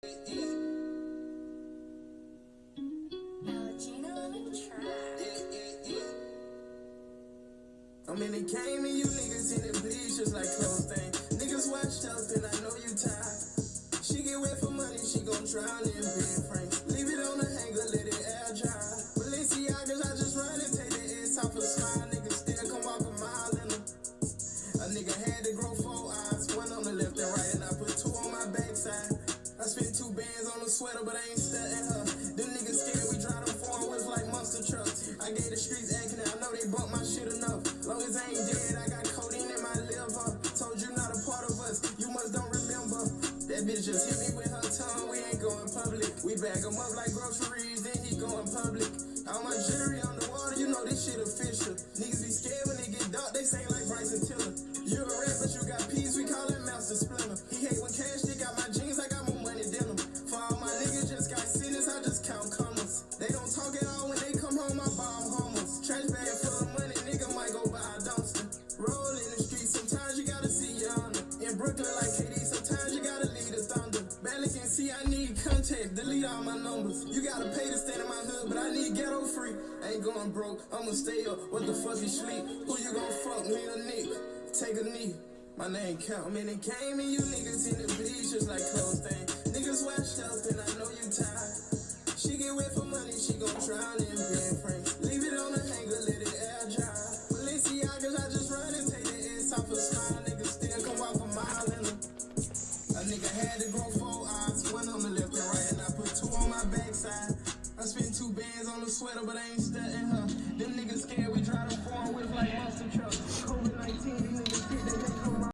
I'm in the game and you niggas in the bleachers like close thing. Niggas washed up and I know you tired. She get wet for money, she gon' drown in bed frames. Leave it on the hanger, let it air dry. Balenciagas, I just run and take the ass off a smile. Niggas still come walk a mile in them. A nigga had to grow 4 eyes, one on the left and right, and I put 2 on my backside. I spent 2 bands on a sweater, but I ain't stunting her. Them niggas scared, we drive them foreign whips like monster trucks. I gave the streets acting, I know they bump my shit enough. Long as I ain't dead, I got codeine in my liver. Told you not a part of us, you must don't remember. That bitch just hit me with her tongue, we ain't going public. We bag them up like groceries, then he going public. All my jewelry on the water, you know this shit official. Niggas be scared when they get dark, they sing like Bryson Tiller. You a rap, but you got peas, we call it Master Splinter. He hate when cash, they got my jeans, I got more money than them. For all my niggas just got sentenced, I just count commas. They don't talk at all when they come home, I bomb homos. Trash bag full of money, nigga might go buy a dumpster. Roll in the street, sometimes you gotta see your honor. In Brooklyn like KD, sometimes you gotta lead the thunder. Barely can see, I need contact, delete all my numbers. You gotta pay to stand in my hood, but I need ghetto free. I ain't going broke, I'ma stay up, what the fuck you sleep? Who you gon' fuck, me or Nick? Take a knee. My name count, I'm in the game and you niggas in the bleachers like close thing. Niggas washed up and I know you tired. She get wet for money, she gon' drown in bed frames. Leave it on the hanger, let it air dry. Balenciagas, I just run and take the ass off a smile. Niggas still come walk a mile in them. A nigga had to grow 4 eyes, one on the left and right, and I put 2 on my backside. I spent 2 bands on a sweater, but I ain't stunting her. Them niggas scared, we drive them foreign whips like monster trucks. COVID-19, these niggas hit, they make come out.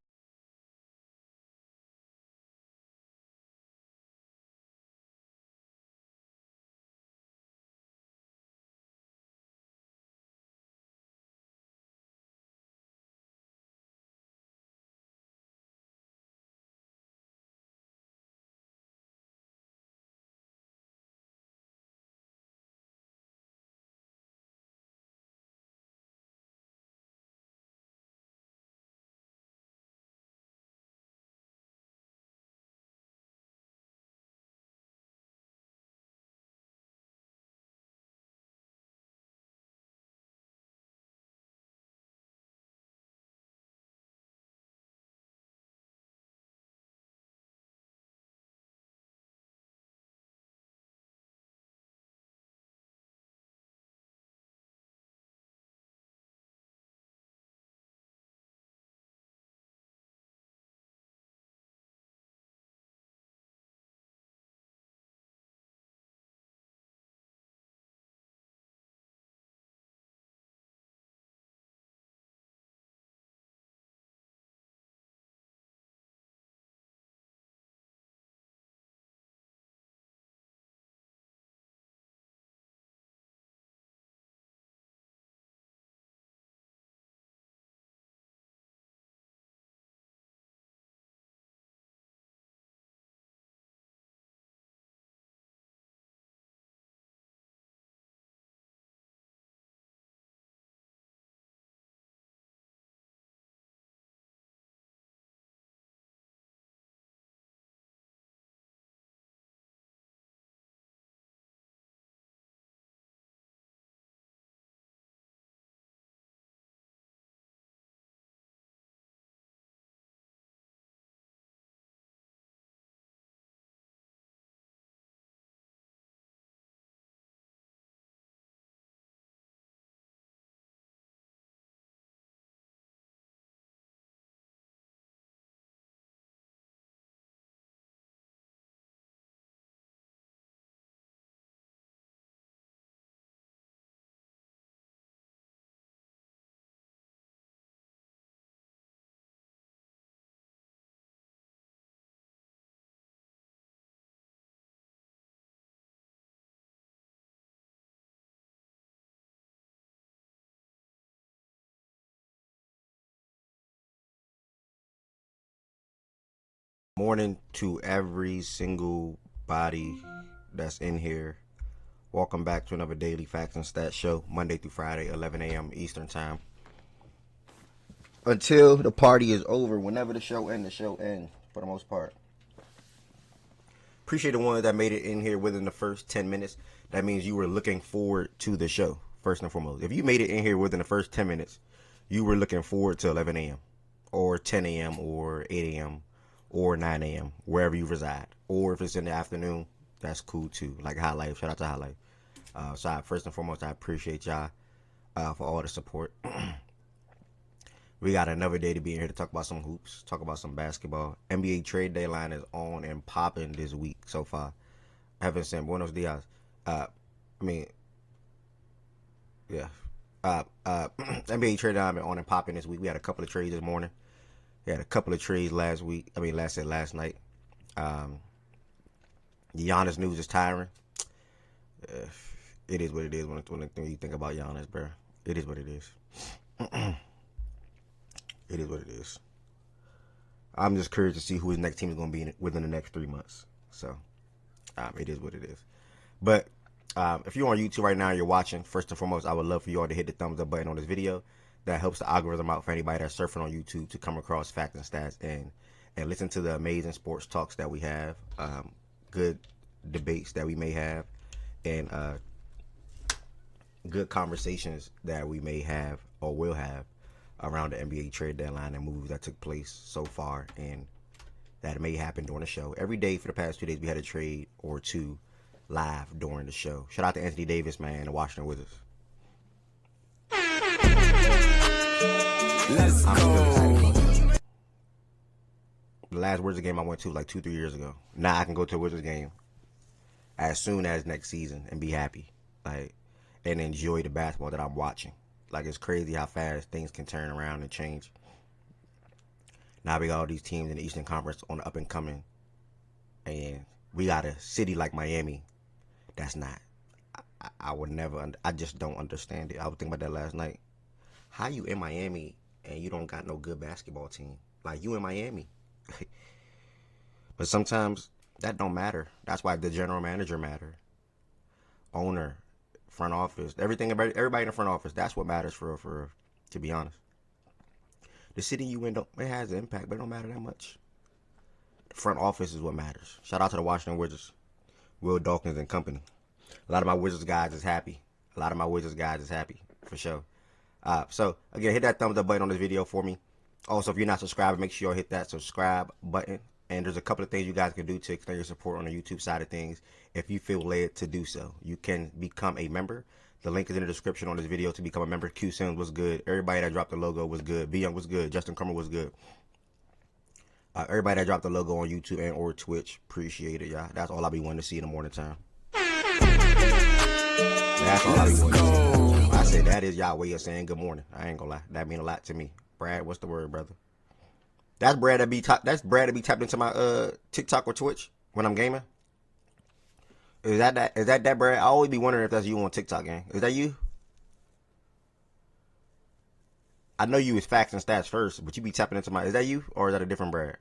Morning to every single body that's in here. Welcome back to another daily facts and stats show, Monday through Friday, 11 a.m. Eastern time. Until the party is over, whenever the show ends for the most part. Appreciate the ones that made it in here within the first 10 minutes. That means you were looking forward to the show, first and foremost. If you made it in here within the first 10 minutes, you were looking forward to 11 a.m. or 10 a.m. or 8 a.m. or 9 a.m., wherever you reside. Or if it's in the afternoon, that's cool too. Like High Life. Shout out to High Life. So first and foremost, I appreciate y'all for all the support. We got another day to be in here to talk about some hoops, talk about some basketball. NBA trade deadline is on and popping this week so far. Haven't seen Buenos Dias. NBA trade deadline on and popping this week. We had a couple of trades this morning. We had a couple of trades last night. The Giannis news is tiring. It is what it is when you think about Giannis, bro. It is what it is. It is what it is. I'm just curious to see who his next team is going to be within the next 3 months. So, it is what it is. But if you're on YouTube right now and you're watching, first and foremost, I would love for you all to hit the thumbs up button on this video. That helps the algorithm out for anybody that's surfing on YouTube to come across facts and stats and listen to the amazing sports talks that we have, good debates that we may have, and good conversations that we may have or will have around the NBA trade deadline and moves that took place so far and that may happen during the show. Every day for the past 2 days, we had a trade or two live during the show. Shout out to Anthony Davis, man, the Washington Wizards. Let's go. The last Wizards game I went to like 2-3 years ago. Now I can go to a Wizards game as soon as next season and be happy, like, and enjoy the basketball that I'm watching. Like, it's crazy how fast things can turn around and change. Now we got all these teams in the Eastern Conference on the up and coming, and we got a city like Miami that's not. I would never. I just don't understand it. I was thinking about that last night. How you in Miami and you don't got no good basketball team? Like, you in Miami. But sometimes that don't matter. That's why the general manager matter. Owner, front office, everything, everybody in the front office. That's what matters for real, to be honest. The city you in, it has an impact, but it don't matter that much. The front office is what matters. Shout out to the Washington Wizards, Will Dawkins and company. A lot of my Wizards guys is happy. For sure. So, again, hit that thumbs up button on this video for me. Also, if you're not subscribed, make sure you hit that subscribe button. And there's a couple of things you guys can do to extend your support on the YouTube side of things if you feel led to do so. You can become a member. The link is in the description on this video to become a member. Q Sims was good. Everybody that dropped the logo was good. B Young was good. Justin Crummer was good. Everybody that dropped the logo on YouTube and or Twitch, appreciate it, y'all. That's all I be wanting to see in the morning time. That's all I be wanting to see. I said that is y'all way of saying good morning. I ain't gonna lie. That mean a lot to me. Brad, what's the word, brother? That's Brad that be tapped into my TikTok or Twitch when I'm gaming. Is that Brad? I always be wondering if that's you on TikTok, gang. Is that you? I know you is facts and stats first, but you be tapping into my. Is that you or is that a different Brad?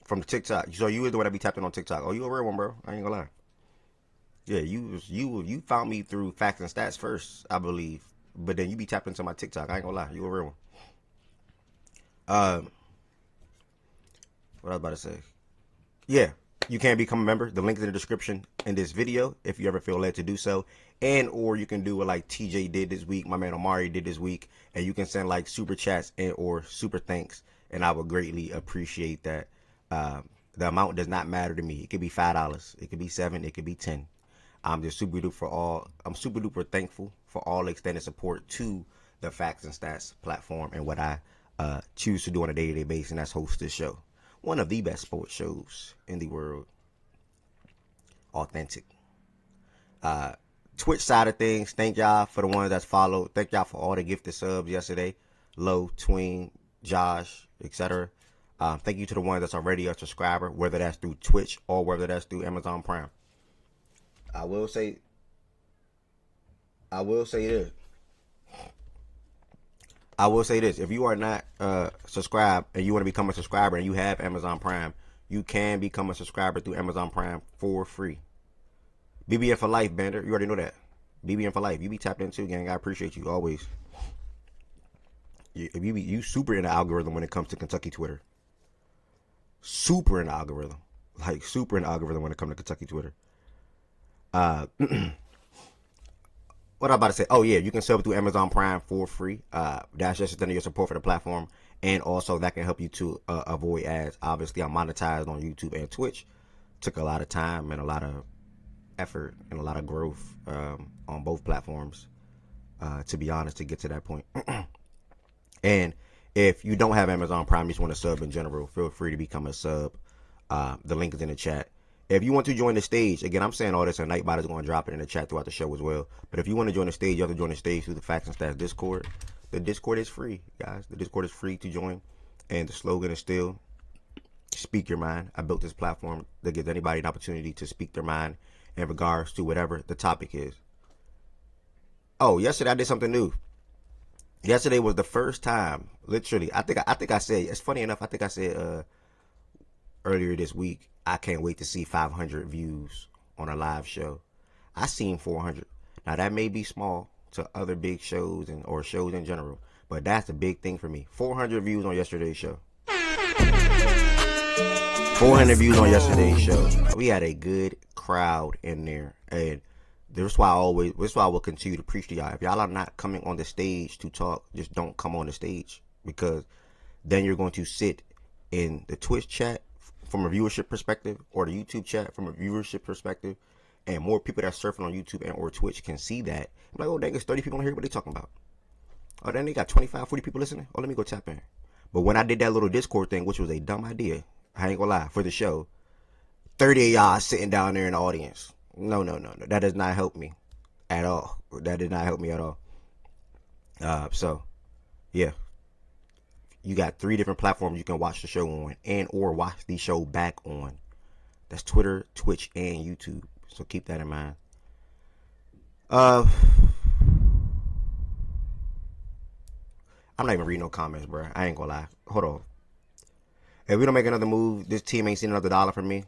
From the TikTok. So you is the one that be tapping on TikTok. Oh, you a real one, bro. I ain't gonna lie. Yeah, you found me through facts and stats first, I believe. But then you be tapping into my TikTok. I ain't gonna lie. You a real one. What I was about to say. Yeah, you can become a member. The link is in the description in this video if you ever feel led to do so. And or you can do what like TJ did this week, my man Omari did this week, and you can send like super chats and or super thanks, and I would greatly appreciate that. The amount does not matter to me. It could be $5, it could be $7, it could be $10. I'm super duper thankful for all extended support to the Facts and Stats platform and what I choose to do on a day-to-day basis, and that's host this show. One of the best sports shows in the world. Authentic. Twitch side of things, thank y'all for the ones that's followed. Thank y'all for all the gifted subs yesterday. Low, Tween, Josh, etc. Thank you to the ones that's already a subscriber, whether that's through Twitch or whether that's through Amazon Prime. I will say this. If you are not subscribed and you want to become a subscriber and you have Amazon Prime, you can become a subscriber through Amazon Prime for free. BBN for life, Bender. You already know that. BBN for life. You be tapped into, gang. I appreciate you always. You super in the algorithm when it comes to Kentucky Twitter. super in the algorithm. Like, super in the algorithm when it comes to Kentucky Twitter. What I'm about to say? Oh yeah, you can sub through Amazon Prime for free. That's just extending your support for the platform, and also that can help you to avoid ads. Obviously, I'm monetized on YouTube and Twitch. Took a lot of time and a lot of effort and a lot of growth on both platforms. To be honest, to get to that point. And if you don't have Amazon Prime, you just want to sub in general, feel free to become a sub. The link is in the chat. If you want to join the stage, again, I'm saying all this, and Nightbot is going to drop it in the chat throughout the show as well. But if you want to join the stage, you have to join the stage through the Facts and Stats Discord. The Discord is free, guys. The Discord is free to join. And the slogan is still, speak your mind. I built this platform that gives anybody an opportunity to speak their mind in regards to whatever the topic is. Oh, yesterday I did something new. Yesterday was the first time, literally. I think I said. It's funny enough. I think I said earlier this week. I can't wait to see 500 views on a live show. I seen 400. Now that may be small to other big shows or shows in general, but that's a big thing for me. 400 views on yesterday's show. 400 views on yesterday's show. We had a good crowd in there, and this is why I will continue to preach to y'all. If y'all are not coming on the stage to talk, just don't come on the stage, because then you're going to sit in the Twitch chat from a viewership perspective, or the YouTube chat from a viewership perspective, and more people that are surfing on YouTube and or Twitch can see that. I'm like, oh, dang, there's 30 people on here. What they talking about? Oh, then they got 25, 40 people listening. Oh, let me go tap in. But when I did that little Discord thing, which was a dumb idea, I ain't gonna lie, for the show, 30 of y'all sitting down there in the audience. No. That does not help me at all. That did not help me at all. So, yeah. You got 3 different platforms you can watch the show on and or watch the show back on. That's Twitter, Twitch, and YouTube. So keep that in mind. I'm not even reading no comments, bro. I ain't gonna lie. Hold on. If we don't make another move, this team ain't seen another dollar from me.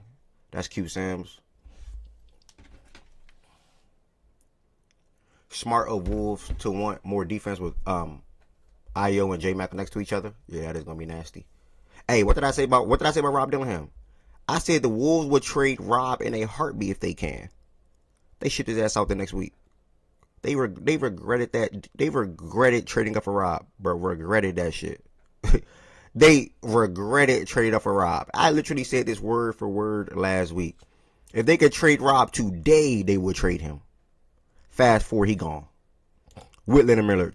That's Q Sims. Smart of Wolves to want more defense with Io and J Mac next to each other. Yeah, that is gonna be nasty. Hey, what did I say about Rob Dillingham? I said the Wolves would trade Rob in a heartbeat if they can. They shipped his ass out the next week. They regretted that. They regretted trading up for Rob, bro. Regretted that shit. They regretted trading up for Rob. I literally said this word for word last week. If they could trade Rob today, they would trade him. Fast forward, he gone. With Leonard Miller.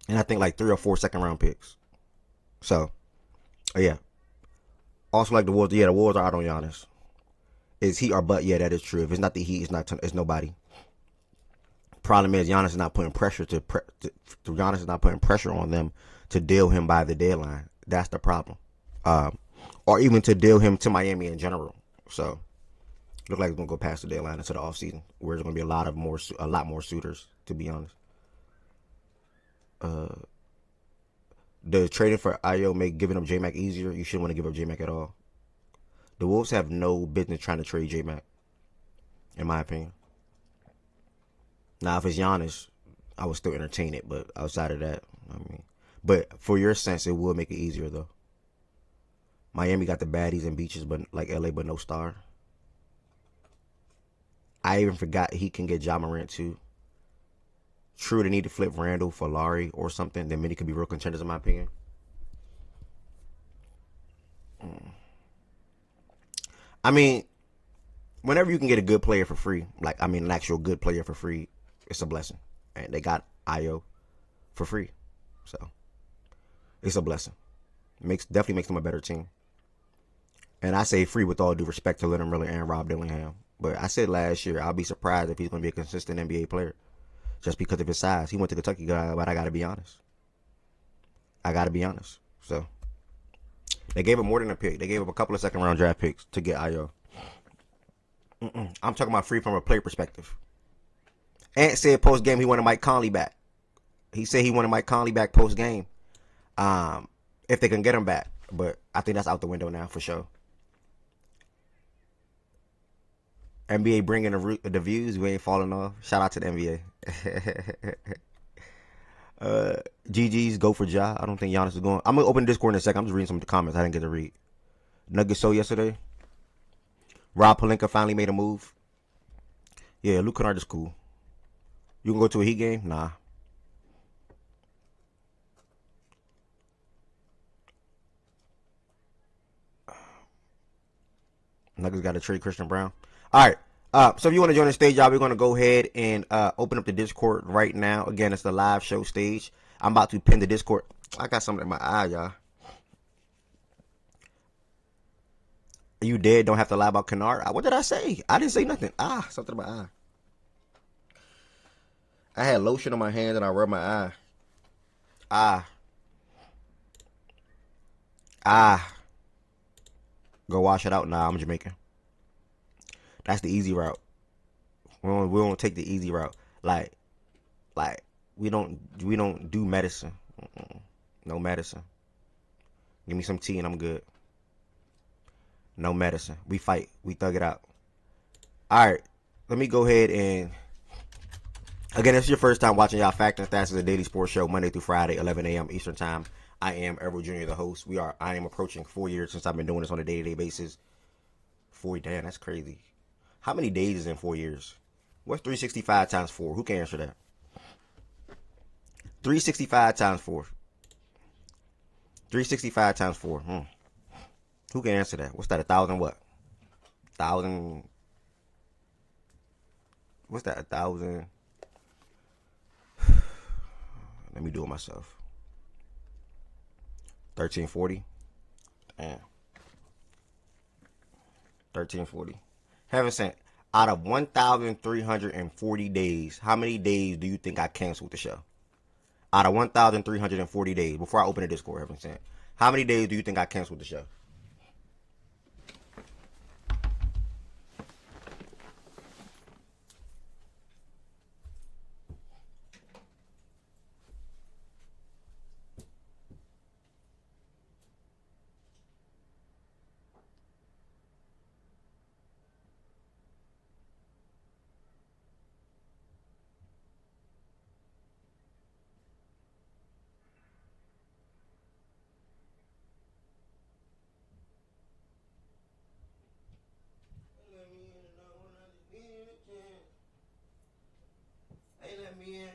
And I think like 3 or 4 second-round picks. So, yeah. Also, like the Wolves, yeah, the Wolves are out on Giannis. Is he or but? Yeah, that is true. If it's not the Heat, it's nobody. Problem is, Giannis is not putting pressure Giannis is not putting pressure on them to deal him by the deadline. That's the problem. Or even to deal him to Miami in general. So, look like it's gonna go past the deadline into the offseason, where there's gonna be a lot more suitors, to be honest. The trading for Io make giving up J-Mac easier. You shouldn't want to give up J-Mac at all. The Wolves have no business trying to trade J-Mac, in my opinion. Now, if it's Giannis, I would still entertain it, but outside of that, but for your sense, it will make it easier, though. Miami got the baddies and beaches, but like LA, but no star. I even forgot he can get Ja Morant, too. True, they need to flip Randall for Larry or something. Then Minny could be real contenders, in my opinion. I mean, whenever you can get a good player for free, an actual good player for free, it's a blessing. And they got Io for free. So, it's a blessing. Definitely makes them a better team. And I say free with all due respect to Leonard Miller and Rob Dillingham. But I said last year, I'll be surprised if he's going to be a consistent NBA player. Just because of his size. He went to Kentucky, but I got to be honest. So, they gave him more than a pick. They gave him a couple of second-round draft picks to get Io. I'm talking about free from a player perspective. Ant said post-game he wanted Mike Conley back. He said he wanted Mike Conley back post-game. If they can get him back. But I think that's out the window now for sure. NBA bringing the views. We ain't falling off. Shout out to the NBA. GG's go for Ja. I don't think Giannis is going. I'm going to open Discord in a second. I'm just reading some of the comments I didn't get to read. Nuggets sold yesterday. Rob Pelinka finally made a move. Yeah, Luke Kennard is cool. You can go to a Heat game? Nah. Nuggets got to trade Christian Brown. All right. So if you want to join the stage, y'all, we're going to go ahead and open up the Discord right now. Again, it's the live show stage. I'm about to pin the Discord. I got something in my eye, y'all. Are you dead? Don't have to lie about Kennard. What did I say? I didn't say nothing. Something in my eye. I had lotion on my hand and I rubbed my eye. Go wash it out. Nah, I'm Jamaican. That's the easy route. We don't take the easy route. Like we don't do medicine. No medicine. Give me some tea and I'm good. No medicine. We fight. We thug it out. All right. Let me go ahead and again, if it's your first time watching y'all, Fact and Stats is a daily sports show Monday through Friday, 11 a.m. Eastern Time. I am Errol Jr., the host. I am approaching 4 years since I've been doing this on a day-to-day basis. 4, damn, that's crazy. How many days is in 4 years? What's 365 times 4? Who can answer that? 365 times 4. 365 times 4. Who can answer that? What's that? 1,000 what? 1,000. What's that? 1,000. Let me do it myself. 1340. Damn. 1340. Heaven sent. Out of 1,340 days, how many days do you think I canceled the show? Out of 1,340 days, before I open the Discord, Heaven sent. How many days do you think I canceled the show?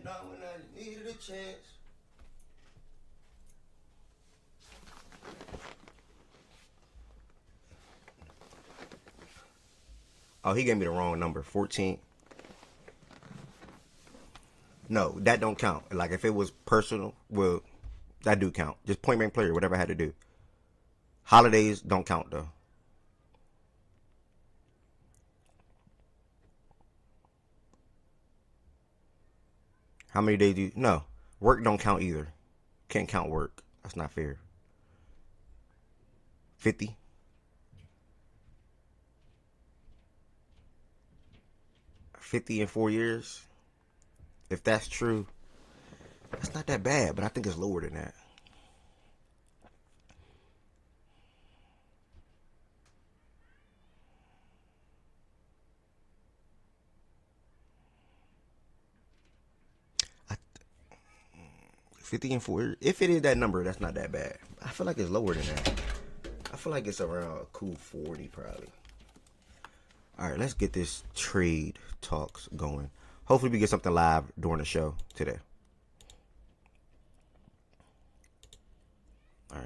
When I needed a chance. Oh, he gave me the wrong number. 14. No, that don't count. Like if it was personal, well, that do count. Just point blank player, whatever I had to do. Holidays don't count though. How many days do you... No. Work don't count either. Can't count work. That's not fair. 50. 50 in 4 years. If that's true, that's not that bad, but I think it's lower than that. $50 and 4. If it is that number, that's not that bad. I feel like it's lower than that. I feel like it's around a cool 40 probably. All right, let's get this trade talks going. Hopefully we get something live during the show today. All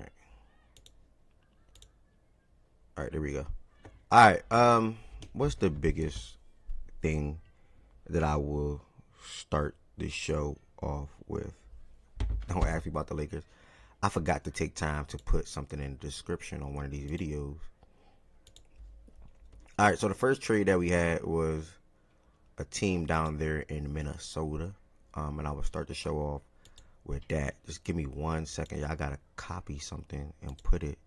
right, there we go. All right, what's the biggest thing that I will start the show off with? Don't ask me about the Lakers. I forgot to take time to put something in the description on one of these videos. All right, so the first trade that we had was a team down there in Minnesota. And I will start the show off with that. Just give me 1 second. Y'all got to copy something and put it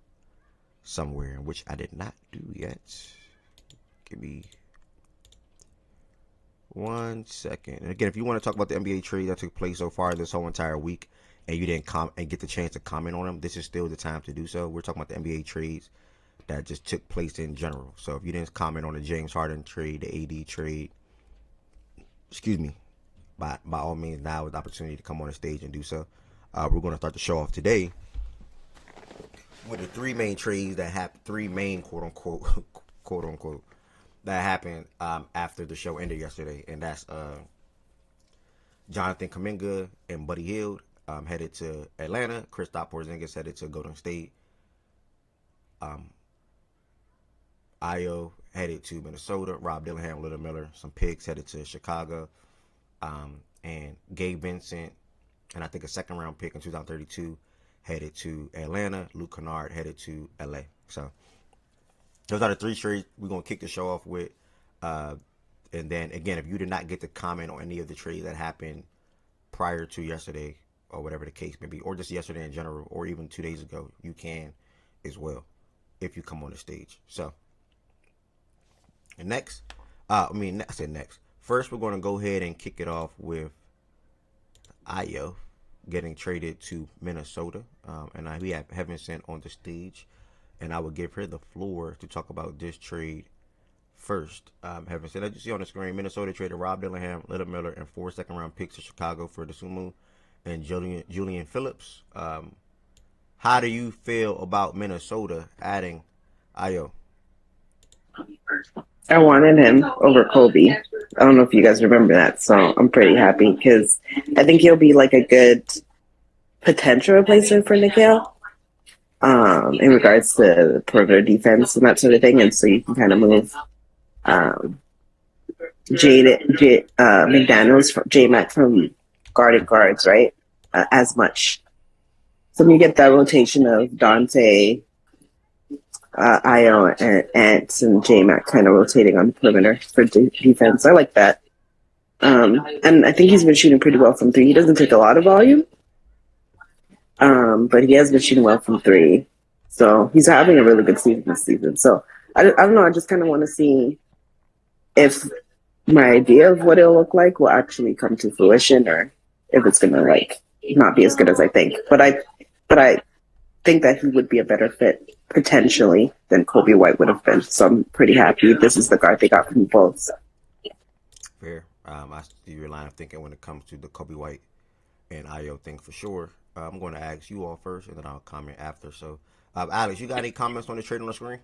somewhere, which I did not do yet. Give me 1 second. And again, if you want to talk about the NBA trade that took place so far this whole entire week, and you didn't get the chance to comment on them, this is still the time to do so. We're talking about the NBA trades that just took place in general. So if you didn't comment on the James Harden trade, the AD trade, excuse me, by all means, now is the opportunity to come on the stage and do so. We're going to start the show off today with the three main trades that happened, three main quote unquote quote unquote that happened after the show ended yesterday, and that's Jonathan Kuminga and Buddy Hield headed to Atlanta. Kristaps Porzingis headed to Golden State. Io headed to Minnesota. Rob Dillingham, Little Miller, some picks headed to Chicago. And Gabe Vincent, and I think a second round pick in 2032 headed to Atlanta. Luke Kennard headed to LA. So those are the three trades we're going to kick the show off with. And then, again, if you did not get to comment on any of the trades that happened prior to yesterday, or whatever the case may be, or just yesterday in general, or even 2 days ago, you can as well if you come on the stage. So, and next, I said next. First, we're going to go ahead and kick it off with Io getting traded to Minnesota. And we have Heavenson on the stage. And I will give her the floor to talk about this trade first. Heavenson, as you see on the screen, Minnesota traded Rob Dillingham, Little Miller, and 4 second-round picks to Chicago for Dosunmu and Julian Phillips. How do you feel about Minnesota adding Io? I wanted him over Kobe. I don't know if you guys remember that, so I'm pretty happy because I think he'll be like a good potential replacement for Nikhil in regards to perimeter defense and that sort of thing. And so you can kind of move McDaniels, J-Mac from guarded guards, right? As much. So you get that rotation of Dante, Io, and Ants, and J-Mac kind of rotating on the perimeter for defense. I like that. And I think he's been shooting pretty well from three. He doesn't take a lot of volume, but he has been shooting well from three. So he's having a really good season this season. So I don't know. I just kind of want to see if my idea of what it'll look like will actually come to fruition, or if it's gonna like not be as good as I think. But I think that he would be a better fit potentially than Kobe White would have been. So I'm pretty happy this is the guard they got from both. Fair. I see your line of thinking when it comes to the Kobe White and Io thing for sure. I'm going to ask you all first, and then I'll comment after. So, Alex, you got any comments on the trade on the screen?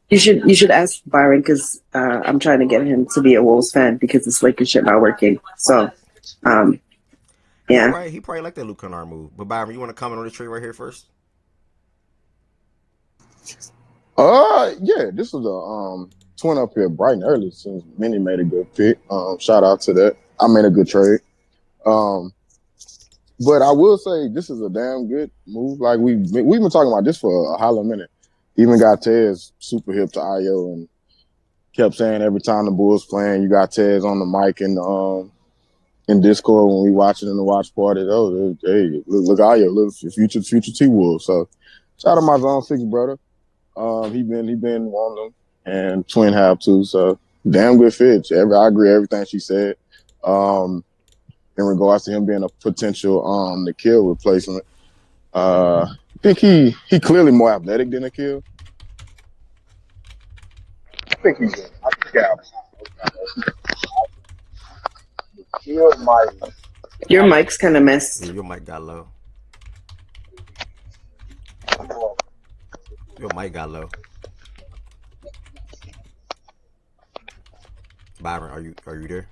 You should ask Byron because I'm trying to get him to be a Wolves fan because this Lakers shit not working. So, yeah. He probably liked that Luke Kennard move. But Byron, you want to comment on the trade right here first? Yeah, this was a twin up here bright and early since Minny made a good pick. Shout out to that. I made a good trade. But I will say this is a damn good move. Like we've been talking about this for a holler minute. Even got Tez super hip to Io and kept saying every time the Bulls playing, you got Tez on the mic and in Discord when we watching in the watch party. Oh, hey, look Io, look future T-Wolves. So shout out my Zone 6 brother. He been wanting them, and Twin have too. So damn good fit. I agree everything she said. In regards to him being a potential Nikhil replacement, I think he clearly more athletic than Nikhil. I think he's. I think Nikhil might. Your mic's kind of messed. Yeah, your mic got low. Your mic got low. Byron, are you there?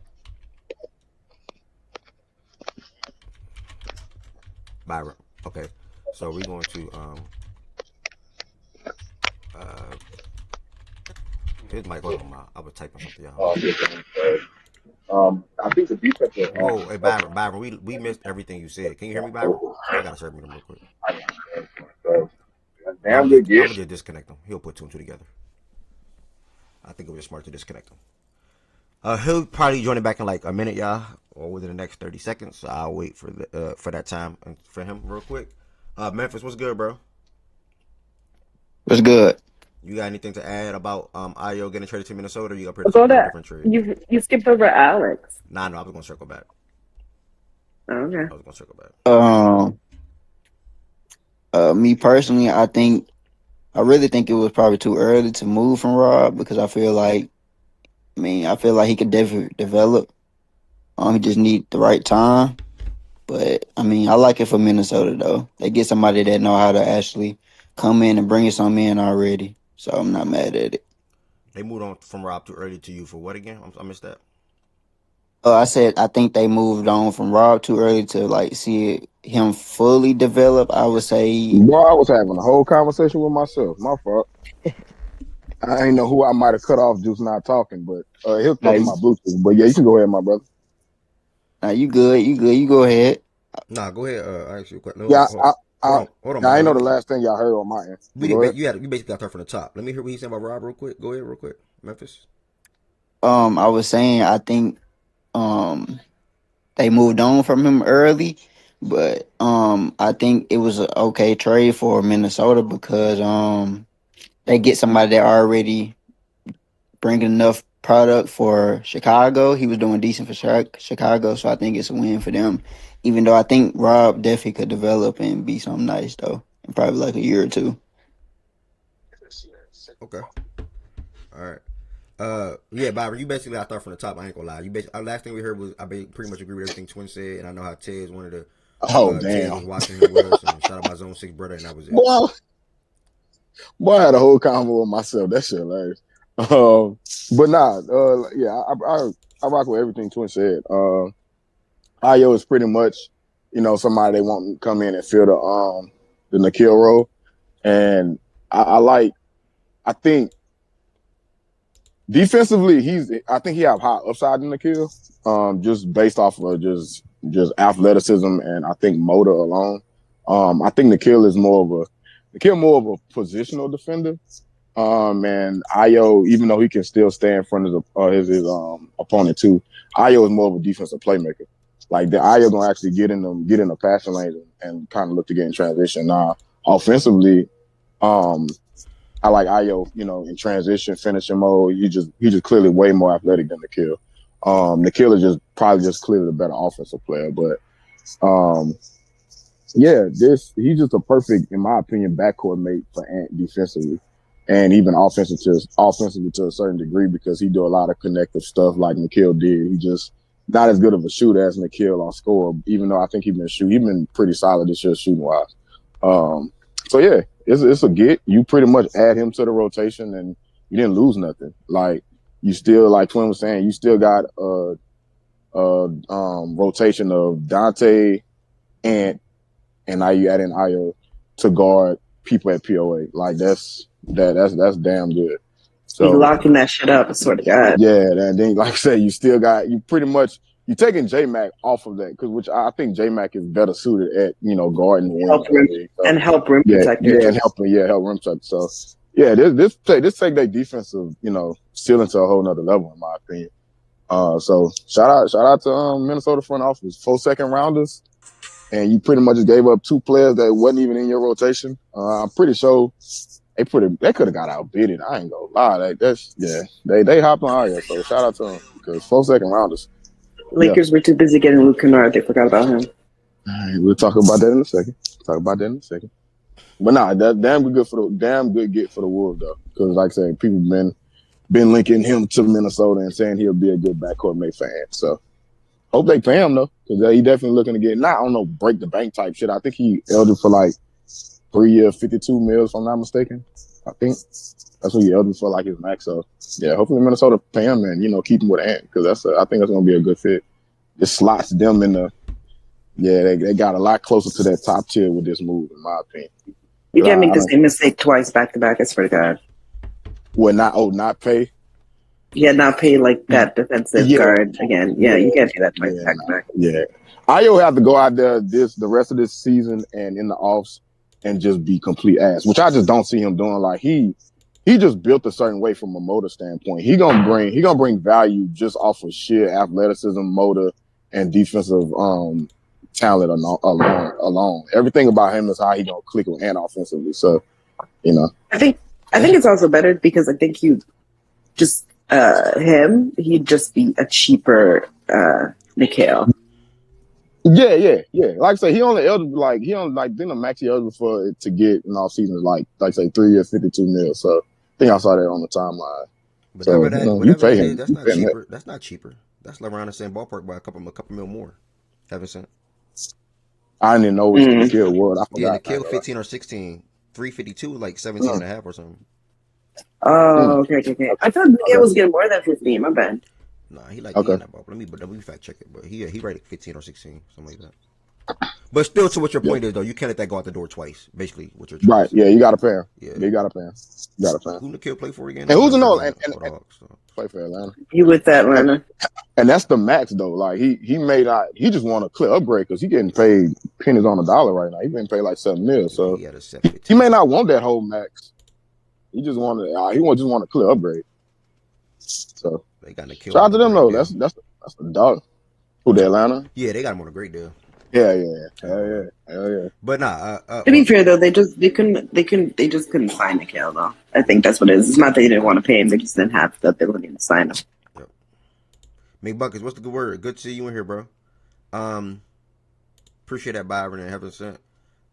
Byron. Okay. So we're going to his mic was on my I was typing something out. I think the defense. Oh, hey Byron, we missed everything you said. Can you hear me, Byron? I gotta serve me them real quick. I'm gonna just disconnect him. He'll put two and two together. I think it was smart to disconnect him. He'll probably join it back in like a minute, y'all, or within the next 30 seconds. So I'll wait for that time and for him real quick. Memphis, what's good, bro? What's good? You got anything to add about Io getting traded to Minnesota? Or you got pretty different trade? You skipped over Alex. Nah, no, I was gonna circle back. Okay. I was gonna circle back. Me personally, I really think it was probably too early to move from Rob because I feel like he could definitely develop. He just need the right time. But I like it for Minnesota though. They get somebody that know how to actually come in and bring something in already. So I'm not mad at it. They moved on from Rob too early to you for what again? I missed that. I said I think they moved on from Rob too early to like see him fully develop. I would say, Boy, I was having a whole conversation with myself. My fault. I ain't know who I might have cut off just not talking, but it hooked up to my Bluetooth. But yeah, you can go ahead, my brother. nah, you good, you go ahead. Nah, go ahead. I ask you a question. Yeah, Hold on, I ain't Mama. know the last thing y'all heard on my end. But go ahead. You basically got to start from the top. Let me hear what he said about Rob real quick. Go ahead, real quick, Memphis. I was saying I think um they moved on from him early, but I think it was an okay trade for Minnesota because they get somebody that already bring enough product for Chicago. He was doing decent for Chicago, so I think it's a win for them. Even though I think Rob definitely could develop and be something nice though, in probably like a year or two. Okay. All right. Yeah, Byron, you basically got to start from the top. I ain't gonna lie. Last thing we heard was pretty much agree with everything Twin said, and I know how Ted's one of the Oh Ted's damn, was watching him with us, and shout out my Zone 6 brother, and that was it. boy, boy, I had a whole convo with myself. That shit hilarious. But nah, yeah, I rock with everything Twin said. Ayo is pretty much, somebody they want to come in and fill the Nikhil role, and I think defensively I think he have high upside in Nikhil, just based off of just athleticism and I think motor alone. I think Nikhil more of a positional defender. And Ayo, even though he can still stay in front of his opponent too, Ayo is more of a defensive playmaker. Like the Ayo gonna actually get in the passing lane and kind of look to get in transition. Now, offensively, I like Ayo, in transition, finishing mode. He just clearly way more athletic than Nikhil. Nikhil is probably clearly the better offensive player, but yeah, he's just a perfect, in my opinion, backcourt mate for Ant defensively, and even offensively to a certain degree because he do a lot of connective stuff like Nikhil did. He just not as good of a shooter as Nikhil on score, even though I think he's been pretty solid this year shooting wise. So yeah, it's a get. You pretty much add him to the rotation, and you didn't lose nothing. Like you still, like Twin was saying, you still got a rotation of Dante, Ant, and now you add in Ayo to guard people at POA. Like that's damn good. So you locking that shit up, I swear to God. Yeah, and then like I said, you pretty much you taking J Mac off of that which I think J Mac is better suited at guarding the wings and help rim protector. Yeah, and help rim protector. So yeah, this take their defensive still into a whole nother level in my opinion. So shout out to Minnesota front office, 4 second rounders. And you pretty much just gave up 2 players that wasn't even in your rotation. I'm pretty sure they could have got outbidded. I ain't gonna lie. They hopped on Ayo, so shout out to them because 4 second rounders. Lakers were too busy getting Luke Kennard. They forgot about him. All right, we'll talk about that in a second. But nah, that damn good get for the Wolves though, because like I said, people been linking him to Minnesota and saying he'll be a good backcourt mate fan. So. Hope they pay him though, because he definitely looking to get not on no break the bank type shit. I think he eligible for like 3 years, 52 mil, if I'm not mistaken. I think that's what he eligible for, like his max. So yeah, hopefully Minnesota pay him and keep him with Ant because I think that's gonna be a good fit. It slots them in the they got a lot closer to that top tier with this move, in my opinion. You can't make the same mistake twice back to back. I swear to God. What not pay? Yeah, not pay like that defensive guard again. Yeah, you can't do that twice back to back. Yeah, Ayo have to go out there the rest of this season and in the offs and just be complete ass, which I just don't see him doing. Like he just built a certain way from a motor standpoint. He gonna bring value just off of sheer athleticism, motor, and defensive talent alone. Everything about him is how he gonna click with Ant offensively. So, I think it's also better because I think you just. He'd just be a cheaper Nikhil. Yeah. Like I say, he only didn't max he eligible for it to get in all seasons like say 3 years, 52 mil. So I think I saw that on the timeline. But so you pay him. That's not cheaper. That's not cheaper. That's like around the same ballpark by a couple mil more. Haven't sent. I didn't know which Nikhil was. I forgot. Yeah, Nikhil 15 or 16. 352, like 17 and a half or something. Oh, okay. I thought Miguel was getting more than 15. My bad. Nah, he like Okay. eating that ball. Let me fact check it. But he right at 15 or 16, something like that. But still, to what your point is though, you can't let that go out the door twice. Basically, what you're trying Right. to say. Yeah, you got to pay him. Yeah. You got to pay him. You got to pay him. Who Nikhil play for again? And who's Atlanta another? And or the Hawks, so. play for Atlanta. You with that, Atlanta? And that's the max though. Like he may not. He just want a clear upgrade because he getting paid pennies on the dollar right now. He getting paid like $7 million. So he had a set he may not want that whole max. He just wanted. Just want a clear upgrade. So they got Nikhil. Shout out to them though. That's the dog. Who, the Atlanta? Yeah, they got him on a great deal. Yeah. Hell yeah. But nah. To be fair though, they just couldn't sign Nikhil though. I think that's what it is. It's not that they didn't want to pay him; they just didn't have the ability to sign him. Yep. McBuckets, what's the good word? Good to see you in here, bro. Appreciate that, Byron and Heaven Sent.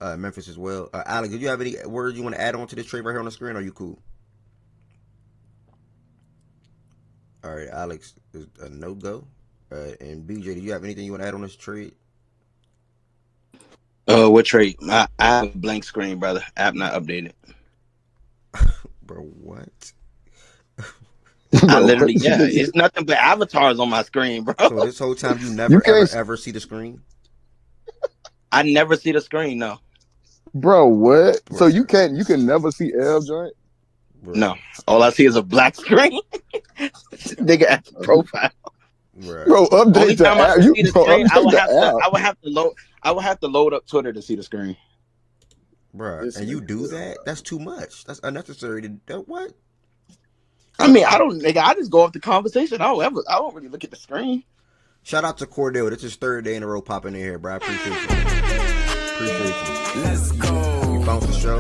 Memphis as well. Alex, did you have any words you want to add on to this trade right here on the screen? Or are you cool? All right, Alex is a no go. And BJ, do you have anything you want to add on this trade? What trade? I have a blank screen, brother. App not updated. Bro, what? I literally, it's nothing but avatars on my screen, bro. So this whole time you never ever see the screen? I never see the screen, no. Bro, what? So you can never see L joint? No. All I see is a black screen. Nigga at the profile. Right. Bro, update the app. I would have to load up Twitter to see the screen. Bro, and you do that? That's too much. That's unnecessary. What? I mean, I just go off the conversation. I don't really look at the screen. Shout out to Cordell. This is third day in a row popping in here, bro. I appreciate you. Let's go. You bounced the show,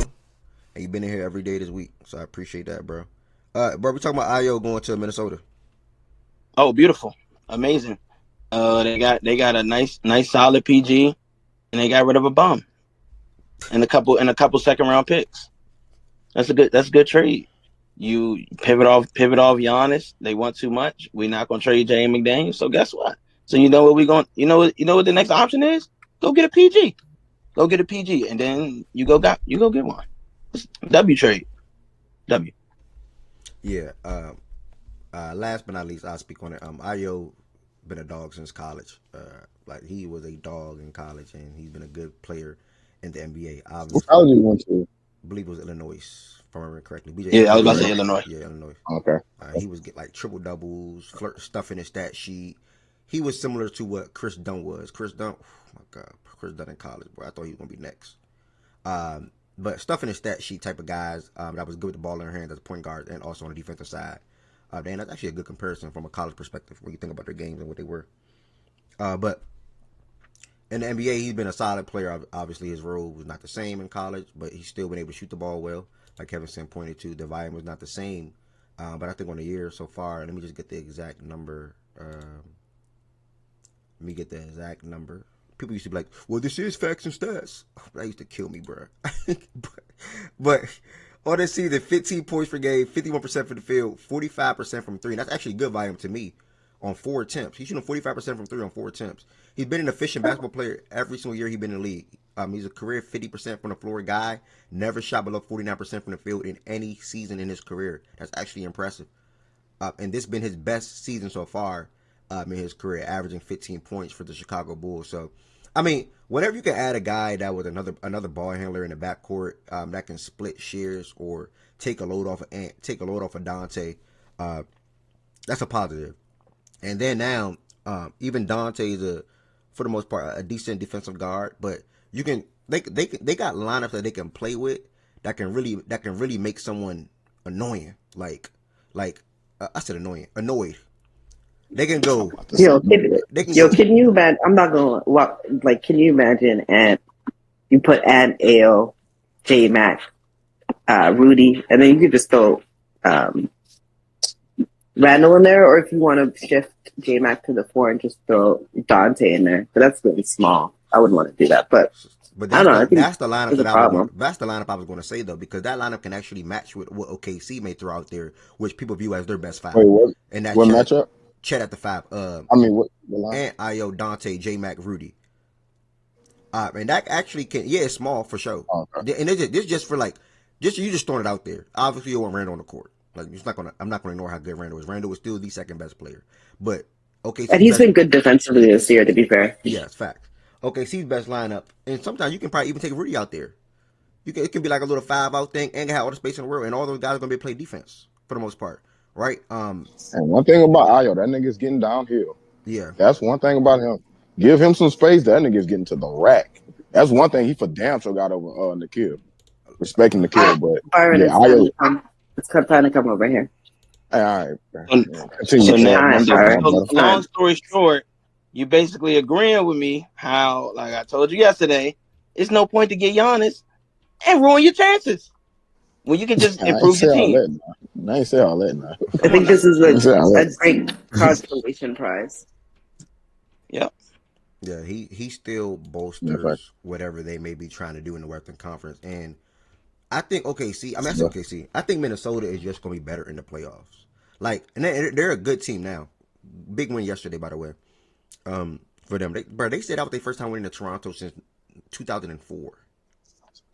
and you've been in here every day this week, so I appreciate that, bro. Bro, we talking about Ayo going to Minnesota. Oh, beautiful, amazing. They got a nice solid PG, and they got rid of a bum, and a couple second round picks. That's a good trade. You pivot off Giannis. They want too much. We're not gonna trade Jay McDaniels. So guess what? So you know what you know what the next option is? Go get a PG. Go get a PG, and then you go get one. W trade. W. Yeah. Last but not least, I'll speak on it. Ayo been a dog since college. Like he was a dog in college, and he's been a good player in the NBA. Obviously, what college you went to? I believe it was Illinois, if I remember correctly. BJ, Yeah, I was about to say Illinois. Yeah, Illinois. Okay. He was get like triple doubles, stuff in his stat sheet. He was similar to what Chris Dunn was. Chris Dunn, oh my God, Chris Dunn in college, bro. I thought he was gonna be next. But stuff in his stat sheet type of guys that was good with the ball in their hands as a point guard and also on the defensive side. Dan, that's actually a good comparison from a college perspective when you think about their games and what they were. But in the NBA, he's been a solid player. Obviously, his role was not the same in college, but he's still been able to shoot the ball well. Like Kevin Sin pointed to, the volume was not the same. But I think on the year so far, let me just get the exact number. People used to be like, well, this is facts and stats. That used to kill me, bro. but on this season, 15 points per game, 51% from the field, 45% from three. And that's actually good volume to me on 4 attempts. He's shooting 45% from three on 4 attempts. He's been an efficient basketball player every single year he's been in the league. He's a career 50% from the floor guy. Never shot below 49% from the field in any season in his career. That's actually impressive. And this has been his best season so far in his career, averaging 15 points for the Chicago Bulls. So, I mean, whenever you can add a guy that with another ball handler in the backcourt that can split shares or take a load off of Dante, that's a positive. And then now, even Dante is for the most part a decent defensive guard, but they got lineups that they can play with that can really make someone annoying. Like I said annoyed. They can go. Can you imagine? I'm not gonna can you imagine? And you put Ale, J Mac, Rudy, and then you could just throw Randall in there, or if you want to shift J Mac to the 4 and just throw Dante in there, but that's really small. I wouldn't want to do that, but I don't know. That's the lineup that's the lineup I was going to say though, because that lineup can actually match with what OKC may throw out there, which people view as their best 5. Wait, what? And that what matchup? Chet at the 5. What and Ayo, Dante, J Mac, Rudy. And that actually it's small for sure. Oh, okay. And this is just for like You just throwing it out there. Obviously, you want Randall on the court. Like I'm not gonna ignore how good Randall is. Randall is still the second best player, but And OKC's he's best. been good defensively this year, to be fair. Yes, facts. OKC's best lineup, and sometimes you can probably even take Rudy out there. It can be like a little 5-out thing and have all the space in the world, and all those guys are gonna be play defense for the most part, right? And one thing about Ayo, that nigga's getting downhill. Yeah, That's one thing about him. Give him some space, that nigga's getting to the rack. That's one thing he for damn sure got over Nikhil. Respecting Nikhil, but Byron yeah, is it's time to come over here. all right. So Byron. long story short, you basically agreeing with me how, like I told you yesterday, it's no point to get Giannis and ruin your chances when you can just improve your team. I ain't say all that now. I think this is a great consolation prize. Yep. Yeah, he still bolsters whatever they may be trying to do in the Western Conference, and I think OKC. I say OKC. I think Minnesota is just going to be better in the playoffs. Like, and they're a good team now. Big win yesterday, by the way. For them, they said that was their first time winning the Toronto since 2004.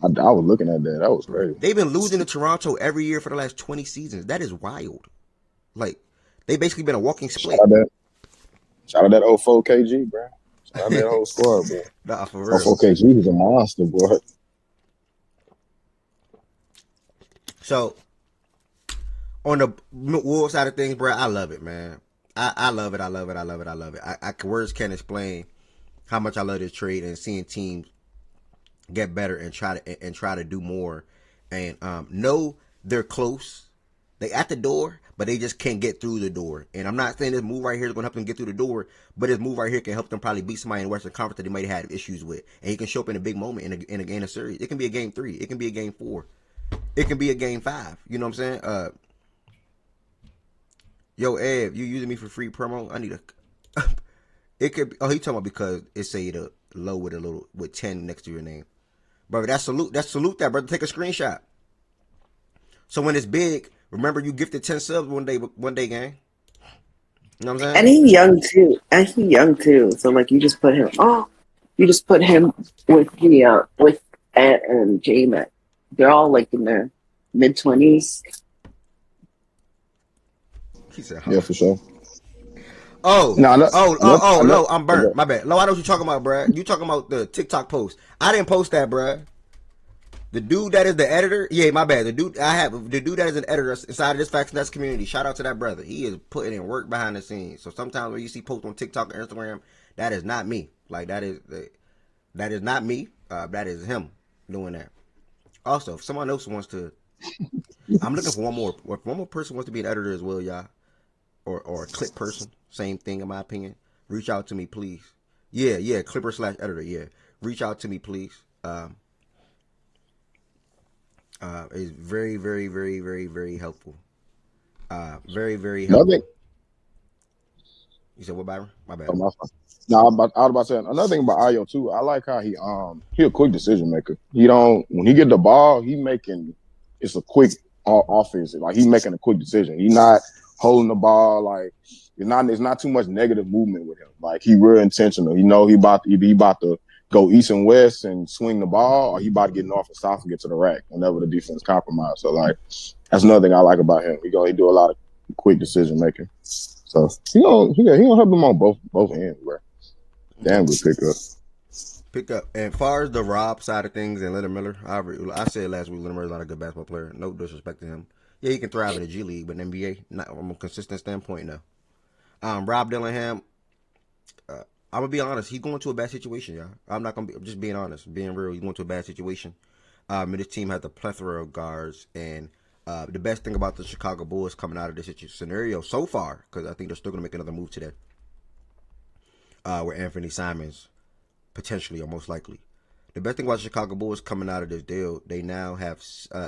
I was looking at that. That was crazy. They've been losing to Toronto every year for the last 20 seasons. That is wild. Like, they basically been a walking split. Shout out that 04 KG, bro. Shout out that whole squad, bro. Nah, for real. 04 KG was a monster, boy. So, on the Wolves side of things, bro, I love it, man. I love it. I love it. I love it. I love it. Words can't explain how much I love this trade and seeing teams get better and try to do more, and know they're close. They at the door, but they just can't get through the door. And I'm not saying this move right here is going to help them get through the door, but this move right here can help them probably beat somebody in the Western Conference that they might have had issues with, and he can show up in a big moment in a game of series. It can be a game 3. It can be a game 4. It can be a game 5. You know what I'm saying? Yo, Ev, you using me for free promo? I need a. It could. He talking about because it say the low with 10 next to your name, brother. That's salute that, brother. Take a screenshot. So when it's big, remember you gifted 10 subs one day, gang. You know what I'm saying? And he's young too. So like you just put him. With with Ant and J-Mac. They're all like in their mid-20s. He said, yeah, for sure. No, I'm burnt. My bad. No, I know what you're talking about, bruh. You talking about the TikTok post. I didn't post that, bruh. The dude that is the editor, yeah, my bad. The dude that is an editor inside of this Facts Nets community. Shout out to that brother. He is putting in work behind the scenes. So sometimes when you see posts on TikTok or Instagram, that is not me. Like that is not me. That is him doing that. Also, if someone else wants to, I'm looking for one more. If one more person wants to be an editor as well, y'all, or a clip person, same thing in my opinion. Reach out to me, please. Yeah, clipper/editor. Yeah, reach out to me, please. It's very, very, very, very, very helpful. Very, very helpful. You said what, Byron? My bad. No, I was about to say another thing about Ayo too. I like how he a quick decision maker. When he get the ball, it's a quick offense. Like he's making a quick decision. He's not holding the ball like it's not too much negative movement with him. Like he real intentional. He about to go east and west and swing the ball, or he about to get north and south and get to the rack whenever the defense compromise. So like that's another thing I like about him. He do a lot of quick decision making. So he gonna help him on both ends, bro. Damn good pickup. And as far as the Rob side of things and Leonard Miller, I said last week Leonard Miller's not a good basketball player. No disrespect to him. Yeah, he can thrive in the G League, but in the NBA, not from a consistent standpoint, no. Rob Dillingham, I'm gonna be honest. He's going to a bad situation, y'all. I'm just being honest, being real. He's going to a bad situation. And this team has a plethora of guards, and the best thing about the Chicago Bulls coming out of this scenario so far, because I think they're still gonna make another move today, where Anthony Simons potentially or most likely. The best thing about the Chicago Bulls coming out of this deal, they now have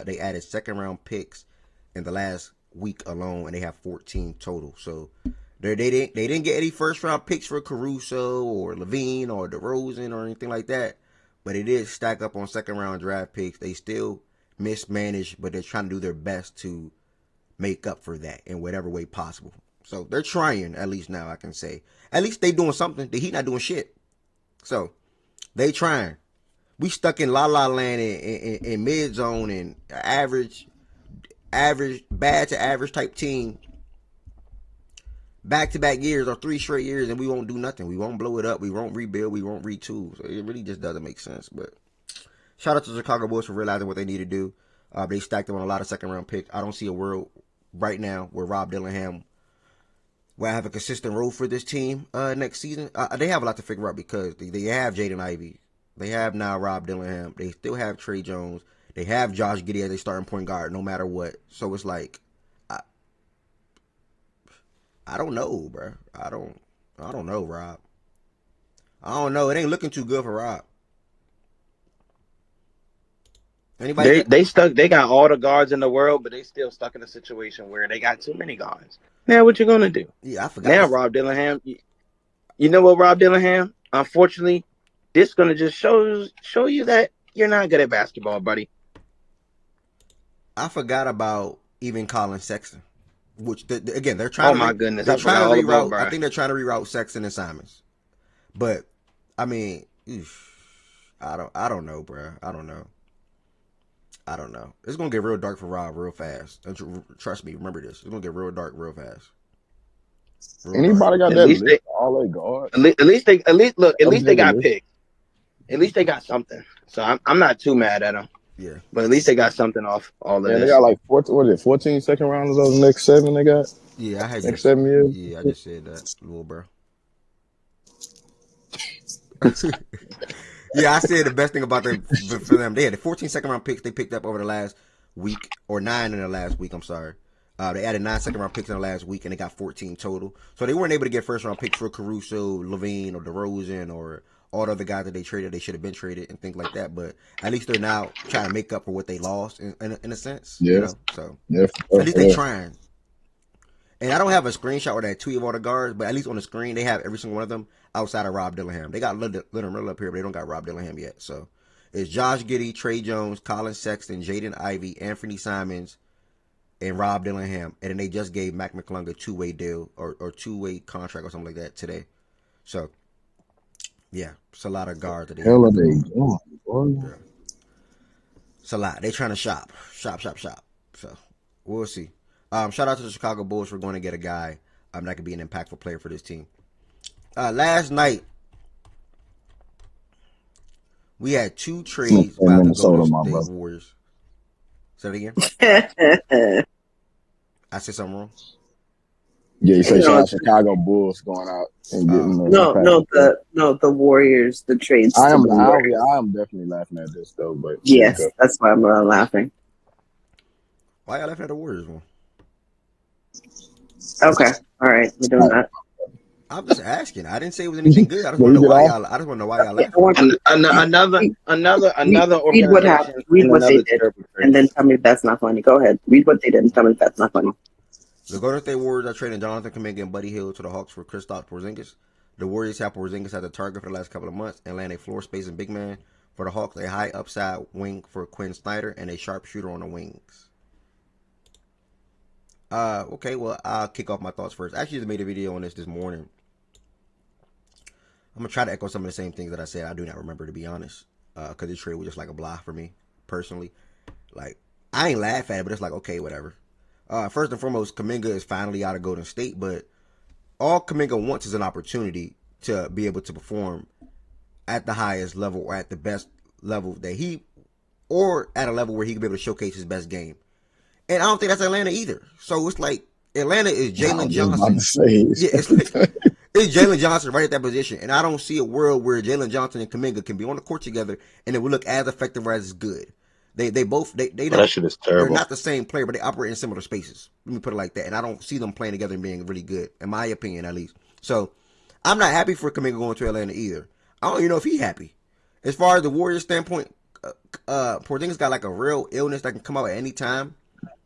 they added second round picks in the last week alone, and they have 14 total. So they didn't get any first round picks for Caruso or Levine or DeRozan or anything like that, but it did stack up on second round draft picks. They still mismanaged, but they're trying to do their best to make up for that in whatever way possible. So they're trying, at least now I can say. At least they doing something. The Heat not doing shit. So they trying. We stuck in la la land in mid zone and average, bad to average type team. Back to back years or 3 straight years, and we won't do nothing. We won't blow it up. We won't rebuild. We won't retool. So it really just doesn't make sense. But shout out to the Chicago Bulls for realizing what they need to do. They stacked them on a lot of second round picks. I don't see a world right now where Rob Dillingham will have a consistent role for this team next season. They have a lot to figure out because they have Jaden Ivey. They have now Rob Dillingham. They still have Trey Jones. They have Josh Giddey as a starting point guard no matter what. So it's like, I don't know, bro. I don't know, Rob. I don't know. It ain't looking too good for Rob. Anybody? They got all the guards in the world, but they still stuck in a situation where they got too many guards. Now what you gonna do? Yeah, I forgot. Now Rob Dillingham, you know what, Rob Dillingham? Unfortunately, this gonna just show you that you're not good at basketball, buddy. I forgot about even Colin Sexton, which again they're trying. Oh to my goodness! They're trying to reroute. About, I think they're trying to reroute Sexton and Simons, but I mean, I don't know, bro. I don't know. It's gonna get real dark for Rob real fast. Trust me. Remember this. It's gonna get real dark real fast. Anybody got that list? All they guards. At least they got picked. At least they got something. So I'm not too mad at them. Yeah. But at least they got something off all of this. They got like 14 second rounders over the next 7 they got? Yeah, I had next 7 years. Yeah, I just said that, little bro. Yeah, I said the best thing about them for them. They had the 14 second round picks they picked up over the last week, or 9 in the last week. I'm sorry. They added 9 second round picks in the last week, and they got 14 total. So they weren't able to get first round picks for Caruso, Levine, or DeRozan, or all the other guys that they traded. They should have been traded and things like that. But at least they're now trying to make up for what they lost in a sense. Yeah. You know? So at least they're trying. And I don't have a screenshot where they tweet of all the guards, but at least on the screen they have every single one of them outside of Rob Dillingham. They got Leonard Miller up here, but they don't got Rob Dillingham yet. So it's Josh Giddey, Trey Jones, Colin Sexton, Jaden Ivey, Anthony Simons, and Rob Dillingham. And then they just gave Mac McClung a 2-way deal or 2-way contract or something like that today. So yeah, it's a lot of guards. Hell are they doing, boy? Yeah. It's a lot. They trying to shop. So we'll see. Shout out to the Chicago Bulls for going to get a guy that could be an impactful player for this team. Last night, we had 2 trades by the Golden State Warriors. Say it again. I said something wrong. Yeah, you said shout out Chicago Bulls going out and getting the Warriors, the trades. I am definitely laughing at this though, but yes, that's why I'm laughing. Why y'all laughing at the Warriors one? Okay, all right, we're doing that. I'm just asking. I didn't say it was anything good. I just want to know why y'all. I just want to know why y'all laughing. Another read what happened. Read what they did, and then tell me if that's not funny. Go ahead. Read what they did and tell me if that's not funny. The Golden State Warriors are trading Jonathan Kuminga and Buddy Hield to the Hawks for Kristaps Porzingis. The Warriors have Porzingis as a target for the last couple of months and land a floor space and big man for the Hawks, a high upside wing for Quinn Snyder, and a sharpshooter on the wings. Okay, well, I'll kick off my thoughts first. I actually just made a video on this morning. I'm going to try to echo some of the same things that I said. I do not remember, to be honest, because this trade was just like a blah for me, personally. Like, I ain't laugh at it, but it's like, okay, whatever. First and foremost, Kuminga is finally out of Golden State, but all Kuminga wants is an opportunity to be able to perform at the highest level or at the best level that or at a level where he can be able to showcase his best game. And I don't think that's Atlanta either. So it's like Atlanta is Jalen Johnson. Yeah, it's Jalen Johnson right at that position. And I don't see a world where Jalen Johnson and Kuminga can be on the court together and it will look as effective or as good. They don't. That shit is terrible. They're not the same player, but they operate in similar spaces. Let me put it like that. And I don't see them playing together and being really good, in my opinion, at least. So I'm not happy for Kuminga going to Atlanta either. I don't even know if he's happy. As far as the Warriors standpoint, Porzingis got like a real illness that can come out at any time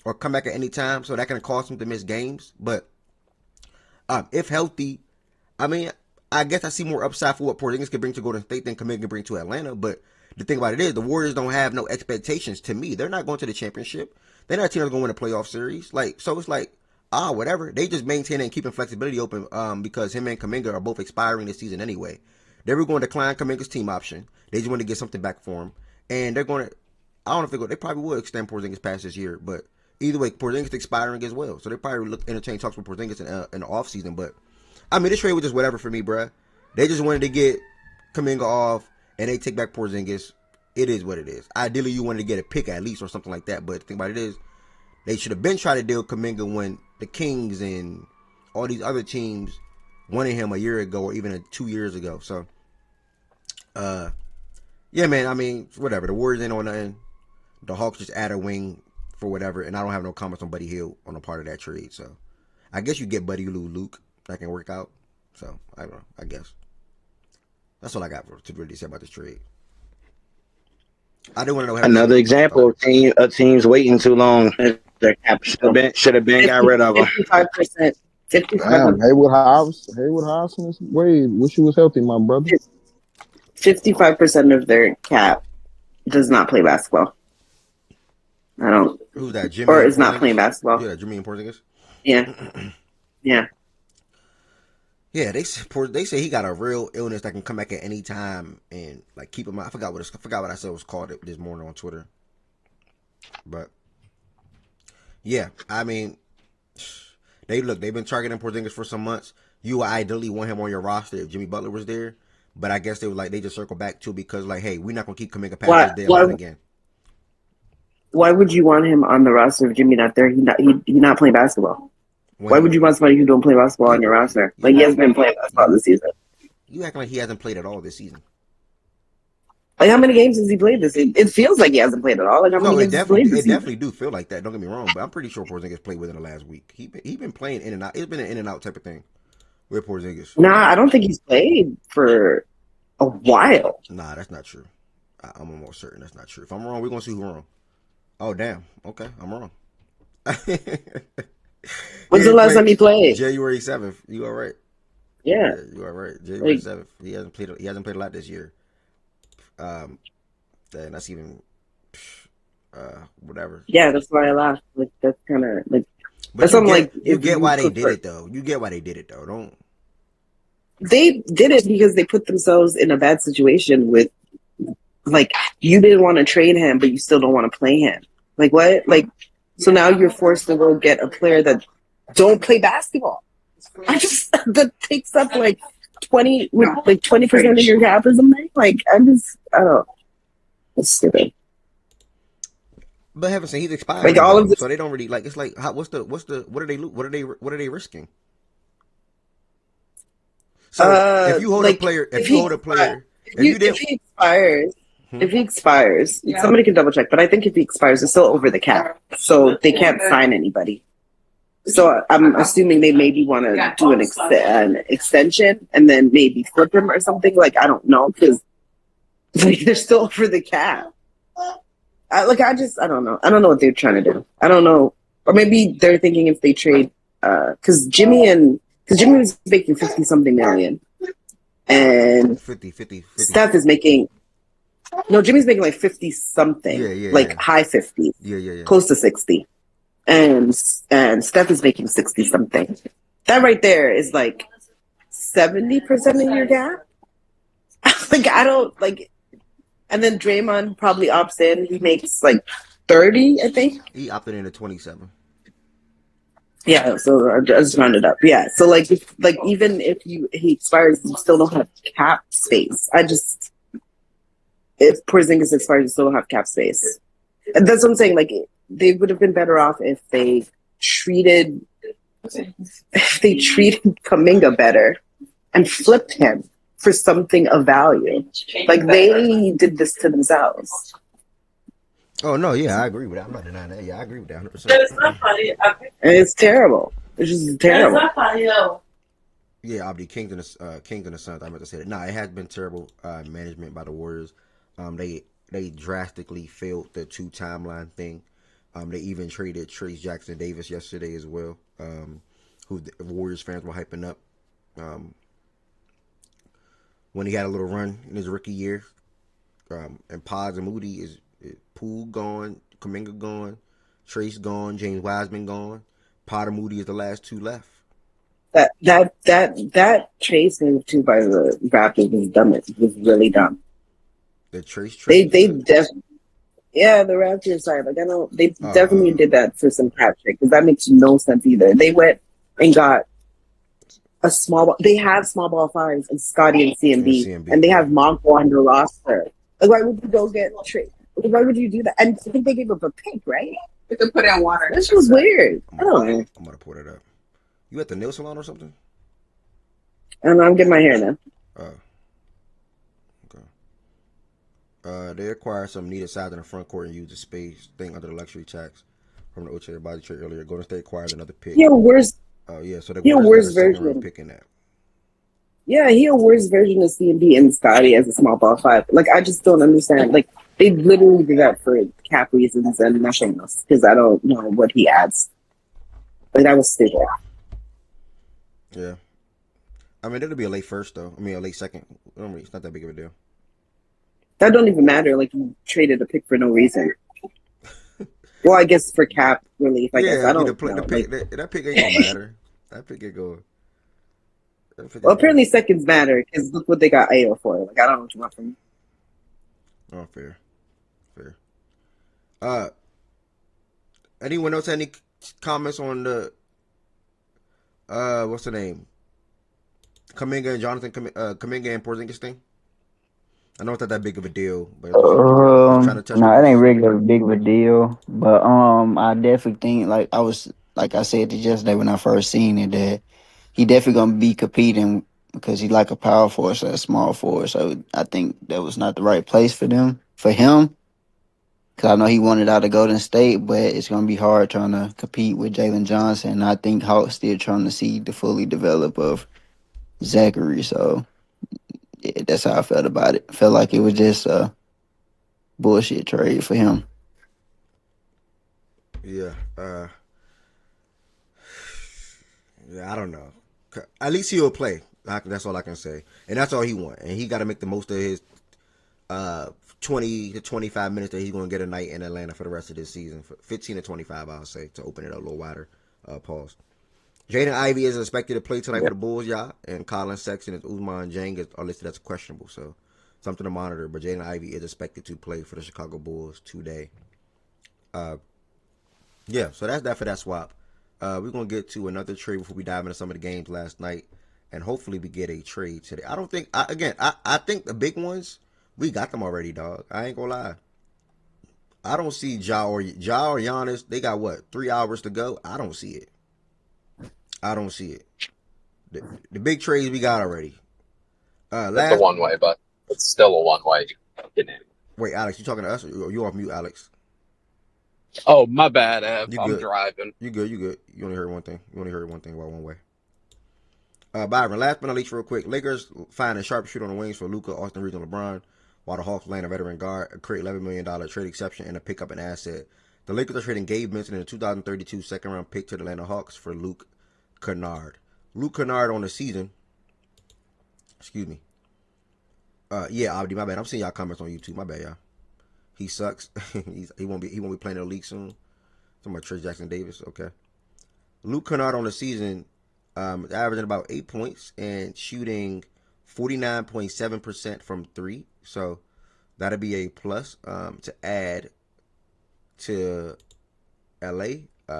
or come back at any time, so that can cause him to miss games. But if healthy, I mean, I guess I see more upside for what Porzingis can bring to Golden State than Kuminga can bring to Atlanta. But the thing about it is, the Warriors don't have no expectations to me. They're not going to the championship. They're not a team that's going to win a playoff series. So it's like, whatever. They just maintain and keeping flexibility open because him and Kuminga are both expiring this season anyway. They were going to decline Kuminga's team option. They just wanted to get something back for him, and they're going to. I don't know if they probably would extend Porzingis past this year, but either way, Porzingis expiring as well, so they probably entertain talks with Porzingis in the offseason. But I mean, this trade was just whatever for me, bruh. They just wanted to get Kuminga off, and they take back Porzingis. It is what it is. Ideally, you wanted to get a pick at least or something like that. But the thing about it is, they should have been trying to deal with Kuminga when the Kings and all these other teams wanted him a year ago or even 2 years ago. So, yeah, man. I mean, whatever. The Warriors ain't on nothing. The Hawks just add a wing for whatever, and I don't have no comments on Buddy Hield on a part of that trade. So, I guess you get Buddy Luke. That can work out. So, I don't know. I guess that's all I got to really say about this trade. I do want to know another example of teams waiting too long. Their cap should have been got rid of them. 55%. 55%. Damn, Haywood Hobson is Wade. Wish he was healthy, my brother. 55% of their cap does not play basketball. I don't. Who's that? Jimmy or is not playing basketball. Yeah, Jimmy and Porzingis. Yeah. Yeah. Yeah, they say he got a real illness that can come back at any time and like keep him out. I forgot what I said it was called this morning on Twitter. But yeah, I mean, they've been targeting Porzingis for some months. You would ideally want him on your roster if Jimmy Butler was there, but I guess they just circle back to because like, hey, we're not gonna keep Kuminga past this deadline again. Why would you want him on the roster if Jimmy not there? He's not playing basketball. Why would you want somebody who don't play basketball on your roster? Like, he hasn't been playing basketball this season. You acting like he hasn't played at all this season. Like, how many games has he played this season? It feels like he hasn't played at all. Like, how many games has he played this season? It definitely do feel like that. Don't get me wrong, but I'm pretty sure Porzingis played within the last week. He been playing in and out. It's been an in and out type of thing with Porzingis. Nah, I don't think he's played for a while. Nah, that's not true. I'm almost certain that's not true. If I'm wrong, we're gonna see who's wrong. Oh, damn. Okay, I'm wrong. When's the last time he played? January 7th. You all right? Yeah, you all right. January 7th. He hasn't played a lot this year. And that's even whatever. Yeah, that's why I laughed. Like, that's kind of like. But you get why they did it though. You get why they did it though. Don't. They did it because they put themselves in a bad situation with, like, you didn't want to trade him, but you still don't want to play him. Like, what? Like, so now you're forced to go get a player that don't play basketball. That takes up like 20% of your cap or something. Like, I don't know. It's stupid. But heaven say he's expired. Like, all of this, so they don't really like. It's like, what are they risking? So if you hold a player, if he expires, somebody can double check. But I think if he expires, it's still over the cap, so they can't sign anybody. So I'm assuming they maybe want to do an extension and then maybe flip him or something. Like, I don't know, because like, they're still over the cap. I don't know. I don't know what they're trying to do. I don't know. Or maybe they're thinking if they trade, because Jimmy was making 50-something million. And 50. Steph is making, no, Jimmy's making like 50-something. High 50s. Yeah. Close to 60. And Steph is making 60-something. That right there is like 70% of your gap. Like, I don't, like, and then Draymond probably opts in. He makes like 30, I think. He opted in at 27. Yeah, so I just rounded up. Yeah, so like, even if he expires, you still don't have cap space. If Porzingis expires, you still don't have cap space. And that's what I'm saying. Like, they would have been better off if they treated Kuminga better and flipped him for something of value. Like, they did this to themselves. Oh, no, yeah, I agree with that. I'm not denying that. Yeah, I agree with that 100%. It's not funny. And it's terrible. It's just terrible. It's not funny, yo. Yeah, Abdi, Kings and the Suns. I meant to say that. Nah, it has been terrible management by the Warriors. They drastically failed the 2 timeline thing. They even traded Trace Jackson Davis yesterday as well, who the Warriors fans were hyping up when he had a little run in his rookie year. And Pods and Moody is Poole gone, Kuminga gone, Trace gone, James Wiseman gone. Potter Moody is the last 2 left. That Trace move too by the Raptors was dumb. It was really dumb. The Trace They trade. definitely. Yeah, the Raptors side. Like I know they Uh, definitely did that for some cap trick because that makes no sense either. They went and got a small ball. They have small ball fives and Scotty and and CMB, and CMB. they Yeah. have Monko on the roster. Like, why would you go get trade? Why would you do that? And I think they gave up a pick, right? You can put in water. This was weird. I don't know. I'm gonna pull it up. You at the nail salon or something? I don't know. I'm getting my hair now. Oh, okay. They acquired some needed size in the front court and used the space thing under the luxury tax from the Ocho body trade earlier. Golden State acquired another pick. He a worse. Oh yeah, so they're He a going to worse a second round version. pick in that. Yeah, he a worse version of CMB and Scotty as a small ball five. Like I just don't understand. Like they literally did that for cap reasons and nothing else because I don't know what he adds. Like that was stupid. Yeah. I mean, it'll be a late first though. I mean, a late second. It's not that big of a deal. That don't even matter. Like you traded a pick for no reason. Well, I guess for cap relief. I guess I don't know. The pick, that pick ain't gonna matter. That pick ain't going. Well, apparently seconds matter because look what they got AO for. Like I don't know what you want from me. Oh, fair. Anyone else have any comments on the what's the name? Kuminga and Kuminga and Porzingis thing? I know it's not that big of a deal, but just trying to touch No, on it ain't this. regular big of a deal. But I definitely think like I said yesterday when I first seen it that he definitely gonna be competing because he like a power force or a small force. So I think that was not the right place for him. Because I know he wanted out of Golden State, but it's gonna be hard trying to compete with Jalen Johnson. And I think Hawk's still trying to see the fully develop of Zachary. So yeah, that's how I felt about it. I felt like it was just a bullshit trade for him. Yeah. Yeah, I don't know. At least he'll play. That's all I can say. And that's all he wants. And he got to make the most of his 20 to 25 minutes that he's going to get a night in Atlanta for the rest of this season. 15 to 25, I'll say, to open it up a little wider. Pause. Jaden Ivey is expected to play tonight for the Bulls, y'all. And Colin Sexton and Ousmane Dieng are listed as questionable. So something to monitor. But Jaden Ivey is expected to play for the Chicago Bulls today. Yeah, so that's that for that swap. We're going to get to another trade before we dive into some of the games last night. And hopefully we get a trade today. I don't think, I think the big ones, we got them already, dog. I ain't going to lie. I don't see Ja or Giannis. They got what, 3 hours to go? I don't see it. The big trades we got already. It's a one-way, but it's still a one-way. Wait, Alex, you talking to us? Or you off mute, Alex? Oh, my bad, Ev. I'm driving. You good. You only heard one thing. About one way. Byron, last but not least, real quick. Lakers find a sharpshooter on the wings for Luka, Austin Reeves, and LeBron, while the Hawks land a veteran guard, create $11 million trade exception, and a pick up an asset. The Lakers are trading Gabe Vincent and a 2032 second-round pick to the Atlanta Hawks for Luke Kennard. Luke Kennard on the season. Excuse me. Yeah, Abdi, my bad. I'm seeing y'all comments on YouTube. My bad, y'all. He sucks. he won't be playing in the league soon. Talking about Trey Jackson Davis. Okay. Luke Kennard on the season, averaging about 8 points and shooting 49.7% from three. So that'll be a plus to add to LA.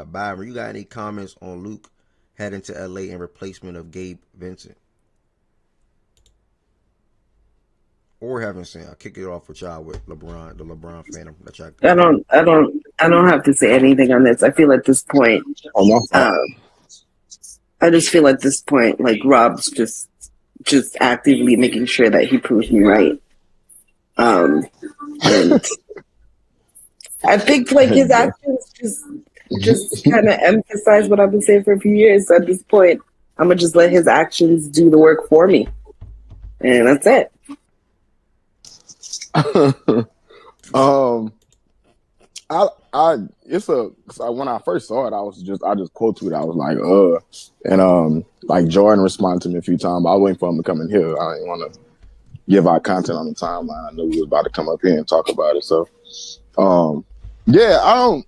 Byron, you got any comments on Luke heading to LA in replacement of Gabe Vincent? Or haven't seen. I'll kick it off with y'all with LeBron, the LeBron phantom. I don't have to say anything on this. I feel at this point, I just feel at this point like Rob's just actively making sure that he proves me right. And I think like his actions just kind of emphasize what I've been saying for a few years. So at this point, I'm gonna just let his actions do the work for me, and that's it. When I first saw it, I just quote tweeted. I was like, and like Jordan responded to me a few times. But I was waiting for him to come in here. I didn't want to give out content on the timeline. I knew he was about to come up here and talk about it. So, yeah,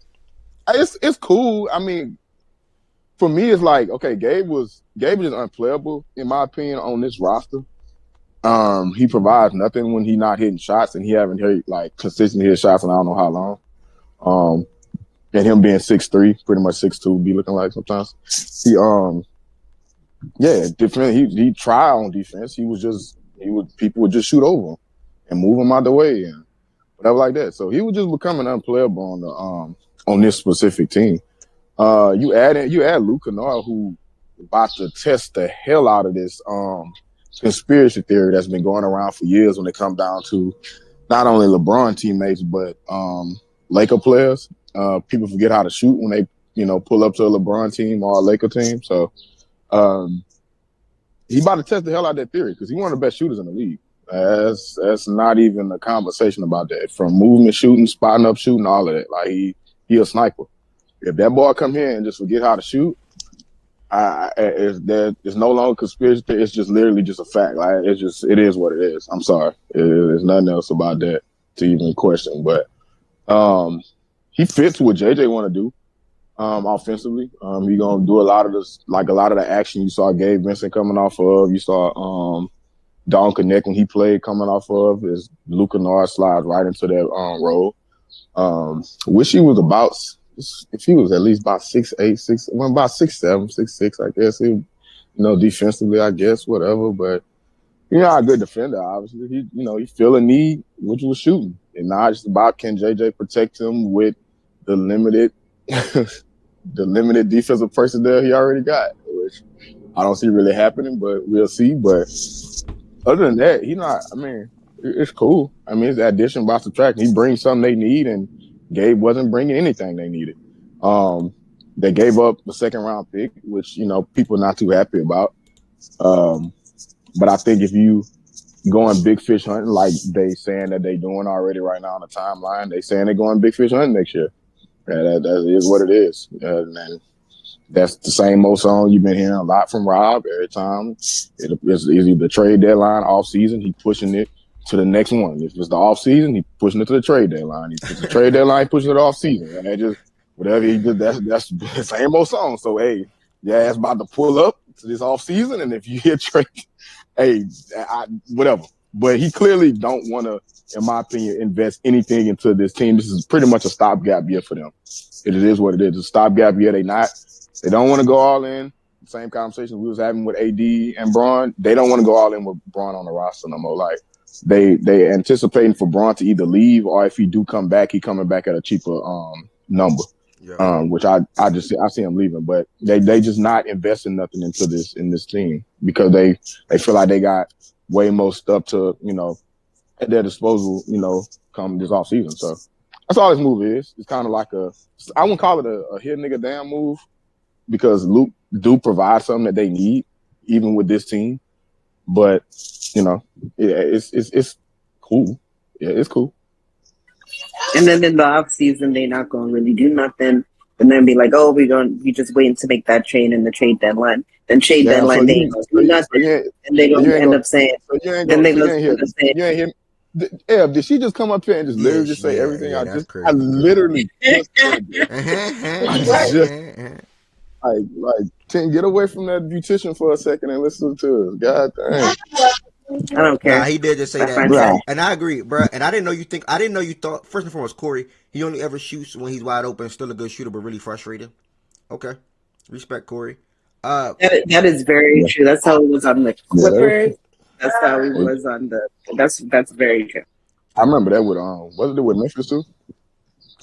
it's cool. I mean, for me, it's like, okay, Gabe was just unplayable in my opinion on this roster. He provides nothing when he not hitting shots, and he haven't hit like consistently hit shots in I don't know how long. And him being 6'3", pretty much 6'2", be looking like sometimes. He tried on defense. People would just shoot over him and move him out the way and whatever like that. So he was just becoming unplayable on this specific team. You add Luke Kennard, who about to test the hell out of this conspiracy theory that's been going around for years when it comes down to not only LeBron teammates but Laker players. People forget how to shoot when they pull up to a LeBron team or a Laker team. So he about to test the hell out of that theory because he's one of the best shooters in the league. That's not even a conversation about that. From movement shooting, spotting up shooting, all of that. Like he a sniper. If that boy come here and just forget how to shoot, it's no longer conspiracy. It's just literally just a fact. Like it is what it is. I'm sorry. There's nothing else about that to even question. But he fits what JJ want to do offensively. He gonna do a lot of the action you saw Gabe Vincent coming off of. You saw Don Connect when he played coming off of. Is Luke Kennard slides right into that role. Wish he was about. If he was at least about 6'8", about 6'7", 6'6", I guess. Defensively, I guess, whatever. But a good defender, obviously. He feel a need, which was shooting. And now it's about can JJ protect him with the limited defensive personnel he already got, which I don't see really happening, but we'll see. But other than that, it's cool. It's addition by subtraction. He brings something they need, and Gabe wasn't bringing anything they needed. They gave up the second round pick, which, people not too happy about. But I think if you going big fish hunting, like they saying that they doing already right now on the timeline, they saying they're going big fish hunting next year. Yeah, that is what it is. And that's the same old song you've been hearing a lot from Rob every time. It's either trade deadline, off season, he pushing it to the next one. If it's the off season, he pushing it to the trade deadline. If it's the trade deadline, he pushing it to off season. And they just whatever he did, that's the same old song. So hey, it's about to pull up to this off season, and if you hear trade, whatever. But he clearly don't want to, in my opinion, invest anything into this team. This is pretty much a stopgap year for them. It is what it is. It's a stopgap year. They don't want to go all in. Same conversation we was having with AD and Braun. They don't want to go all in with Braun on the roster no more. Like they anticipating for Braun to either leave, or if he do come back, he coming back at a cheaper number. Yeah. Which I see him leaving, but they just not investing nothing into this team because they feel like they got way more stuff to at their disposal come this off season. So that's all this move is. It's kind of like I wouldn't call it a hit nigga damn move because Luke do provide something that they need even with this team, but it's cool. Yeah, it's cool. And then in the off season, they're not going to really do nothing, and then be like, "Oh, we just waiting to make that trade in the trade deadline." Then trade deadline, they ain't going to do nothing, and they don't end up saying. Then they go to say, "You ain't hear." Did she just come up here and just literally just say everything? I literally just said that. Like, Tim, get away from that beautician for a second and listen to us. God damn. I don't care. Nah, he did just say that, bro. And I agree, bro. And I didn't know you thought. First and foremost, Corey, he only ever shoots when he's wide open. Still a good shooter, but really frustrated. Okay, respect, Corey. That is very true. That's how he was on the Clippers. That's how he was on the. That's very true. I remember that with wasn't it with Memphis too?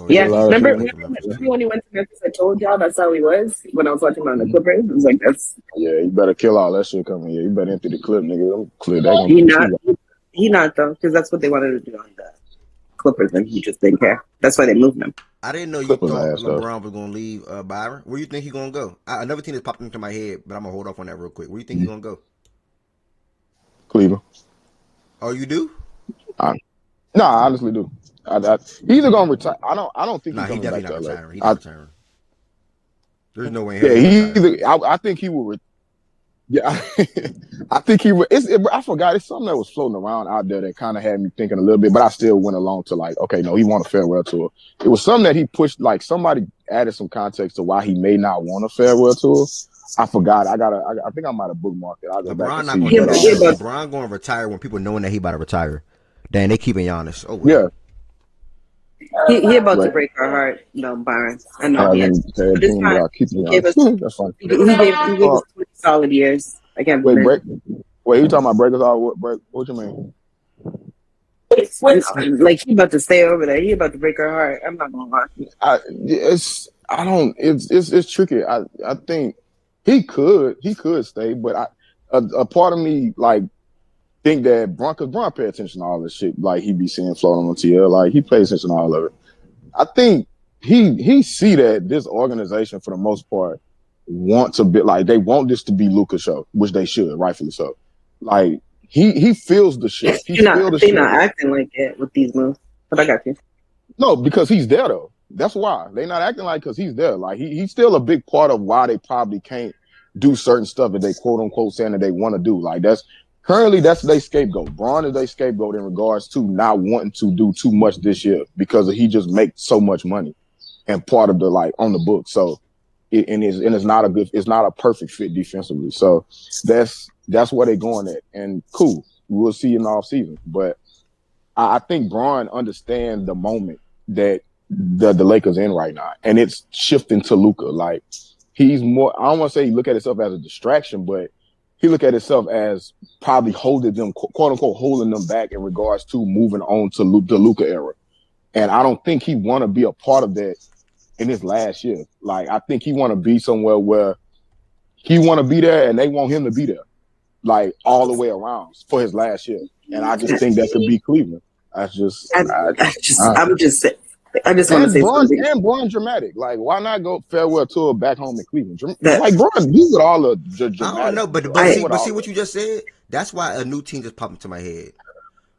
Yeah, remember when he went to Memphis? I told y'all that's how he was when I was watching him on the Clippers. It was like that's. Yeah, you better kill all that shit coming here. You better empty the clip, nigga. Don't clear that. He not though, because that's what they wanted to do on the Clippers, and he just didn't care. That's why they moved him. I didn't know you thought LeBron was gonna leave Byron. Where you think he's gonna go? Another team that's popped into my head, but I'm gonna hold off on that real quick. Where you think he's gonna go? Cleveland. Oh, you do? No, I honestly do. He's either gonna retire. I don't think he's he definitely back not to retiring. He's not retiring. There's no way. I think he will. Yeah, I think he would. I forgot. It's something that was floating around out there that kind of had me thinking a little bit, but I still went along to like, okay, no, he won a farewell tour. It was something that he pushed. Like somebody added some context to why he may not want a farewell tour. I forgot. I think I might have bookmarked it. I'll go back LeBron and not see. gonna do that. Yeah, LeBron going to retire when people knowing that he about to retire. Then they keeping Giannis. Oh Yeah, he about to but break our heart, no, Byron. I know he having is. said But it's team fine. without keeping He gave us Giannis. That's fine. he gave us 20 solid years. I can't Wait, believe you talking about breakers all what break? What you mean? like he about to stay over there. He about to break our heart. I'm not gonna lie. It's tricky. I think he could stay, but a part of me like think that Bron pay attention to all this shit. Like he be seeing floating on TL. Like he pays attention to all of it. I think he see that this organization for the most part want to be like they want this to be Luka's show, which they should, rightfully so. Like he feels the shift. They're not acting like it with these moves. But I got you. No, because he's there though. That's why they're not acting like because he's there. Like he's still a big part of why they probably can't do certain stuff that they quote unquote saying that they want to do. Like that's their scapegoat. Bron is their scapegoat in regards to not wanting to do too much this year because he just makes so much money and part of the like on the book. So it's not a perfect fit defensively. So that's where they're going at. And cool, we'll see in the offseason. But I think Bron understands the moment that the Lakers in right now, and it's shifting to Luka. Like he's more. I don't want to say he look at himself as a distraction, but he look at himself as probably holding them, quote unquote, holding them back in regards to moving on to the Luka era. And I don't think he want to be a part of that in his last year. Like I think he want to be somewhere where he want to be there, and they want him to be there, like all the way around for his last year. And I just think that could be Cleveland. I just want to say something. And Bron dramatic. Like, why not go farewell tour back home in Cleveland? Like Bron, you with all the dramatic. I don't know, but see what you just said. That's why a new team just popped into my head.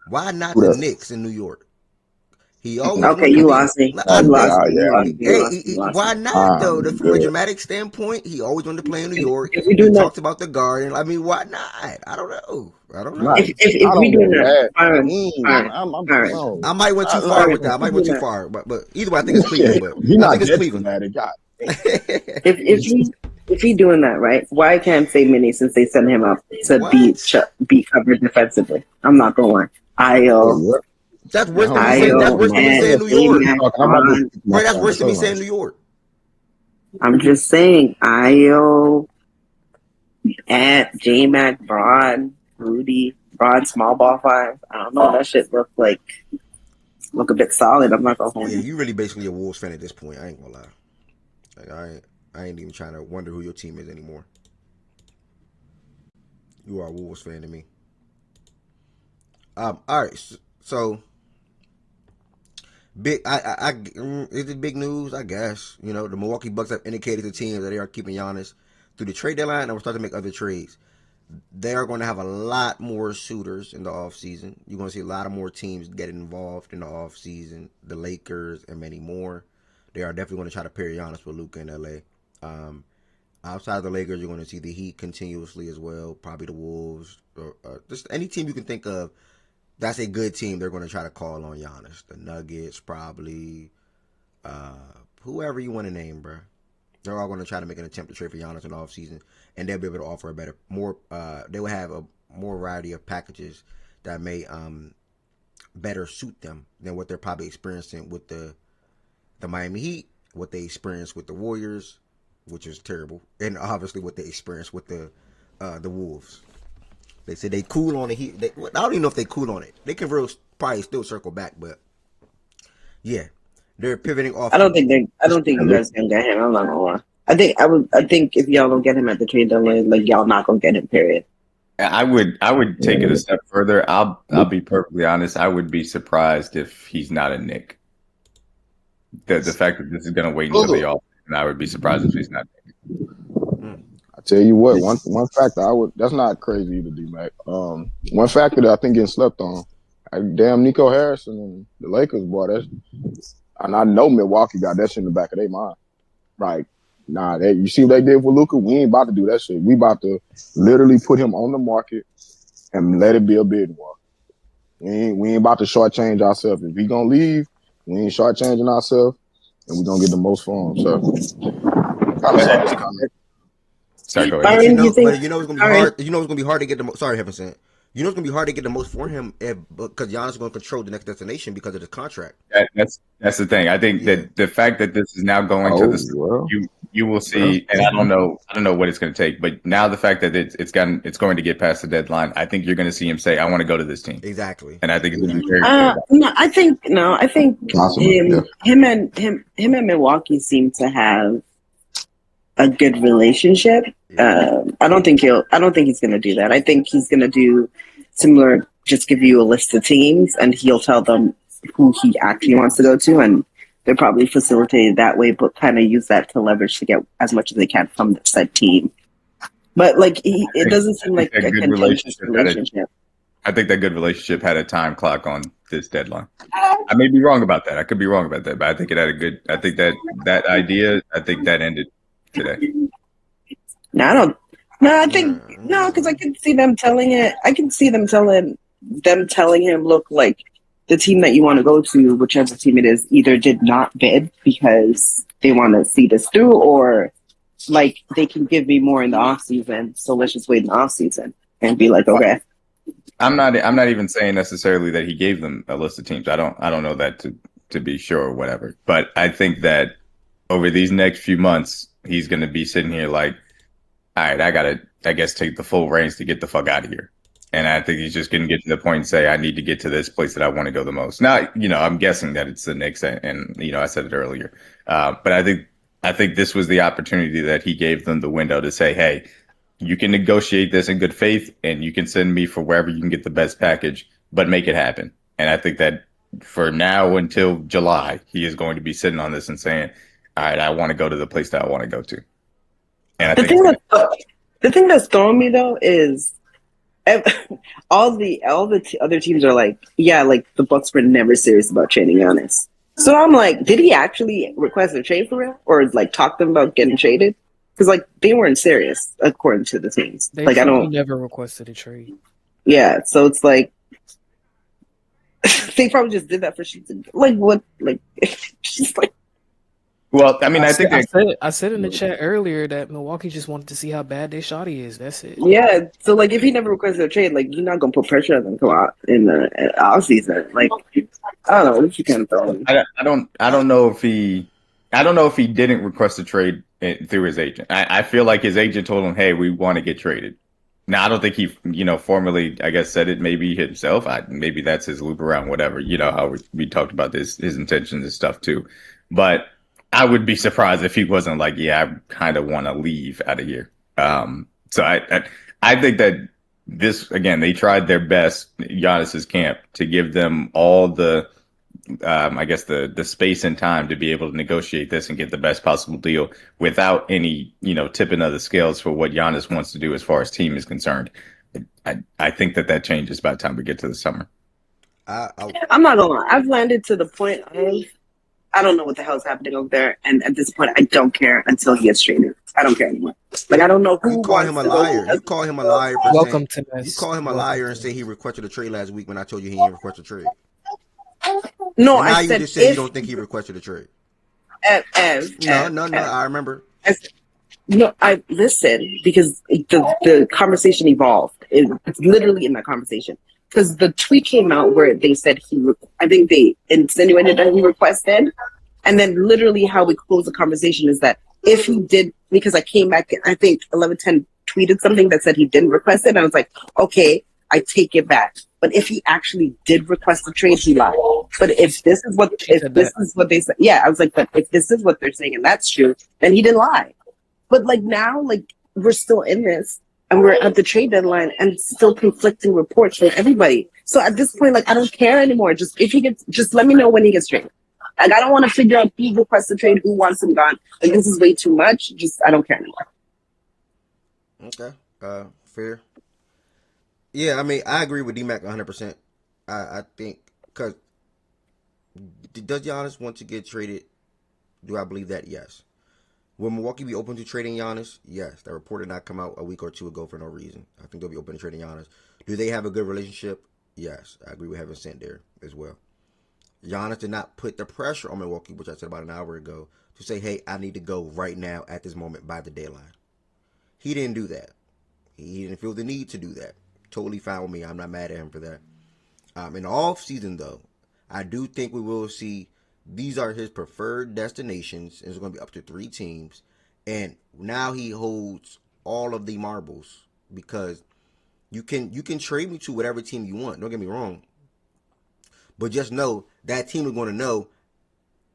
Why not the Knicks in New York? He always you lost me. Why not though? From a dramatic standpoint, he always wanted to play in New York. He talked about the Garden. I mean, why not? I don't know. If we do that, I might went too far with that. I might went too far, but either way, I think it's Cleveland. But I think it's Cleveland. If he doing that, right? Why can't say Minny since they sent him up to be covered defensively? I'm not going to That's worse than me saying New York. Right, that's worse than me saying New York. I'm just saying, Io, Ant, J-Mac, Bron, Rudy, Bron, small ball five. I don't know. That shit look a bit solid. I'm not gonna hold you. Yeah, you really basically a Wolves fan at this point. I ain't gonna lie. Like I ain't even trying to wonder who your team is anymore. You are a Wolves fan to me. All right, so. Is it big news? I guess. You know, the Milwaukee Bucks have indicated to teams that they are keeping Giannis through the trade deadline and will start to make other trades. They are going to have a lot more shooters in the offseason. You're going to see a lot of more teams getting involved in the offseason. The Lakers and many more. They are definitely going to try to pair Giannis with Luka in LA. Outside of the Lakers, you're going to see the Heat continuously as well. Probably the Wolves. Just any team you can think of. That's a good team. They're going to try to call on Giannis. The Nuggets, probably. Whoever you want to name, bro. They're all going to try to make an attempt to trade for Giannis in the offseason. And they'll be able to offer they will have a more variety of packages that may better suit them than what they're probably experiencing with the Miami Heat, what they experienced with the Warriors, which is terrible, and obviously what they experienced with the Wolves. They said they cool on the Heat. I don't even know if they cool on it. They can probably still circle back, but yeah, they're pivoting off. I don't think you guys can get him. I'm not gonna lie. I think if y'all don't get him at the trade deadline, like y'all not gonna get him. Period. I would take it a step further. I'll be perfectly honest. I would be surprised if he's not a Knick. The fact that this is gonna wait until the off, and I would be surprised if he's not a Knick. Tell you what, one factor that's not crazy either, D-Mac. One factor that I think getting slept on, damn Nico Harrison and the Lakers, boy, and I know Milwaukee got that shit in the back of their mind. Like, you see what they did with Luka? We ain't about to do that shit. We about to literally put him on the market and let it be a bid war. We ain't about to shortchange ourselves. If he gonna leave, we ain't shortchanging ourselves. and we're gonna get the most for him. So kind of But saw this coming. sorry, go ahead. But Byron, you think? you know it's gonna be All right. hard. You know it's gonna be hard to get the most. Sorry, Heaven sent. You know it's gonna be hard to get the most for him because Giannis is gonna control the next destination because of his contract. That's the thing. I think Yeah. that the fact that this is now going to Oh the well, you will see, and I don't know what it's going to take, but now the fact that it's going to get past the deadline, I think you're going to see him say, "I want to go to this team," Exactly. and I think he's going to be very clear about No, I think possibly. Yeah. him and Milwaukee seem to have a good relationship. I don't think he's going to do that. I think he's going to do similar. Just give you a list of teams, and he'll tell them who he actually wants to go to, and they're probably facilitated that way, but kind of use that to leverage to get as much as they can from said team. But like, it doesn't seem like a contentious relationship. I think that good relationship had a time clock on this deadline. I may be wrong about that. I could be wrong about that, but I think it had a good. I think that idea. I think that ended today. No, I don't. No, I think no, because I can see them telling it. I can see them telling him, look, like the team that you want to go to, whichever team it is, either did not bid because they want to see this through, or like they can give me more in the off season. So let's just wait in the off season and be like, okay. I'm not even saying necessarily that he gave them a list of teams. I don't know that to be sure or whatever. But I think that over these next few months, he's going to be sitting here like, all right, I got to, I guess, take the full reins to get the fuck out of here. And I think he's just going to get to the point and say, I need to get to this place that I want to go the most. Now, I'm guessing that it's the Knicks, and I said it earlier. But I think this was the opportunity that he gave them the window to say, hey, you can negotiate this in good faith, and you can send me for wherever you can get the best package, but make it happen. And I think that for now until July, he is going to be sitting on this and saying, all right, I want to go to the place that I want to go to. And I think the thing that's throwing me though is all the other teams are like, yeah, like the Bucks were never serious about trading Giannis. So I'm like, did he actually request a trade for real, or like talk to them about getting traded? Because like they weren't serious according to the teams. They never requested a trade. Yeah, so it's like they probably just did that for shit. Like what? Like just like. Well, I mean, I said in the chat earlier that Milwaukee just wanted to see how bad their shotty is. That's it. Yeah, so like if he never requested a trade, like you're not gonna put pressure on them to come out in the off season. Like I don't know, what you kind of throwing. I don't know if he didn't request a trade through his agent. I feel like his agent told him, "Hey, we want to get traded." Now I don't think he formally, I guess, said it maybe himself. Maybe that's his loop around whatever. You know how we talked about his intentions and stuff too, but. I would be surprised if he wasn't like, yeah, I kind of want to leave out of here. So I think that this, again, they tried their best, Giannis's camp, to give them all the, I guess, the space and time to be able to negotiate this and get the best possible deal without any, tipping of the scales for what Giannis wants to do as far as team is concerned. I think that changes by the time we get to the summer. I'm not gonna lie. I've landed to the point of, I don't know what the hell is happening over there, and at this point, I don't care until he gets traded. I don't care anymore. Like I don't know who. You call him a liar. You call him a liar. Welcome to this. You call him a liar and say he requested a trade last week when I told you he didn't request a trade. No, and now I said you just said you don't think he requested a trade. No. I remember. I listened because the conversation evolved. It's literally in that conversation. Because the tweet came out where they said I think they insinuated that he requested. And then literally how we closed the conversation is that if he did, because I came back, I think 1110 tweeted something that said he didn't request it. And I was like, okay, I take it back. But if he actually did request the trade, he lied. But if this is what they said, yeah, I was like, but if this is what they're saying and that's true, then he didn't lie. But like now, like we're still in this. And we're at the trade deadline and still conflicting reports from everybody. So at this point, like, I don't care anymore. Just let me know when he gets traded. Like, I don't want to figure out who requests the trade, who wants him gone. Like, this is way too much. I don't care anymore. Okay. Fair. Yeah, I mean, I agree with D-Mac 100%. I think, because does Giannis want to get traded? Do I believe that? Yes. Will Milwaukee be open to trading Giannis? Yes. That report did not come out a week or two ago for no reason. I think they'll be open to trading Giannis. Do they have a good relationship? Yes. I agree with having sent there as well. Giannis did not put the pressure on Milwaukee, which I said about an hour ago, to say, hey, I need to go right now at this moment by the deadline. He didn't do that. He didn't feel the need to do that. Totally fine with me. I'm not mad at him for that. In the off season, though, I do think we will see these are his preferred destinations. And it's going to be up to 3 teams. And now he holds all of the marbles because you can trade me to whatever team you want. Don't get me wrong. But just know that team is going to know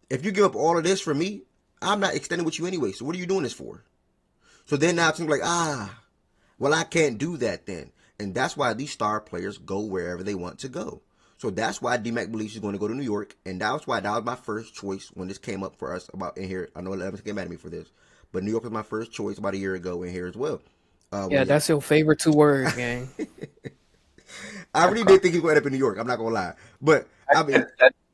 if you give up all of this for me, I'm not extending with you anyway. So what are you doing this for? So then now it's like, well, I can't do that then. And that's why these star players go wherever they want to go. So that's why D-Mac believes he's going to go to New York. And that's why that was my first choice when this came up for us about in here. I know Levin's getting mad at me for this. But New York was my first choice about a year ago in here as well. Yeah, that's your favorite 2 words, gang. I really did think he was going to end up in New York. I'm not going to lie. But I mean,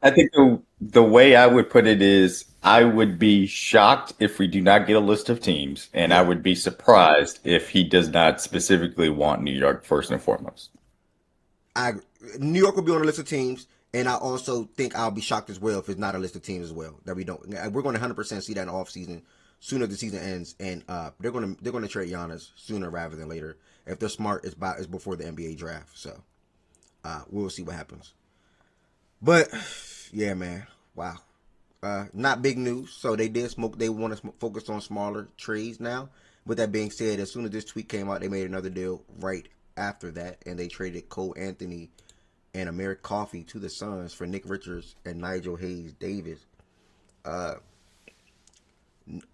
I think the way I would put it is I would be shocked if we do not get a list of teams, and I would be surprised if he does not specifically want New York first and foremost. New York will be on the list of teams, and I also think I'll be shocked as well if it's not a list of teams as well that we don't. We're going to 100% see that in the offseason sooner the season ends, and they're going to trade Giannis sooner rather than later. If they're smart, it's before the NBA draft. So we'll see what happens. But yeah, man, wow, not big news. So they did smoke. They want to focus on smaller trades now. With that being said, as soon as this tweet came out, they made another deal right after that, and they traded Cole Anthony and Amir Coffey to the Suns for Nick Richards and Nigel Hayes Davis. The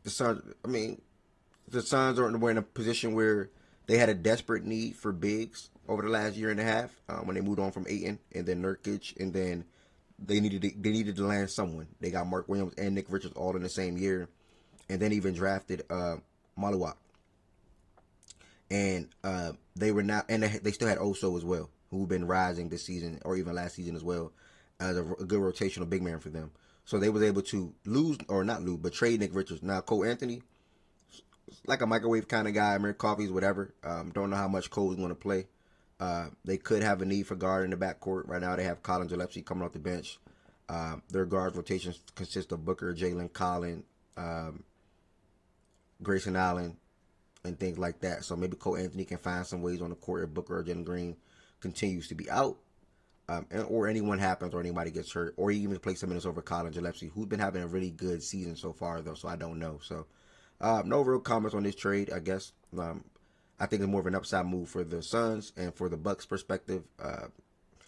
Suns, the Suns were in a position where they had a desperate need for bigs over the last year and a half when they moved on from Ayton and then Nurkic, and then they needed to land someone. They got Mark Williams and Nick Richards all in the same year, and then even drafted Maluak. And they were now, and they still had Oso as well, who've been rising this season or even last season as well as a good rotational big man for them. So they was able to trade Nick Richards. Now Cole Anthony, like a microwave kind of guy. Amir Coffey's whatever. Don't know how much Cole's going to play. They could have a need for guard in the backcourt. Right now they have Colin Gillespie coming off the bench. Their guard rotations consist of Booker, Jalen, Collin, Grayson Allen, and things like that. So maybe Cole Anthony can find some ways on the court if Booker or Jalen Green continues to be out. Or anyone happens or anybody gets hurt. Or he even plays some minutes over Colin Gillespie, who's been having a really good season so far, though, so I don't know. So no real comments on this trade, I guess. I think it's more of an upside move for the Suns, and for the Bucks' perspective,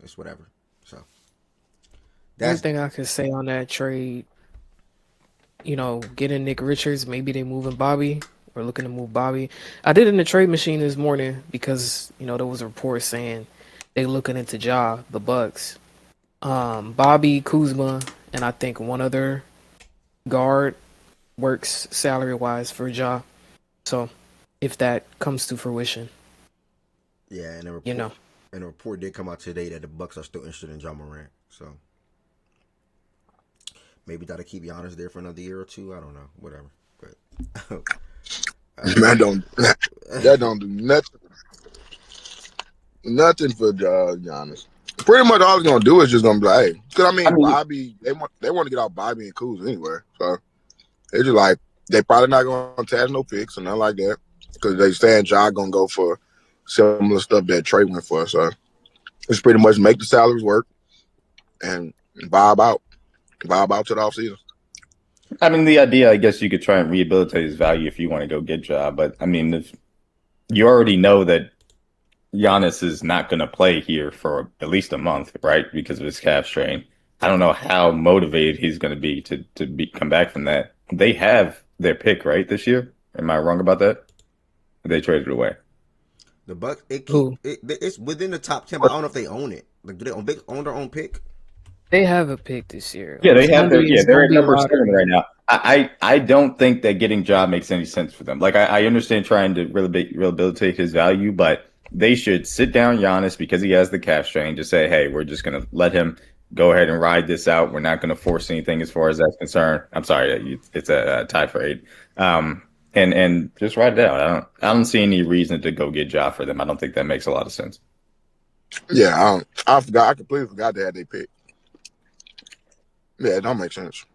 it's whatever. So One thing I could say on that trade, getting Nick Richards, maybe they moving Bobby or looking to move Bobby. I did it in the trade machine this morning because there was a report saying they looking into Ja, the Bucks, Bobby, Kuzma, and I think one other guard works salary wise for Ja. So if that comes to fruition. Yeah, and a report did come out today that the Bucks are still interested in Ja Morant. So maybe that'll keep Giannis there for another year or two. I don't know, whatever. But that don't do nothing for Giannis. Pretty much all he's gonna do is just gonna be like, hey, because Bobby, they want to get out Bobby and Kuz anyway. So it's just like they probably not gonna attach no picks or nothing like that. Because they saying Ja gonna go for similar stuff that Trey went for. So it's pretty much make the salaries work and bob out to the offseason. The idea, I guess you could try and rehabilitate his value if you want to go get Ja. But, if you already know that Giannis is not going to play here for at least a month, right, because of his calf strain, I don't know how motivated he's going to be to come back from that. They have their pick, right, this year? Am I wrong about that? They traded it away. The Bucks, it's within the top 10, but I don't know if they own it. Like, do they own their own pick? They have a pick this year. Yeah, they have they're at number 7 right now. I don't think that getting Ja makes any sense for them. Like, I understand trying to rehabilitate his value, but they should sit down Giannis because he has the calf strain. Just say, hey, we're just going to let him go ahead and ride this out. We're not going to force anything as far as that's concerned. I'm sorry, it's a tie for 8. And just write it out. I don't see any reason to go get Ja for them. I don't think that makes a lot of sense. Yeah, I forgot. I completely forgot they had their pick. Yeah, it don't make sense.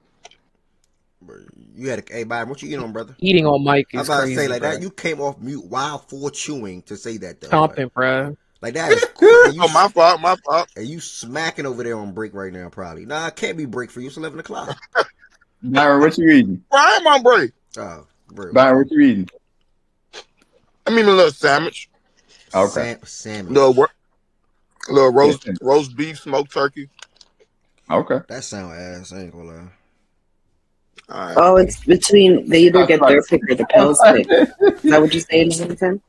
You had hey, Byron, what you eating on, brother? Eating on mic I was is about to crazy, say like bro. that. You came off mute while for chewing to say that though. Stomping, bro. Like that is crazy. Oh, my fault, my fault. And you smacking over there on break right now, probably. Nah, it can't be break for you. It's 11 o'clock. Byron, what you eating? Why am I on break? Oh, bro. Byron, what you eating? I mean a little sandwich. Okay. Sandwich. Little roast beef, smoked turkey. Okay. That sound ass. I ain't gonna lie. All right. Oh, it's between they either get their pick or the Pels pick. Is that what you're saying, Jonathan?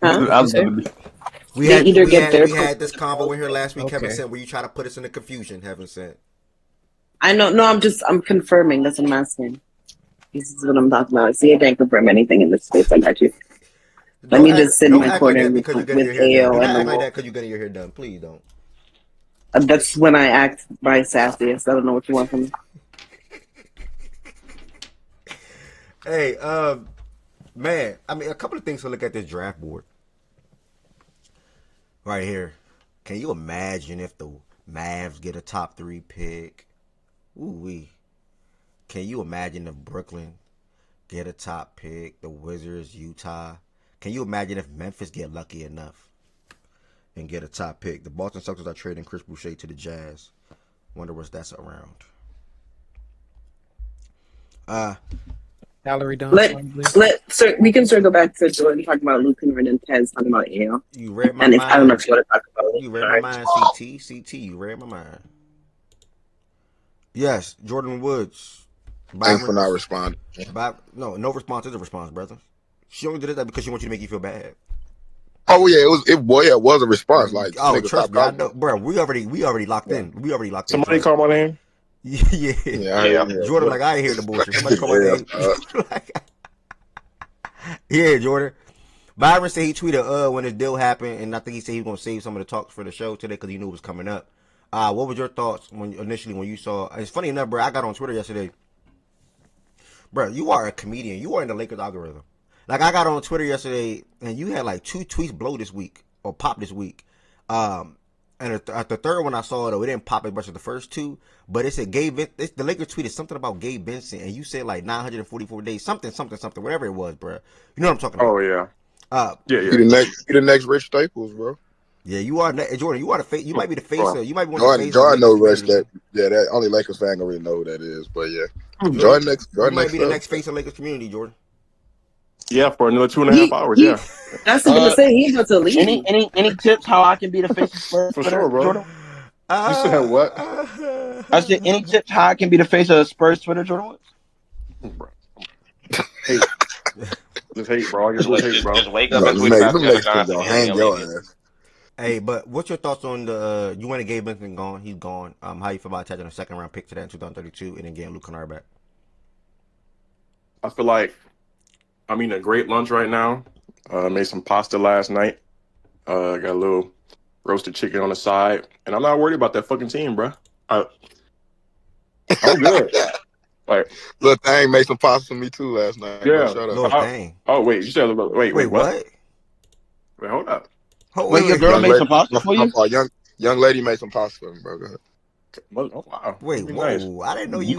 Huh? We They had either get their we had this convo in here last week, Okay. Heaven Sent, where you try to put us into confusion, Heaven Sent. I know. No, I'm confirming. That's what I'm asking. This is what I'm talking about. See, I can't confirm anything in this space. I got you. Let me just sit in my corner with because you're getting your hair done. AO Do not and act the like that wolf. because you're getting your hair done. Please don't. That's when I act my sassiest. I don't know what you want from me. Hey, man, I mean, a couple of things to look at this draft board. Right here. Can you imagine if the Mavs get a top 3 pick? Ooh-wee. Can you imagine if Brooklyn get a top pick? The Wizards, Utah. Can you imagine if Memphis get lucky enough and get a top pick? The Boston Celtics are trading Chris Boucher to the Jazz. Wonder what's that's around. Salary done. Sir, we can circle back to Jordan talking about Luke Kennard and Tez talking about AO. You read my and if, mind. I don't know if you want to talk about You read my mind, CT. You read my mind. Yes, Jordan Woods. Thanks for not responding. No response is a response, brother. She only did that because she wants you to make you feel bad. Oh yeah, it was a response. Like, trust me, I know, bro. We already locked in. We already locked in. Somebody call my name. Yeah. Jordan, like I ain't hear the bullshit. Somebody call my name. Yeah, Jordan. Byron said he tweeted when this deal happened, and I think he said he was gonna save some of the talks for the show today because he knew it was coming up. What was your thoughts when you saw? It's funny enough, bro. I got on Twitter yesterday. Bro, you are a comedian. You are in the Lakers algorithm. Like, I got on Twitter yesterday, and you had like 2 tweets blow this week, or pop this week. And at the third one I saw, though, it didn't pop as much as the first 2, but it said the Lakers tweeted something about Gabe Vincent, and you said like 944 days, something, whatever it was, bro. You know what I'm talking about? Oh, yeah. Yeah. You the next Rich Staples, bro. Yeah, you are, Jordan. You are the face. You might be the face. You might be one of the face. Jordan knows Rich. That only Lakers fan gonna really know who that is. But yeah, Jordan might be the next face of Lakers community, Jordan. Yeah, for another 2.5 hours. Yeah, that's what I'm gonna say. He's about to leave. Any tips how I can be the face of Spurs? For sure, bro. Jordan? You said what? I said any tips how I can be the face of Spurs Twitter, Jordan? Bro. Hey. Just hate, bro. Just wake up and tweet about hang your ass. Hey, but what's your thoughts on the you wanted Gabe Vincent gone? He's gone. How you feel about attaching a second round pick to that in 2032 and then getting Luke Kennard back? I feel like I'm eating a great lunch right now. Made some pasta last night. Got a little roasted chicken on the side, and I'm not worried about that fucking team, bro. I'm good. Like, Lil Thang made some pasta for me too last night. Yeah, shut up. Lil Thang. Oh wait, you said wait what? Wait, hold up. Wait, your girl made some pasta for you? Young lady made some pasta for me, bro. Go ahead. Oh, wow. Wait, whoa! Nice. I didn't know you.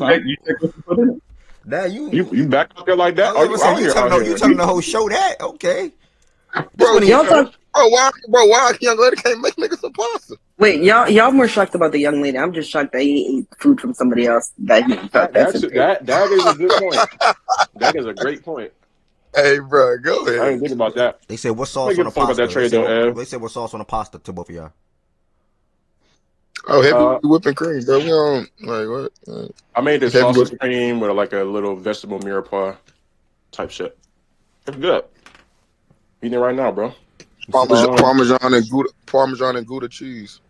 Now you back up there like that? Oh, you telling the whole show that? Okay, bro. Why young lady can't make niggas some pasta? Wait, y'all more shocked about the young lady. I'm just shocked that he ate food from somebody else. That is a good point. That is a great point. Hey, bro, go ahead. I didn't think about that. They said what sauce on the pasta? About that trade, they said what sauce on the pasta to both of y'all. Oh, heavy whipping cream, bro. We don't like what? I made this sausage cream with like a little vegetable mirepoix type shit. It's good. Eating it right now, bro. Parmesan and Gouda cheese.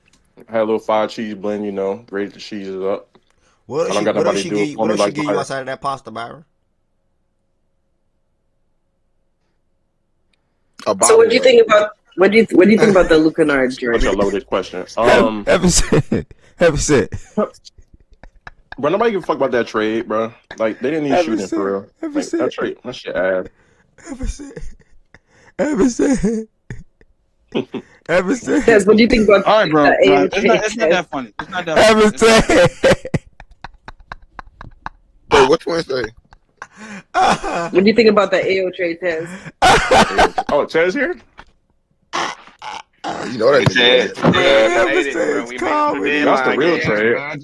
I had a little 5 cheese blend, grated the cheeses up. What else she give you outside of that pasta, Byron? So what do you think about what do you think about the Luke Kennard jersey? That's a loaded question. Ever said. Bro, nobody give a fuck about that trade, bro. Like they didn't need shooting for real. Like, that trade, that shit ass. Ever said. Ever since. Tez, what do you think about All right, bro. the AO It's trade? not that funny. It's not that funny. Ever since. Wait, what twin say? What do you think about the AO trade, Tez? Oh, Tez here? You know that nigga. That's the real Yeah, trade. bro. I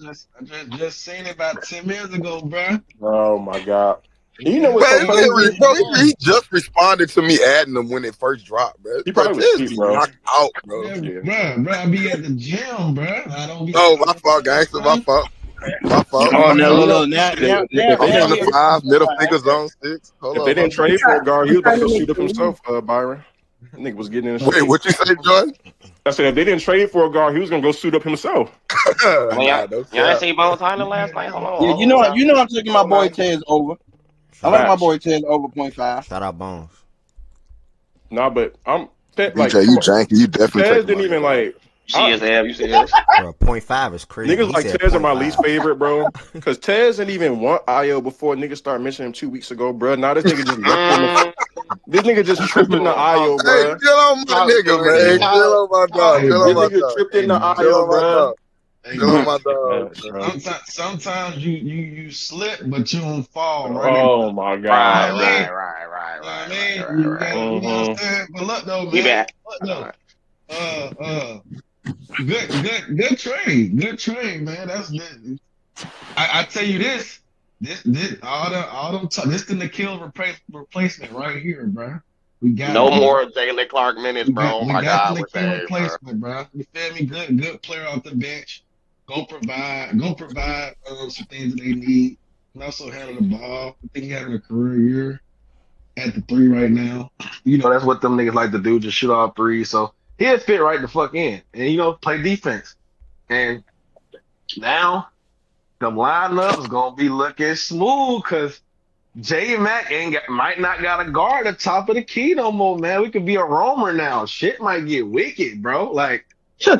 just seen it about 10 minutes ago, bro. Oh my god. You know Man, what's so literally, crazy? bro, he just responded to me adding them when it first dropped, bro. He Bro, probably was Tez asleep, be bro. knocked out, bro. Yeah, bro, I be at the gym, bro. I don't be. Oh, my fault, gangster. My fault. My fault. Oh, My no, fault. look, now, If they I'm on didn't, the 5, middle finger zone 6. Hold if on, they my didn't fault. trade for a guard, he was about to go Trying to shoot up make himself, Byron. Nigga was getting in the Wait, shade. what you say, John? I said if they didn't trade for a guard, he was gonna go suit up himself. Nah, y'all don't ain't stop. see Bones Hyland last night? Hold on. Yeah, you know I'm taking my boy Tez over. I like my boy Tez over 0.5. Shout out Bones. Nah, but I'm like BJ, you janky. You definitely Tez taking didn't my even nigga. like. She is have you see this? Bro, 0.5 is crazy. Niggas He like said Tez are my 0.5. least favorite, bro. Because Tez didn't even want IO before niggas started mentioning him 2 weeks ago, bro. Now this nigga just left in the. This nigga just tripped in the IO, Hey, bro. chill on my nigga, man. Chill on my dog. Hey, Chill This on my nigga dog. tripped in the Chill IO, on my bro. dog. Hey, Chill on bro. my dog, bro. Sometimes you slip, but you don't fall right in. Oh my god. Right. I mean, you got, you know what I'm saying? But look though, He man. back. Look though. Good trade. Good trade, man. That's good. I tell you this this the Nikhil replacement right here, bro. We got No it, bro. more Jalen Clark minutes, bro. Oh We my got the God, with Nikhil that, bro. replacement, bro. You feel me? Good player off the bench. Go provide some things that they need. And also handle the ball. I think he having a career year at the 3 right now. You know, that's what them niggas like to do, just shoot off 3. So he'll fit right the fuck in. And play defense. And now the lineup is gonna be looking smooth because J Mac might not got a guard at the top of the key no more, man. We could be a roamer now. Shit might get wicked, bro. Like, Hey,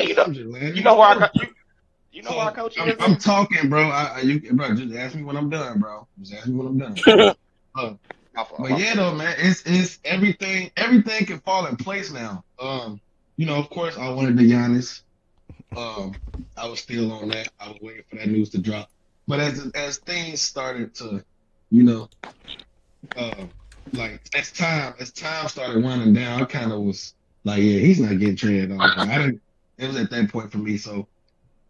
you know where our coach is? I'm talking, bro. Bro, just ask me when I'm done, bro. Just ask me when I'm done. But yeah, though, man, it's everything. Everything can fall in place now. Of course, I wanted the Giannis. I was still on that. I was waiting for that news to drop. But as things started to, as time started winding down, I kind of was like, yeah, he's not getting traded on. It was at that point for me. So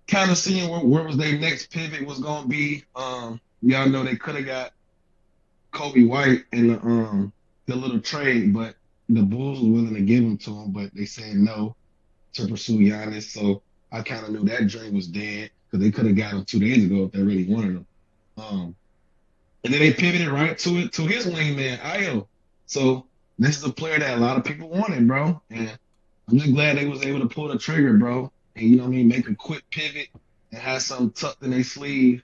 kind of seeing where was their next pivot was gonna be. Y'all know they could have got Kobe White in the little trade, but the Bulls were willing to give him to him, but they said no to pursue Giannis. So I kind of knew that dream was dead because they could have got him 2 days ago if they really wanted him. And then they pivoted right to his wingman, Io. So this is a player that a lot of people wanted, bro. And I'm just glad they was able to pull the trigger, bro. And you know what I mean, make a quick pivot and have something tucked in their sleeve.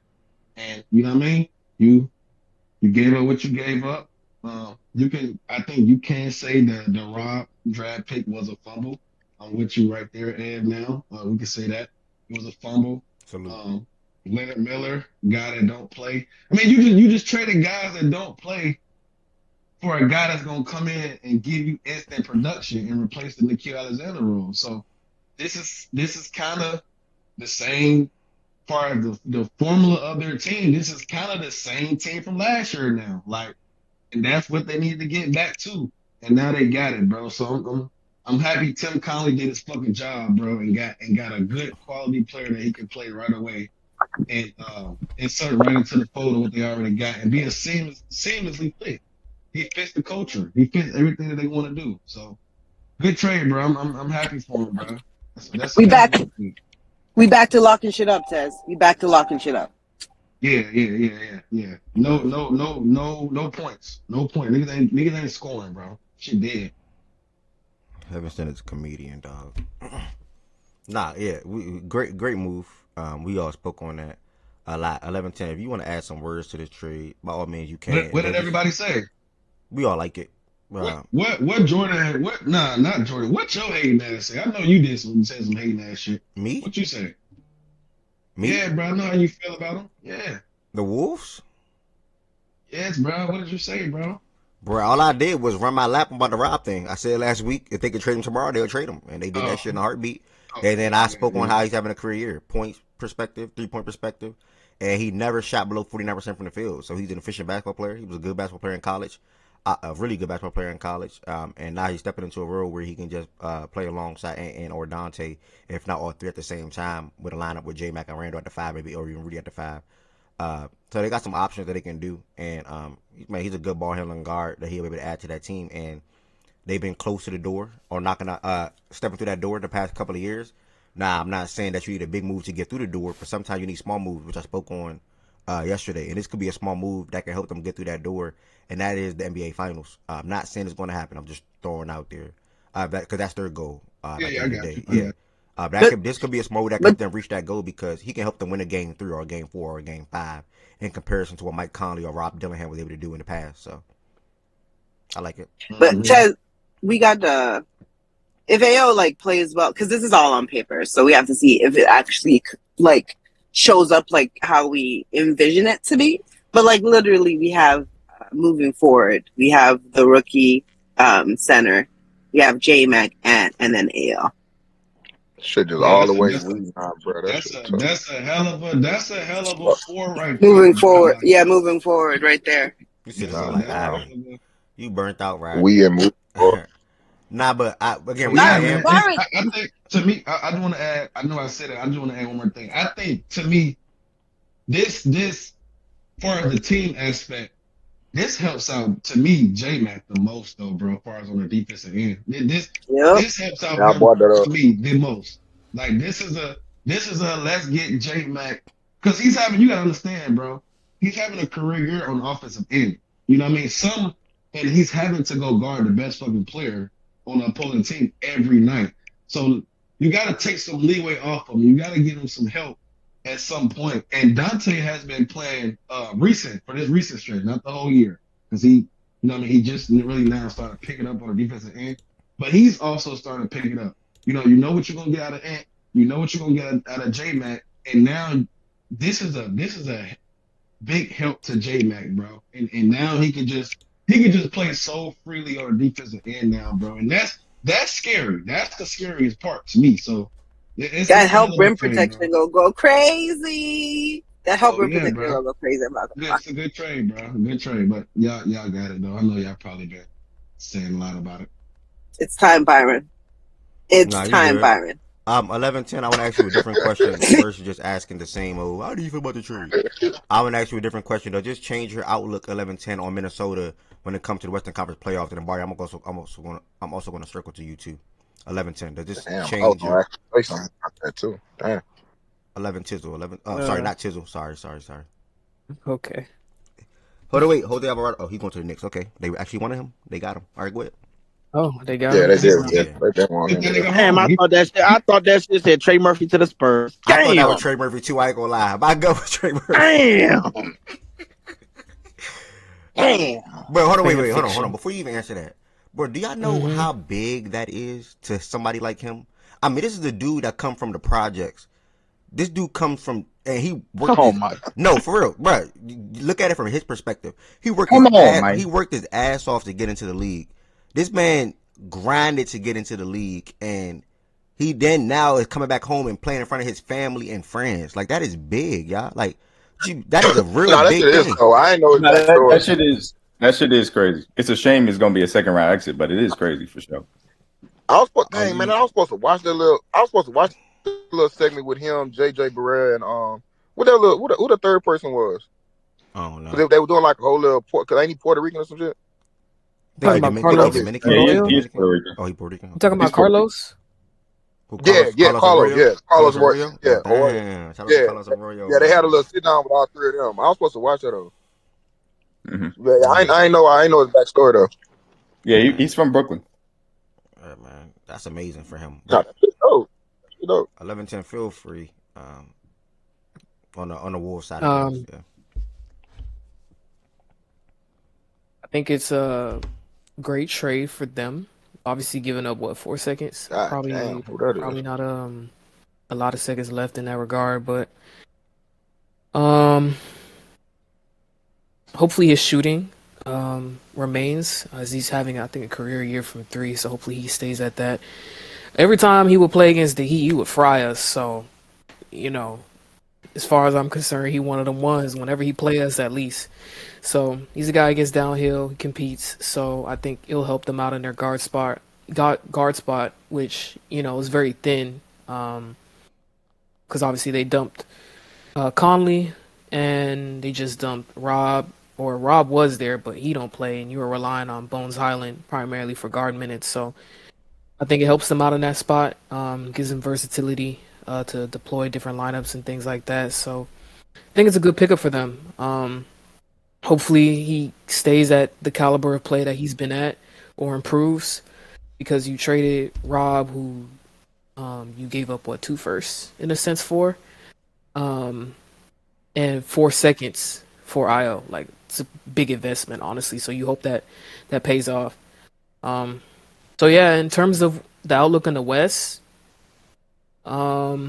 And you know what I mean? You gave up what you gave up. I think you can say that the Rob draft pick was a fumble. I'm with you right there, Ed. Now we can say that it was a fumble. Salute. Leonard Miller, guy that don't play. I mean, you just traded guys that don't play for a guy that's gonna come in and give you instant production and replace the Nikhil Alexander role. So this is kind of the same part of the formula of their team. This is kind of the same team from last year now. Like, and that's what they need to get back to. And now they got it, bro. So I'm happy Tim Connolly did his fucking job, bro, and got a good quality player that he can play right away and insert right into the fold of what they already got and be a seamlessly fit. He fits the culture. He fits everything that they want to do. So good trade, bro. I'm happy for him, bro. That's We back to locking shit up, Tez. We back to locking shit up. Yeah. No points. No point. Niggas ain't scoring, bro. Shit dead. Livingston is a comedian, dog. Nah, yeah, great move. We all spoke on that a lot. 11-10. If you want to add some words to this trade, by all means, you can. What did everybody say? We all like it. What Jordan? Not Jordan. What your hating ass say? I know you did some hating ass shit. Me? What you say? Me? Yeah, bro. I know how you feel about them. Yeah. The Wolves? Yes, bro. What did you say, bro? Bro, all I did was run my lap about the Rob thing. I said last week if they could trade him tomorrow, they'll trade him, and they did that shit in a heartbeat. And then I spoke on how he's having a career year, points perspective, 3-point perspective, and he never shot below 49% from the field. So he's an efficient basketball player. He was a good basketball player in college, a really good basketball player in college, and now he's stepping into a role where he can just play alongside and or Dante, if not all three at the same time, with a lineup with J Mac and Randall at the 5, maybe, or even Rudy at the 5. So they got some options that they can do, and man, he's a good ball handling guard that he'll be able to add to that team. And they've been close to the door or stepping through that door the past couple of years. Now, I'm not saying that you need a big move to get through the door, but sometimes you need small moves, which I spoke on yesterday. And this could be a small move that can help them get through that door, and that is the NBA Finals. I'm not saying it's going to happen. I'm just throwing out there because that's their goal. At the end of the day, yeah. This could be a small that can help them reach that goal because he can help them win a game 3 or a game 4 or a game 5 in comparison to what Mike Conley or Rob Dillingham was able to do in the past. So I like it. But Chaz, we got if AO like plays well, because this is all on paper, so we have to see if it actually like shows up like how we envision it to be. But like literally, we have moving forward, we have the rookie center, we have J Mac and then AO. Shit just all the way moving on, bro. That's a hell of a 4 right moving there. Forward. Like, yeah, moving forward right there. You should have like Ivy. You burnt out, right? We and move forward. Nah, but I think to me, I do want to add. I know I said it. I just want to add one more thing. I think to me, this far as the team aspect, this helps out to me J-Mac the most though, bro. As far as on the defensive end, this helps out to me the most. Like this is a let's get J-Mac because he's having. You gotta understand, bro. He's having a career year on the offensive end. You know what I mean? And he's having to go guard the best fucking player on the opposing team every night. So you got to take some leeway off him. You got to give him some help at some point. And Dante has been playing for this recent stretch, not the whole year, because he just really now started picking up on the defensive end. But he's also starting to pick it up. You know what you're gonna get out of Ant. You know what you're gonna get out of J Mac. And now this is a big help to J Mac, bro. And now he can just play so freely on the defensive end now, bro. And that's scary. That's the scariest part to me. So that help rim protection go crazy. That help rim protection go crazy about that. It's a good trade, bro. A good trade. But y'all got it though. I know y'all probably been saying a lot about it. It's time, Byron. Byron. 11-10, I want to ask you a different question versus just asking the same old, how do you feel about the trade? I want to ask you a different question, though. Just change your outlook 11-10 on Minnesota when it comes to the Western Conference playoffs. And Barry, I'm also going to circle to you, too. 11-10. Does this change your... that too. Damn. 11 Tizzle. 11. Sorry, not Tizzle. Sorry. Okay. Hold the Alvarado. Oh, he's going to the Knicks. Okay. They actually wanted him. They got him. All right, go ahead. Oh, they got him. They did. Damn, I thought that shit said Trey Murphy to the Spurs. Damn. I thought that was Trey Murphy too. I ain't gonna lie. I go with Trey Murphy. Damn. Bro, hold on. Before you even answer that, bro, do y'all know how big that is to somebody like him? I mean, this is the dude that come from the projects. This dude comes from, and he worked. No, for real, bro. Look at it from his perspective. He worked his ass off to get into the league. This man grinded to get into the league, and he then now is coming back home and playing in front of his family and friends. Like, that is big, y'all. Like, that is a really big thing. I ain't know that shit is crazy. It's a shame it's gonna be a second round exit, but it is crazy for sure. I was supposed to watch the little segment with him, JJ Barea, and who the third person was? Oh no, they were doing like a whole little because ain't he Puerto Rican or some shit? Talking about Carlos? Dominican. He's Puerto Rican. Oh, he's Puerto Rican. You talking about Carlos? Carlos Arroyo. Yeah. Carlos Arroyo. Yeah, they had a little sit down with all three of them. I was supposed to watch that though. Mm-hmm. Yeah, I know his backstory though. Yeah, he's from Brooklyn. Yeah, man, that's amazing for him. 11-10, feel free. On the Wolves side of things. Yeah. I think it's a great trade for them. Obviously, giving up 4 seconds. Probably not a lot of seconds left in that regard, but hopefully his shooting remains, as he's having, I think, a career year from three. So hopefully he stays at that. Every time he would play against the Heat, he would fry us. So, you know, as far as I'm concerned, he one of them ones whenever he play us at least. So he's a guy who gets downhill, he competes. So I think it'll help them out in their guard spot, which is very thin. Because obviously they dumped Conley and they just dumped Rob. Or Rob was there, but he don't play, and you were relying on Bones Highland primarily for guard minutes. So I think it helps them out in that spot. Gives them versatility to deploy different lineups and things like that. So I think it's a good pickup for them. Hopefully he stays at the caliber of play that he's been at or improves, because you traded Rob, who you gave up, 2 firsts in a sense for, and 4 seconds for IO. Like, it's a big investment, honestly. So you hope that pays off. So yeah, in terms of the outlook in the West, I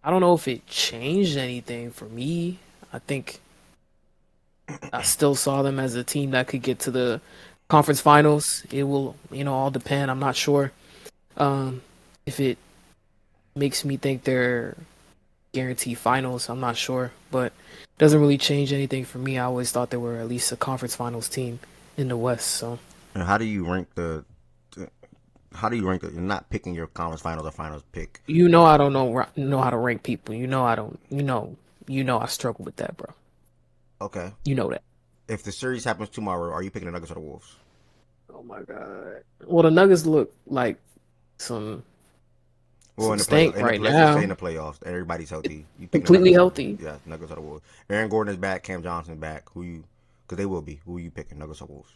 don't know if it changed anything for me. I think I still saw them as a team that could get to the conference finals. It will, all depend. I'm not sure if it makes me think they're guaranteed finals. I'm not sure, but it doesn't really change anything for me. I always thought they were at least a conference finals team in the West. So, and how do you rank the? You're not picking your conference finals or finals pick. I don't know how to rank people. I don't. I struggle with that, bro. Okay. You know that. If the series happens tomorrow, are you picking the Nuggets or the Wolves? Oh my god. Well, the Nuggets look like some. Well, in the stank right let's now. just say in the playoffs, everybody's healthy. You completely healthy. Yeah, Nuggets or the Wolves. Aaron Gordon is back. Cam Johnson back. Because they will be. Who are you picking, Nuggets or Wolves?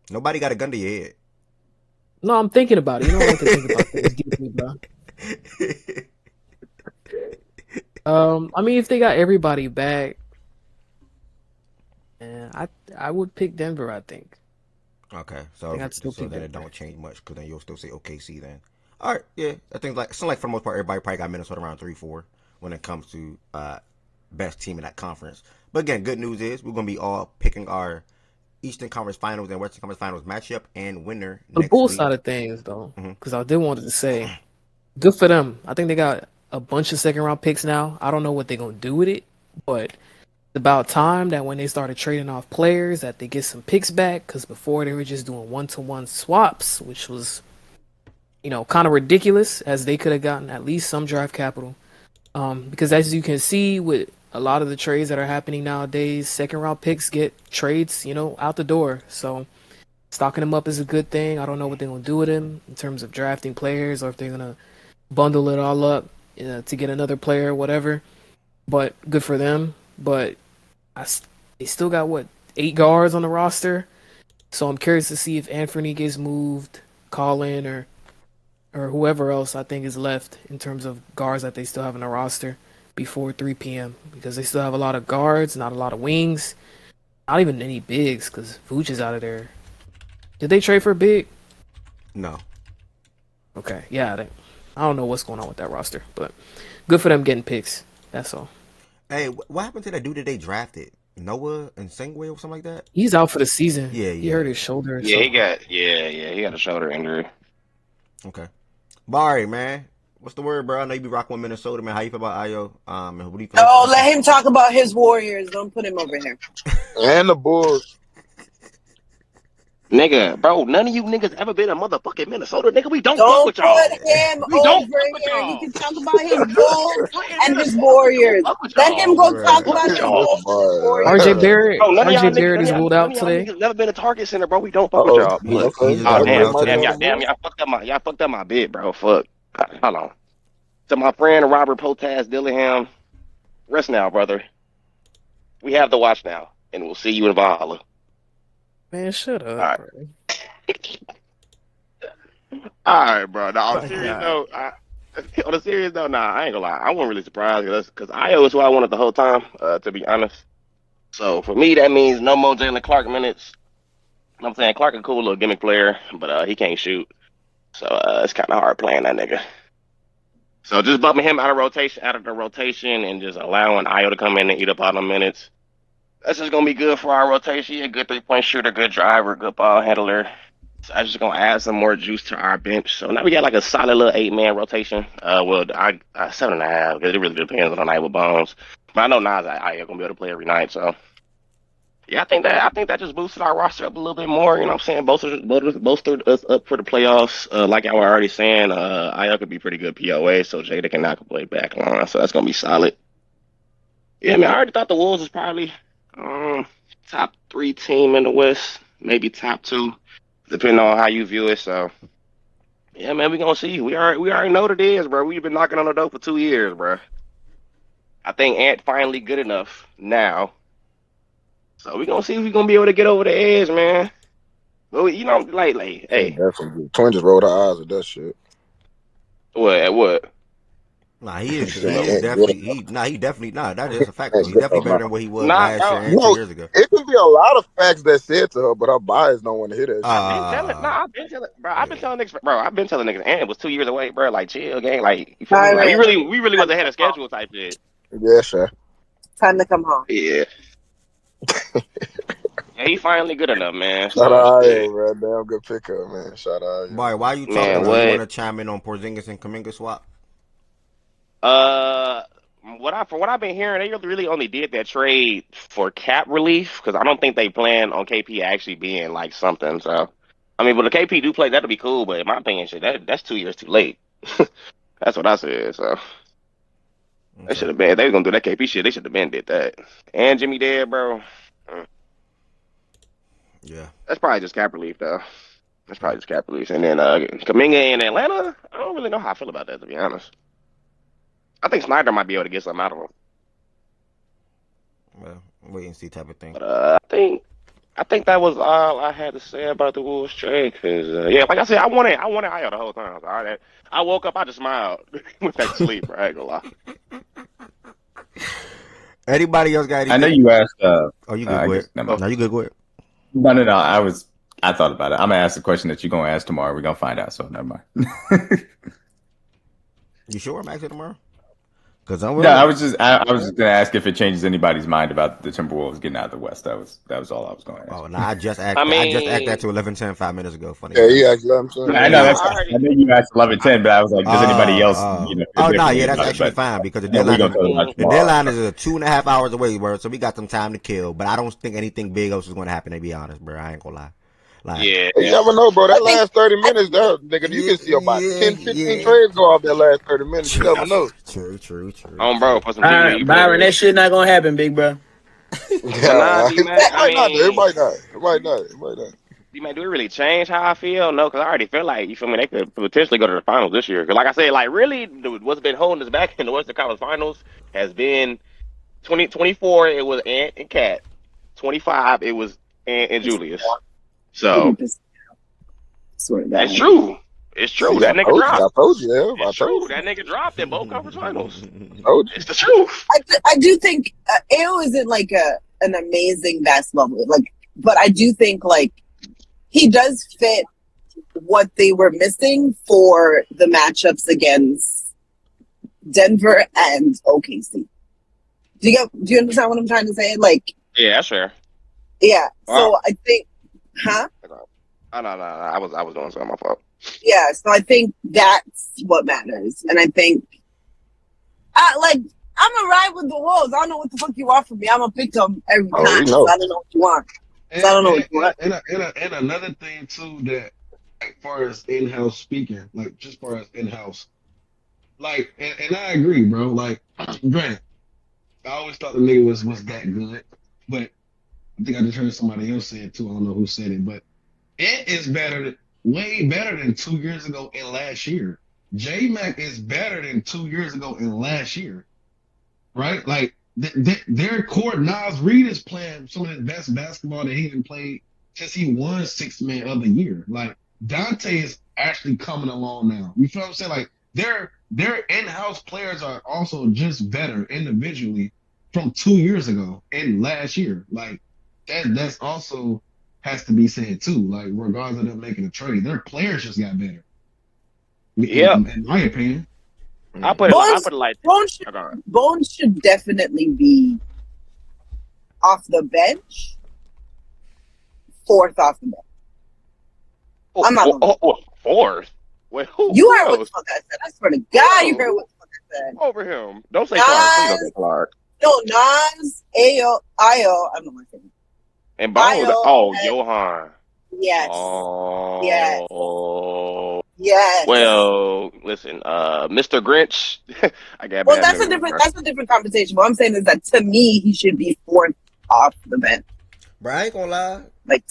Nobody got a gun to your head. No, I'm thinking about it. You don't have to think about things deeply, bro. I mean, if they got everybody back, I would pick Denver, I think. Okay, so then it don't change much, because then you'll still say OKC then. All right, yeah, I think for the most part, everybody probably got Minnesota around 3-4 when it comes to best team in that conference. But again, good news is we're gonna be all picking our Eastern Conference Finals and Western Conference Finals matchup and winner The next Bulls week. side of things, though, because I did want to say, good for them. I think they got a bunch of second-round picks now. I don't know what they're going to do with it, but it's about time that when they started trading off players that they get some picks back, because before they were just doing one-to-one swaps, which was, kind of ridiculous, as they could have gotten at least some draft capital. Because as you can see with a lot of the trades that are happening nowadays, second-round picks get trades, out the door. So stocking them up is a good thing. I don't know what they're going to do with them in terms of drafting players, or if they're going to bundle it all up to get another player, whatever. But good for them. But they still got, 8 guards on the roster. So I'm curious to see if Anthony gets moved, Colin, or whoever else I think is left in terms of guards that they still have on the roster before 3 p.m. because they still have a lot of guards, not a lot of wings, not even any bigs because Vooch is out of there. Did they trade for a big? No. Okay, yeah, I don't know what's going on with that roster, but good for them getting picks. That's all. Hey, what happened to that dude that they drafted? Noah and Sengway or something like that? He's out for the season. Yeah. He hurt his shoulder. Yeah, he got a shoulder injury. Okay. Barry, man. What's the word, bro? I know you be rocking with Minnesota, man. How you feel about Ayo? What do you feel? Oh, let him talk about his Warriors. Don't put him over here. And the Bulls. Nigga, bro, none of you niggas ever been a motherfucking Minnesota, nigga. We don't fuck with y'all. Put him over here. He can talk about his Bulls and his Warriors. Let him go talk about his Bulls. RJ Barrett. Bro, none of y'all RJ Barrett is ruled out today. Niggas never been a Target Center, bro. We don't fuck with y'all. Look, Damn, y'all fucked up my bid, bro. Fuck. Hold on. To my friend Robert Potas Dillingham, rest now, brother. We have the watch now, and we'll see you in Valhalla. Man, shut up. All right. All right, bro. Now, on a serious note, I ain't gonna lie. I wasn't really surprised because Ayo is who I wanted the whole time, to be honest. So for me, that means no more Jalen Clark minutes. I'm saying Clark a cool little gimmick player, but he can't shoot. So it's kind of hard playing that nigga. So just bumping him out of the rotation, and just allowing Ayo to come in and eat up all the minutes. That's just gonna be good for our rotation. He a good 3-point shooter, good driver, good ball handler. So I'm just gonna add some more juice to our bench. So now we got like a solid little 8-man rotation. Well, I 7.5 because it really depends on the night with Bones. But I know Nas I gonna be able to play every night. So yeah, I think that just boosted our roster up a little bit more. You know what I'm saying? Bolstered us up for the playoffs. Like I was already saying, Ayo could be pretty good POA, so Jada can knock a play back line. So that's gonna be solid. Yeah, man, I already thought the Wolves was probably top 3 team in the West, maybe top 2, depending on how you view it. So yeah, man, we gonna see. We already know what it is, bro. We've been knocking on the door for 2 years, bro. I think Ant finally good enough now. So we gonna see if we gonna be able to get over the edge, man. Well, you know, like, hey. Definitely. Twin just rolled her eyes at that shit. What? Nah, he definitely. That is a fact though. He's definitely better than what he was last year and 2 years ago. It can be a lot of facts that said to her, but her bias don't want to hear that shit. I've been telling niggas, and it was 2 years away, bro. Like, chill, gang. Like, you feel me? Like, we really was ahead of schedule type shit. Yeah, sure. Time to come home. Yeah. Yeah, he finally good enough, man. Shout out Ayo, man. Damn good pickup, man. Shout out Ayo. Boy, why you talking? You want to chime in on Porzingis and Kuminga swap? From what I've been hearing, they really only did that trade for cap relief because I don't think they plan on KP actually being like something. So, I mean, but the KP do play, that'll be cool. But in my opinion, shit, that's 2 years too late. That's what I said. So, they should have been. If they were gonna do that KP shit, they should have been did that. And Jimmy dead, bro. Yeah, that's probably just cap relief, though. That's probably just cap relief. And then Kuminga in Atlanta, I don't really know how I feel about that, to be honest. I think Snyder might be able to get something out of him. Well, wait and see type of thing. But I think that was all I had to say about the Wolves trade. Cause yeah, like I said, I wanted Ayo the whole time. So I woke up, I just smiled, went back to sleep. Bro. I ain't gonna lie. Anybody else got anything? I know you asked. Oh, you good? Go ahead. No, you good? Go ahead. No. I thought about it. I'm gonna ask the question that you're gonna ask tomorrow. We're gonna find out. So never mind. You sure I'm asking tomorrow? I was just gonna ask if it changes anybody's mind about the Timberwolves getting out of the West. That was all I was going to ask. Oh, no, I just asked that to 11:10 5 minutes ago. Funny. Yeah, you asked 11:10. I know. I know you asked 11:10, but I was like, does anybody else? That's actually fine because the deadline is 2.5 hours away, bro. So we got some time to kill. But I don't think anything big else is going to happen. To be honest, bro, I ain't gonna lie. Like, yeah, you never know, bro. That last 30 minutes, nigga, you can see about 10, 15 trades go off that last 30 minutes. You never know. True. Bro, for some Byron, that shit not gonna happen, big bro. It might not. Man, do it really change how I feel? No, because I already feel like, you feel me, they could potentially go to the finals this year. Because like I said, like really, what's been holding us back in the Western Conference Finals has been 2024, it was Ant and Cat. 25, it was Ant and Julius. So it's true. It's true. That nigga dropped. I told you. It's true. That nigga dropped in both conference finals. It's the truth. I do think AO isn't like an amazing basketball player. But I do think he does fit what they were missing for the matchups against Denver and OKC. Do you understand what I'm trying to say? Yeah, that's fair. Yeah. So I think. Huh? No. I was doing something. My fault. Yeah, so I think that's what matters, and I think, I'm gonna ride with the Wolves. I don't know what the fuck you want from me. I'm gonna pick them every time. So I don't know what you want. I don't know what you want. And another thing too that, as far as in-house speaking, just far as in-house, and I agree, bro. Granted, I always thought the nigga was that good, but I think I just heard somebody else say it too. I don't know who said it, but it is way better than 2 years ago and last year. J-Mac is better than 2 years ago and last year, right? Their core, Nas Reed is playing some of the best basketball that he didn't play since he won Sixth Man of the Year. Dante is actually coming along now. You feel what I'm saying? Their in-house players are also just better individually from 2 years ago and last year. That's also has to be said too. Regardless of them making a trade, their players just got better. Yeah, in my opinion. I put it Bones like Bones should definitely be off the bench, fourth off the bench. I'm not fourth. Wait, you who heard what the else? fuck I said. I swear to God, you heard what the fuck I said. Over him. Don't say Clark. Please don't say Clark. No, Nas, Ayo, I don't know my name. And Bones. Ayo, Johan. Yes. Oh. Yes. Well, listen, Mr. Grinch. I got. Well, that's a different conversation. What I'm saying is that to me, he should be fourth off the bench. Bro, I ain't gonna lie. Like,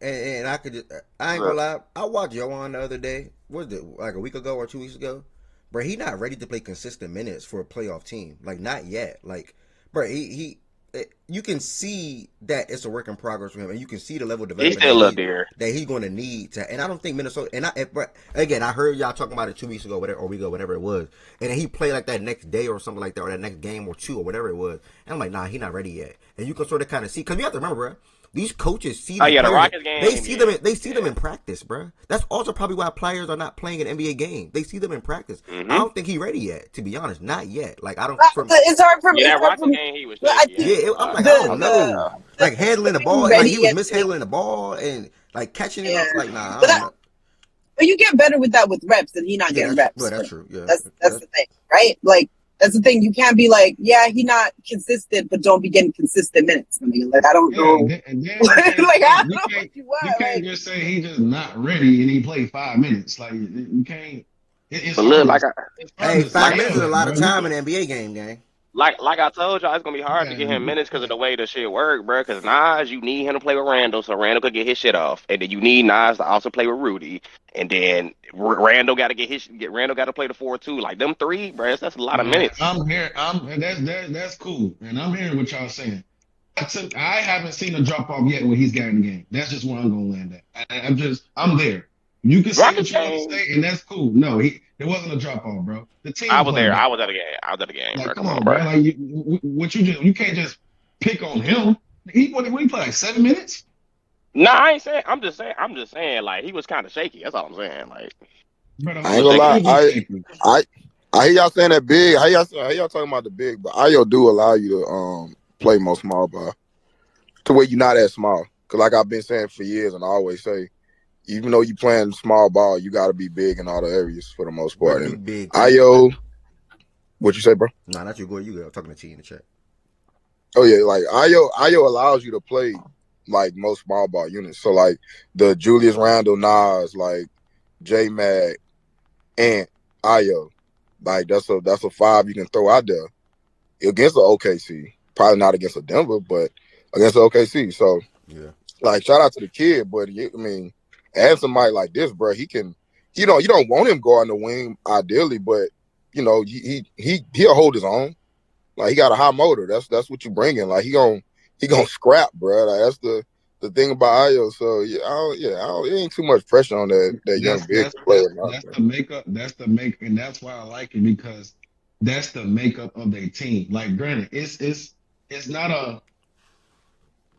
and I ain't gonna lie. I watched Johan the other day. What was it, like a week ago or 2 weeks ago? Bro, he not ready to play consistent minutes for a playoff team. Like, not yet. Like, bro, you can see that it's a work in progress for him, and you can see the level of development he's still up there that he's going to need to. And I don't think Minnesota. But again, I heard y'all talking about it 2 weeks ago, or a week ago, whatever it was. And then he played like that next day or something like that, or that next game or two or whatever it was. And I'm like, nah, he's not ready yet. And you can sort of kind of see, because you have to remember, bro. These coaches see the Rockets game. They see them in practice, bro. That's also probably why players are not playing an NBA game. They see them in practice. Mm-hmm. I don't think he's ready yet, to be honest. Not yet. Like, I don't. It's hard for me. That Rockets game, he was. I'm like, I don't know. Like handling the ball, like he was mishandling the ball and like catching it. Like, nah. But you get better with that with reps, and he not getting reps. Well, that's true. Yeah, that's the thing, right? Like. That's the thing. You can't be like, yeah, he not consistent, but don't be getting consistent minutes. I mean, like, I don't know. Like, I don't know what you want. You can't just say he just not ready and he played 5 minutes. Like, you can't. It's but look, 5 minutes is a lot of time in an NBA game, gang. Like I told y'all, it's gonna be hard to get him minutes because of the way the shit work, bro. Because Nas, you need him to play with Randall, so Randall could get his shit off, and then you need Nas to also play with Rudy, and then Randall got to Randall got to play the 4 too. Like them three, bro. That's a lot of minutes. I'm here. That's cool, and I'm hearing what y'all saying. I haven't seen a drop off yet when he's got in the game. That's just where I'm gonna land at. I'm there. You can say what you want to say, and that's cool. No, it wasn't a drop off, bro. The team. I was there. I was at the game. Like, bro. come on, bro. Like, what you can't just pick on him. He played like 7 minutes. Nah, I ain't saying. I'm just saying. Like, he was kind of shaky. That's all I'm saying. Like, I ain't gonna lie. I hear y'all saying that big. I hear y'all talking about the big, but Ayo do allow you to play more small ball to where you're not as small. Cause like I've been saying for years, and I always say, even though you playing small ball, you got to be big in all the areas for the most part. And big. Ayo, what you say, bro? Nah, not you. Go. You go. I'm talking to T in the chat. Oh yeah, like Ayo allows you to play like most small ball units. So like the Julius Randle, Nas, like J Mag, and Ayo, like that's a 5 you can throw out there against the OKC. Probably not against a Denver, but against the OKC. So yeah, like shout out to the kid, but I mean. And somebody like this, bro, he can, you don't want him going the wing ideally, but he'll hold his own. Like he got a high motor. That's what you bring in. Like he gonna scrap, bro. Like that's the thing about Ayo. So it ain't too much pressure on that young big player. That's the makeup. And that's why I like it because that's the makeup of their team. Like, granted, it's not a.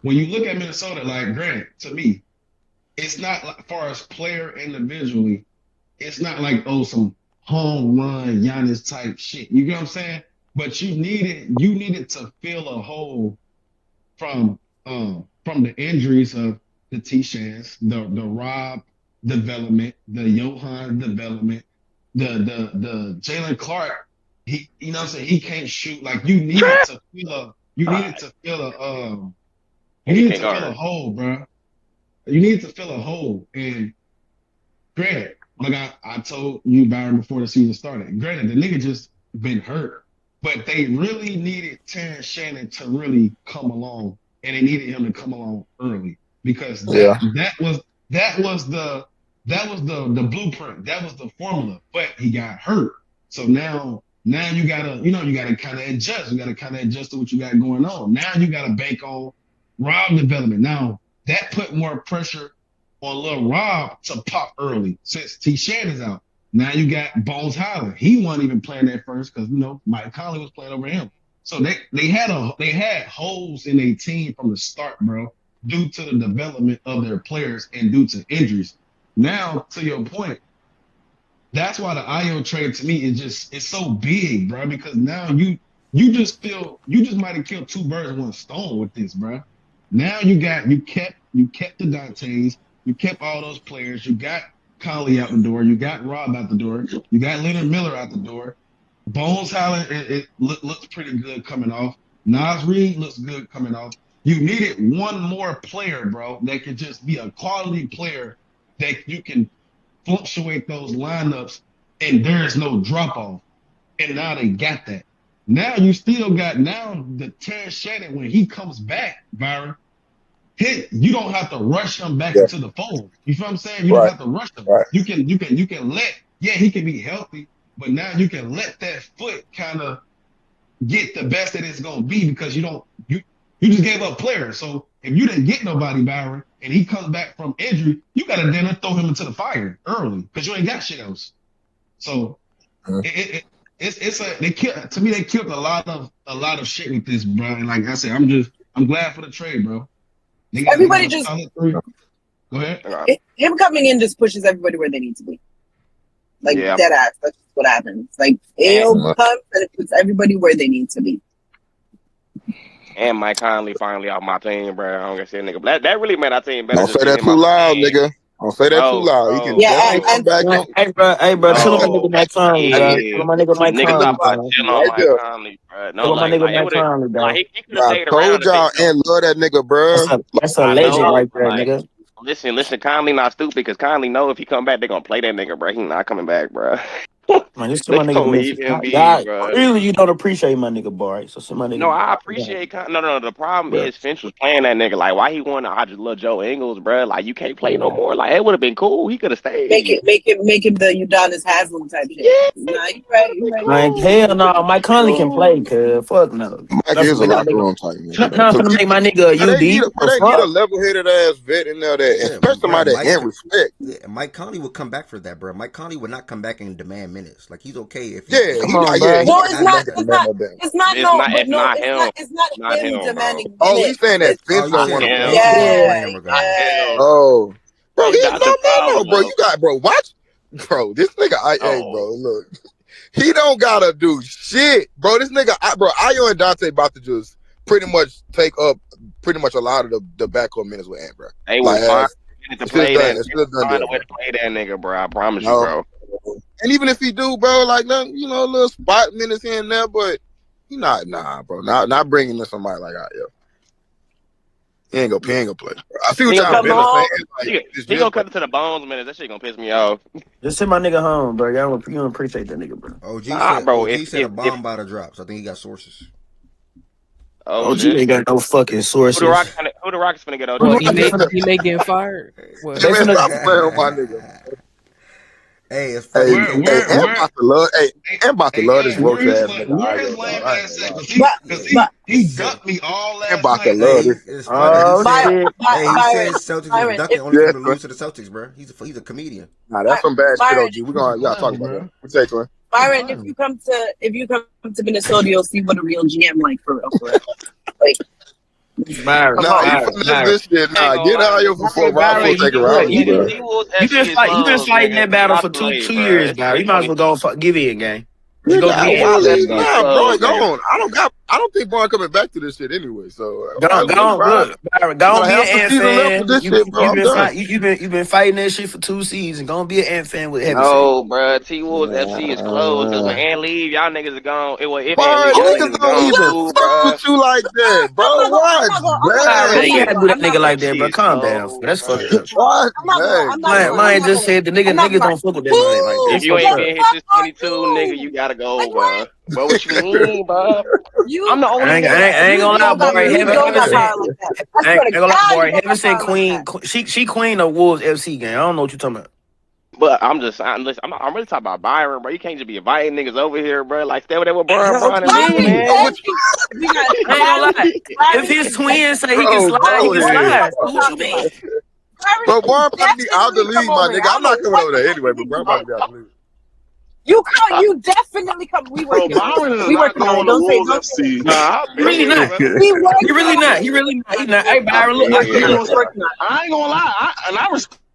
When you look at Minnesota, like, granted, to me. It's not like, far as player individually, it's not like some home run Giannis type shit. You get what I'm saying? But you needed to fill a hole from the injuries of the T-Shans, the Rob development, the Johan development, the Jalen Clark. He, you know what I'm saying? He can't shoot. Like you needed to fill a hole, bro. You need to fill a hole. And granted, like I told you, Byron, before the season started, granted, the nigga just been hurt. But they really needed Terrence Shannon to really come along. And they needed him to come along early. Because that was the blueprint. That was the formula. But he got hurt. So now you gotta kind of adjust. You gotta kind of adjust to what you got going on. Now you gotta bank on Rob development. Now that put more pressure on Lil Rob to pop early since T. Shannon's out. Now you got Bones Highland. He wasn't even playing at first because Mike Conley was playing over him. So they had holes in their team from the start, bro, due to the development of their players and due to injuries. Now, to your point, that's why the IO trade to me is just it's so big, bro. Because now you just might have killed two birds with one stone with this, bro. Now you kept the Dantes, you kept all those players, you got Conley out the door, you got Rob out the door, you got Leonard Miller out the door. Bones Highland looks pretty good coming off. Nas Reed looks good coming off. You needed one more player, bro, that could just be a quality player that you can fluctuate those lineups and there's no drop off. And now they got that. Now you still got the Terrence Shannon when he comes back, Byron. You don't have to rush him back into the fold. You feel what I'm saying? You don't have to rush him. Right. You can let he can be healthy, but now you can let that foot kind of get the best that it's gonna be because you just gave up players. So if you didn't get nobody, Byron, and he comes back from injury, you gotta then throw him into the fire early because you ain't got shit else. So they killed a lot of shit with this, bro. And like I said, I'm glad for the trade, bro. Everybody just go ahead. Him coming in just pushes everybody where they need to be. Like dead ass. That's just what happens. Like AO comes and it puts everybody where they need to be. And Mike Conley finally off my team, bro. I don't get shit, nigga. That really made our team better. Don't say that too loud, nigga. Don't say that too loud. He can definitely come back. Hey, bro. Chill on my nigga Mike Conley, bro. Chill on my nigga Mike Niggas Conley, about bro. to chill on Mike Conley, bro. No, Chill on my nigga Mike Conley, bro. Like, he could have stayed around. Told y'all and love that nigga, bro. That's a legend right there, nigga. Listen, Conley not stupid because Conley know if he come back, they gonna play that nigga, bro. He not coming back, bro. Man, just my nigga. Leave him be, bro. Clearly, you don't appreciate my nigga, boy. Right? So my nigga. No, I appreciate. No. The problem is Finch was playing that nigga. Like, why he wanted? I just love Joe Ingles, bro. Like, you can't play no more. Like, it would have been cool. He could have stayed. Make him the Udonis Haslam type shit. Yeah. Nah, you right. Like, hell no, Mike Conley can play, cuz. Fuck no. Mike is a locker room type nigga. I'm gonna make my nigga a UD. They need a level-headed ass vet in there that, especially somebody that ain't respect. Yeah, Mike Conley would come back for that, bro. Mike Conley would not come back and demand minutes. Like, he's okay if it's not him demanding. Oh, he's saying that Vince don't want to play. Yeah. Oh, bro, he's no, bro. You got, bro. Watch, bro. This nigga, hey, bro. Look, he don't gotta do shit, bro. This nigga, bro. Ayo and Dante about to just pretty much take up pretty much a lot of the backcourt minutes with Ant, bro. They like, was fine to play that. Find a way to play that nigga, bro. I promise you, bro. And even if he do, bro, like, a little spot minutes here and there, but he not, bro. Not bringing in somebody like Ayo. He ain't gonna play. Bro. I see what y'all saying. He gonna cut it to the bones minutes. That shit gonna piss me off. Just send my nigga home, bro. Y'all don't appreciate that nigga, bro. OG said a bomb about to drop, so I think he got sources. OG ain't got no fucking sources. Who the Rockets finna get OG? Well, he may get fired. Well, they finna my nigga. Hey, it's funny. I'm about to love this roach ass nigga. Where his lame ass at? Because he ducked me all last night. I'm about to love this. It's funny. He said Celtics was ducking only to lose to the Celtics, bro. He's a comedian. Nah, that's some bad shit, OG. We gotta talk about that. We take one. Byron, if you come to Minnesota, you'll see what a real GM like for real. Like, Byron, this shit. Nah, get out of here before Rob take a round. You've been fighting that battle for two years, Byron. You might as well go give it a game. Nah, bro, go on. I don't think Braun coming back to this shit anyway. So go on, look, Byron, go on, be an Ant fan. You've been fighting that shit for 2 seasons. Go on, be an Ant fan with heavy. No, bro, T-Wolves FC is closed. Because when Ant leave, y'all niggas are gone. If niggas don't even fuck with you like that, bro. Watch, you gotta do that nigga like that, bro. Calm down. That's fucked up. Mine just said the niggas don't fuck with that man like that. If you ain't been here since 22, nigga, you gotta go, bro. But what you mean, bro? I'm the only. I ain't gonna lie, boy. Heaven sent Queen. She queen of Wolves FC game. I don't know what you talking about. But I'm really talking about Byron, bro. You can't just be inviting niggas over here, bro. Like stay with that with Brian and me, man. I ain't gonna lie. If his twin say he can slide, he can slide. What you mean? But Brian probably be out the league, my nigga. I'm not coming over there anyway. But Brian probably be out the league. You definitely come. We work. We work. Don't say. Nah, he really not. He really not. He not. Hey, Byron, look. I ain't gonna lie. I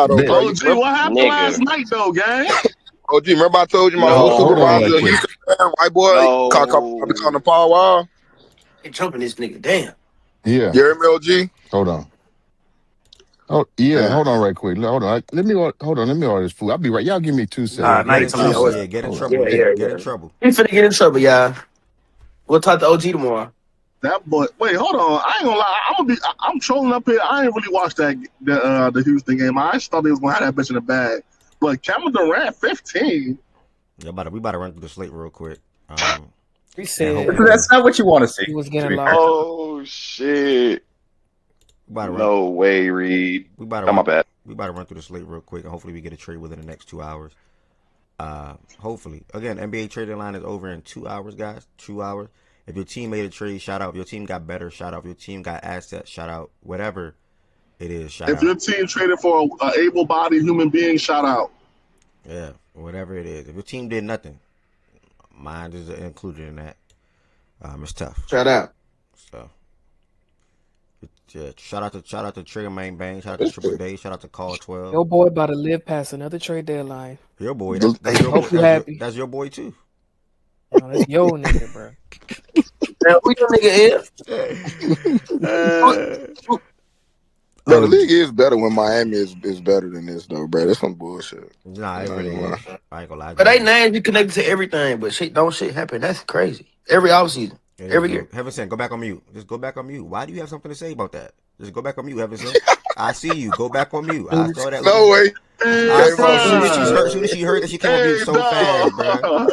lie though, Bet. bro. OG, what happened last night though, gang? OG, remember I told you my old Hold on right supervisor, quick. Houston man, white boy, become the Paul Wall. They jumping this nigga. Damn. Yeah. You hear me, OG? Hold on. Oh yeah, Yeah. hold on right quick. Hold on. Let me order this food. I'll be right. Y'all give me 2 seconds. Get in trouble. order. Yeah, get in Hold on. trouble. Yeah. Get in trouble. He finna get in trouble, y'all. We'll talk to OG tomorrow. That boy. Wait, hold on. I ain't gonna lie. I'm trolling up here. I ain't really watched the Houston game. I just thought they was gonna have that bitch in the bag. But Kevin Durant, 15. We about to run through the slate real quick. We said That's not what you want to see. he was getting a lot. Oh shit! No way, Reed. My bad. We about to run through the slate real quick, and hopefully we get a trade within the next 2 hours. Hopefully, again, NBA trade deadline is over in 2 hours, guys. 2 hours. If your team made a trade, shout out. If your team got better, shout out. If your team got assets, shout out. Whatever it is, shout out. If your team traded for an able-bodied human being, shout out. Yeah, whatever it is. If your team did nothing, mine is included in that. It's tough. Shout out. So, yeah, shout out to Trigger Main Bang. Shout out to Triple Day. Shout out to Call 12. Your boy about to live past another trade deadline. Your boy. That's your Hope boy. you happy. That's your boy too. No, that's yo nigga, bro. Now, who your nigga is? Bro, the league is better when Miami is better than this, though, bro. That's some bullshit. Nah, it really is. I ain't gonna lie. But they names be connected to everything, but shit happen. That's crazy. Every offseason. Every year. Heaven sent, go back on mute. Just go back on mute. Why do you have something to say about that? Just go back on mute, Heaven sent. I see you. Go back on mute. I saw that. No way. As soon as she heard that, she came on mute so fast, bro.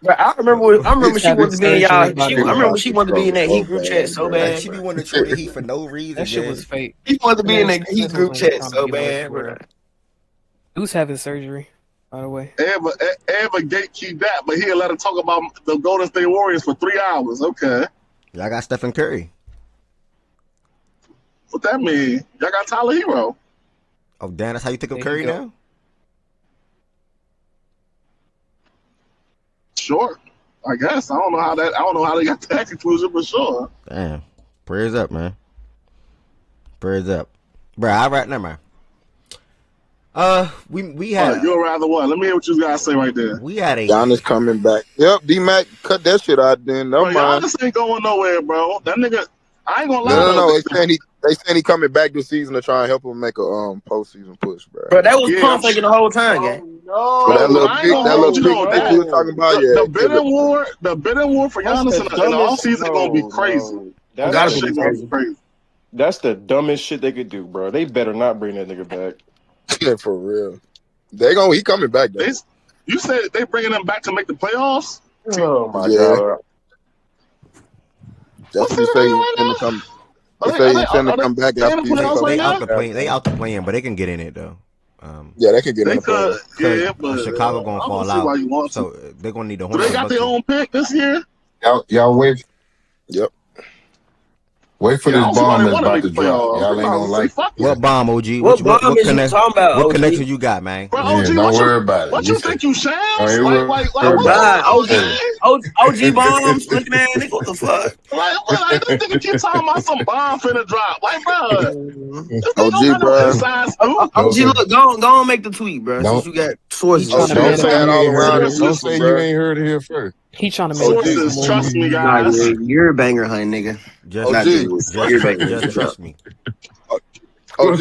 But I remember she wanted to be in y'all. I remember she wanted to be in that Heat group chat so bad. She be wanting to trade the Heat for no reason. That shit was fake. She wanted to be in that Heat group chat so bad, bro. Who's having surgery, by the way? Ever gatekeep that, but he'll let her talk about the Golden State Warriors for 3 hours. Okay. Y'all got Stephen Curry. What that mean? Y'all got Tyler Hero. Oh, damn, that's how you think of Curry now? Sure. I guess. I don't know how they got to that conclusion, but sure. Damn. Prayers up, man. Prayers up. Bro, all right, never mind. We had you'll rather what? Let me hear what you guys say right there. We had a Giannis coming back. Yep, D-Mac, cut that shit out then. Never mind. Giannis ain't going nowhere, bro. That nigga, I ain't gonna lie. No. They saying he coming back this season to try and help him make a postseason push, bro. Bro, that was pump faking the whole time, gang. So that little big we were talking about, yeah. The bidding war for Giannis in the offseason gonna be crazy. That shit gonna be crazy. That's the dumbest shit they could do, bro. They better not bring that nigga back. Yeah, for real. He coming back though. You said they bringing him back to make the playoffs? Oh my god. That's what you say. He's gonna come. They say he's gonna come back after they out the playing, but they can get in it though. Yeah, they can get in the play. Yeah, but Chicago gonna fall out, so they're gonna need the Hornets. They got their own pick this year. Y'all wait. Yep. Wait for this bomb that's about to drop. Y'all ain't gonna like it. What bomb, OG? What bomb is you talking about, What OG? connection you got, man? Bro, Yeah, OG, don't worry about it. What you think you shams? OG bombs? Look, man, nigga, what the fuck? Like this nigga keep talking about some bomb finna drop. Like, bro. OG, bro. OG, look, go on, make the tweet, bro. Since you got sources. Don't say you ain't heard it here first. He trying to make sources. Trust me, guys. Nah, you're a banger, honey, nigga. Just trust me. OG,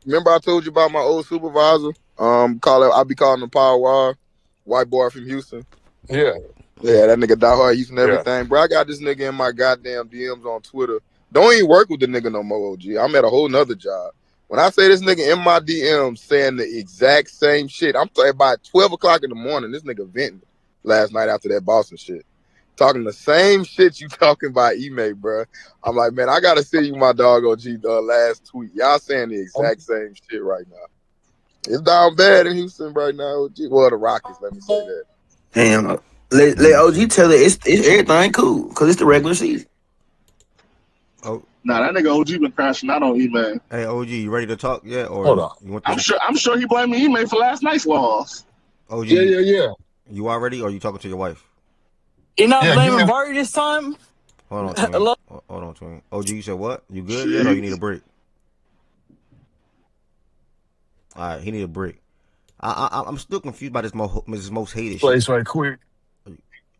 remember I told you about my old supervisor? I be calling him Power Wire, white boy from Houston. Yeah, that nigga die hard Houston everything. Yeah. Bro, I got this nigga in my goddamn DMs on Twitter. Don't even work with the nigga no more, OG. I'm at a whole nother job. When I say this nigga in my DMs saying the exact same shit, I'm talking about 12 o'clock in the morning, this nigga venting last night after that Boston shit. Talking the same shit you talking about email, bro. I'm like, man, I gotta send you my dog OG last tweet. Y'all saying the exact same shit right now. It's down bad in Houston right now, OG. Well, the Rockets, let me say that. Damn, let OG tell it it's everything cool because it's the regular season. Oh, nah, that nigga OG been crashing out on email. Hey, OG, you ready to talk yet? Or hold on. I'm sure he blaming email for last night's loss. OG, yeah. You already, or you talking to your wife? You're not blaming Barry this time? Hold on, Twin. OG, you said what? You good yet, or you need a break? All right, he need a break. I'm still confused by this most hated place shit. right quick.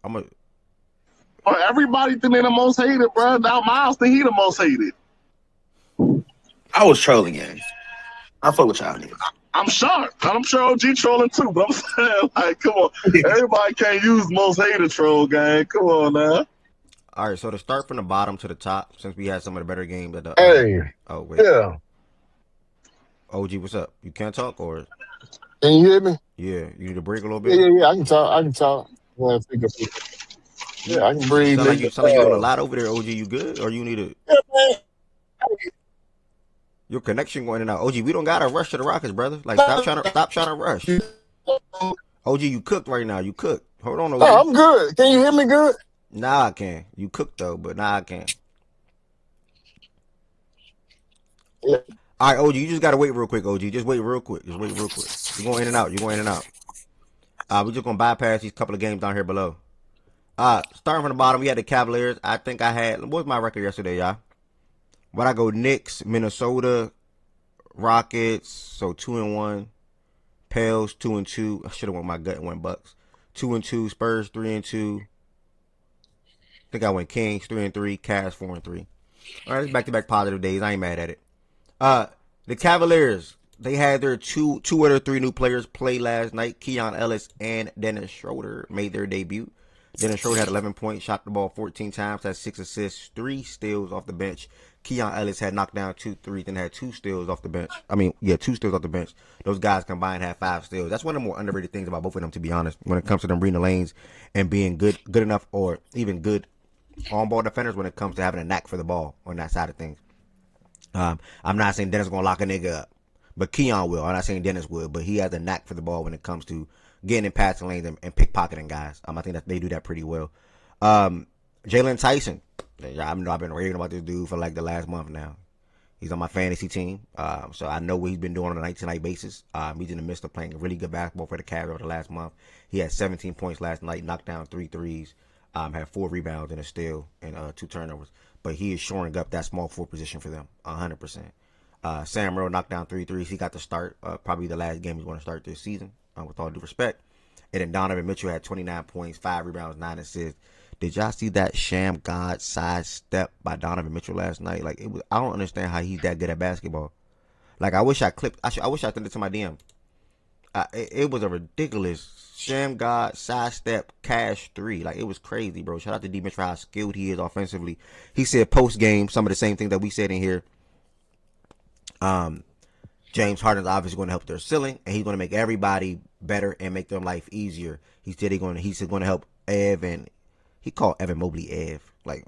Well, everybody think they the most hated, bro. Now Miles think he the most hated. I was trolling, gang. I fuck with y'all niggas. I'm shocked. I'm sure OG trolling too, but I'm saying, like, come on. Everybody can't use most hated troll, gang. Come on now. All right, so to start from the bottom to the top, since we had some of the better games at the. Hey. Oh wait. Yeah. OG, what's up? You can't talk or? Can you hear me? Yeah, you need to break a little Yeah, bit. yeah, yeah. I can talk. Yeah, I can breathe. You sound like you're doing a lot over there, OG. You good? Or you need to? Yeah, man. Your connection going in and out. OG, we don't gotta rush to the Rockets, brother. Like stop trying to rush. OG, you cooked right now. You cooked. Hold on, OG. No, I'm good. Can you hear me good? Nah, I can. You cooked though, but nah, I can. Yeah. All right, OG, you just gotta wait real quick, OG. Just wait real quick. You're going in and out. We're just gonna bypass these couple of games down here below. Starting from the bottom, we had the Cavaliers. I think I had, what was my record yesterday, y'all? But I go Knicks, Minnesota, Rockets, so 2-1. Pels 2-2. I should have went my gut and went Bucks. 2-2. Spurs 3-2. I think I went Kings 3-3. Cavs 4-3. All right, it's back-to-back positive days. I ain't mad at it. The Cavaliers, they had their two of their three new players play last night. Keon Ellis and Dennis Schroeder made their debut. Dennis Schroeder had 11 points, shot the ball 14 times, had 6 assists, 3 steals off the bench. Keon Ellis had knocked down 2 threes and had 2 steals off the bench. 2 steals off the bench. Those guys combined had 5 steals. That's one of the more underrated things about both of them, to be honest, when it comes to them reading the lanes and being good enough or even good on-ball defenders when it comes to having a knack for the ball on that side of things. I'm not saying Dennis is going to lock a nigga up, but Keon will. I'm not saying Dennis will, but he has a knack for the ball when it comes to getting in passing lanes and pickpocketing guys. I think that they do that pretty well. Jalen Tyson. I've been raving about this dude for like the last month now. He's on my fantasy team, so I know what he's been doing on a night-to-night basis. He's in the midst of playing really good basketball for the Cavs over the last month. He had 17 points last night, knocked down 3 threes, had 4 rebounds and a steal and 2 turnovers. But he is shoring up that small forward position for them, 100%. Sam Merrill knocked down 3 threes. He got the start, probably the last game he's going to start this season, with all due respect. And then Donovan Mitchell had 29 points, 5 rebounds, 9 assists. Did y'all see that sham god side step by Donovan Mitchell last night? Like it was, I don't understand how he's that good at basketball. Like I wish I sent it to my DM. It was a ridiculous sham god side step cash 3. Like it was crazy, bro. Shout out to D Mitch for how skilled he is offensively. He said post game some of the same things that we said in here. James Harden's obviously going to help their ceiling, and he's going to make everybody better and make their life easier. He said he's going to help Ev, and he called Evan Mobley Ev. Like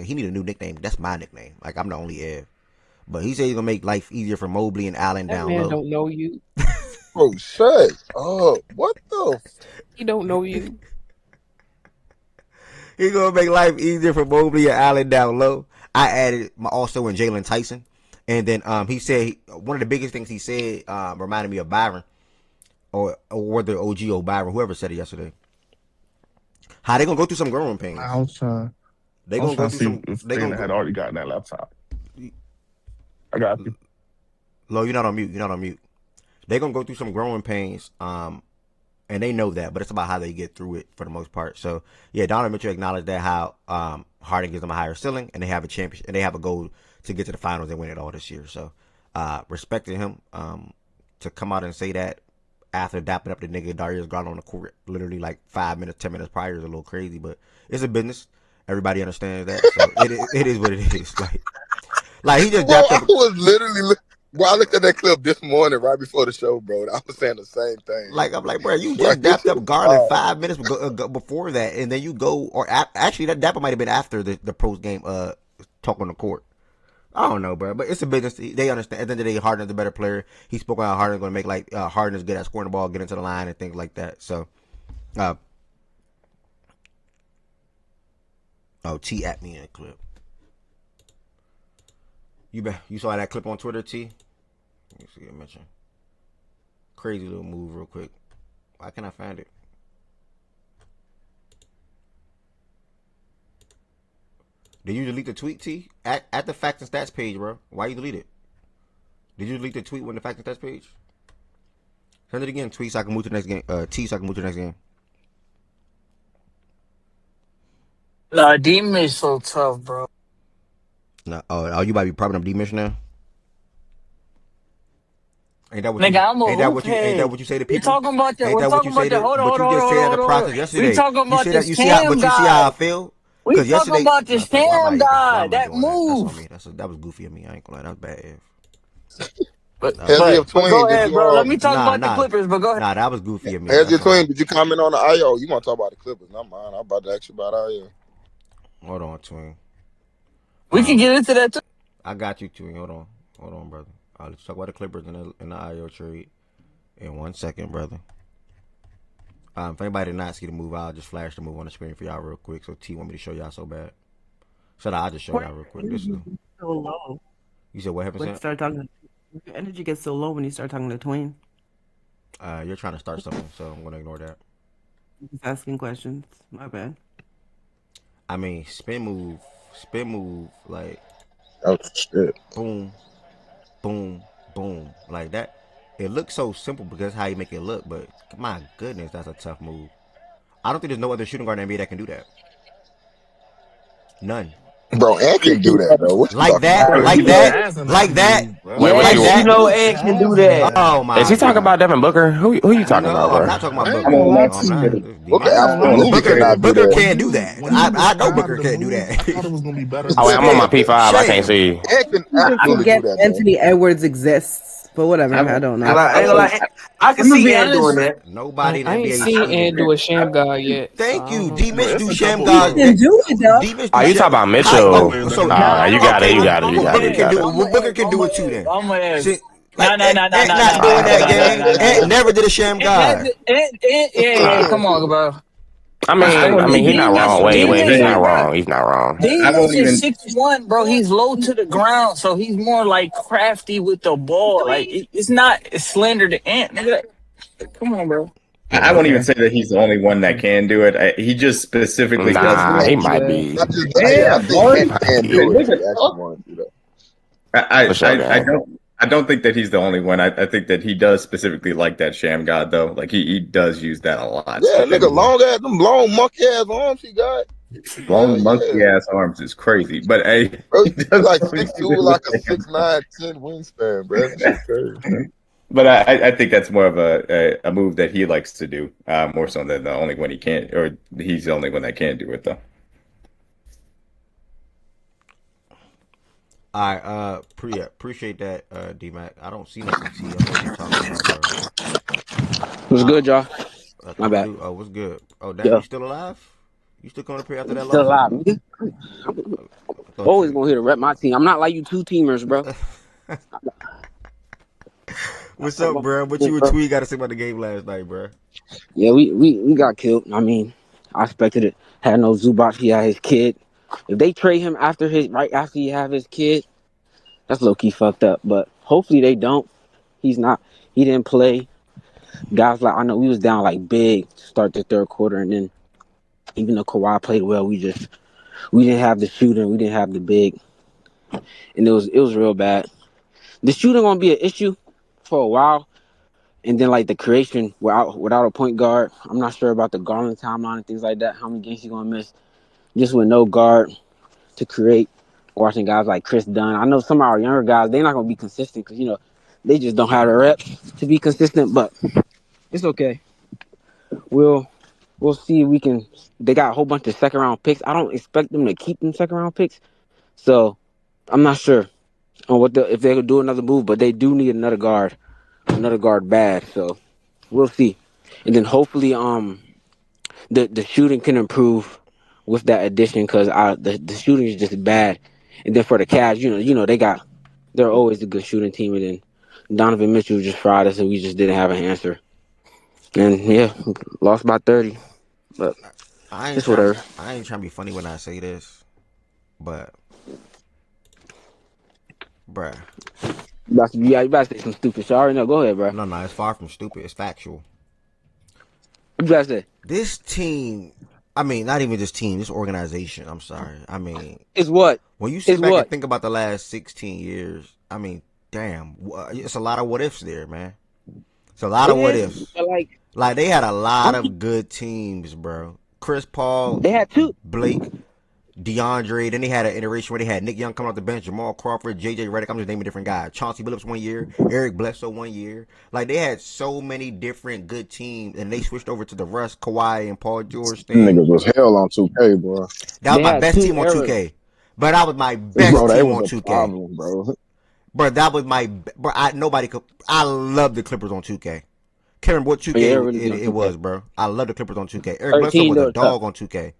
he need a new nickname. That's my nickname. Like I'm the only Ev. But he said he's going to make life easier for Mobley and Allen down low. That man don't know you. Oh, shut up. What the? He don't know you. He's going to make life easier for Mobley and Allen down low. I added also in Jalen Tyson. And then he said one of the biggest things he said reminded me of Byron or whether OG or Byron, whoever said it yesterday. How they gonna go through some growing pains? I was trying. They gonna go through some. They had already gotten that laptop. I got you. Lo, you're not on mute. They gonna go through some growing pains. And they know that, but it's about how they get through it for the most part. So yeah, Donovan Mitchell acknowledged that how Harden gives them a higher ceiling, and they have a championship, and they have a goal to get to the finals and win it all this year. So respecting him to come out and say that after dapping up the nigga Darius Garland on the court literally like 5 minutes, 10 minutes prior is a little crazy, but it's a business. Everybody understands that. So it is what it is. Like he just dapped up. I was literally. Bro, I looked at that clip this morning right before the show, bro. I was saying the same thing. Like I'm like, bro, you just dapped up Garland 5 minutes before that, and then you go, or actually that dapper might have been after the post game talk on the court. I don't know, bro, but it's a business. They understand. At the end of the day, Harden is a better player. He spoke about Harden going to make like Harden is good at scoring the ball, getting to the line, and things like that. So, T at me in a clip. You saw that clip on Twitter, T? Let me see it mention. Crazy little move, real quick. Why can't I find it? Did you delete the tweet, T? At the facts and stats page, bro. Why you delete it? Did you delete the tweet when the facts and stats page? Send it again, tweet, so I can move to the next game. T, so I can move to the next game. Nah, Demon is so tough, bro. No, you might be propping up D-Mitch now? Ain't that what Nigga, I'm a ain't that what you say to people? We're talking about that. Hold on. You see how I feel? We talking about the Sham guy. I'm not That doing that. That's on move. me. That was goofy of me. I ain't gonna lie. That was bad. Heavy of But go Twin, did ahead, you bro. Let me talk about the nah, Clippers. But go ahead. nah. That was goofy of me. Heavy That's of Twin, all. did you comment on the IO? You want to talk about the Clippers, not mine. I'm about to ask you about IO. Hold on, Twin. We can get into that too. I got you, Twin. Hold on, brother. Let's talk about the Clippers in the IO trade in 1 second, brother. If anybody did not see the move, I'll just flash the move on the screen for y'all real quick. So T want me to show y'all so bad. So I'll just show y'all real quick. This is so low. You said what happened? Start talking. Your energy gets so low when you start talking to Twin. You're trying to start something, so I'm gonna ignore that. Just asking questions. My bad. I mean, spin move, like oh shit, boom, boom, boom, like that. It looks so simple because that's how you make it look, but my goodness, that's a tough move. I don't think there's no other shooting guard in the NBA that can do that. None. Bro, Ant can do that though. What you Like talking that, about? like that, like that. Wait, what Like you that. Ant can do that. Oh my Is he talking God. about Devin Booker? Who you talking about, bro? I'm not talking about I ain't Booker. gonna lie I'm to not. you. Booker I ain't gonna lie to absolutely you. cannot do Booker that. can't do that. When you I know described Booker the can't do move, that. I thought it was gonna be better Oh, than wait, I'm on my Booker P5. I can't Sham. see. Ant can You just absolutely do forget that, bro. Anthony Edwards exists, but whatever. I don't know. I ain't gonna lie. I can I'm gonna see be Ant doing honest. that. Nobody in the I ain't NBA is seen shooting and do that. a sham guy yet. So Thank I don't you. know. D But Mitch it's do a sham couple. He god. can do it though. D Mitch Oh, do you sham. talking about How? Mitchell? Oh, Players that so can do Nah, it. you got it. okay. You got it. You What got it. Booker You can got do? it. What Booker can do it too? Then. I'm gonna ask. See, Nah, like nah, nah, nah, Ant nah, not nah, doing nah, that, nah, nah, gang. nah, nah, Ant nah. never did a sham god. Yeah. Come on, bro. I mean, he's not wrong. Wait, he's not wrong. He's not wrong. I D-Mitch won't is even. 6'1", bro. He's low to the ground, so he's more like crafty with the ball. Like it's not as slender to Ant. Nigga. Come on, bro. I won't even Okay. say that he's the only one that can do it. He just specifically does Nah, he like. might be. I just, yeah, I Yeah, think boy. Ant can do it if he actually wanted to do that. I, For sure, gang. I don't think that he's the only one. I think that he does specifically like that sham god though. Like he does use that a lot. Yeah, nigga, And long ass, them long monkey ass arms he got. Hell long monkey yeah. ass arms is crazy. But hey, Bro, he he does like always 6'2", use it like a with sham. 6'9", 10 wingspan, bro. That shit's crazy. But I think that's more of a move that he likes to do, more so than the only one he can't, or he's the only one that can do it though. All right. Appreciate that, D Mac. I don't see nothing. T. I don't know what you're talking about, bro. What's good, y'all? My bad. Oh, what's good? Oh, damn, Yeah, you still alive? You still coming up here after I'm that still loss? alive, nigga. I thought Always you. gonna here to rep my team. I'm not like you two teamers, bro. What's up, bro? What you and Tweet got to say about the game last night, bro? Yeah, we got killed. I mean, I expected it. Had no Zubac. He had his kid. If they trade him right after he have his kid, that's low key fucked up. But hopefully they don't. He didn't play. Guys like I know we was down like big to start the third quarter, and then even though Kawhi played well, we didn't have the shooting. We didn't have the big, and it was real bad. The shooting gonna be an issue for a while. And then like the creation without a point guard, I'm not sure about the Garland timeline and things like that. How many games he gonna miss? Just with no guard to create. Watching guys like Chris Dunn. I know some of our younger guys, they're not gonna be consistent because they just don't have the reps to be consistent. But it's okay. We'll see if we can. They got a whole bunch of second round picks. I don't expect them to keep them second round picks. So I'm not sure on if they could do another move, but they do need another guard bad. So we'll see. And then hopefully the shooting can improve with that addition because the shooting is just bad. And then for the Cavs, they're always a good shooting team. And then Donovan Mitchell just fried us, and we just didn't have an answer. And yeah, lost by 30. But it's whatever. I ain't trying to be funny when I say this, but bruh. You about to say some stupid shit. I already know. Go ahead, bro. No, it's far from stupid. It's factual. What you about to say? This team, I mean, not even this team, this organization, I'm sorry. I mean, it's what? When you sit back and think about the last 16 years, I mean, damn, it's a lot of what ifs there, man. It's a lot of what ifs. Like they had a lot of good teams, bro. Chris Paul, they had two. Blake, DeAndre. Then they had an iteration where they had Nick Young coming off the bench, Jamal Crawford, JJ Redick. I'm just naming different guys. Chauncey Billups 1 year, Eric Bledsoe 1 year. Like they had so many different good teams, and they switched over to the Russ, Kawhi, and Paul George thing. Niggas was hell on 2K, bro. That was my best team on 2K. But that was my best team on 2K. Problem, bro. Bro, that was my. Bro, nobody could. I love the Clippers on 2K. Can't remember what 2K it was, bro. I love the Clippers on 2K. Eric Bledsoe was a dog on 2K.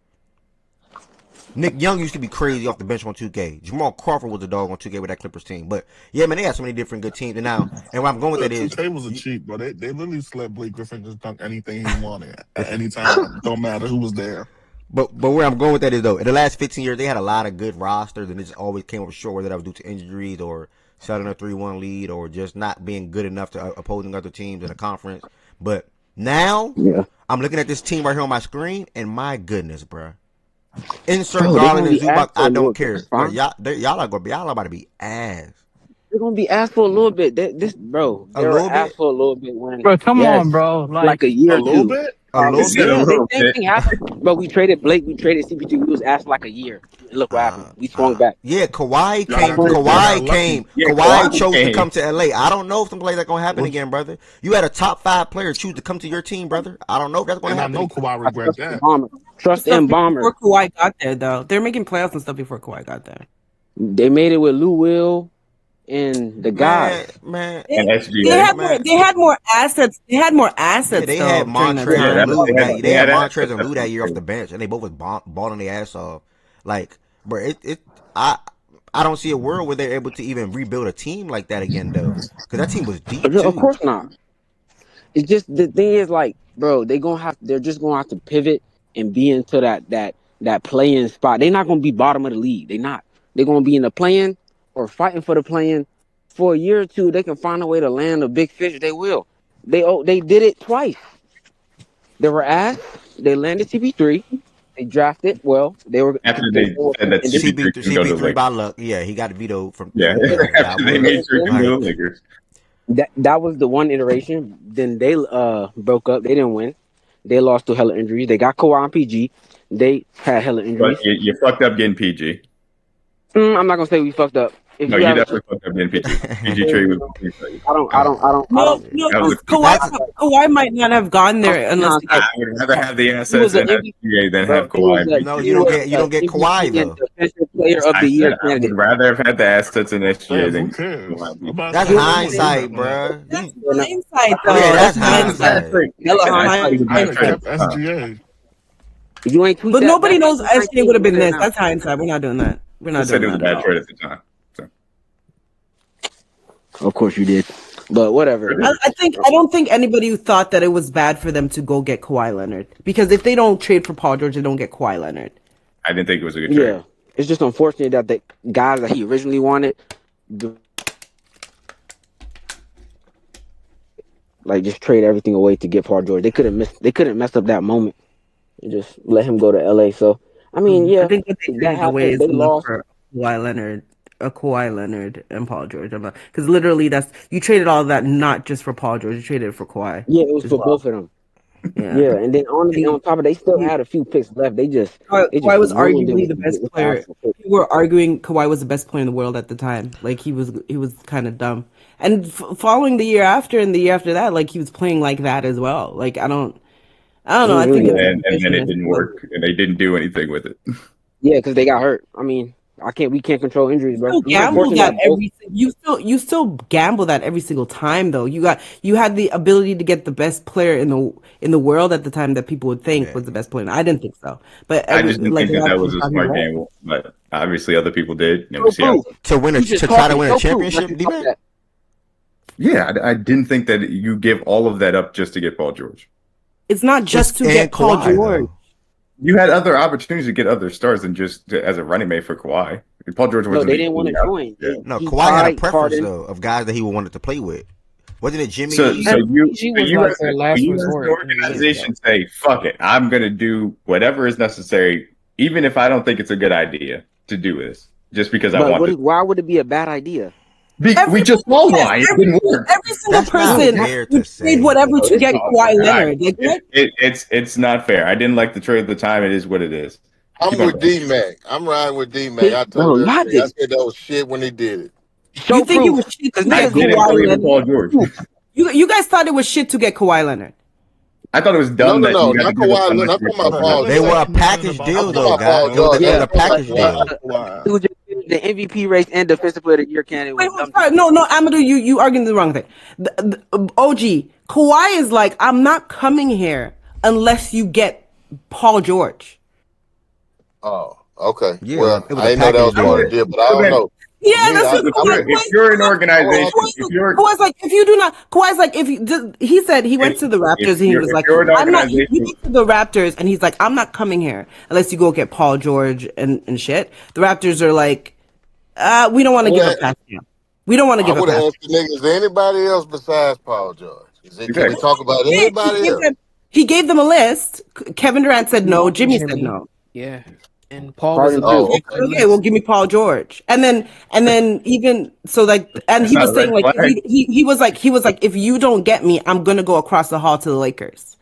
Nick Young used to be crazy off the bench on 2K. Jamal Crawford was a dog on 2K with that Clippers team. But yeah, man, they had so many different good teams. And now, and where I'm going with that is 2K was a cheat, bro. They literally just let Blake Griffin just dunk anything he wanted at any time. Don't matter who was there. But where I'm going with that is though, in the last 15 years, they had a lot of good rosters, and it just always came up short, whether that was due to injuries or selling a 3-1 lead or just not being good enough to opposing other teams in the conference. But now, I'm looking at this team right here on my screen, and my goodness, bro. Insert Garland and Zubac, I don't care. Bro, y'all about to be ass. They're gonna be asked for a little bit. They were asked for a little bit when. Bro, come on, bro. Like a year or two. A little bit. The same thing happened. But we traded Blake. We traded CP2. We was asked like a year. Look what happened. We swung back. Yeah, Kawhi came. Kawhi chose to come to LA. I don't know if something like that gonna happen again, brother. You had a top 5 player choose to come to your team, brother. I don't know if that's gonna happen. I know Kawhi regret that. Trust and Bomber. Before Kawhi got there, though, they're making playoffs and stuff before Kawhi got there. They made it with Lou Will and the guys. Man, and SGA. They had more assets. They had more assets. They had Montrezl and Lou. They had Montrezl and Lou that year off the bench, and they both was balling their ass off. Like, bro, I don't see a world where they're able to even rebuild a team like that again, though, because that team was deep too. Of course not. It's just the thing is, like, bro, they're just gonna have to pivot and be into that play-in spot. They're not gonna be bottom of the league. They're not. They're gonna be in the play-in or fighting for the play-in for a year or two. They can find a way to land a big fish. They will. They did it twice. They were asked. They landed CP3. They drafted. Well, they were after they said that CP3 by luck. Yeah, he got vetoed from. After they made sure to go to the Lakers. That was the one iteration. Then they broke up. They didn't win. They lost to hella injuries. They got Kawhi and PG. They had hella injuries. But you fucked up getting PG. I'm not gonna say we fucked up. You definitely fucked up getting PG. PG trade was. I don't. Kawhi might not have gone there unless. I would rather have the assets and SGA than have Kawhi. No, you don't get Kawhi though. Defensive Player of the Year I would rather have had the assets and SGA than Kawhi. That's hindsight, bro. That's hindsight, though. Yeah, that's hindsight. SGA. You ain't but nobody knows SGA would have been this. That's hindsight. We're not doing that. We're not doing that. It was a bad trade at the time. So. Of course you did, but whatever. I don't think anybody thought that it was bad for them to go get Kawhi Leonard, because if they don't trade for Paul George, they don't get Kawhi Leonard. I didn't think it was a good trade. Yeah, it's just unfortunate that the guys that he originally wanted, like, just trade everything away to get Paul George. They couldn't mess up that moment and just let him go to LA. So I mean, yeah, I think what they traded away is they lost for Kawhi Leonard and Paul George. Because literally, you traded all that not just for Paul George, you traded it for Kawhi. Yeah, it was for both of them. Yeah, and then on top of it, they still had a few picks left. Kawhi was arguably the best player. People were arguing Kawhi was the best player in the world at the time. Like, he was kind of dumb. And following the year after and the year after that, like, he was playing like that as well. Like, I don't know. I think and then it didn't work, and they didn't do anything with it. Yeah, because they got hurt. I mean, we can't control injuries, bro. You still gamble that every single time, though. You had the ability to get the best player in the world at the time that people would think was the best player. I didn't think so, but I just didn't think that was a smart gamble. But obviously, other people did. To try to win a championship. Yeah, I didn't think that you give all of that up just to get Paul George. It's not just to get Paul George. You had other opportunities to get other stars than just as a running mate for Kawhi. Paul George was. No, they didn't want to join. Yeah. No, Kawhi had a preference though of guys that he wanted to play with. Wasn't it Jimmy? So you as the organization say, "Fuck it, I'm going to do whatever is necessary, even if I don't think it's a good idea to do this, just because I want to." Why would it be a bad idea? We just saw why it didn't work. Every single person did whatever to get Kawhi Leonard. It's not fair. I didn't like the trade at the time. It is what it is. I'm with D-Mac. I'm riding with D-Mac. I told you everything. I said that was shit when he did it. Show You think it proof. was shit to Because get niggas get Kawhi believe in Leonard? Paul George. You guys thought it was shit to get Kawhi Leonard. I thought it was dumb that you got not to give up Kawhi so Leonard. much I'm talking about for Paul They George. were a package deal, though, about Paul guys. George. It was a package deal. He was just the MVP race and defensive player of the year candidate. Wait, sorry, no, Amadou, you arguing the wrong thing. OG, Kawhi is like, I'm not coming here unless you get Paul George. Oh, okay. Yeah, Well, it was I a didn't know that was package part of the deal, but I don't know. Yeah, To me, that's I- what If you're an organization, if you're Kawhi's like, if you do not, Kawhi's like, if you, he said he went to the Raptors and he was like, I'm not. He went to the Raptors and he's like, I'm not coming here unless you go get Paul George and shit. The Raptors are like, we don't want to give up past him. We don't want to I give up would have past. asked the niggas, is there anybody else besides Paul George? Can we talk about Yeah, anybody else? he gave them a list. Kevin Durant said no. Jimmy said no. Yeah, and Paul Harden was too. Okay, well, give me Paul George, and then even so, like, and he was saying like he was like, if you don't get me, I'm gonna go across the hall to the Lakers.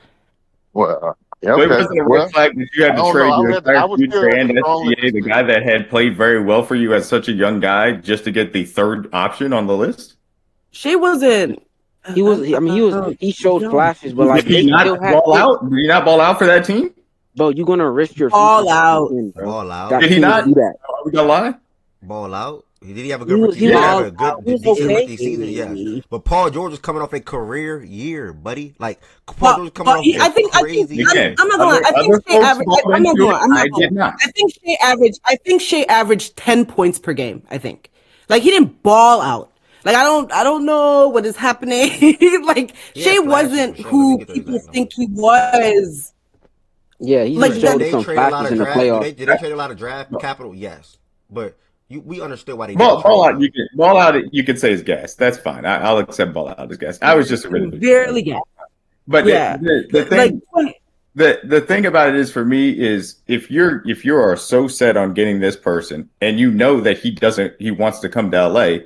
Well, yeah, So it okay. wasn't a Well, red flag that you had I to don't trade know. your I entire would future still and strongly SGA, the guy that had played very well for you as such a young guy, just to get the third option on the list? Shea wasn't. He showed flashes, but like Did he they not still had ball out? Did he not ball out for that team? Bro, you're gonna risk your Ball future out. bro. Ball out. That Did he team not? do that. Are we gonna lie? Ball out. Did he have a He good was- rookie? he He was had ball a good, out. He was decent okay. rookie season, yes. But Paul George was coming off a career year, buddy. Like Paul George was coming off I think crazy. I'm not gonna lie. I think Shea averaged. I'm not gonna lie. I did not. I think Shea averaged 10 points per game. I think, like, he didn't ball out. Like, I don't know what is happening. Like, Shea wasn't who people think he was. Yeah, he Like, just Did showed they some trade a lot flashes of in the draft? playoffs. Did they trade a lot of draft capital? Yes, but we understood why they Ball didn't trade. out. Ball out. You could say is gas. That's fine. I'll accept ball out as gas. I was just a really big Barely gas. But Yeah. the thing, the thing about it is, for me, is if you are so set on getting this person and you know that he wants to come to LA,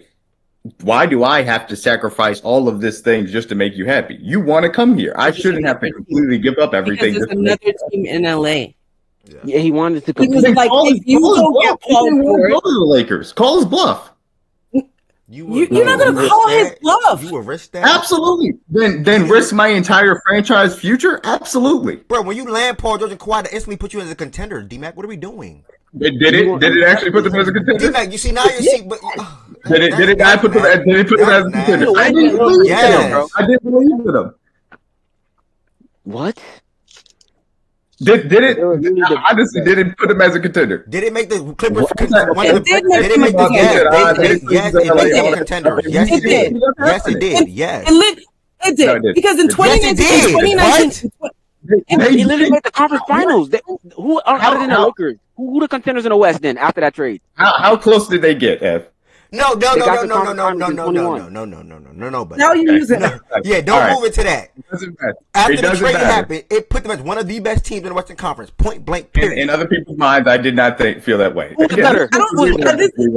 why do I have to sacrifice all of this things just to make you happy? You want to come here. I shouldn't have to completely give up everything. Because there's another team in LA. Yeah, he wanted to He was compete. like, if you don't get Paul George, go to the Lakers. Call his bluff. you're not gonna call his bluff. You will risk that? Absolutely. Then risk my entire franchise future? Absolutely. Bro, when you land Paul George and Kawhi, that instantly put you as a contender. D-Mac, what are we doing? Did it actually put them as a contender? D-Mac, you see now you see, but Did it not put them? Did it put them as a contender? I didn't believe in them. I didn't believe in them. What? Did it? Honestly, did it put them as a contender? Did it make the Clippers? It did make Did it them make a the contender. yes? It made them contenders. Yes, it did. Yes, it did. Yes. It did. No, it did. Because in Yes, 2019, He literally made the conference finals. Who other than the Lakers? Who the contenders in the West then after that trade? How close did they get, F? No, They got the conference finals in 21. but now you use it. Yeah, don't All right. move it to that. It doesn't matter. After It the doesn't trade matter. happened, it put them as one of the best teams in the Western Conference. Point blank. Period. In other people's minds, I did not feel that way. Who's better?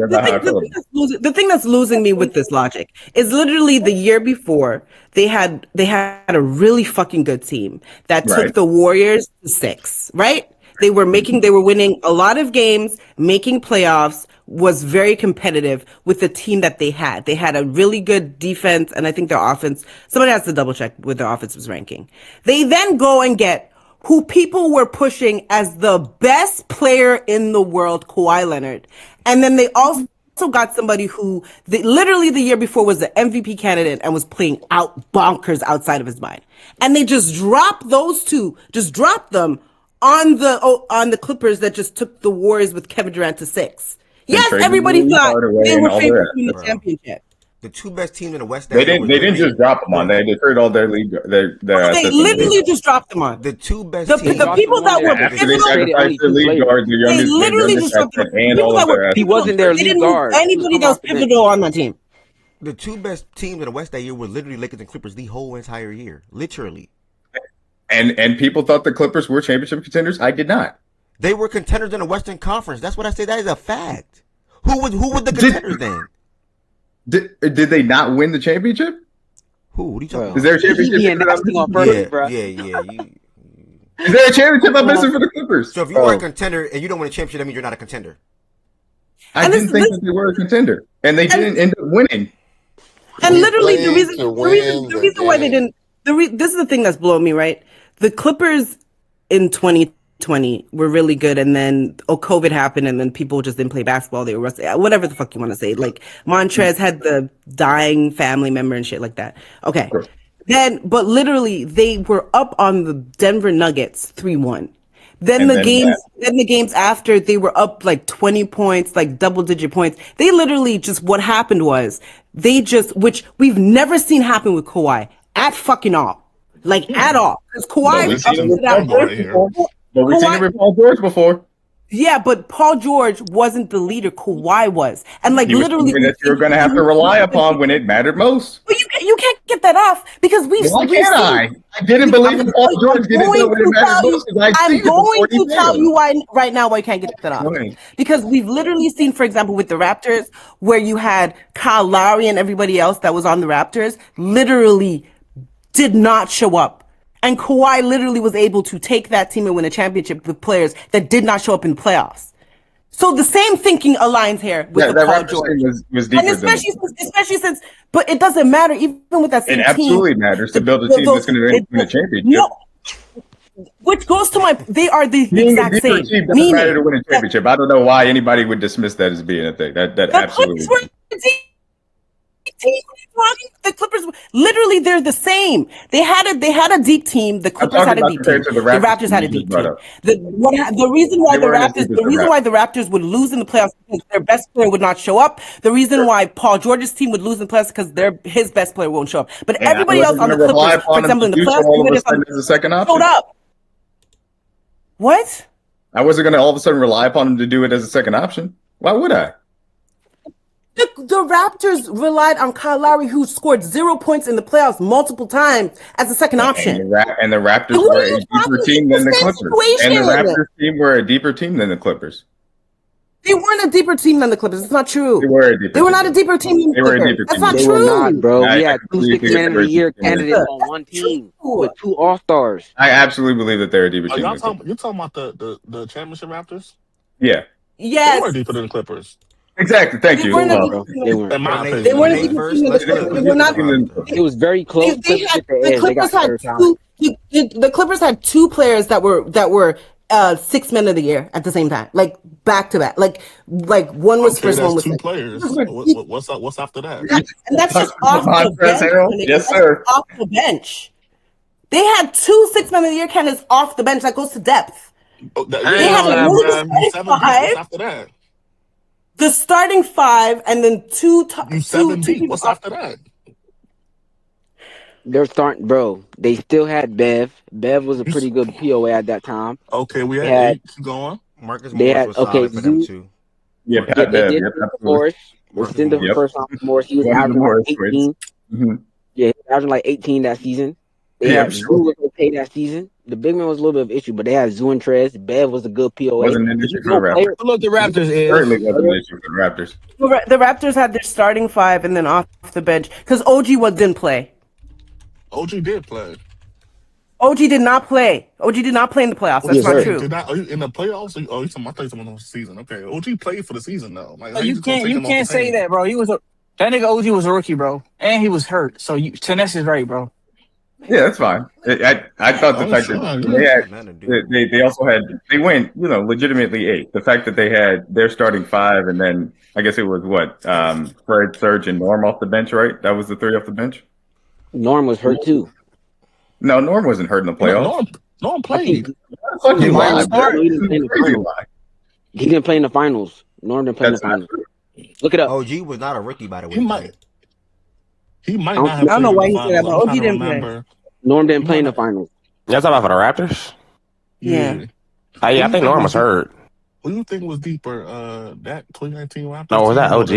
The thing that's losing me with this logic is literally the year before they had a really fucking good team that took Right. the Warriors to 6, right? They were winning a lot of games, making playoffs, was very competitive with the team that they had. They had a really good defense, and I think their offense, somebody has to double check with their offensive ranking. They then go and get who people were pushing as the best player in the world, Kawhi Leonard. And then they also got somebody who literally the year before was the MVP candidate and was playing out bonkers outside of his mind. And they just dropped those two, just dropped them on the Clippers that just took the Warriors with Kevin Durant to 6. Yes, traded everybody Minny thought Hardaway they and were all favored that. to win the championship. The two best teams in the West. They didn't just drop them on. They traded all their league. They literally just dropped them on. The two best The teams. people that were after they sacrificed their league guards, their they youngest, literally just dropped them. and People all that of their were assets. He wasn't their they lead didn't move guard. anybody that was pivotal on that team. The two best teams in the West that year were literally Lakers and Clippers the whole entire year, literally. And people thought the Clippers were championship contenders. I did not. They were contenders in the Western Conference. That's what I say. That is a fact. Who were the contenders then? Did they not win the championship? Who? What are you talking about? Is there a championship? He and Nasty on purpose, bro. Yeah. Is there a championship I'm missing for the Clippers? So if you are a contender and you don't win a championship, that means you're not a contender. I didn't think that they were a contender, and they didn't end up winning. And literally, the reason why they didn't. This is the thing that's blowing me, right? The Clippers in 2020 were really good, and then COVID happened, and then people just didn't play basketball. They were rusty, whatever the fuck you want to say. Like Montrez had the dying family member and shit like that. Okay, but literally, they were up on the Denver Nuggets 3-1. Then the games after, they were up like 20 points, like double-digit points. They literally just, what happened was, which we've never seen happen with Kawhi at fucking all. Like, at all. Because Kawhi... We've seen it with Paul George before. Yeah, but Paul George wasn't the leader. Kawhi was. And like, He was literally... that you're going to have to rely upon when it mattered most. But you can't get that off because Why can't I? I didn't believe in Paul George getting it when it mattered most. I'm going to tell you right now why you can't get that off. Because we've literally seen, for example, with the Raptors, where you had Kyle Lowry and everybody else that was on the Raptors, literally did not show up. And Kawhi literally was able to take that team and win a championship with players that did not show up in the playoffs. So the same thinking aligns here with the Paul George. Was deeper, and especially since, but it doesn't matter even with that same team. It absolutely matters to build a team that's going to win a championship. No, which goes to they are the exact same. Team doesn't matter to win a championship. I don't know why anybody would dismiss that as being a thing. That absolutely. The Clippers, literally, they're the same. They had a deep team. The Clippers had a deep team. The Raptors had a deep team. The reason why the Raptors would lose in the playoffs because their best player would not show up. The reason why Paul George's team would lose in the playoffs because his best player won't show up. But everybody else on the Clippers, for example, in the playoffs, showed up. What? I wasn't going to all of a sudden rely upon him to do it as a second option. Why would I? The Raptors relied on Kyle Lowry, who scored 0 points in the playoffs multiple times as a second option. And the Raptors were a deeper team than the Clippers. And the Raptors team were a deeper team than the Clippers. They weren't a deeper team than the Clippers. It's not true. They were a deeper They were not a deeper team than the Clippers. That's not true. They were not, bro. We had 2 6-man of the year candidates on one team with 2 All-Stars. I absolutely believe that they're a deeper team. You're talking about the championship Raptors? Yeah. Yes. They were deeper than the Clippers. Exactly. Thank you. They weren't. They weren't a deeper team than the Clippers. They were not. It was very close. The Clippers had 2 players that were 6 men of the year at the same time, like back to back. Like one was first, one was 2 players. What's after that? And that's just off the bench. Yes, sir. Off the bench. They had 2 6 men of the year candidates off the bench. That goes to depth. They had a really good 5. After that. The starting 5 and then 2 deep. What's after that? They're starting, bro. They still had Bev. Bev was a pretty good POA at that time. Okay, we had 8. Keep going. Marcus Morris was solid for them too. Yeah, they did Morris. Extended the first round for Morris. He was averaging like 18. Yeah, he was averaging like 18 that season. They had Zoo was okay that season. The big man was a little bit of an issue, but they had Zoo and Trez. Bev was a good POA. Wasn't an issue for the Raptors. Look, the Raptors is. Certainly wasn't an issue for the Raptors. The Raptors had their starting 5 and then off the bench because OG didn't play. OG did play. OG did not play. OG did not play in the playoffs. That's not true. In the playoffs? I thought you talking about the season. Okay, OG played for the season though. Like, you can't say that, bro. That nigga OG was a rookie, bro, and he was hurt. So Taness is right, bro. Yeah, that's fine. I thought the fact that they also had they went legitimately 8. The fact that they had their starting 5 and then I guess it was Fred, Serge, and Norm off the bench, right? That was the 3 off the bench. Norm was hurt too. No, Norm wasn't hurt in the playoffs. Norm played. He didn't play in the finals. Norm didn't play in the finals. Look it up. OG was not a rookie, by the way. He might not have. I don't know why he said that, but OG didn't play. Norm didn't play in the finals. Y'all talking about for the Raptors? Yeah. I think Norm was hurt. Who do you think was deeper? That 2019 Raptors? No, was that OG?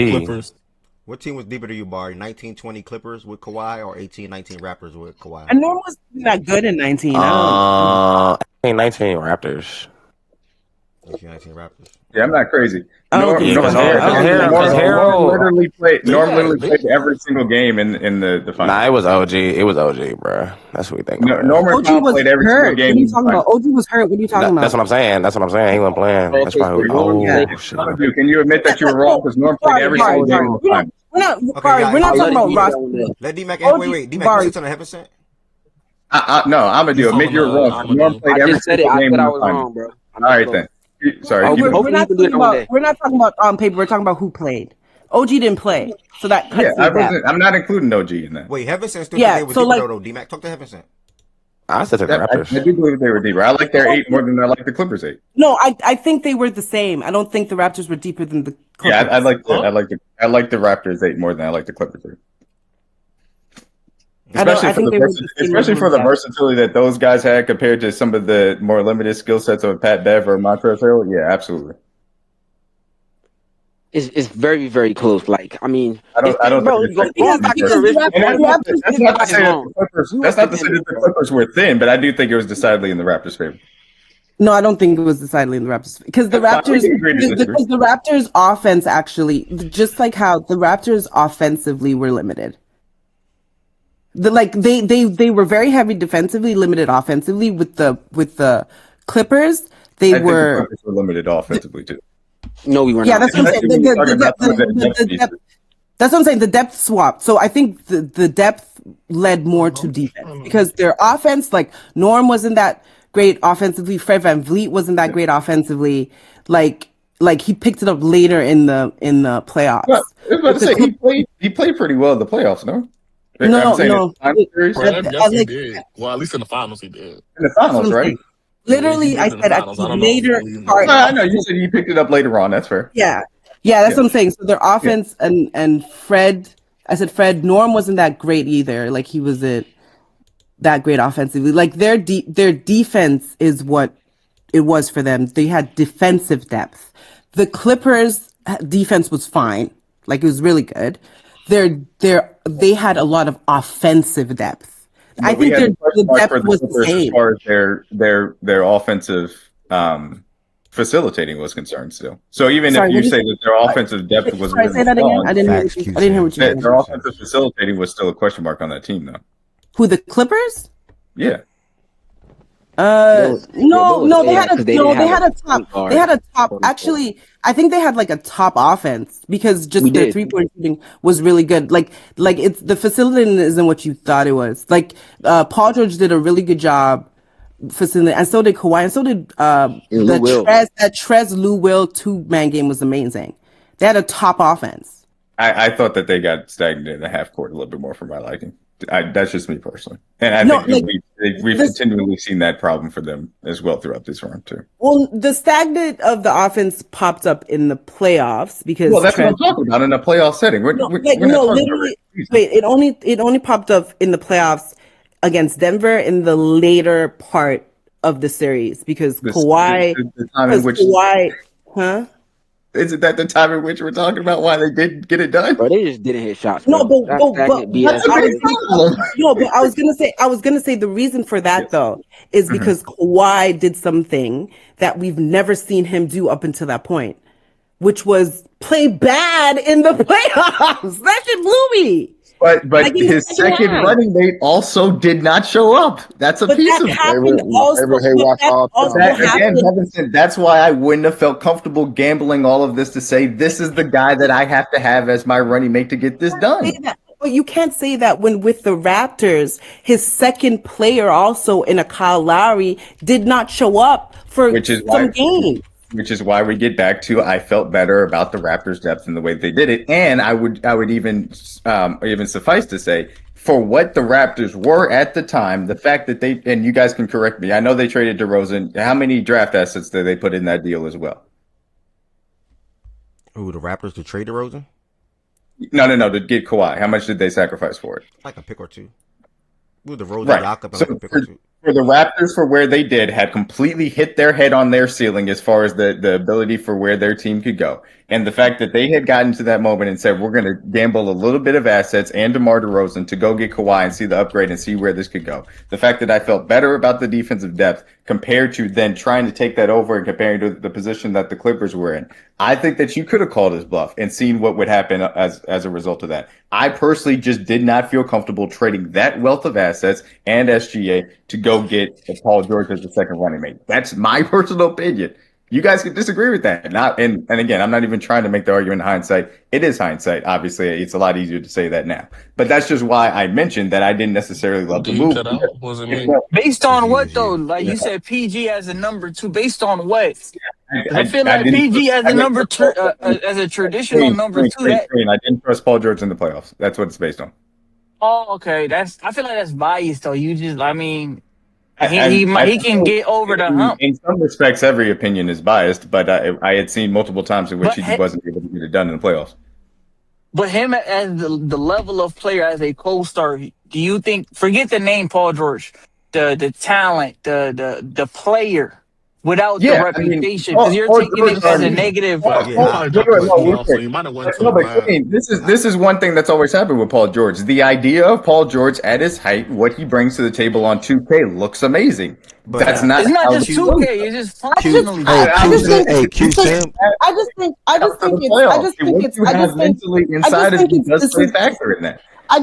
What team was deeper to you, Barry? 1920 Clippers with Kawhi or 1819 Raptors with Kawhi? And Norm was not good in 19. I think 19 Raptors. 1919 Raptors. Yeah, I'm not crazy. I don't think because so. Harold literally played every single game in the finals. Nah, it was OG. It was OG, bro. That's what we think. Norman OG Powell was played every single hurt. game. What are you talking about? OG was hurt. What are you talking about? That's what I'm saying. That's what I'm saying. He wasn't playing. That's probably shit. None of you, can you admit that you were wrong? Because Norm played every single game in the finals. We're not talking about roster. Let D-Mac wait. D-Mac, Barry. you said 100%? No, I'm gonna do. Admit you're wrong. Norm played every single game in the finals. bro. All right then. Sorry. We're not talking about on paper. We're talking about who played. OG didn't play, so that cuts I'm not including OG in that. Wait, Heavenson still think they was deeper though. D-Mac, talk to Heavenson. I said the Raptors. I do believe they were deeper. I like their 8 more than I like the Clippers 8. No, I think they were the same. I don't think the Raptors were deeper than the Clippers. Yeah, I like the Raptors 8 more than I like the Clippers 8. Especially for the versatility that those guys had compared to some of the more limited skill sets of Pat Bev or Montrezl Harrell. Yeah, absolutely. It's very, very close. Like, I mean, that's not to say that the Clippers were thin, but I do think it was decidedly in the Raptors' favor. No, I don't think it was decidedly in the Raptors because the Raptors offense actually, just like how the Raptors offensively were limited. They were very heavy defensively, limited offensively. With the Clippers, I think the Clippers were limited offensively too. No, we were not. Yeah, that's what I'm saying. That's what I'm saying. The depth swap. So I think the depth led more to defense because their offense, like Norm wasn't that great offensively. Fred VanVleet wasn't that great offensively. Like he picked it up later in the playoffs. Well, I was about to say he played pretty well in the playoffs. No. No. Yes, he did. Well, at least in the finals, he did. In the finals, right? Literally, I said at the later part. I know you said you picked it up later on. That's fair. Yeah, that's what I'm saying. So their offense and Fred, I said Fred. Norm wasn't that great either. Like he wasn't that great offensively. Like their defense is what it was for them. They had defensive depth. The Clippers' defense was fine. Like it was really good. They had a lot of offensive depth. I think their depth was the same as far as their offensive facilitating was concerned. Still, so even if you say that their offensive depth was, say that again. I didn't hear what you said. Their offensive facilitating was still a question mark on that team, though. Who, the Clippers? Yeah. No, they had a top. Actually, I think they had like a top offense because just their 3-point shooting was really good. Like it's the facilitating isn't what you thought it was. Like Paul George did a really good job facilitating, and so did Kawhi, and so did that Trez Lou Will 2-man game was amazing. They had a top offense. I thought that they got stagnant in the half court a little bit more for my liking. That's just me personally, and I think we've continually seen that problem for them as well throughout this run too. Well, the stagnant of the offense popped up in the playoffs because that's what I'm talking about in a playoff setting. It only popped up in the playoffs against Denver in the later part of the series because Kawhi. Isn't that the time in which we're talking about why they didn't get it done? But they just didn't hit shots. No, but I was gonna say the reason for that though is because Kawhi did something that we've never seen him do up until that point, which was play bad in the playoffs. That shit blew me. But his second running mate also did not show up. That's a piece of it. That's why I wouldn't have felt comfortable gambling all of this to say this is the guy that I have to have as my running mate to get this done. But you can't say that when with the Raptors, his second player also in a Kyle Lowry did not show up for some games. Which is why we get back to I felt better about the Raptors' depth and the way they did it, and I would even suffice to say for what the Raptors were at the time, the fact that they, and you guys can correct me, I know they traded DeRozan. How many draft assets did they put in that deal as well? Ooh, the Raptors to trade DeRozan? No, to get Kawhi. How much did they sacrifice for it? Like a pick or two. Ooh, DeRozan, right. Jakob, and like a pick or two. For the Raptors, for where they did, had completely hit their head on their ceiling as far as the ability for where their team could go. And the fact that they had gotten to that moment and said, we're going to gamble a little bit of assets and DeMar DeRozan to go get Kawhi and see the upgrade and see where this could go. The fact that I felt better about the defensive depth compared to then trying to take that over and comparing to the position that the Clippers were in. I think that you could have called his bluff and seen what would happen as a result of that. I personally just did not feel comfortable trading that wealth of assets and SGA to go get Paul George as the second running mate. That's my personal opinion. You guys can disagree with that. And again, I'm not even trying to make the argument in hindsight. It is hindsight. Obviously, it's a lot easier to say that now. But that's just why I mentioned that I didn't necessarily love the move. Based on what, though? Like you said, PG as a number 2. Based on what? I feel like PG as a number 2, as a traditional number 2. I didn't trust Paul George in the playoffs. That's what it's based on. Oh, okay. I feel like that's biased, though. You just, I mean, he can get over the hump. In some respects, every opinion is biased, but I had seen multiple times in which he wasn't able to get it done in the playoffs. But him as the level of player, as a co-star, do you think? Forget the name, Paul George, the talent, the player, without the reputation, because you're taking it as a negative. This is one thing that's always happened with Paul George. The idea of Paul George at his height, what he brings to the table on 2K looks amazing. But that's not. It's not just 2K. It's just functionally. I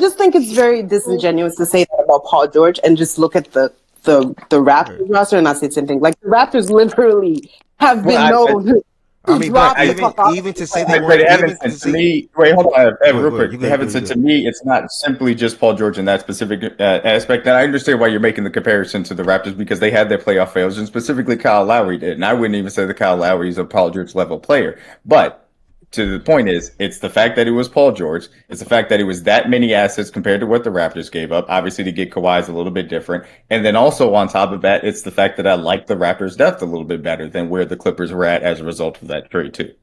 just think it's very disingenuous to say that about Paul George and just look at the Raptors roster and not say the same thing. Like the Raptors literally have been known to drop the fuck off. Even to say that, to me, wait, hold on, real quick. Evanson, to me, it's not simply just Paul George in that specific aspect. And I understand why you're making the comparison to the Raptors because they had their playoff fails, and specifically Kyle Lowry did. And I wouldn't even say that Kyle Lowry is a Paul George level player, but to the point is, it's the fact that it was Paul George. It's the fact that it was that many assets compared to what the Raptors gave up. Obviously, to get Kawhi is a little bit different. And then also on top of that, it's the fact that I like the Raptors' depth a little bit better than where the Clippers were at as a result of that trade, too.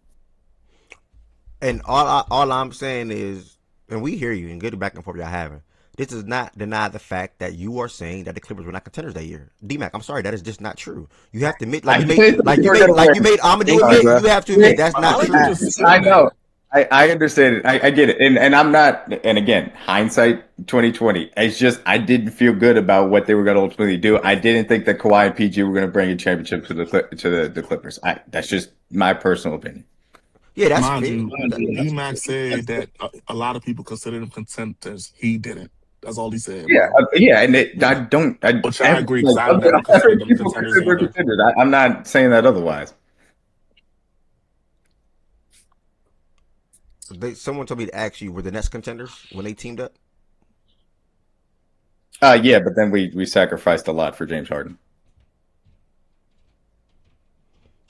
And all I'm saying is, and we hear you and get it back and forth y'all having. This does not deny the fact that you are saying that the Clippers were not contenders that year. D-Mac, I'm sorry, that is just not true. You have to admit, like you made Amadou admit, you have to admit that's not true. I know. I understand it. I get it. And I'm not, and again, hindsight 2020. It's just I didn't feel good about what they were going to ultimately do. I didn't think that Kawhi and PG were going to bring a championship to the Clippers. That's just my personal opinion. Yeah, that's mind you. D-Mac said that a lot of people consider them contenders. He didn't. That's all he said. Yeah, and Which I agree. Because I never considered them contenders. I'm not saying that otherwise. Someone told me to ask you, were the Nets contenders when they teamed up? Yeah, but then we sacrificed a lot for James Harden.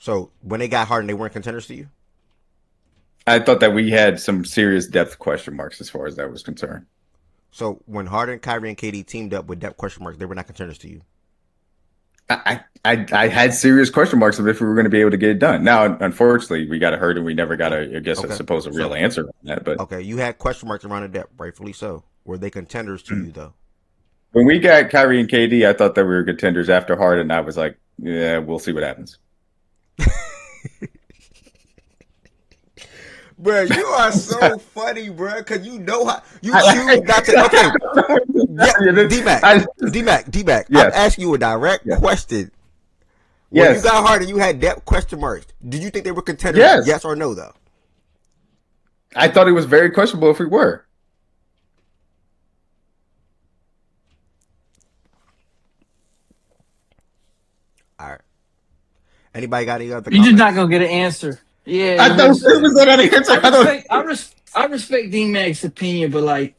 So when they got Harden, they weren't contenders to you? I thought that we had some serious depth question marks as far as that was concerned. So when Harden, Kyrie, and KD teamed up with depth question marks, they were not contenders to you? I had serious question marks of if we were going to be able to get it done. Now, unfortunately, we got hurt and we never got I suppose, a real answer on that. But okay, you had question marks around the depth, rightfully so. Were they contenders to you, though? When we got Kyrie and KD, I thought that we were contenders. After Harden, I was like, yeah, we'll see what happens. Bro, you are so funny, bro, because you know how you choose not to. Okay, D-Mac. Yes. I'm asking you a direct question. When you got Harden, you had depth question marks. Did you think they were contenders? Yes or no, though? I thought it was very questionable if we were. All right. Anybody got any other? You're just not gonna get an answer. Yeah, I respect D-Mac's opinion, but like,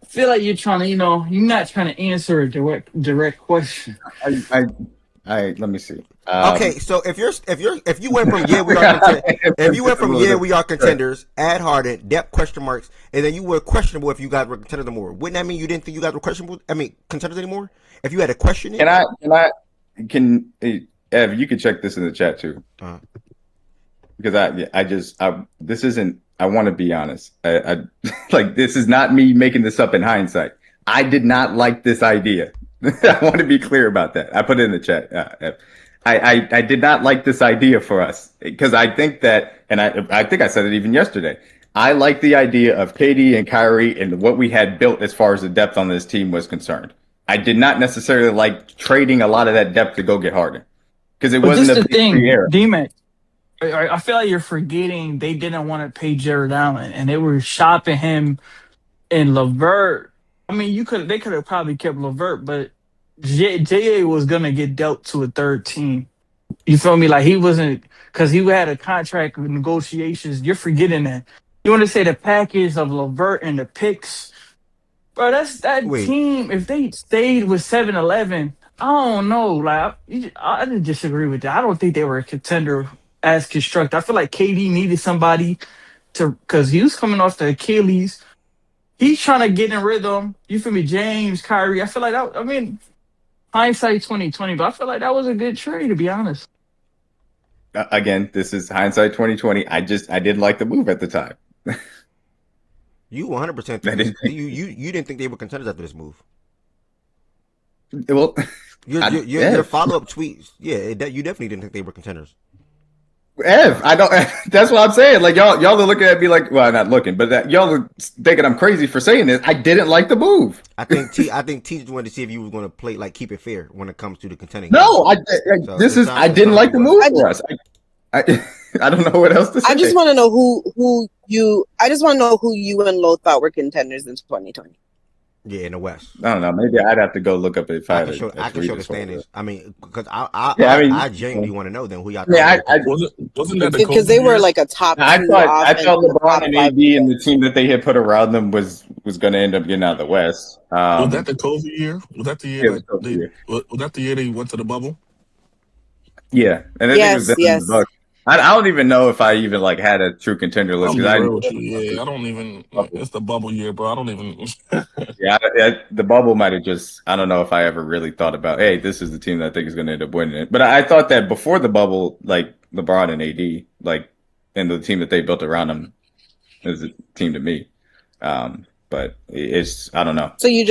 I feel like you're trying to, you're not trying to answer a direct question. Let me see. Okay, so if you went from we are contenders, add Harden, depth question marks, and then you were questionable if you guys were contenders anymore. Wouldn't that mean you didn't think you guys were questionable? I mean, contenders anymore? If you had a question, Ev, you can check this in the chat too. Because this isn't. I want to be honest. I like this is not me making this up in hindsight. I did not like this idea. I want to be clear about that. I put it in the chat. I did not like this idea for us because I think that, and I think I said it even yesterday. I like the idea of KD and Kyrie and what we had built as far as the depth on this team was concerned. I did not necessarily like trading a lot of that depth to go get Harden because it But wasn't this a the big free thing, era. D-Mac. I feel like you're forgetting they didn't want to pay Jared Allen, and they were shopping him and Levert. I mean, they could have probably kept Levert, but JA was gonna get dealt to a third team. You feel me? Like he wasn't because he had a contract with negotiations. You're forgetting that. You want to say the package of Levert and the picks, bro? That's that Wait, team. If they stayed with 7-11, I don't know. Like I didn't disagree with that. I don't think they were a contender as constructed. I feel like KD needed somebody to because he was coming off the Achilles. He's trying to get in rhythm. You feel me? James, Kyrie. I feel like that. I mean, hindsight 2020, but I feel like that was a good trade to be honest. Again, this is hindsight 2020. I didn't like the move at the time. You 100% you didn't think they were contenders after this move. Well, your follow up tweets, you definitely didn't think they were contenders. I don't. That's what I'm saying. Like y'all are looking at me like, well, not looking, but y'all are thinking I'm crazy for saying this. I didn't like the move. I think T just wanted to see if you were going to play like keep it fair when it comes to the contending. No, I didn't like the move for us. I don't know what else to say. I just want to know who you and Lo thought were contenders in 2020. Yeah, in the West. I don't know. Maybe I'd have to go look up if I can show the standings. I mean, because I genuinely want to know then who y'all. Yeah, wasn't that because they were like a top. I thought LeBron and AD and the team that they had put around them was going to end up getting out of the West. Was that the COVID year? Was that the year? Was that the year they went to the bubble? Yeah, and I think it was the Bucks. I don't even know if I even like had a true contender list I don't even. It's the bubble year, bro. I don't even. The bubble might have just. I don't know if I ever really thought about. Hey, this is the team that I think is going to end up winning it. But I thought that before the bubble, like LeBron and AD, like, and the team that they built around them, is a team to me. But it's I don't know. So you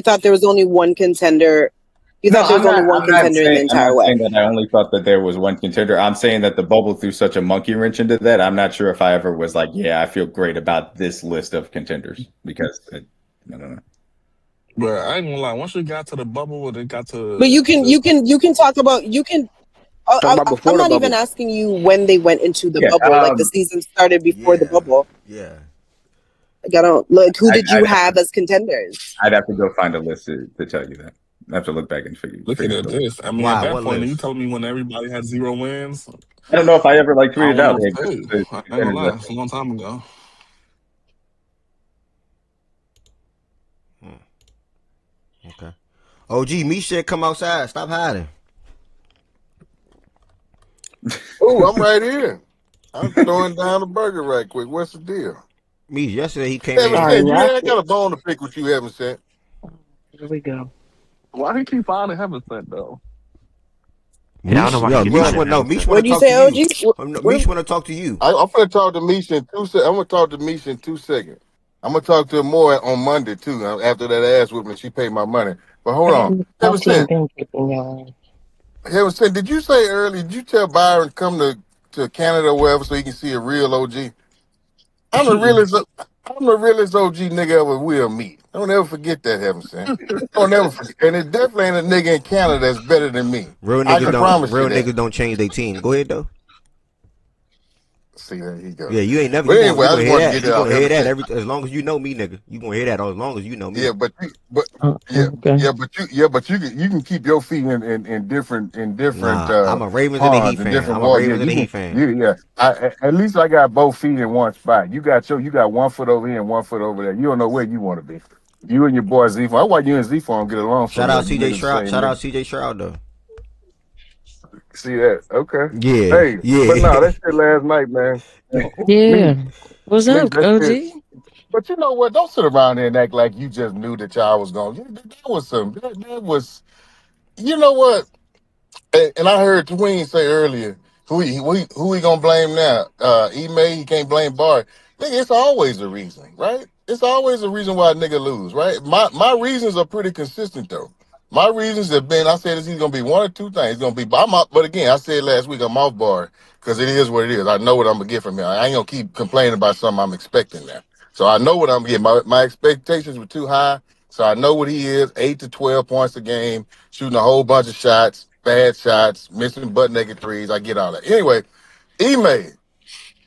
thought there was only one contender. You thought there was only one contender in the entire West. I'm not saying that I only thought that there was one contender. I'm saying that the bubble threw such a monkey wrench into that. I'm not sure if I ever was like, yeah, I feel great about this list of contenders because I don't know. But I ain't gonna lie. Once we got to the bubble, it got to. But you can talk about I'm not even asking you when they went into the bubble. Like the season started before the bubble. Yeah. Like I don't like who did you have as contenders? I'd have to go find a list to tell you that. I have to look back and figure. Look at this. I mean, at that point, are you telling me when everybody had 0 wins? I don't know if I ever like tweeted out. I ain't gonna lie. It's a long time ago. Okay. OG, Misha, come outside. Stop hiding. Oh, I'm right here. I'm throwing down the burger right quick. What's the deal? Misha, yesterday he came in. I got a bone to pick with you, haven't said. Here we go. Why he keep finding heaven sent though? Yeah, I don't know why he keeps finding heaven sent. What do you say, OG? Misha want to talk to you. I'm going to talk to Misha in 2 seconds. I'm going to talk to Misha in 2 seconds. I'm going to talk to her more on Monday, too, after that ass whipping. She paid my money. But hold on. Heaven sent, did you say earlier, did you tell Byron to come to Canada or wherever so he can see a real OG? I'm the realest OG nigga ever will meet. Don't ever forget that, heaven sent. Don't ever forget. And it definitely ain't a nigga in Canada that's better than me. Real niggas don't change their team. Go ahead though. See, there you go. Yeah, you ain't never. But anyway, I just want to get that out. Hear that as long as you know me, nigga. You gonna hear that as long as you know me. Yeah, but you can keep your feet in different. I'm a Ravens and a Heat fan. I'm a Ravens and a Heat fan. At least I got both feet in one spot. You got 1 foot over here and 1 foot over there. You don't know where you want to be. You and your boy Z. That's why you and Z Farm get along. Shout out CJ Stroud. Shout out CJ Stroud though. See that? Okay. Yeah. Hey. Yeah. But no, that shit last night, man. Yeah. What's up, OG? But you know what? Don't sit around there and act like you just knew that y'all was going. That was. You know what? And I heard Tween say earlier, who he gonna blame now? He can't blame Barry. Nigga, it's always a reason, right? It's always a reason why a nigga lose, right? My reasons are pretty consistent though. My reasons have been, I said it's either going to be one or two things. It's going to be, but again, I said last week, I'm off bar because it is what it is. I know what I'm going to get from him. I ain't going to keep complaining about something I'm expecting now. So I know what I'm getting. My expectations were too high. So I know what he is, 8 to 12 points a game, shooting a whole bunch of shots, bad shots, missing butt naked threes. I get all that. Anyway, Ime,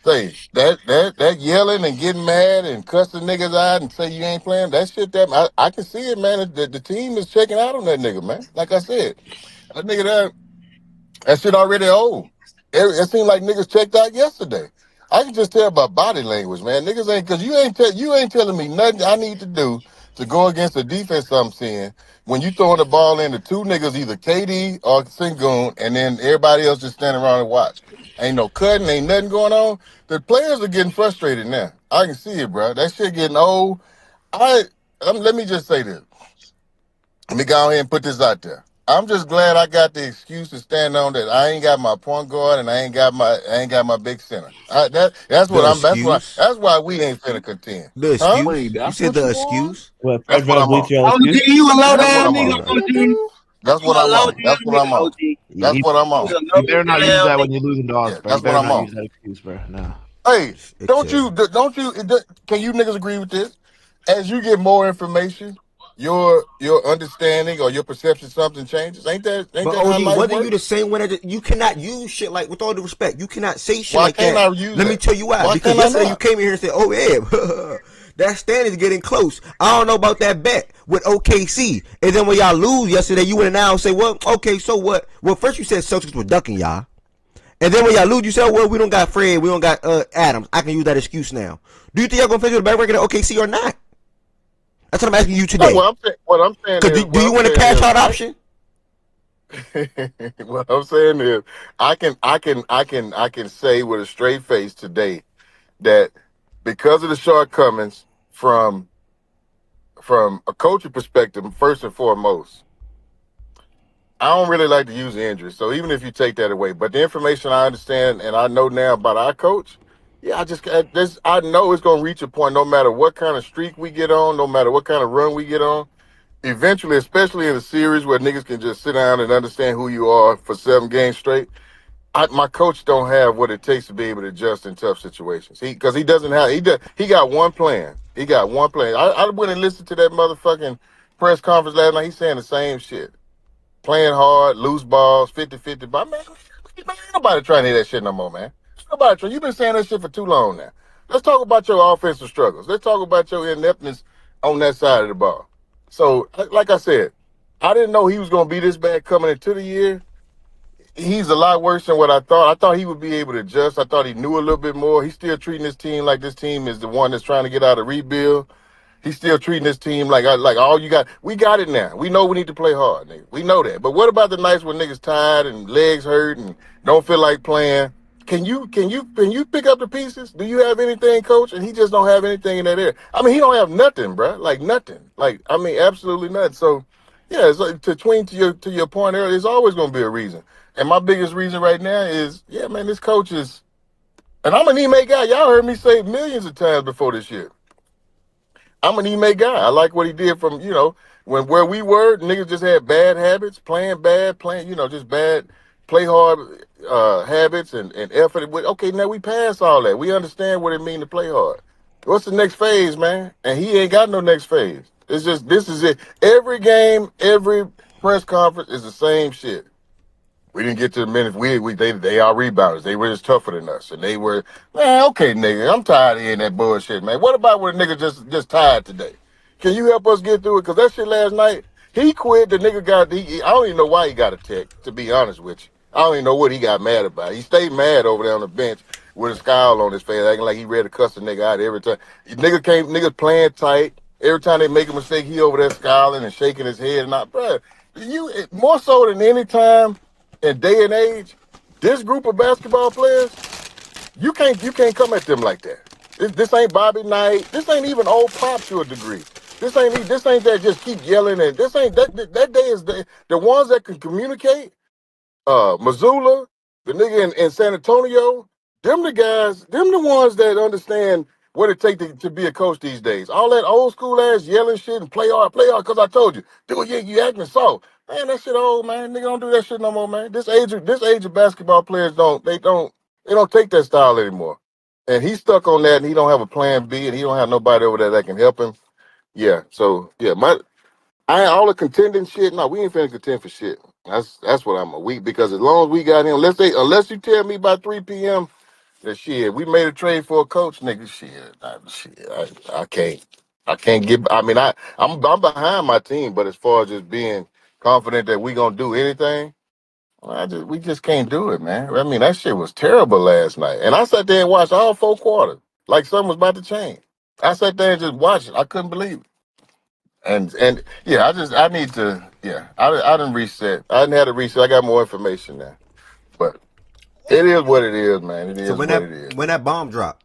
say that yelling and getting mad and cussing niggas out and say you ain't playing, that shit, that I can see it, man. The team is checking out on that nigga, man. Like I said, that nigga that shit already old. It seemed like niggas checked out yesterday. I can just tell by body language, man. Niggas ain't, because you ain't telling me nothing I need to do to go against the defense I'm seeing when you throwing the ball into two niggas, either KD or Sengun, and then everybody else just standing around and watch. Ain't no cutting, ain't nothing going on. The players are getting frustrated now. I can see it, bro. That shit getting old. Let me just say this. Let me go ahead and put this out there. I'm just glad I got the excuse to stand on that. I ain't got my point guard and I ain't got my big center. That's why we ain't finna contend. The Huh? excuse? You said the excuse? What, That's what I'm on. excuse? You a low That's what down I'm nigga, on. OG. That's You what a I'm low on. That's down what I'm nigga, on. OG. That's what I'm on. You a You low better not use down that when nigga. you're losing dogs, Yeah, bro. You that's what better I'm not on. use that excuse, bro. No. Hey, don't you, can you niggas agree with this? As you get more information, your understanding or your perception of something changes. Ain't But that how OG, life whether you works? the same one that you cannot use shit like, with all due respect, you cannot say shit Why like can't that. I use Let me that? tell you why. Why Because can't I yesterday you not? came in here and said, "Oh yeah, that stand is getting close." I don't know about that bet with OKC, and then when y'all lose yesterday, you went in now and say, "Well, okay, so what?" Well, first you said Celtics were ducking y'all, and then when y'all lose, you said, "Well, we don't got Fred, we don't got Adams. I can use that excuse now." Do you think y'all gonna finish with a better record at OKC or not? That's what I'm asking you No, today. what I'm saying Cause is, do you want a cash out option? what I'm saying is, I can say with a straight face today that because of the shortcomings from a coaching perspective, first and foremost, I don't really like to use injuries. So even if you take that away, but the information I understand and I know now about our coach, yeah, I know it's gonna reach a point. No matter what kind of streak we get on, no matter what kind of run we get on, eventually, especially in a series where niggas can just sit down and understand who you are for 7 games straight. My coach don't have what it takes to be able to adjust in tough situations. Because he doesn't have he got one plan. He got one plan. I went and listened to that motherfucking press conference last night. He's saying the same shit. Playing hard, loose balls, 50-50. But man, ain't nobody trying to hear that shit no more, man. Nobody trying. You've been saying that shit for too long now. Let's talk about your offensive struggles. Let's talk about your ineptness on that side of the ball. So, like I said, I didn't know he was going to be this bad coming into the year. He's a lot worse than what I thought. I thought he would be able to adjust. I thought he knew a little bit more. He's still treating this team like this team is the one that's trying to get out of rebuild. He's still treating this team like all you got. We got it now. We know we need to play hard, nigga. We know that. But what about the nights when niggas tired and legs hurt and don't feel like playing? Can you pick up the pieces? Do you have anything, coach? And he just don't have anything in that area. I mean, he don't have nothing, bro. Like nothing. Like I mean, absolutely nothing. So yeah, it's like to your point earlier. There's always going to be a reason. And my biggest reason right now is, yeah, man, this coach is. And I'm an Ime guy. Y'all heard me say millions of times before this year. I'm an Ime guy. I like what he did from, where we were, niggas just had bad habits, playing bad, just bad, play hard habits and effort. Okay, now we pass all that. We understand what it means to play hard. What's the next phase, man? And he ain't got no next phase. It's just, this is it. Every game, every press conference is the same shit. We didn't get to the minutes. They are rebounders. They were just tougher than us, and they were, man. Okay, nigga, I'm tired of hearing that bullshit, man. What about when a nigga just tired today? Can you help us get through it? Cause that shit last night, he quit. The nigga I don't even know why he got a tech. To be honest with you, I don't even know what he got mad about. He stayed mad over there on the bench with a scowl on his face, acting like he ready to cuss a nigga out every time. Niggas playing tight. Every time they make a mistake, he over there scowling and shaking his head and not, bruh. You more so than any time in day and age, this group of basketball players, you can't come at them like that. This ain't Bobby Knight. This ain't even old Pop to a degree. This ain't that just keep yelling, and this ain't that day is the ones that can communicate. Missoula, the nigga in San Antonio, them the guys, them the ones that understand what it take to be a coach these days. All that old school ass yelling shit and play hard, because I told you, dude, you acting soft. Man, that shit old, man. Nigga don't do that shit no more, man. This age of basketball players don't take that style anymore. And he's stuck on that, and he don't have a plan B, and he don't have nobody over there that can help him. Yeah, so yeah, all the contending shit. No, we ain't finna contend for shit. That's what I'm a week because as long as we got him, unless you tell me by 3 p.m. that shit, we made a trade for a coach, nigga. I can't get. I mean, I'm behind my team, but as far as just being confident that we gonna do anything, we just can't do it, man. I mean, that shit was terrible last night, and I sat there and watched all 4 quarters like something was about to change. I sat there and just watched it. I couldn't believe it. And yeah, I need to I didn't reset. I didn't have to reset. I got more information now. But it is what it is, man. It is what it is. When that bomb drop?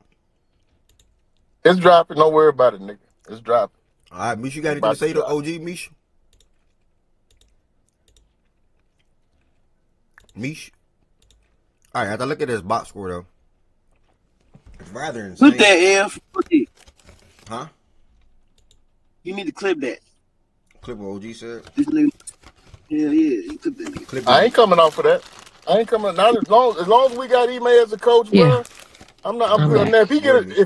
It's dropping. Don't worry about it, nigga. It's dropping. All right, Mish, you got anything to say to OG, Mish? Mish? All right, after I look at this box score, though, it's rather insane. Put that F. Put it. Huh? You need to clip that. Clip what OG said? This nigga. Hell yeah. You clip that nigga. I ain't coming off of that. I ain't coming. Not as long as we got Ime as a coach, bro. I'm good. Now, if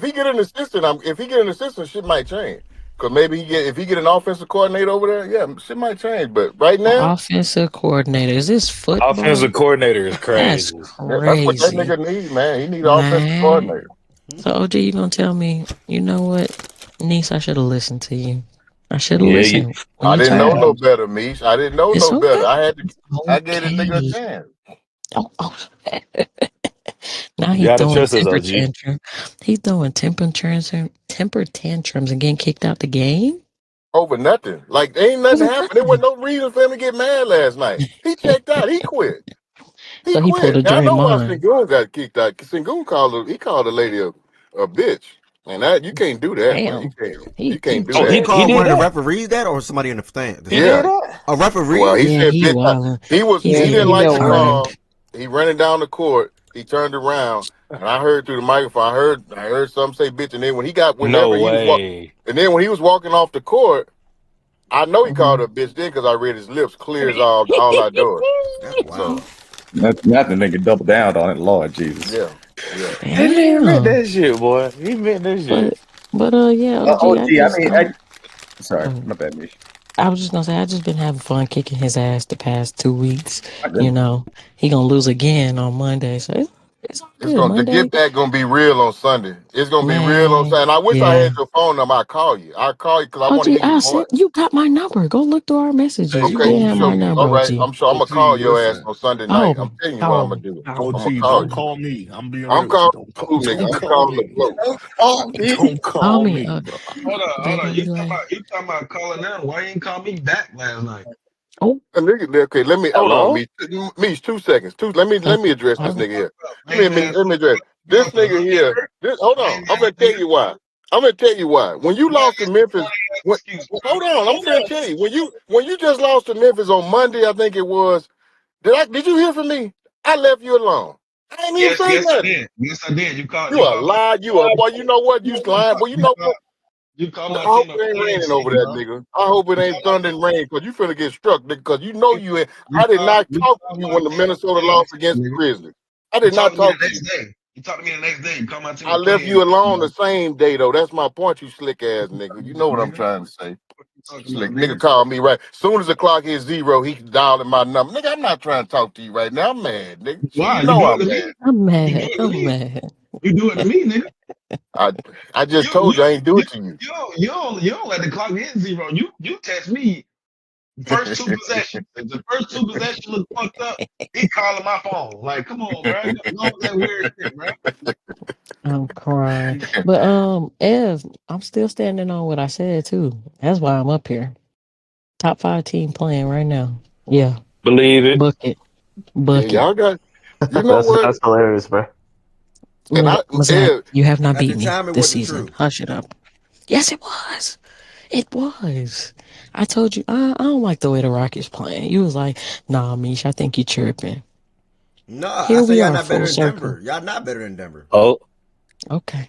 he get an assistant, shit might change. Cause maybe if he get an offensive coordinator over there, yeah, shit might change. But right now, offensive coordinator, is this football? Offensive coordinator is crazy. That's that's what that nigga need, man. He need an offensive coordinator. So OG, you gonna tell me? You know what, niece? I should have listened to you. I should have listened. I didn't know no better, Mish. I didn't know no better. I gave this nigga a chance. Now he's throwing temper tantrum. He's throwing temper tantrums and getting kicked out the game over nothing. Like ain't nothing happened. There was no reason for him to get mad last night. He checked out. He quit. He quit. I know why Sengun got kicked out. Sengun called the lady a bitch. And that you can't do that, man. You can't do that. He called one of the referees that, or somebody in the stand? Yeah, a referee. Well, he said he didn't like the call. He running down the court. He turned around, and I heard through the microphone. I heard some say bitch, and then when he was walking off the court, I know he called her a bitch then because I read his lips clear as all our doors. Wow. Not the nigga double down on it, Lord Jesus. Yeah. He meant that shit, boy. He meant that shit. But yeah, Sorry, my bad, Mish. I was just gonna say I just been having fun kicking his ass the past 2 weeks. You know, he gonna lose again on Monday, so it's all good. The get back gonna be real on Sunday. It's gonna be real on Sunday. And I wish I had your phone number. I'll call you because I want to hear your voice. You got my number. Go look through our messages. Okay, you didn't have my number. All right, I'm gonna call your ass on Sunday night. I'm telling you what I'm gonna do. Don't call me. I'm being real. I'm calling the float. Don't call me. Hold on. You talking about calling now? Why you ain't call me back last night? Oh, okay. Let me hold on. Mish, 2 seconds. Let me address this nigga here. Let me address this nigga here. Hold on. I'm gonna tell you why. When you lost to Memphis, hold on. I'm gonna tell you when you just lost to Memphis on Monday, I think it was. Did you hear from me? I left you alone. I ain't even say nothing. Yes, I did. You called. You a lie. Boy. You know what? You lying. Boy, you know what? You call my I hope team it ain't raining over there, nigga. I hope it ain't thunder and rain because you finna get struck, nigga. Because you know you ain't. I did not talk to you when the Minnesota lost against the Grizzlies. I did not talk to you. You talked to me the next day. You called my team. I left you alone the same day, though. That's my point, you slick ass nigga. You know what I'm trying to say. Slick nigga called me right. Soon as the clock hits 0, he dialed in my number. Nigga, I'm not trying to talk to you right now. I'm mad, nigga. Why? You know I'm mad. I'm mad. You do it to me, nigga. I just told you I ain't do it to you. You don't let the clock hit 0. You text me first 2 possessions. If the first 2 possessions look fucked up, he calling my phone. Like, come on, bro. Go with that weird shit, bro. I'm crying. But Ev, I'm still standing on what I said too. That's why I'm up here. Top 5 team playing right now. Yeah. Believe it. Bucket. Yeah, y'all got. You know what? That's hilarious, bro. Mazak, you have not beat me this season. Hush it up. Yes, it was. It was. I told you, I don't like the way the Rockets playing. You was like, nah, Mish, I think you tripping. No, I say y'all not better than Denver. Y'all not better than Denver. Oh. Okay.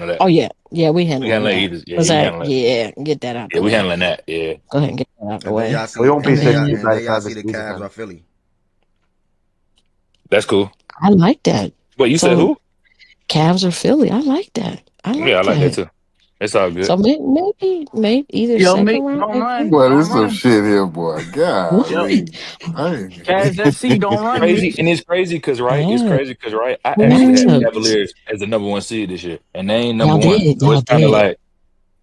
handle that. Oh yeah, we We handling handle that that. either. Yeah, Was you that? handle that. Yeah, get that out Yeah, the we way. handling that. Yeah. Go ahead and get that out the And then way. y'all see, We won't be And and then y'all, 60 and by then the y'all time see the season Cavs comes. are Philly. That's cool. I like that. Wait, you said So who? Cavs or Philly? I like that. I like Yeah, I like that that. too. It's all good. So maybe either Yo, second Mick, round don't or run. first. Boy, Don't this some run. shit here, boy. Yo, Golly. Cavs FC, don't run, Crazy, Mitch. and it's crazy because Yeah, I we actually had the matchups. Cavaliers as the number one seed this year, and they ain't number Y'all one. did. So Y'all it's kind of did. like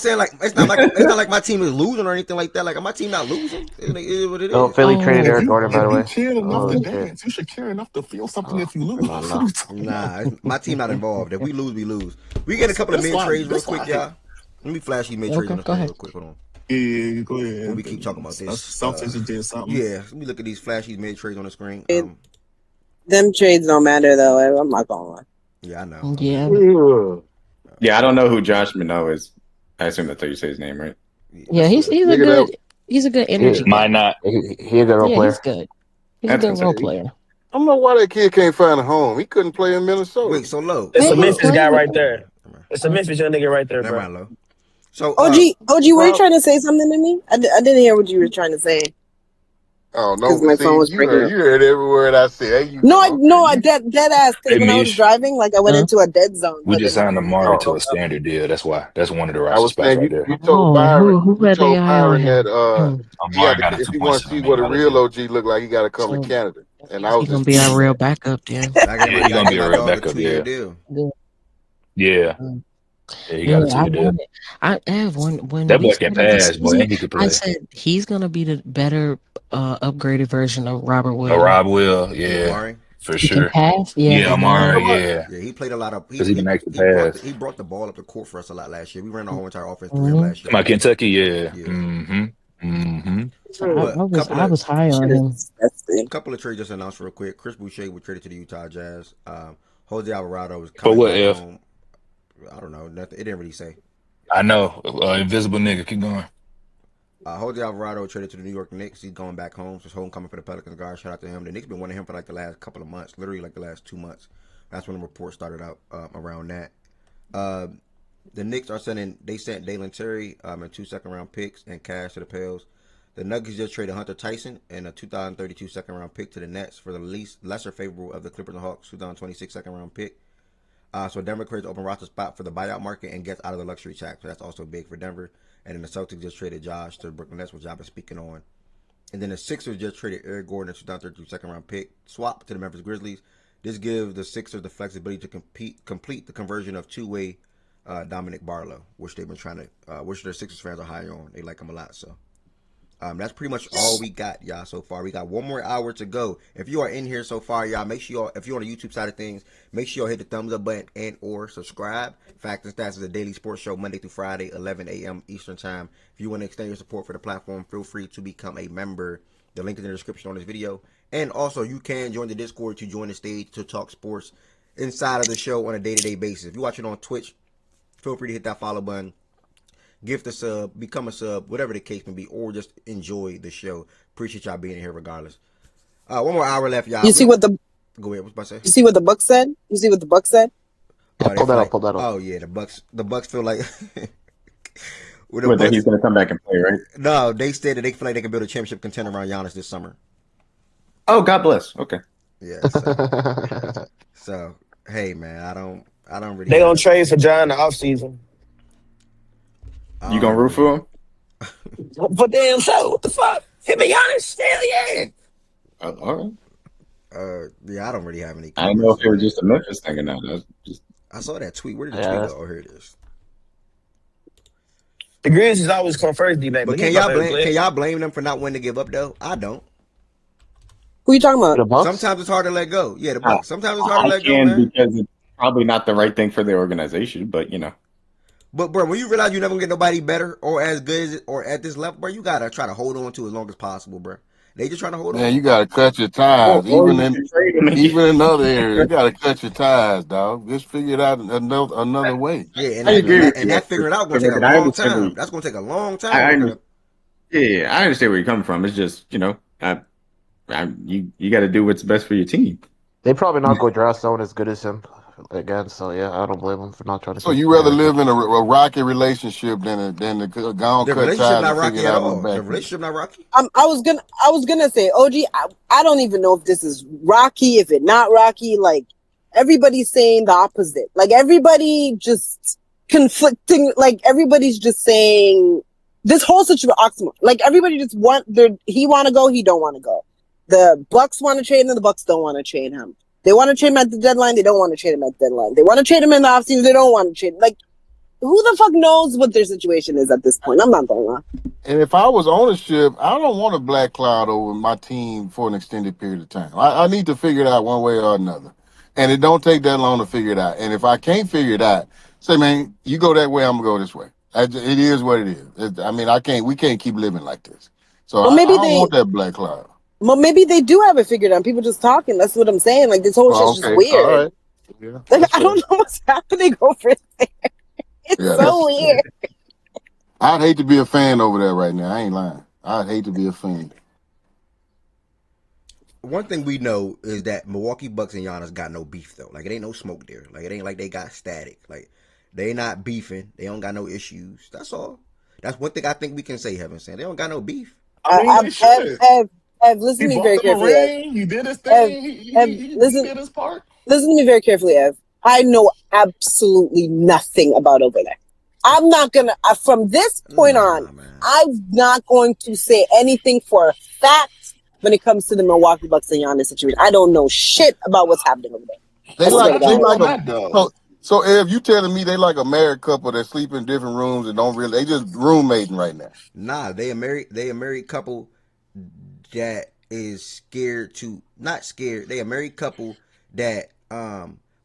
saying like it's not like my team is losing or anything like that. Like my team not losing. It is what it is. Oh, Philly traded Eric Gordon, by the If way. you cared enough to shit. dance, you should care enough to feel something if you lose. Nah, my team not involved. If we lose, we lose. We get a couple of mid trades real quick, y'all. Let me flash these mid trades on the screen real quick. Hold on. Yeah, go ahead. When we keep talking about this, Celtics did something. Yeah, let me look at these flashy mid trades on the screen. Them trades don't matter though. I'm not gonna lie. Yeah, I know. Yeah, I don't know who Josh Minot is. I assume that's how you say his name, right? Yeah, he's a good energy guy. Might not. He a good role player. He's good. He's a good role player. I don't know why that kid can't find a home. He couldn't play in Minnesota. Wait, so low. It's a Memphis guy right there. It's a Memphis young nigga right there, bro. Never mind, low. So OG, were you trying to say something to me? I didn't hear what you were trying to say. Oh no, because but my phone see, was breaking up. you heard every word I said. Hey, I dead ass because Hey, when I was Mish, driving, like I went into a dead zone, so we I just didn't have signed anything Amari to to a look up. standard deal. That's why. That's one of the I roster was spots saying right there. you told Oh, Byron who you had told their eye on Byron him? that he had Amari to got a if he want to $2.7 see million what a real deal. OG look like, he got to come to So Canada. And I was he gonna just be our teasing real him. backup then. I got Yeah, my, he gotta gonna get be a my real dog a backup. 2-year Yeah, deal. yeah, Mm. yeah. He got Yeah, a I 2-year deal. wanted. Have when That we boy can started the pass, boy, season, and he can I play. said he's gonna be the better, upgraded version of Robert Oh, Williams. Rob will, Who, yeah, Amari? for He can sure. pass, yeah, Yeah, and Amari, run. yeah, Yeah, he played a lot of because he can make the pass. he brought the ball up the court for us a lot last year. We ran the whole entire offense through him Mhm. last Come year. on, Kentucky, yeah. Yeah. Mm-hmm. So But I was high on him. couple of trades just announced real quick. Chris Boucher was traded to the Utah Jazz. Jose Alvarado was For coming what, back F? home. I don't know. Nothing. It didn't really say. I know, invisible nigga. Keep going. Jose Alvarado traded to the New York Knicks. He's going back home. So it's homecoming for the Pelicans guard. Shout out to him. The Knicks been wanting him for like the last couple of months, literally like the last 2 months. That's when the report started out around that. The Knicks are sending. They sent Dalen Terry and 2 second-round picks and cash to the Pels. The Nuggets just traded Hunter Tyson and a 2032 second-round pick to the Nets for the lesser favorable of the Clippers and Hawks 2026 second-round pick. So Denver creates open roster spot for the buyout market and gets out of the luxury tax. So that's also big for Denver. And then the Celtics just traded Josh to the Brooklyn Nets, which I've been speaking on. And then the Sixers just traded Eric Gordon, a 2032 second-round pick, swap to the Memphis Grizzlies. This gives the Sixers the flexibility to complete the conversion of two-way Dominic Barlow, which they've been trying to, which their Sixers fans are high on. They like him a lot. So that's pretty much all we got, y'all, so far. We got one more hour to go. If you are in here so far, y'all, make sure y'all, if you're on the YouTube side of things, make sure y'all hit the thumbs up button and or subscribe. Fact and Stats is a daily sports show Monday through Friday, 11 a.m. Eastern Time. If you want to extend your support for the platform, feel free to become a member. The link is in the description on this video. And also, you can join the Discord to join the stage to talk sports inside of the show on a day-to-day basis. If you're watching on Twitch, feel free to hit that follow button. Gift a sub, become a sub, whatever the case may be, or just enjoy the show. Appreciate y'all being here regardless. One more hour left, y'all. You see what the Go ahead. What's about to say? You see what the Bucks said? You see what the Bucks said? Oh, pull that up. Oh yeah, the Bucks feel like He's going to come back and play, right? No, they said that they feel like they can build a championship contender around Giannis this summer. Oh, God bless. Okay. Yeah. So hey, man, I don't really. They gonna trade for John in the offseason. You gonna root for him? But damn, so what the fuck? Him and Giannis, hell yeah. All right. Yeah, I don't really have any. I don't know if it was just a Memphis thing or not. I saw that tweet. Where did the tweet go? Oh, here it is. The Grizzlies always come first, D-Mac. But can y'all blame them for not wanting to give up though? I don't. Who you talking about? The Bucks? Sometimes it's hard to let go. Yeah, the Bucks. Sometimes it's hard to let go, man. Because it's probably not the right thing for the organization, but you know. But bro, when you realize you're never gonna get nobody better or as good as or at this level, bro, you gotta try to hold on to as long as possible, bro. They just trying to hold on. Man, you gotta cut your ties, even in other areas. You gotta cut your ties, dog. Just figure it out another way. Yeah, and that figuring out gonna take a long time. That's gonna take a long time. I understand where you're coming from. It's just you got to do what's best for your team. They probably not go draft someone as good as him again. So yeah, I don't blame him for not trying to. So you rather live in a rocky relationship than the gone The cut relationship ties not and rocky figure at it out all. on the The back. relationship not rocky. I was gonna say, OG. I don't even know if this is rocky, if it not rocky. Like everybody's saying the opposite. Like everybody just conflicting. Like everybody's just saying this whole situation oxymoron. Like everybody just he want to go, he don't want to go. The Bucks want to trade him, the Bucks don't want to trade him. They want to trade him at the deadline, they don't want to trade him at the deadline. They want to trade him in the offseason, they don't want to trade him. Like, who the fuck knows what their situation is at this point? I'm not gonna lie. And if I was ownership, I don't want a black cloud over my team for an extended period of time. I need to figure it out one way or another. And it don't take that long to figure it out. And if I can't figure it out, say, man, you go that way, I'm gonna go this way. It is what it is. We can't keep living like this. So Well, I don't want that black cloud. Well, maybe they do have it figured out. People just talking. That's what I'm saying. Like this whole shit's just weird. All right. Yeah, like I don't know what's happening over there. It's so weird. I'd hate to be a fan over there right now. I ain't lying. I'd hate to be a fan. One thing we know is that Milwaukee Bucks and Giannis got no beef though. Like it ain't no smoke there. Like it ain't like they got static. Like they not beefing. They don't got no issues. That's all. That's one thing I think we can say. Heaven saying they don't got no beef. Ev, Ev, listen He to me brought very them a carefully, Ev. ring. He did his Ev, thing. Ev, He did his part. listen to me very carefully, Ev. I know absolutely nothing about over there. I'm not gonna, from this point on, I'm not going to say anything for a fact when it comes to the Milwaukee Bucks and Giannis situation. I don't know shit about what's happening over there. They I swear to like God. so Ev, you telling me they like a married couple that sleep in different rooms and don't really they just roommating right now. Nah, they a married couple that is scared to not scared. They a married couple that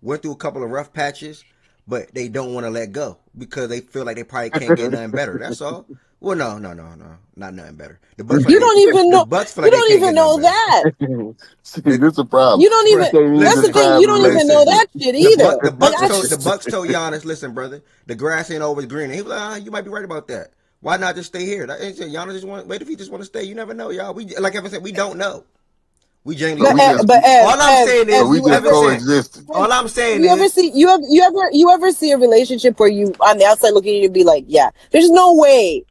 went through a couple of rough patches, but they don't want to let go because they feel like they probably can't get nothing better. That's all. Well, no, not nothing better. The Bucks feel You like don't even the know. Bucks feel You like they don't can't get even nothing know better. that. See, this is a problem. You don't even. That's the thing. You don't even know Listen, that shit either. the Like Bucks I told just. Giannis, listen, brother, the grass ain't always green. And he was like, you might be right about that. Why not just stay here? He said, Giannis just want wait if he just want to stay. You never know, y'all. We like Evan said, we don't know. We genuinely But don't know. but All I'm saying Ev, is, you Evan ever said, all I'm saying you ever is, see you ever see a relationship where you on the outside looking at you and be like, yeah, there's no way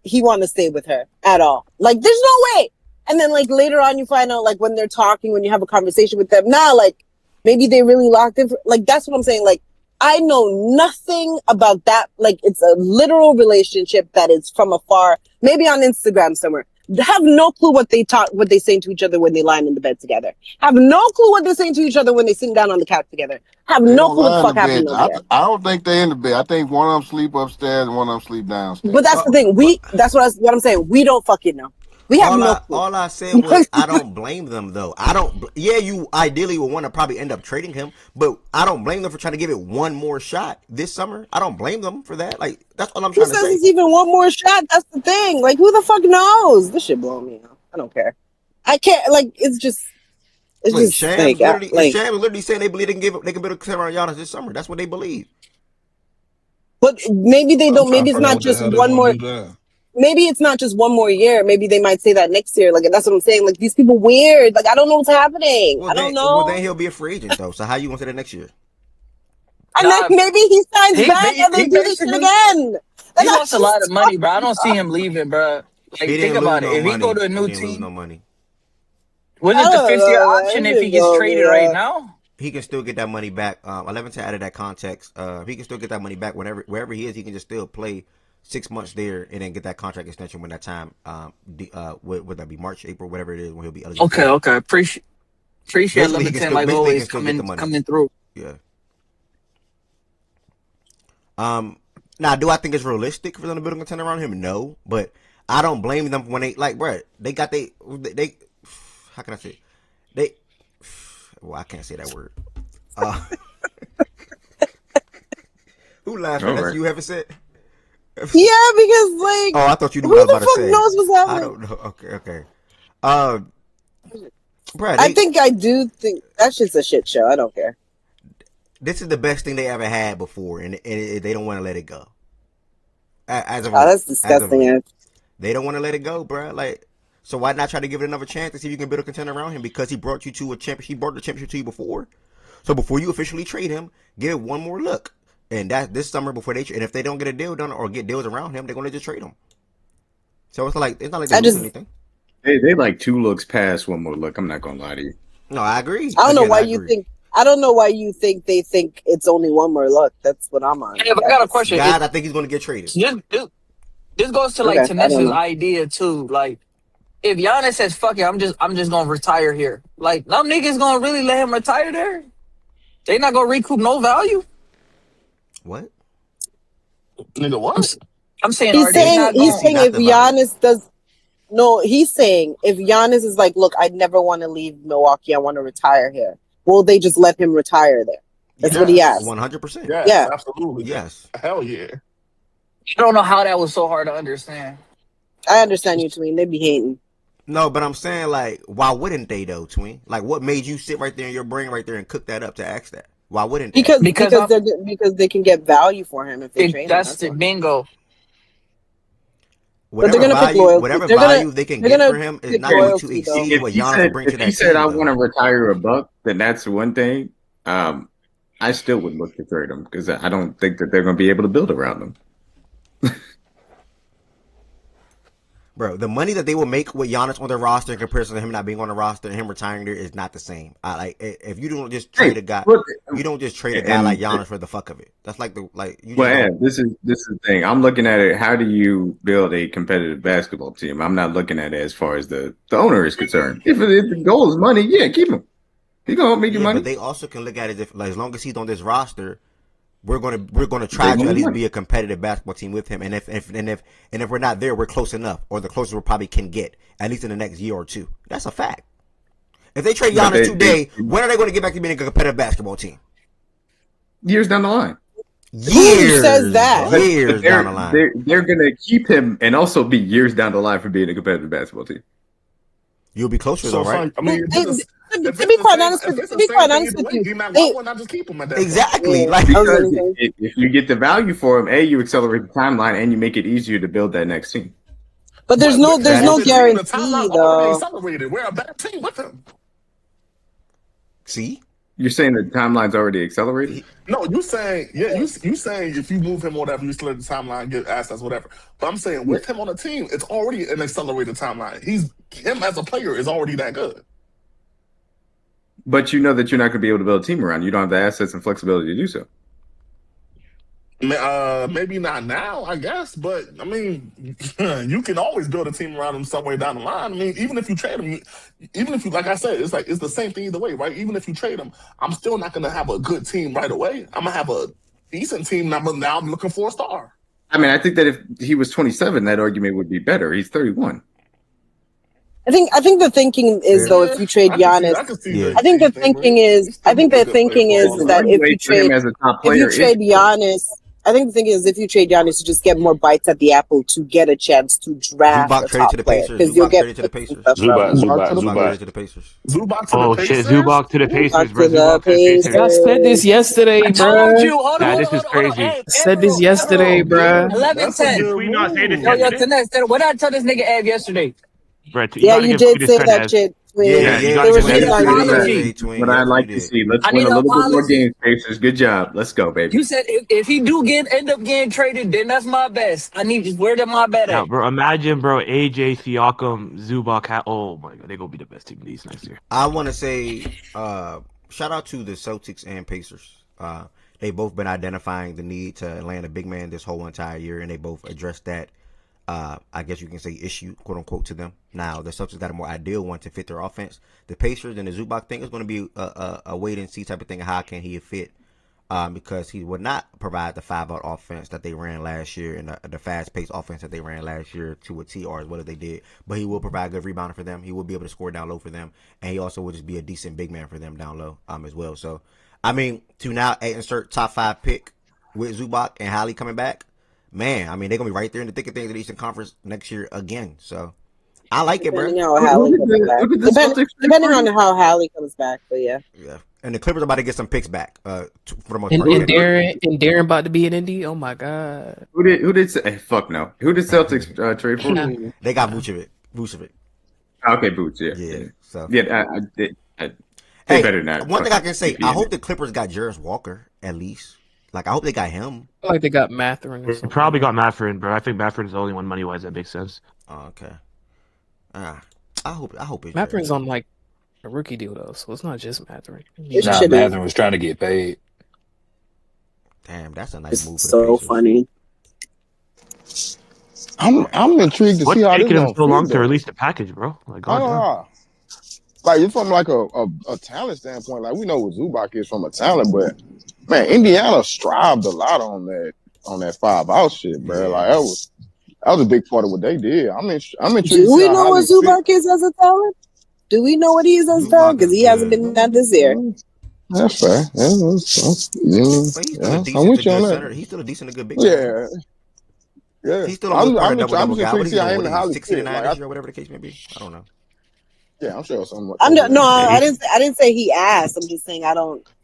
he want to stay with her at all. Like there's no way. And then like later on you find out like when they're talking when you have a conversation with them, nah, like maybe they really locked in. Like that's what I'm saying. Like I know nothing about that. Like it's a literal relationship that is from afar, maybe on Instagram somewhere. Have no clue what they saying to each other when they lying in the bed together. Have no clue what they're saying to each other when they sitting down on the couch together. Have They no don't clue what the lie in the fuck bed. happened over there. I don't think they in the bed. I think one of them sleep upstairs and one of them sleep downstairs. But that's the thing. That's what I'm saying. We don't fucking know. We have no clue. all I said was I don't blame them though. I don't. Yeah, you ideally would want to probably end up trading him, but I don't blame them for trying to give it one more shot this summer. I don't blame them for that. Like that's all I'm Who trying to says say. it's even one more shot? That's the thing. Like who the fuck knows? This shit blowing me up. I don't care. I can't. Like it's just Shams like literally saying they believe they can build a career around Giannis this summer. That's what they believe. But maybe they I'm don't. trying Maybe to it's figure out not what the just hell they one gonna more. do there. Maybe it's not just one more year. Maybe they might say that next year. Like that's what I'm saying. Like these people weird. Like I don't know what's happening. I don't know. Then he'll be a free agent though. So how you gonna say that next year? And then maybe he signs back and they he do this shit basically again. Like, he I lost a lot of just money, bro. I don't see him leaving, bro. He Like think didn't lose about it. no If he go money. to a He new didn't lose team, no money. was I it the don't 5th year know, option man. if This he shit gets blow traded me right up. now? He can still get that money back. 11 to out of that context. He can still get that money back wherever he is. He can just still play 6 months there and then get that contract extension when that time. Would that be March, April, whatever it is when he'll be eligible? Okay. Appreciate Basically, he Lemon can 10 still like basically he can always still get the money. coming through. Yeah. Now, do I think it's realistic for them to build a contender around him? No, but I don't blame them when they like, bro. They got they. How can I say it? They? Well, I can't say that word. Who laughing? All That's right. you haven't said. Yeah, because like, Oh, I thought you knew who what I was the about to fuck say. knows what's happening? I don't know. Okay. Bro, I do think that shit's a shit show. I don't care. This is the best thing they ever had before, and they don't want to let it go. As of Oh, late, that's disgusting. They don't want to let it go, bro. Like, so why not try to give it another chance to see if you can build a contender around him? Because he brought you to a championship. He brought the championship to you before. So before you officially trade him, give it one more look. And that this summer before they trade, and if they don't get a deal done or get deals around him, they're gonna just trade him. So it's not like they lose anything. They like 2 looks past one more look. I'm not gonna lie to you. No, I agree. I don't know why you think. I don't know why you think they think it's only one more look. That's what I'm on. Hey, but I got a question. God, I think he's gonna get traded. This goes to like Okay, I don't Tanesh's know. idea too. Like, if Giannis says "fuck it," I'm just gonna retire here. Like, no niggas gonna really let him retire there. They not gonna recoup no value. What? Nigga, what? I'm saying, He's are they not saying gonna? if Giannis does. No, he's saying if Giannis is like, look, I never want to leave Milwaukee. I want to retire here. Will they just let him retire there? That's what he asked. 100%. Yes, Yeah. absolutely. Yes. Hell yeah. I don't know how that was so hard to understand. I understand you, Tween. They be hating. No, but I'm saying, like, why wouldn't they though, Twin? Like, what made you sit right there in your brain right there and cook that up to ask that? Why wouldn't they? Because they can get value for him if they trade him. That's the bingo. But they're Whatever gonna pick value, loyalty. whatever They're gonna- value they can they're get gonna for him is pick not going to loyalty, exceed though. what Giannis will bring to that If he said team. I though. want to retire a buck, then that's one thing. I still would look to trade him because I don't think that they're going to be able to build around him. Bro, the money that they will make with Giannis on their roster in comparison to him not being on the roster and him retiring there is not the same. If you don't just trade a guy, you don't just trade a guy like Giannis for the fuck of it. That's like you just don't. This is the thing. I'm looking at it. How do you build a competitive basketball team? I'm not looking at it as far as the owner is concerned. If the goal is money, yeah, keep him. He's gonna make you money. But they also can look at it as long as he's on this roster, we're gonna try to at least be a competitive basketball team with him. And if we're not there, we're close enough, or the closest we probably can get, at least in the next year or two. That's a fact. If they trade Giannis today, when are they going to get back to being a competitive basketball team? Years down the line. Who says that? Years down the line. They're going to keep him and also be years down the line for being a competitive basketball team. You'll be closer though, right? I mean, to be quite honest with you, why wouldn't I just keep him at that exactly. point? Because if you get the value for him, you accelerate the timeline and you make it easier to build that next team. But there's no guarantee though. Accelerated. We're a better team with him. See, you're saying the timeline's already accelerated. No, you saying you saying if you move him or whatever, you accelerate the timeline, get assets, whatever. But I'm saying with him on the team, it's already an accelerated timeline. Him as a player is already that good. But you know that you're not going to be able to build a team around. You don't have the assets and flexibility to do so. Maybe not now, I guess, but I mean, you can always build a team around him somewhere down the line. I mean, even if you trade him, even if you, like I said, it's the same thing either way, right? Even if you trade him, I'm still not going to have a good team right away. I'm going to have a decent team. Now I'm looking for a star. I mean, I think that if he was 27, that argument would be better. He's 31. I think the thinking is though, if you trade Giannis, I think the thinking is that if you trade Giannis, I think the thing is, if you trade Giannis, you just get more bites at the apple to get a chance to draft a top player because you'll get to the Pacers. Zubac to the Pacers. Zubac to the Pacers, bro. Zubac to the Pacers. I said this yesterday, I bro. told you. Hold on, This is crazy. Hey, Said this yesterday, bro. 11-10. Did we not say this Yo, yesterday? Tanez, what did I tell this nigga Ab yesterday? Brett, yeah, you did say that shit. What I'd like to see. Let's win a little bit more games, Pacers. Good job. Let's go, baby. You said if he do end up getting traded, then that's my best. I need where did my bet Yeah, at? bro. Imagine, bro. AJ, Siakam, Zubac. Oh my god, they're gonna be the best team in the East next year. I want to say, shout out to the Celtics and Pacers. They both been identifying the need to land a big man this whole entire year, and they both addressed that. I guess you can say issue, quote unquote, to them. Now the Celtics got a more ideal one to fit their offense. The Pacers and the Zubac thing is going to be a wait and see type of thing. How can he fit? Because he would not provide the 5-out offense that they ran last year and the fast paced offense that they ran last year to a T or as well as they did. But he will provide good rebounding for them. He will be able to score down low for them, and he also will just be a decent big man for them down low as well. So, I mean, to now insert top 5 pick with Zubac and Hallie coming back. Man, I mean, they're going to be right there in the thick of things in the Eastern Conference next year again. So, I like it, bro. Depending on how Hallie comes back, but yeah. Yeah. And the Clippers are about to get some picks back for the most And part. Darren about to be in Indy. Oh, my God. Who did say, fuck no. Who did Celtics trade for? They got Vucevic. Okay, Boots, yeah. Yeah. So. Yeah, they better not. One thing I can say, I hope the Clippers got Jarris Walker, at least. Like, I hope they got him. I feel like they got Mathurin or something. Probably got Mathurin, bro. I think Mathurin's the only one money-wise that makes sense. Oh, okay. I hope it's Mathurin's on, like, a rookie deal, though, so it's not just Mathurin. Mathurin was trying to get paid. Damn, that's a nice move. So funny. I'm intrigued to see how this taking him gonna so long fit, to though. release the package, bro? Like, God, like from like a talent standpoint, like we know what Zubac is from a talent, but man, Indiana strived a lot on that 5-out shit, bro. Like that was a big part of what they did. I'm intrigued. Do we know what Zubac is as a talent? Do we know what he is as a talent? Because he hasn't been that this year. That's fair. I'm with you on that. He's still a decent, good big man. Yeah. He's still on I'm double guy. What is he him doing? and Holly 69 this year or whatever the case may be? I don't know. Yeah, I'm sure something. I didn't say he asked. I'm just saying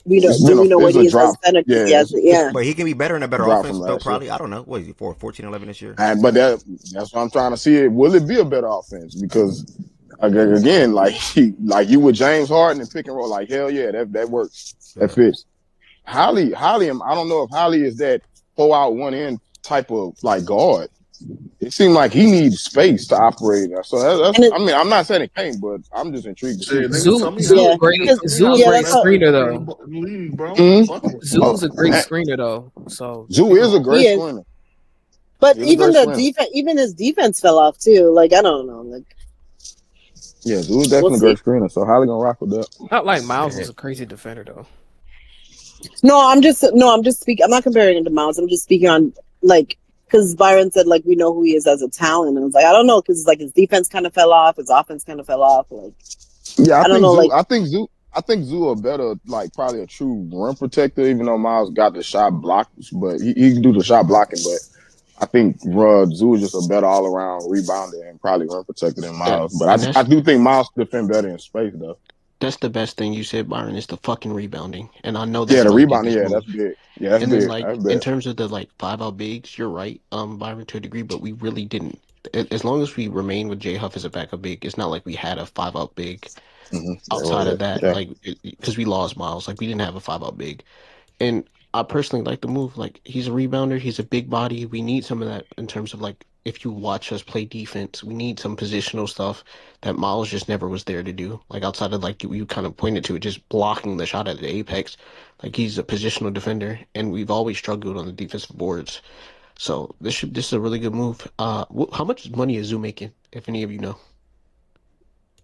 we know what he is as a center. Yeah. But he can be better in a better offense, though, probably. I don't know. What is he for? 14-11 this year? But that's what I'm trying to see. Will it be a better offense? Because again, like you with James Harden and pick and roll, like hell yeah, that works. That fits. Holly, I don't know if Holly is that 4-out 1-in type of like guard. it seemed like he needs space to operate. So that's I mean, I'm not saying it can't, but I'm just intrigued to see. Zoo Yeah, a great because screener though. League, bro. Zoo's a great screener though. So Zoo is a great screener. But He's a even great the screener. defense, even his defense fell off too. Like I don't know. Like Yeah, Zoo's definitely a great screener. So how they gonna rock with that? not like Miles was a crazy defender though. no, I'm just speaking. I'm not comparing him to Miles. I'm just speaking on like because Byron said like we know who he is as a talent, and I was like I don't know because like his defense kind of fell off, his offense kind of fell off. Like Yeah, I don't know. Like I think Zoo a better, like probably a true rim protector, even though Miles got the shot blocked, but he can do the shot blocking. But I think Zoo is just a better all around rebounder and probably rim protector than Miles. But I do think Miles defend better in space though. That's the best thing you said, Byron, is the fucking rebounding. And I know that's Yeah, the gonna be rebounding, his yeah, that's move. big. Yeah, that's And then big. like That's in big. terms of the like 5-out bigs, you're right, Byron, to a degree, but we really didn't. As long as we remain with J Huff as a backup big, it's not like we had a 5-out big outside of that. Yeah. Like because we lost Miles, like we didn't have a 5-out big. And I personally like the move. Like he's a rebounder, he's a big body. We need some of that in terms of like if you watch us play defense, we need some positional stuff that Miles just never was there to do. Like outside of like you kind of pointed to it, just blocking the shot at the apex. Like he's a positional defender, and we've always struggled on the defensive boards. So this is a really good move. How much money is Zoo making? If any of you know.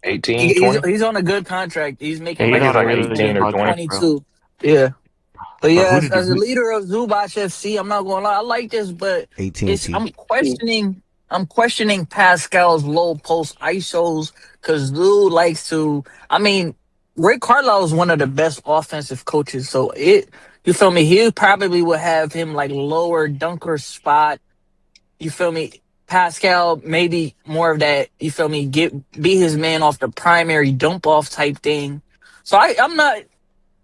18, 20? He's on a good contract. He's making He's like on a like really 18 good or 20. 22. Yeah. But But yeah, who as a did leader of Zubac FC, I'm not gonna lie, I like this, but I'm questioning Pascal's low post ISOs because Lou likes to. I mean, Rick Carlisle is one of the best offensive coaches, so you feel me? He probably would have him like lower dunker spot. You feel me? Pascal maybe more of that. You feel me? Be his man off the primary dump off type thing. So I'm not.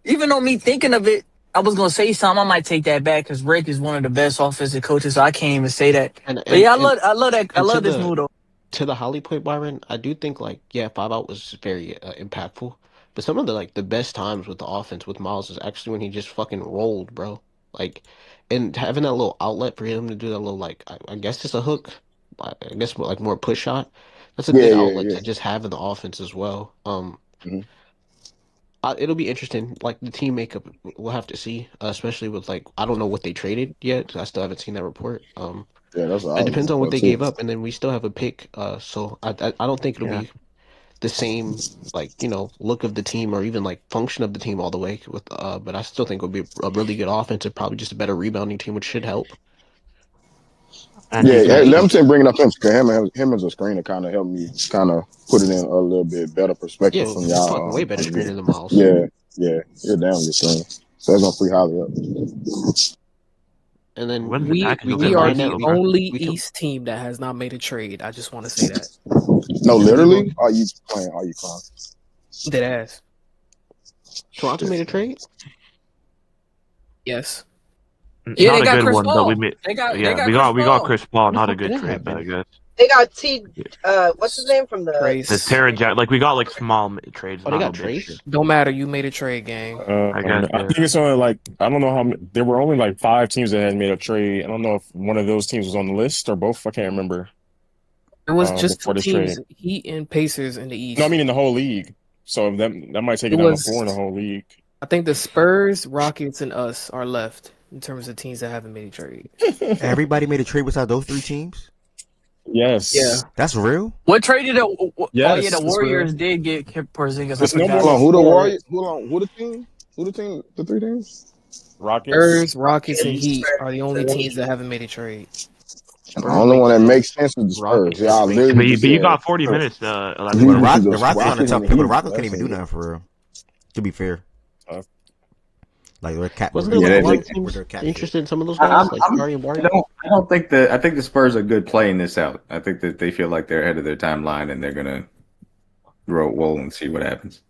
Even though me thinking of it, I was gonna say something. I might take that back because Rick is one of the best offensive coaches. So I can't even say that. But yeah, I love that. I love this move though. To the Holly point, Byron, I do think like 5-out was very impactful. But some of the like the best times with the offense with Miles is actually when he just fucking rolled, bro. Like, and having that little outlet for him to do that little like I guess it's a hook. I guess like more push shot. That's a good outlet to just have in the offense as well. It'll be interesting. Like the team makeup, we'll have to see. Especially with like I don't know what they traded yet. I still haven't seen that report. Yeah, that's what I It was depends looking on what for they too. gave up, and then we still have a pick. So I don't think it'll be the same like look of the team or even like function of the team all the way with. But I still think it'll be a really good offense and probably just a better rebounding team, which should help. Yeah, let me say bringing up him because him as a screener kind of helped me kind of put it in a little bit better perspective Yeah, from y'all. fucking way better screener than Miles. Yeah, you're damn good screener. So that's gonna free Holly up. And then We are combine the that. only East team that has not made a trade. I just want to say that. No, literally? Are you playing? Are you crying? Dead ass. Toronto made a trade? Yes. Yeah, they not got a good Chris one, but Paul. we made. They got we got Chris Paul. Not a good trade, but I guess. they got what's his name from the Trace. The Terran Jack, like we got like small trades. Oh, they got Trace. Don't matter. You made a trade, gang. I guess. I think it's only like I don't know how there were only like 5 teams that had made a trade. I don't know if one of those teams was on the list or both. I can't remember. It was just 2 before this teams: trade. Heat and Pacers in the East. No, I mean in the whole league. So that might take it down to 4 in the whole league. I think the Spurs, Rockets, and us are left in terms of teams that haven't made a trade. Everybody made a trade besides those 3 teams? Yes. Yeah. That's real? What traded it? Yes, oh yeah, the that's Warriors real. did get Porzingis. There's no more Hold on, than who the 4. Warriors? Who the team? Who the team? The 3 teams? Rockets. Spurs, Rockets, and Heat are the only teams that haven't made a trade. The only one that makes sense is the Spurs. Y'all literally But you got 40 minutes. The Rockets on the tough pick, but the Rockets can't even do nothing for real. To be fair. Like their cap. Wasn't there like a lot of teams interested in some of those guys, like Curry and Barton? I don't think I think the Spurs are good playing this out. I think that they feel like they're ahead of their timeline and they're gonna roll and see what happens.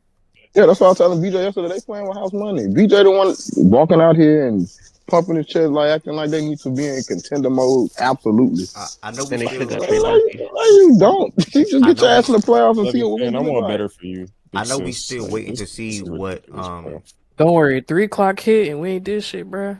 Yeah, that's what I was telling BJ yesterday. They playing with house money. BJ the one walking out here and pumping his chest, like acting like they need to be in contender mode. Absolutely. I know. Then they should got you don't. You just get your ass in the playoffs and see what and I want like. better for you. I know we still waiting to see what Don't worry, 3 o'clock hit and we ain't did shit, bruh.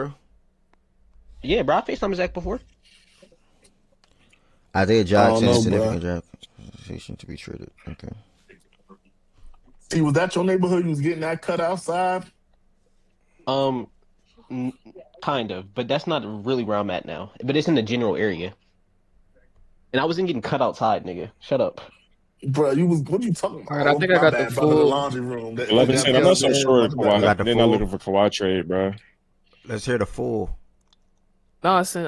real? Yeah, bro. I FaceTime Zach before. Isaiah I Jackson don't is know, bro. significant draft conversation to be treated. Okay. See, was that your neighborhood? You was getting that cut outside? Um, kind of, but that's not really where I'm at now. But it's in the general area, and I wasn't getting cut outside, nigga. Shut up. Bro, you was what you talking about? All right, I Oh, think I my got the bad, brother. The full. laundry room. They Like I got said, me I'm not out so there. sure My if You Kawhi. got the They're not full. looking for Kawhi trade, bro. Let's hear the full. No, I sent.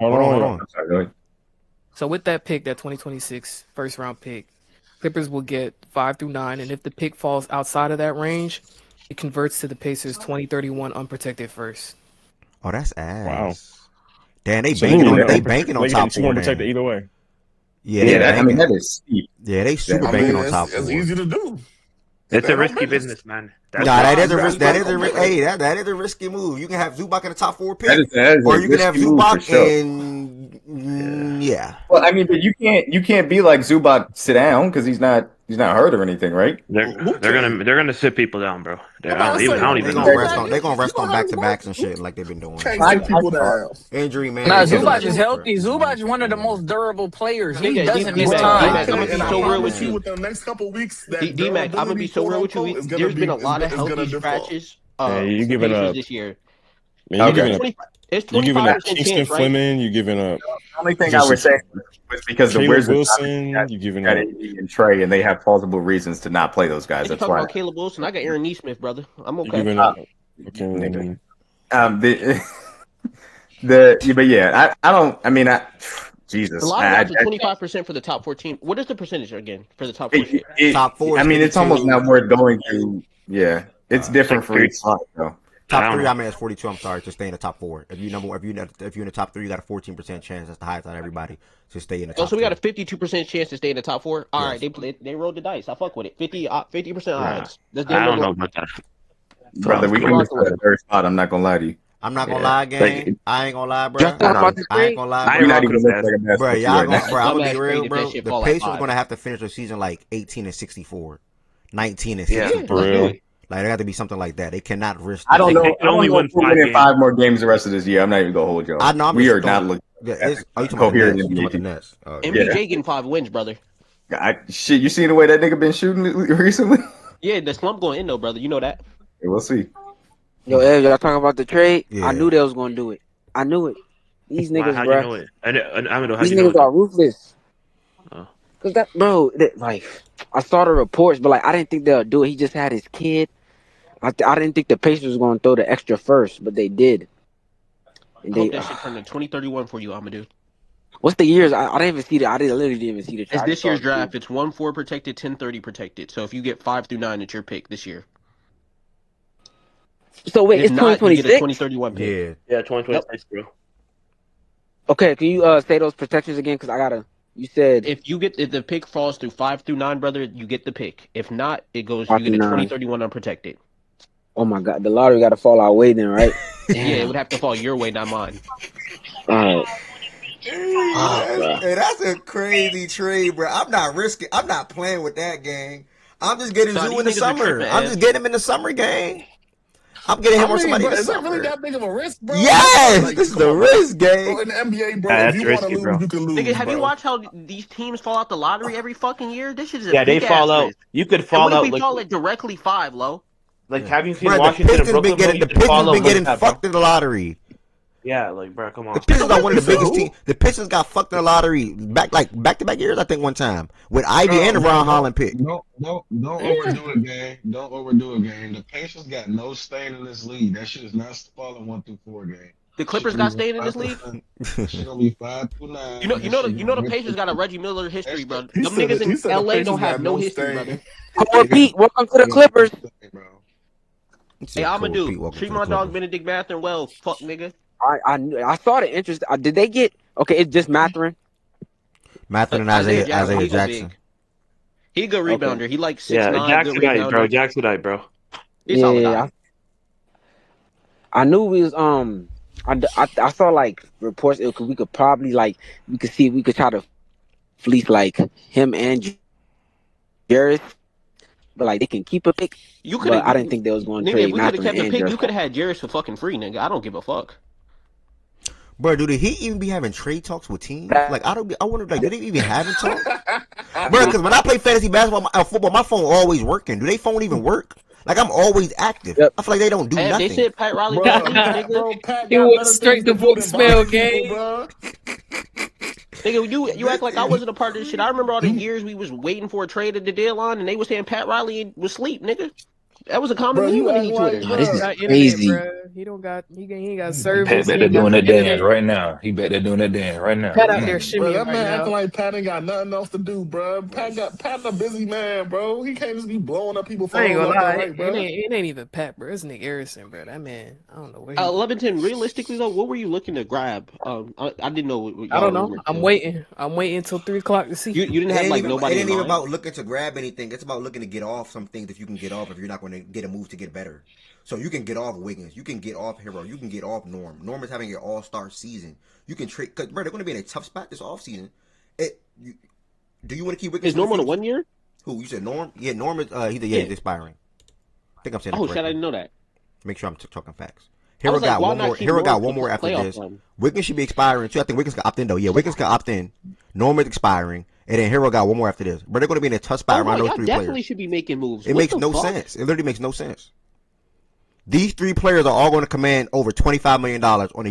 Hold on. on. I'm sorry, go ahead. So with that pick, that 2026 first round pick, Clippers will get 5 through 9, and if the pick falls outside of that range, it converts to the Pacers 2031 unprotected first. Oh, that's Wow. ass. Damn, they So banking on they top two 4 unprotected then. either way. Yeah, they I mean banking. that is steep. Yeah, they super I banking mean, on top it's 4. easy to do. It's They a don't risky business. business, man. Nah, That's that why. is a risk. That They is a don't risk. business. Hey, that is a risky move. You can have Zubac in the top 4 That pick, is or a you can have risky move for Zubac sure. and yeah. Well, I mean, but you can't be like Zubac sit down because he's not hurt or anything, right? They're gonna sit people down, bro. I'm about to I say, don't They even gonna know. rest on. They gonna you rest know on how back this to backs works. and shit like they've been doing. Can't I sit people down. Injury Nah, management. Zubac is healthy. Zubac is one of the most durable players. He Nigga, doesn't miss D-Mac, time. D-Mac, I'm gonna Okay, be and I so real promise with you, you. within the next couple weeks, that D-Mac, I'm gonna be durability, so quote real with you. unquote, is gonna There's been be a lot of is gonna healthy default. scratches Hey, you for giving Pacers up? this year. Man, you giving up? It's You giving up 25% Kingston chance, right? Fleming? You giving up? The only thing I would Just say was because the Caleb Wizards Wilson? You giving got up? AD and Trey, and they have plausible reasons to not play those guys. They can That's talk why. about Caleb Wilson. I got Aaron Neesmith, brother. I'm You okay. giving up? Nigga. Okay. But yeah, I don't. I mean, The Jesus, lottery odds are 25% for the top 14. What is the percentage again for the top 4 shit? Top 4 I is mean, it's almost 52. not worth going to. Yeah, it's different for each slot, though. Top 3, I mean, it's 42. I'm sorry, to stay in the top 4. If you if you're in the top 3, you got a 14% chance. That's the highest out of everybody to stay in the top. Oh, so we got a 52% chance to stay in the top 4. All Yes. right, they rolled the dice. I fuck with it. 50% odds. That's I damn near don't know going. about that. Brother, we can miss the third spot. I'm not gonna lie to you. I'm not gonna lie, gang. I ain't gonna lie, bro. Y'all talking about this I ain't trade? gonna lie, I bro. ain't You're not even rocking looking with like a basketball Bro, team y'all right now. gonna, bro. I'm gonna be Dumbass real, trade if bro. that shit The fall at Pacers 5. gonna have to finish the season like 18-64, 19-64. Yeah, Yeah, For let's do real. it. Like it got to be something like that. They cannot risk. I don't know. They can I don't only know win if we're 5 winning games. 5 more games the rest of this year. I'm not even gonna hold y'all. I know. I'm We just are not throwing. looking Yeah, at it's, oh, you talking about the coherent Nets? You talking about the NBA. Nets? Oh, Yeah. MPJ getting 5 wins, brother. Shit, you seen the way that nigga been shooting recently? Yeah, the slump going in though, brother. You know that. We'll see. Yo, Ev, y'all talking about the trade? I Yeah. knew they was gonna do it. I knew it. These Why? niggas, How'd you bruh. know it? How'd These you know niggas it? are ruthless. Oh. Cause that, bro, like, I saw the reports, but like, I didn't think they'll do it. He just had his kid. I didn't think the Pacers was gonna throw the extra first, but they did. And I hope they, that shit turned to 2031 for you, Amadou. what's the years? I didn't even see the. I literally didn't even see the. It's I just this saw year's the tweet. draft. It's 1-4 protected, 10-30 protected. So if you get 5 through 9, it's your pick this year. So wait, If it's not, you get a 2026. 2031 pick. Yeah. Yeah, Yep. 2026, bro. Okay, can you say those protections again? Cause I gotta. You said If the pick falls through 5 through 9, brother, you get the pick. If not, it goes. 5 You through get a 9. 2031 unprotected. Oh my god, the lottery got to fall our way then, right? Yeah, it Damn. would have to fall your way, not mine. All right. Hey, that's a crazy trade, bro. I'm not risking. I'm not playing with that gang. I'm just getting Nah, Zoo these in the niggas are summer. tripping, I'm Ev. just getting him in the summer, gang. I'm getting him I or mean, somebody bro, in the is that really summer. that big of a risk, bro? Yes, Like, this is come a on, bro. risk, Bro, gang. in the NBA, bro, Yeah, if that's you want to risky, lose, bro. you can Nigga, lose, have you bro. watched how these teams fall out the lottery every fucking year? This shit is a Yeah, they big ass fall out. risk. You could And fall what if out we like fall at directly 5, low? have you seen Bro, the Washington and Pistons been Brooklyn, bro? getting You could fall out like that, bro. fucked in the lottery. Yeah, like bro, come The on. Pistons are one of the biggest Who? teams. The Pistons got fucked in the lottery back to back years. I think one time with Ivy and the Bro, Ron Holland pick. don't overdo it, gang. Don't overdo it, gang. The Pacers got no stain in this league. That shit is not falling 1 through 4, gang. The Shit Clippers gonna got be stayed in 5 this through league. 9. Shit gonna be 5 through 9. That shit The gonna Pacers got a Reggie Miller history, that bro. shit, He Them said niggas he in said the LA Pacers don't have got no no history, stain. brother. Core Pete, welcome to the Clippers. bro. It's Hey, a cool Amadou, Pete. Welcome treat to the my dog Clippers. Benedict Mathurin well, fuck nigga. I saw the interest. Did they get? Okay, it's just Matherin. Matthew and Isaiah Isaiah Jackson, he go Jackson. big. He a good Okay. rebounder. He like 6'9", Yeah, good Jacksonite, bro. rebounder. Jacksonite, bro. He's solid Yeah, guy. I knew we was I saw like reports we could probably like we could see we could try to fleece like him and Jarris, but like they can keep a pick. You could But have, I didn't think they was going to nigga. If trade we could have Matherin kept the and pick, you Jarris. could have had Jarris for fucking free, nigga. I don't give a fuck. Bro, do the Heat even be having trade talks with teams? Like I wonder, like, do they even having talks? Bro, because when I play fantasy basketball, football, my phone always working. Do they phone even work? Like I'm always active. Yep. I feel like they don't do Hey, nothing. they said Pat Riley Bro, been asleep, nigga. Pat He got went better straight things to to do than buying voicemail, people, gang. bro. Nigga, you act like I wasn't a part of this shit. I remember all the years we was waiting for a trade at the deadline, and they was saying Pat Riley was asleep, nigga. That was a common Bro, meme you on the act Heat like, Twitter. Oh, this bro. is Got internet, crazy. bro. He don't got. He ain't got Pat service. bet He they're ain't got doing no that dance internet. right now. He bet they're doing that dance right now. Pat out there Bro, shimmying that right man acting now. like Pat ain't got nothing else to do, bro. Pat a busy man, bro. He can't just be blowing up people I ain't phones gonna left and lie. right, bro. It ain't even Pat, bro. It's Nick Harrison, bro. That man. I don't know where he. Leventon, realistically though, what were you looking to grab? I didn't know what I y'all don't were know. rumored I'm to. waiting. I'm waiting until 3 o'clock to see. You didn't have like It nobody in ain't even mind. about looking to grab anything. It's about looking to get off some things if you can get off if you're not going to get a move to get better. So you can get off Wiggins, you can get off Hero, you can get off Norm. Norm is having an all-star season. You can trade because bro, they're going to be in a tough spot this offseason. Do you want to keep Wiggins Is for the Norm on a future? 1 year? Who you said Norm? Yeah, Norm is he's Yeah. expiring. I think I'm saying that Oh shit, I correctly. didn't know that. Make sure I'm talking facts. I Hero was like, got why one not more. keep Hero Norm got for one more after playoff this. run? Wiggins should be expiring too. I think Wiggins can opt in though. Yeah, Wiggins can opt in. Norm is expiring, and then Hero got one more after this. But they're going to be in a tough spot Oh no, around those y'all three definitely players. should be making moves. It What makes the no fuck? sense. It literally makes no sense. These three players are all going to command over $25 million on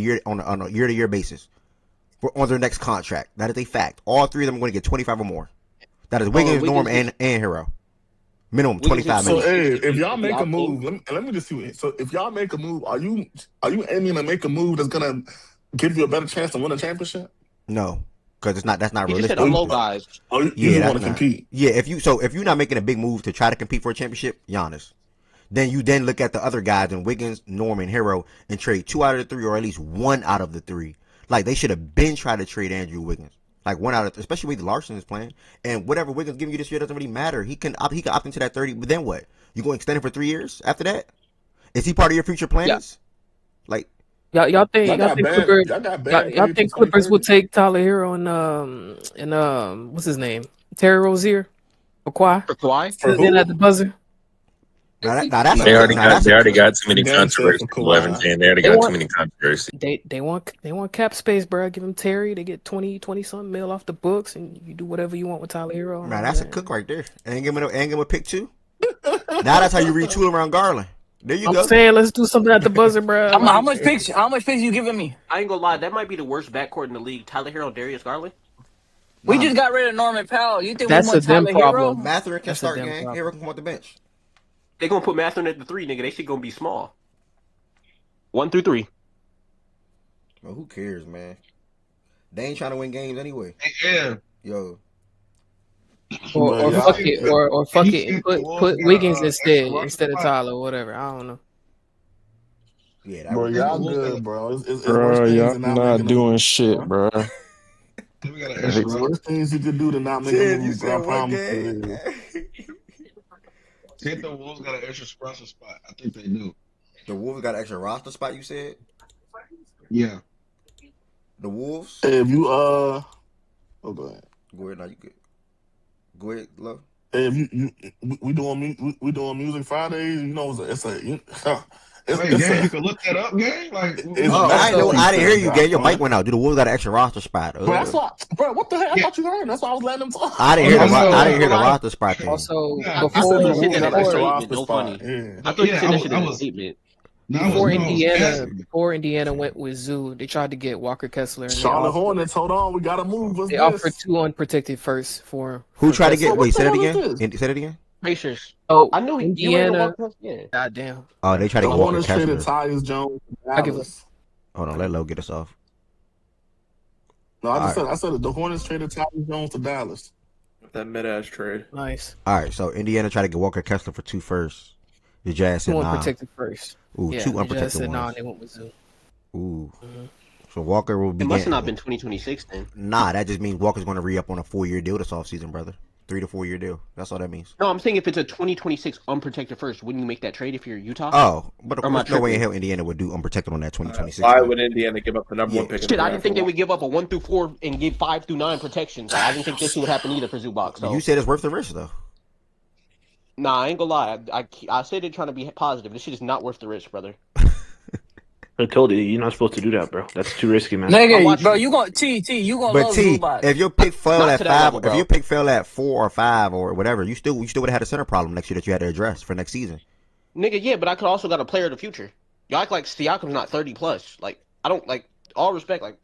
a year-to-year basis on their next contract. That is a fact. All three of them are going to get 25 or more. That is Wiggins, Norm, and Hero. Minimum Wiggins is 25 So, million. hey, if is y'all he make a opting? move, let me just see. So, if y'all make a move, are you aiming to make a move that's gonna give you a better chance to win a championship? No, because that's not He just said realistic. hello guys. Or you Yeah, just that's want to not. compete? Yeah, if you're not making a big move to try to compete for a championship, Giannis, then you look at the other guys in Wiggins, Norman, Hero, and trade 2 out of the 3 or at least 1 out of the 3. Like they should have been trying to trade Andrew Wiggins. Like 1 out of, especially with Larson is playing, and whatever Wiggins giving you this year doesn't really matter. He can opt into that 30, but then what? You going to extend it for 3 years after that? Is he part of your future plans? Yeah. Like Y'all think Clippers? Y'all got Y'all banned think till Clippers will 2030. take Tyler Hero and what's his name? Terry Rozier or Kawhi? For Kawhi? For Then at who? the buzzer. that's They already a got too many Gang said for controversies. Kawhi. They already They got too want many controversies. they want cap space, bro. Give him Terry. They get 20 something mil off the books, and you do whatever you want with Tyler Hero. man, that's a cook right there. Ain't give him a pick too. Now that's how you retool around Garland. There you I'm go. saying let's do something at the buzzer, bro. How much picks? How much picks you giving me? I ain't gonna lie, that might be the worst backcourt in the league. Tyler Hero and Darius Garland. We just got rid of Norman Powell. You think we That's a want them Tyler Hero? problem. Mathurin can That's a start them gang. problem. Hero can come off the bench. They gonna put Mathurin at the 3, nigga. They shit gonna be small. 1 through 3. Well, who cares, man? They ain't trying to win games anyway. Yeah. Yo, Or But fuck y'all, it, or fuck You it, and think the Wolves put got Wiggins a extra instead roster of spot? Tyler, whatever. I don't know. yeah, that bro, would be Think the y'all cool. Wolves got good, bro. It's worse Bro, things y'all than not not making a doing move, shit, bro. bro. we got an extra It's roster. worse things you could do than not make a Ted, you move, bro. said I what promise you gang? it is. Think the Wolves got an extra roster spot? I think they do. The Wolves got an extra roster spot. You said Yeah. the Wolves. Hey, if you oh go ahead. Go ahead now. You good? Go ahead, love. Hey, if we doing music Fridays, you know Wait, gang, you can look that up, gang. Like, it's Oh, I Also, didn't hear masterpiece, you, bro. I gang. Your swear. mic went out. Dude, the Wolves got an extra roster spot. But that's why, bro. What the heck? I yeah. thought you heard. That's why I was letting them talk. I didn't Oh, hear no, the no, I no, didn't hear the no. roster spot thing. also Nah, I before said I the thought you said Wolves that got as an a extra statement. roster No spot. funny. Yeah. I thought you said I that was, shit I as a was, statement. no, I was Before Indiana went with Zoo, they tried to get Walker Kessler, and Charlotte Hornets. Hold on, we gotta move. What's they offered this? 2 unprotected firsts for Who tried to Kessler. get? Bro, what Wait, the say that hell is again. this? Say that again. Pacers. Oh, I know you ain't Indiana. gonna walk. Yeah. Goddamn. Oh, they tried to The get Walker Hornets traded Kessler. Tyus Jones to I give it. Dallas. Hold on, let Low get us off. No, All right, I said it. The Hornets traded Tyus Jones to Dallas. That mid-ass trade. Nice. all right. So Indiana tried to get Walker Kessler for 2 firsts. The Jazz 2 said nah. unprotected firsts. Ooh, Yeah, 2 they just unprotected said nah. ones. They went with Zoo. Ooh. Mhm. So Walker will be It must have getting. not been 2026 then. Nah, that just means Walker's going to re up on a 4-year deal this offseason, brother. 3 to 4 year deal. That's all that means. No, I'm saying if it's a 2026 unprotected first, wouldn't you make that trade if you're Utah? Oh, but of Or am I course, no way in tripping? hell Indiana would do unprotected on that 2026 Why deal. would Indiana give up the number Yeah. one pick in the Shit, I draft didn't for think they Walker? would give up a 1 through 4 and give 5 through 9 protections. Like, I didn't think this shit would happen either for Zubac. You So, said it's worth the risk, though. nah, I ain't gonna lie. I said it trying to be positive. This shit is not worth the risk, brother. I told you, you're not supposed to do that, bro. That's too risky, man. I Nigga, watched bro, it. you gonna you gonna But love T, Zubac. if your pick fell Not at to that 5, level, if your bro. pick fell at 4 or 5 or whatever, you still would have had a center problem next year that you had to address for next season. Nigga, yeah, but I could also got a player of the future. Y'all act like Siakam's not 30 plus. Like, I don't like all respect. Like.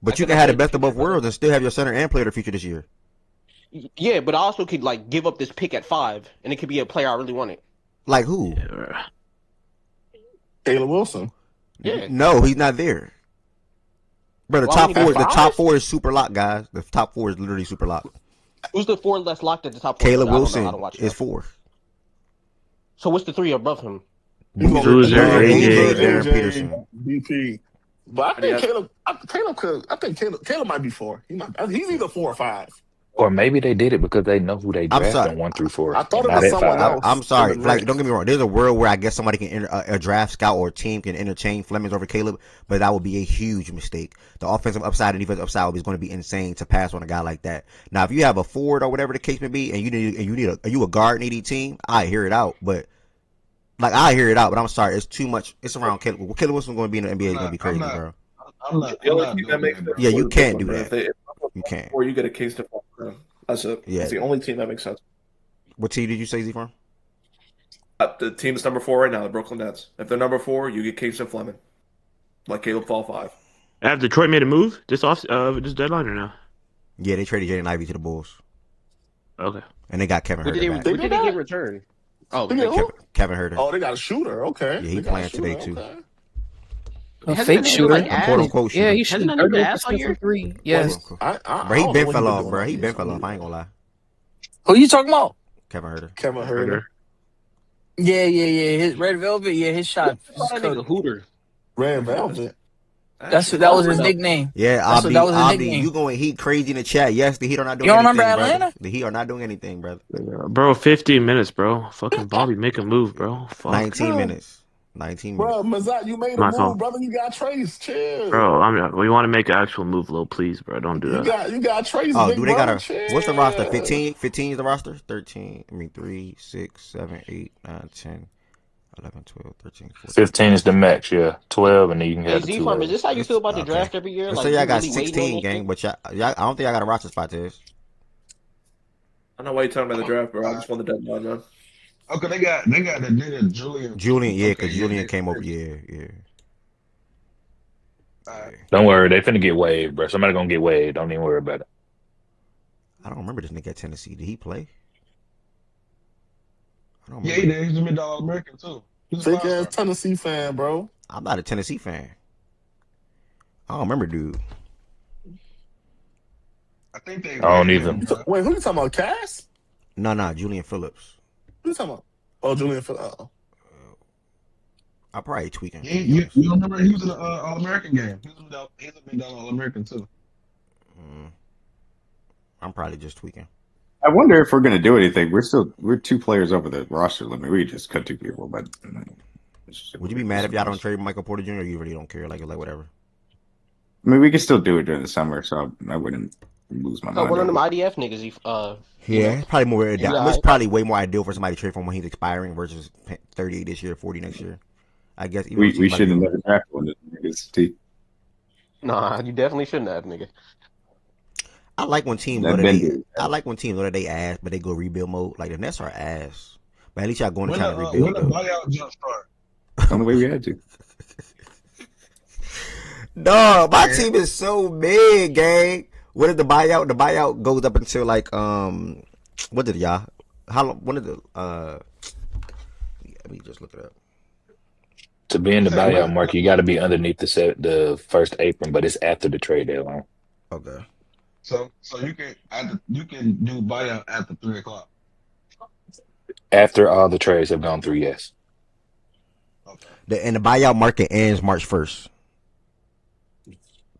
But you can have the best of both worlds and still have your center and player of the future this year. Yeah, but I also could like give up this pick at 5, and it could be a player I really wanted. Like who? Caleb Wilson. Yeah. No, he's not there. Bro, the Why top would he four. be The top five? 4 is super locked, guys. The top 4 is literally super locked. Who's the 4 that's locked at the top 4? Caleb I don't know. I Wilson don't watch is that. 4. So what's the 3 above him? Boozer, AJ, Aaron Peterson. BP. But I think Caleb might be 4. He's either 4 or 5. Or maybe they did it because they know who they I'm draft sorry. in 1 through 4. I thought it Not was at someone 5. else. I'm sorry. in the Like, don't mix. get me wrong. There's a world where I guess somebody can a draft scout or a team can interchange Flemings over Caleb, but that would be a huge mistake. The offensive upside and defensive upside is going to be insane to pass on a guy like that. Now, if you have a forward or whatever the case may be, and you need a guard needy team, I hear it out. But I'm sorry, it's too much. It's around Caleb. Caleb Wilson's going to be in the NBA. It's going to be crazy, bro. I'm not team that makes sense. Yeah, you can't do If that. You can't. Or you get a Kingston. That's it. Yeah. It's the only team that makes sense. What team did you say, Z from? The team's number 4 right now, the Brooklyn Nets. If they're number 4, you get Kingston Fleming. Like Caleb fall 5. Have Detroit made a move this deadline or no? Yeah, they traded Jaden Ivey to the Bulls. Okay. And they got Kevin What Herter did back. they get in return? Oh, They get who? Kevin Herter. Oh, they got a shooter. Okay. Yeah, he They got a playing today shooter, too. okay. A Hasn't fake that nigga, shooter. like, A ass? quote unquote shooter. Yeah, he shooting Hasn't that nigga 30% ass all year? from 3. Yes. Bro, I he don't been know what he fell been off, doing bro. all He year, been so fell off. I ain't gonna lie. Who you talking about? Kevin Herter. Kevin Herter. Yeah. His Red Velvet. Yeah, his shot. That nigga Hooter. Red Velvet. That was his nickname. Yeah, That was his Abdi, nickname. you going Heat crazy in the chat. Yes, the Heat are not doing You don't anything, remember brother. Atlanta? The Heat are not doing anything, brother. Bro, 15 minutes, bro. Fucking Bobby, make a move, bro. Fuck. 19 minutes. 19 minutes. Bro, Mazat, you made a My move, fault. brother. You got Trace. Chill. Bro, we want to make an actual move, Lil. Please, bro. Don't do You that. got Trace, Oh, big do they brother. got Chill. what's the roster? 15? 15 is the roster? 13. 3, 6, 7, 8, 9, 10, 11, 12, 13, 14. 15 is the max, yeah. 12, and then you can Hey, have the Z 2 Farm, is this how you feel about the Okay. draft every year? Let's Like, say you y'all got really waiting on 16 this gang, shit? but I don't think I got a roster spot, Tez. I don't know why you're talking about the draft, bro. I just won the deadline, man. Okay, they got the nigga Julian. Julian, yeah, Okay, because Julian came over. Yeah. Don't worry, they finna get waived, bro. Somebody gonna get waived. Don't even worry about it. I don't remember this nigga at Tennessee. Did he play? I don't Yeah, remember. he did. He's a mid-dollar American too. He's a Fake five-star. ass Tennessee fan, bro. I'm not a Tennessee fan. I don't remember, dude. I think they. I don't either. Wait, who you talking about? Cass? No, Julian Phillips. Who you talking about? Oh, Julian Phillips. Oh. I'm probably tweaking. You don't remember he was in the All-American game. He's a mid-dollar All-American too. I'm probably just tweaking. I wonder if we're going to do anything. We're 2 players over the roster limit. We just cut 2 people, but Would you be mad if y'all don't trade Michael Porter Jr. or you really don't care? Like whatever. I mean, we could still do it during the summer, so I wouldn't lose my So mind. one of over them it. IDF niggas, Yeah, it's probably more. Yeah, It's probably way more ideal for somebody to trade from when he's expiring versus 38 this year, 40 next year. I guess even We shouldn't have never drafted one of these niggas. Nah, you definitely shouldn't have, nigga. I like when teams know that they ass, but they go rebuild mode. Like the Nets are ass, but at least y'all going to try to rebuild. When the buyout jump start? The only way we had to. No, my team is so big, gang. What is the buyout? The buyout goes up until like what did y'all? How long? When did the let me just look it up. To be in the buyout market, you got to be underneath the first apron, but it's after the trade deadline. Okay. So you can do buyout after 3:00. After all the trades have gone through, yes. And the buyout market ends March 1st.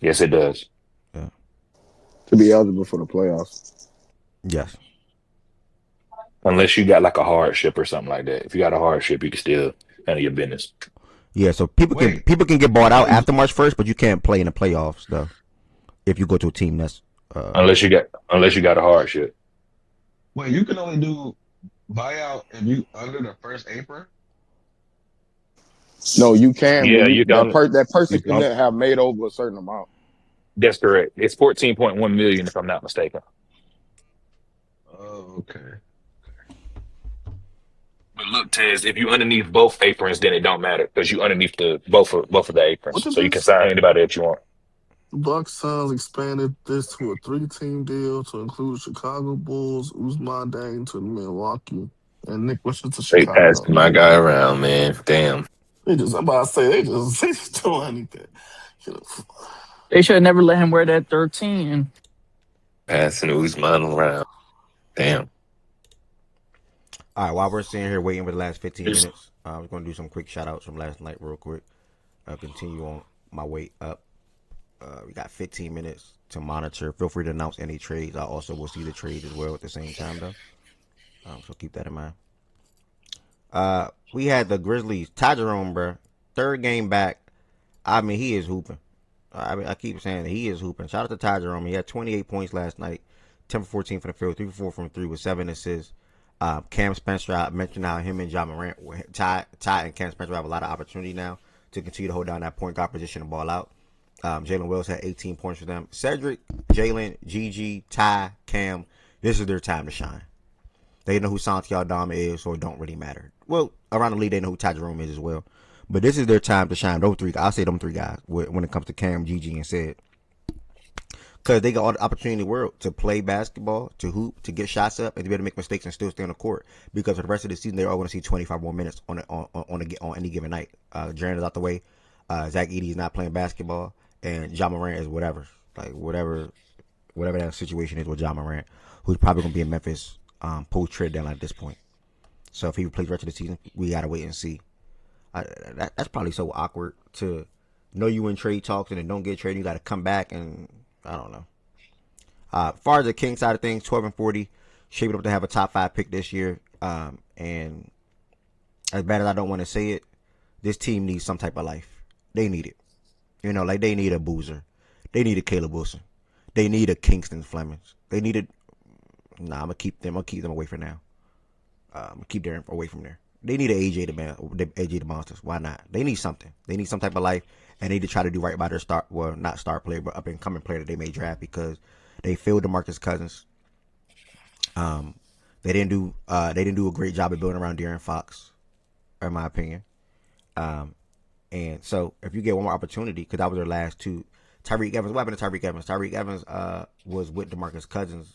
Yes, it does. Yeah. To be eligible for the playoffs. Yes. Unless you got like a hardship or something like that. If you got a hardship, you can still handle your business. Yeah, so people can get bought out after March 1st, but you can't play in the playoffs though. If you go to a team that's unless you got a hardship. Wait, you can only do buyout if you under the first apron. No, you can. Yeah, you can. That person can have made over a certain amount. That's correct. It's 14.1 million, if I'm not mistaken. Oh, okay. But look, Tez, if you underneath both aprons, then it don't matter because you underneath both of the aprons, so you can sign anybody that you want. The Bucks Suns expanded this to a 3-team deal to include Chicago Bulls, Usman Dang to Milwaukee, and Nick Wishes to They Chicago. passed my guy around, man. Damn. I'm about to say they just don't anything. They should have never let him wear that 13. Passing Usman around. Damn. All right, while we're sitting here waiting for the last 15 minutes, we're going to do some quick shout outs from last night real quick. Continue on my way up. We got 15 minutes to monitor. Feel free to announce any trades. I also will see the trade as well at the same time, though. So keep that in mind. We had the Grizzlies. Ty Jerome, bro. Third game back. I mean, he is hooping. I keep saying that he is hooping. Shout out to Ty Jerome. He had 28 points last night. 10 for 14 from the field. 3 for 4 from 3 with 7 assists. Cam Spencer, I mentioned how him and John Morant, Ty and Cam Spencer have a lot of opportunity now to continue to hold down that point guard position and ball out. Jalen Wills had 18 points for them. Cedric, Jalen, Gigi, Ty, Cam, this is their time to shine. They know who Santi Aldama is, so it don't really matter. Well, around the league, they know who Ty Jerome is as well. But this is their time to shine. Those three, I'll say them three guys when it comes to Cam, Gigi, and Ced. Because they got all the opportunity in the world to play basketball, to hoop, to get shots up, and to be able to make mistakes and still stay on the court. Because for the rest of the season, they're all going to see 25 more minutes on any given night. Jaren is out the way. Zach Edey is not playing basketball. And John Morant is whatever that situation is with John Morant, who's probably going to be in Memphis post trade deadline at this point. So if he plays the rest of the season, we got to wait and see. That's probably so awkward to know you in trade talks and then don't get traded. You got to come back and I don't know. As far as the King side of things, 12-40, shaping up to have a top 5 pick this year. And as bad as I don't want to say it, this team needs some type of life. They need it. You know, like they need a Boozer. They need a Caleb Wilson. They need a Kingston Flemings. They needed. Nah, I'm gonna keep them away for now. I'm gonna keep them away from there. They need an AJ the Monsters. Why not? They need something. They need some type of life, and they need to try to do right by their not star player, but up and coming player that they may draft because they failed DeMarcus Cousins. They didn't do a great job of building around De'Aaron Fox, in my opinion. And so if you get one more opportunity, because that was their last two, Tyreke Evans. What happened to Tyreke Evans? Tyreke Evans was with DeMarcus Cousins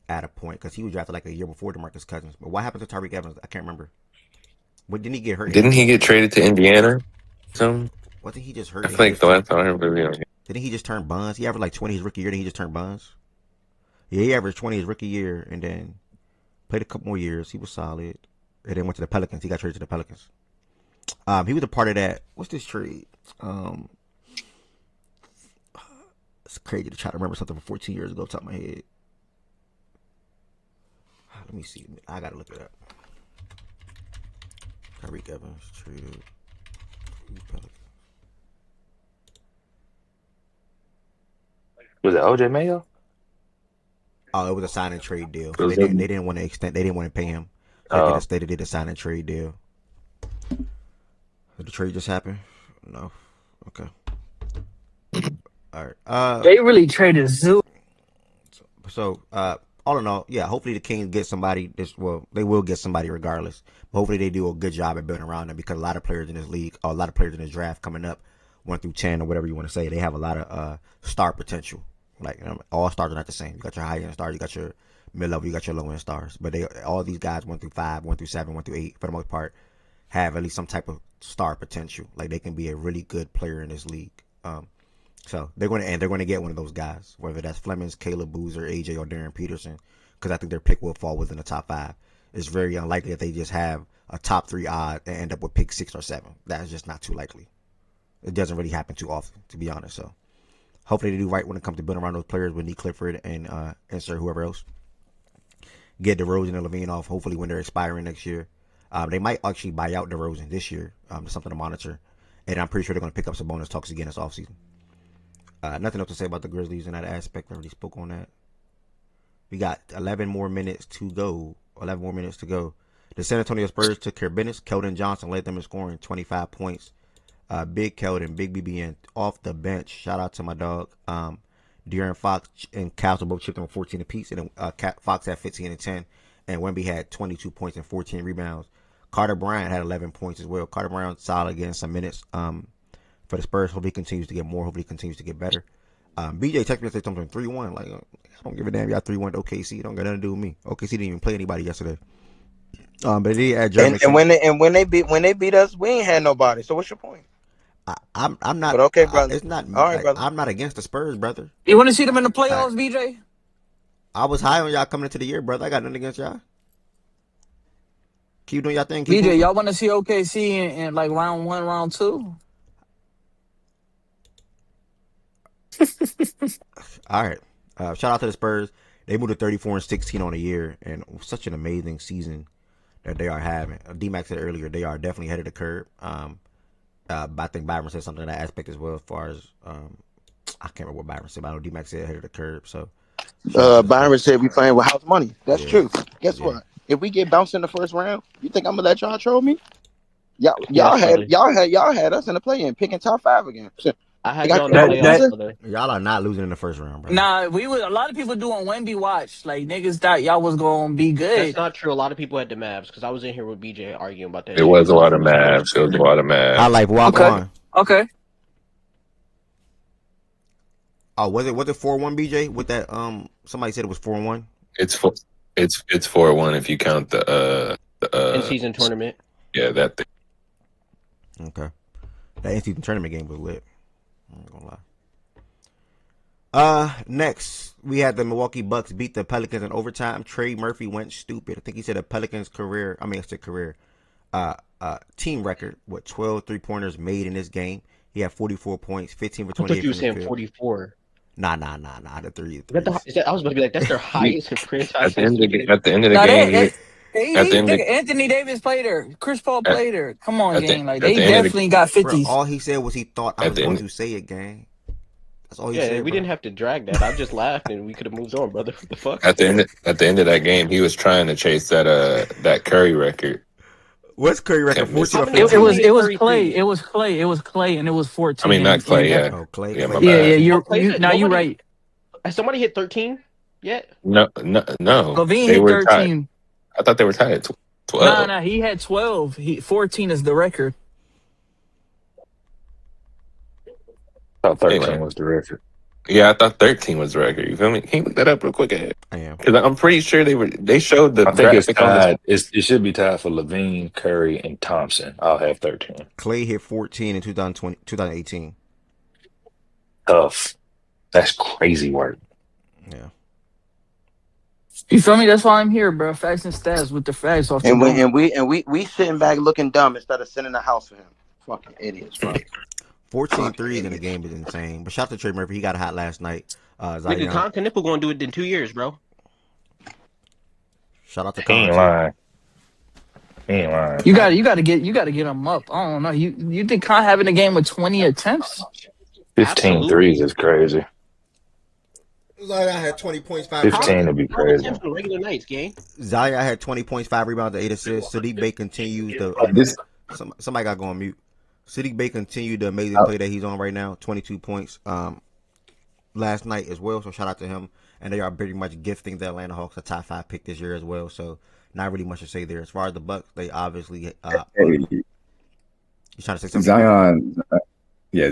at a point because he was drafted like a year before DeMarcus Cousins. But what happened to Tyreke Evans? I can't remember. What didn't he get hurt? Didn't he get traded to Indiana? Some. Wasn't he just hurt? I think the last time I remember. Didn't he just turn buns? He averaged like 20 his rookie year, then he just turned buns. Yeah, he averaged 20 his rookie year and then played a couple more years. He was solid. And then went to the Pelicans. He got traded to the Pelicans. He was a part of that. What's this trade? It's crazy to try to remember something from 14 years ago off the top of my head. Let me see. I gotta look it up. Tyreke Evans traded. Was it OJ Mayo? Oh, it was a sign and trade deal. So they didn't want to extend. They didn't want to pay him. So they did a sign and trade deal. Did the trade just happen? No. Okay. All right. They really traded Zoo. So, all in all, yeah. Hopefully the Kings get somebody. They will get somebody regardless. But hopefully they do a good job at building around them because a lot of players in this league, or a lot of players in this draft coming up, 1 through 10 or whatever you want to say, they have a lot of star potential. Like all stars are not the same. You got your high end stars, you got your mid level, you got your low end stars. But all these guys 1 through 5, 1 through 7, 1 through 8, for the most part, have at least some type of star potential. Like they can be a really good player in this league. So they're going to get one of those guys, whether that's Flemings, Caleb Boozer, AJ, or Darren Peterson, because I think their pick will fall within the top 5. It's very unlikely that they just have a top 3 odd and end up with pick 6 or 7. That's just not too likely. It doesn't really happen too often, to be honest. So hopefully they do right when it comes to building around those players with Nick Clifford and insert whoever else. Get DeRozan and Levine off, hopefully when they're expiring next year. They might actually buy out DeRozan this year. There's something to monitor. And I'm pretty sure they're going to pick up some bonus talks again this offseason. Nothing else to say about the Grizzlies in that aspect. I already spoke on that. We got 11 more minutes to go. The San Antonio Spurs took care of business. Keldon Johnson led them in scoring 25 points. Big Keldon, Big BBN off the bench. Shout out to my dog. De'Aaron Fox and Castle both chipped in with 14 apiece. And Fox had 15 and 10. And Wemby had 22 points and 14 rebounds. Carter Bryant had 11 points as well. Carter Bryant solid getting some minutes for the Spurs. Hopefully he continues to get more. Hopefully he continues to get better. BJ texted me and said something 3-1. Like, I don't give a damn. Y'all 3-1 to OKC. Don't got nothing to do with me. OKC didn't even play anybody yesterday. But he had German. And when they beat us, we ain't had nobody. So what's your point? I'm not. But okay, brother. It's not All right, like brother. I'm not against the Spurs, brother. You want to see them in the Like, playoffs, BJ? I was high on y'all coming into the year, brother. I got nothing against y'all. Keep doing y'all thing. Keep BJ, moving. y'all want to see OKC in like round 1, round 2? All right. Shout out to the Spurs. They moved to 34-16 on the year, and such an amazing season that they are having. D-Max said earlier they are definitely ahead of the curve. But I think Byron said something in that aspect as well. As far as I can't remember what Byron said, but I know D-Max said ahead of the curve. So Byron said we playing with house money. That's true. Guess what? If we get bounced in the first round, you think I'm gonna let y'all troll me? Y'all had us in the play-in picking top 5 again. I had y'all in the playoffs, brother. Y'all are not losing in the first round, bro. Nah, a lot of people doing Wemby watch. Like niggas thought y'all was gonna be good. That's not true. A lot of people had the Mavs because I was in here with BJ arguing about that. It was a lot of Mavs. It was a lot of Mavs. I like walk on. Okay. Oh, was it 4-1 BJ with that? Somebody said it was 4-1. It's 4-1 if you count the in-season tournament. Yeah, that thing. Okay, that in-season tournament game was lit. I'm not gonna lie. Next we had the Milwaukee Bucks beat the Pelicans in overtime. Trey Murphy went stupid. I think he said a Pelicans team record with 12 3-pointers made in this game. He had 44 points, 15 for 28. I thought you were saying 44. Nah. The three. I was about to be like, that's their highest franchise. At the end of the game, Anthony Davis played her. Chris Paul played her. Come on, gang. Like they the definitely got 50s. All he said was he thought I was going to say it, gang. That's all he said. We didn't have to drag that. I just laughed and we could have moved on, brother. What the fuck? At the end of that game, he was trying to chase that Curry record. What's Curry record? 14 or 15? It was Clay. It was Clay, and it was 14. I mean, not Clay. Yeah. Oh, Clay. Yeah, my bad. You're right. Has somebody hit 13 yet? No. Levine They hit were 13. tied. I thought they were tied at 12. Nah, he had 12. 14 is the record. I thought 13 was the record. Yeah, I thought 13 was the record. You feel me? Can you look that up real quick? I am. Because I'm pretty sure they showed the I think it's graphic on tied. It should be tied for Levine, Curry, and Thompson. I'll have 13. Clay hit 14 in 2018. Tough. That's crazy work. Yeah. You feel me? That's why I'm here, bro. Facts and stats with the facts off the dome. We sitting back looking dumb instead of sitting in the house for him. Fucking idiots, bro. 14 threes in the game is insane. But shout out to Trey Murphy. He got hot last night. Nigga, Con Knipple going to do it in 2 years, bro. Shout out to He ain't lying. You gotta get him up. I don't know. You think Con having a game with 20 attempts? 15 threes is crazy. Zion had 20 points, 5 15 would be crazy. On regular nights, gang. Zion had 20 points, 5 rebounds, 8 assists. Sadiq Bey continues the. Somebody got to go on mute. Sadiq Bey continued the amazing play that he's on right now. 22 points last night as well. So shout out to him. And they are pretty much gifting the Atlanta Hawks a top 5 pick this year as well. So not really much to say there. As far as the Bucks, they obviously. You trying to say something?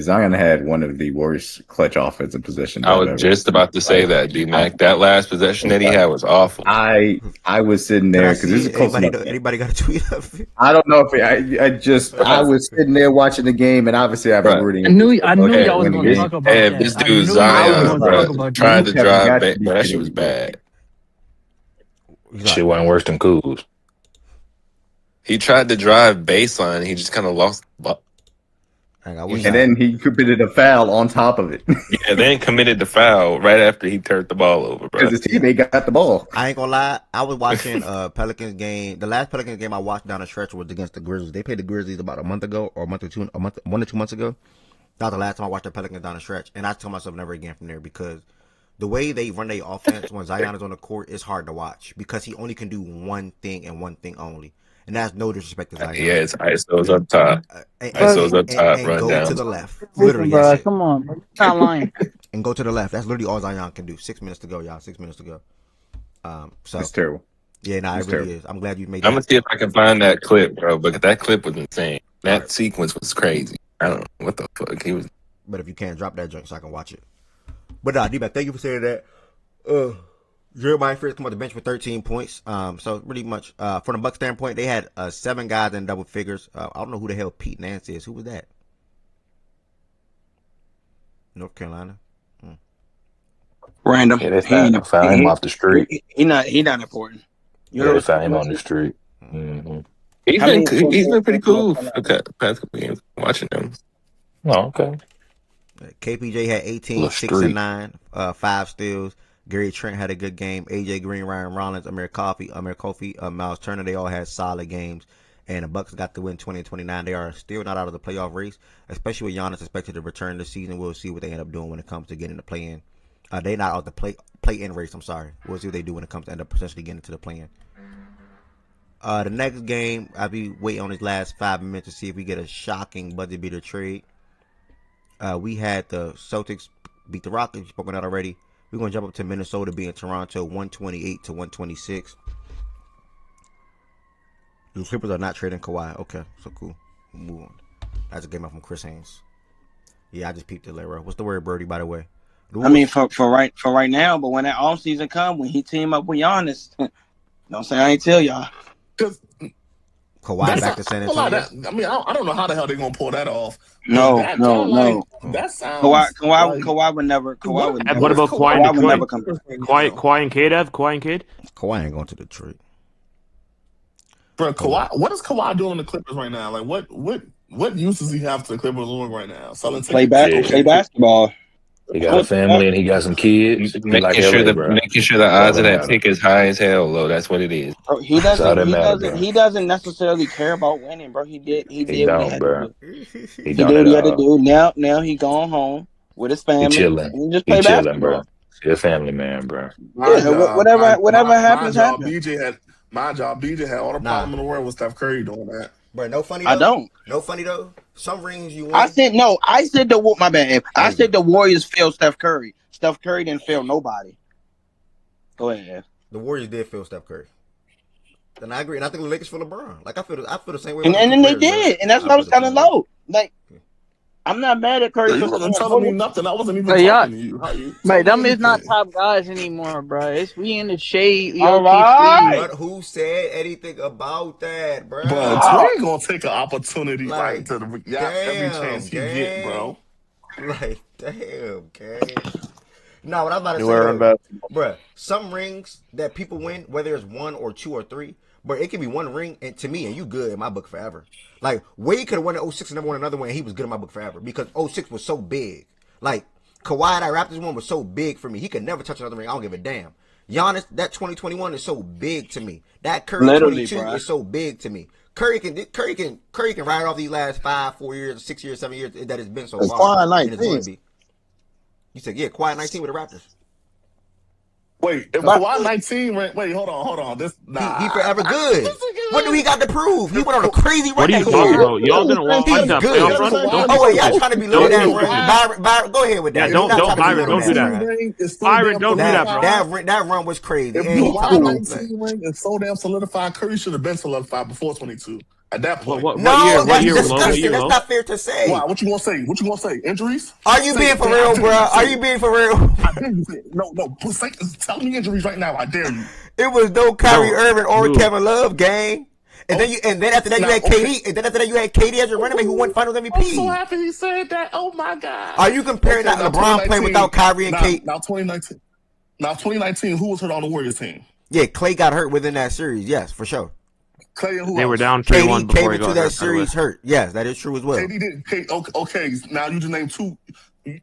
Zion had one of the worst clutch offensive positions. I was just about to say that, D-Mac. That last possession that he had was awful. I was sitting there because this is close enough. Anybody got a tweet of it? I don't know if I was sitting there watching the game, and obviously I've been rooting. I knew y'all was going to talk about that. This dude Zion, bro, tried to drive back. Bro, that shit was bad. Shit wasn't worse than Kuz. He tried to drive baseline. He just kind of lost the ball. And then he committed a foul on top of it. Yeah, then committed the foul right after he turned the ball over, bro. Because his teammate got the ball. I ain't gonna lie. I was watching Pelicans game. The last Pelicans game I watched down the stretch was against the Grizzlies. They played the Grizzlies about a month ago, or 1 or 2 months ago. That was the last time I watched the Pelicans down the stretch, and I told myself never again from there because the way they run their offense when Zion is on the court is hard to watch because he only can do one thing and one thing only. And that's no disrespect to Zion. Yeah, it's ISO's up top. ISO's up top, and run go down. to the left. Literally, bro, come on, bro. Not lying. And go to the left. That's literally all Zion can do. 6 minutes to go, y'all. 6 minutes to go. So it's terrible. Yeah, it really terrible. is. I'm glad you made that. I'm gonna see if I can find that clip, bro. But that clip was insane. That sequence was crazy. I don't know what the fuck he was. But if you can't drop that joint so I can watch it. But D-Back, thank you for saying that. Jeremiah Fears come off the bench for 13 points. So pretty much from the Bucks standpoint, they had 7 guys in double figures. I don't know who the hell Pete Nance is. Who was that? North Carolina. Random. Yeah, they found him off the street. He not important. Yeah, they found him on the street. Mm-hmm. He's I been mean, he's been pretty cool for the past couple games. Watching him. Oh, okay. KPJ had 18, Little 6 street. and 9, 5 steals. Gary Trent had a good game. AJ Green, Ryan Rollins, Amir Kofi, Miles Turner, they all had solid games. And the Bucks got to win 20-29. They are still not out of the playoff race, especially with Giannis expected to return this season. We'll see what they end up doing when it comes to getting the play-in. They not out the play-in race. I'm sorry. We'll see what they do when it comes to end up potentially getting into the play-in. The next game, I'll be waiting on his last 5 minutes to see if we get a shocking buzzer beater trade. We had the Celtics beat the Rockets. We've spoken that already. We're going to jump up to Minnesota being Toronto 128-126. The Clippers are not trading Kawhi. Okay, so cool. We'll move on. That's a game up from Chris Haynes. Yeah, I just peeped it, Lero. What's the word, Birdie, by the way? I mean, for right now, but when that off season come, when he team up with Giannis, don't say I ain't tell y'all. Kawhi back to San Antonio. I don't know how the hell they're gonna pull that off. No. That sounds. Kawhi would never. Kawhi would never. What about Kawhi Kawhi and would never Detroit? come. Kawhi and Cade have? Kawhi and Cade? Kawhi ain't going to Detroit. Bro, Kawhi, what is Kawhi doing in the Clippers right now? Like, what use does he have to the Clippers doing right now? Selling Play tickets? basketball. He got a family and he got some kids. He Making like sure LA, bro. the odds of that pick is high as hell, though. That's what it is. Bro, he That's all that doesn't. matters, bro. He doesn't necessarily care about winning, bro. He did what he had bro. to do. He He don't did what he at had to all. do. Now he gone home with his He family. chilling. And just He play chilling, basketball. bro. He a family man, bro. Whatever happens, happens. BJ had all the problem in the world with Steph Curry doing that. Bro, no funny though. I don't. No funny though. Some rings you win. I said my bad. I said the Warriors failed Steph Curry. Steph Curry didn't fail nobody. Go ahead. The Warriors did fail Steph Curry. And I agree. And I think the Lakers feel LeBron. Like I feel the same way. And then they did, and that's what I was telling Low. Like, I'm not mad at Curry. You wasn't telling me nothing. I wasn't even talking to you. Mate, them is not top guys anymore, bro. We in the shade. All right. But who said anything about that, bro? But Twin gonna take an opportunity to every chance he get, bro. Like, damn, gang. No, what I'm about to say, bro, some rings that people win, whether it's 1 or 2 or 3, but it can be one ring, and to me, and you good in my book forever. Like, Wade could have won in 06 and never won another one, and he was good in my book forever because 06 was so big. Like, Kawhi, that Raptors one was so big for me. He could never touch another ring. I don't give a damn. Giannis, that 2021 is so big to me. That Curry 22 is so big to me. Curry can ride off these last 5, 4 years, 6 years, 7 years that it's been so It's far. Kawhi And it's going 19. to be. You said, yeah, Kawhi 19 with the Raptors. Wait, if Kawhi 19 wait, hold on. He forever good. What do he got to prove? He went on a crazy run. What are you talking about? Y'all didn't want that playoff run? Oh wait, y'all trying to be little that run. Byron, go ahead with that. Yeah, don't Byron, don't do that. Byron, don't do that, bro. That run was crazy. If Kawhi 19 ring is so damn solidified, Curry should have been solidified before 22. At that point, what year? Disgusting. That's not fair to say. Why? What you gonna say? Injuries? Are you being for real, bro? Are you being for real? I dare you. No. Tell me injuries right now. I dare you. It was no Kyrie Irving or Kevin Love, gang. And then after that you had KD. And then after that you had KD as your running mate who won Finals MVP. I'm so happy he said that. Oh my God. Are you comparing that LeBron playing without Kyrie and KD? Now 2019. Who was hurt on the Warriors team? Yeah, Clay got hurt within that series. Yes, for sure. Clay and who they else? were down 3-1 before he came into that series hurt. Yes, that is true as well. KD didn't. Okay, now you just named 2.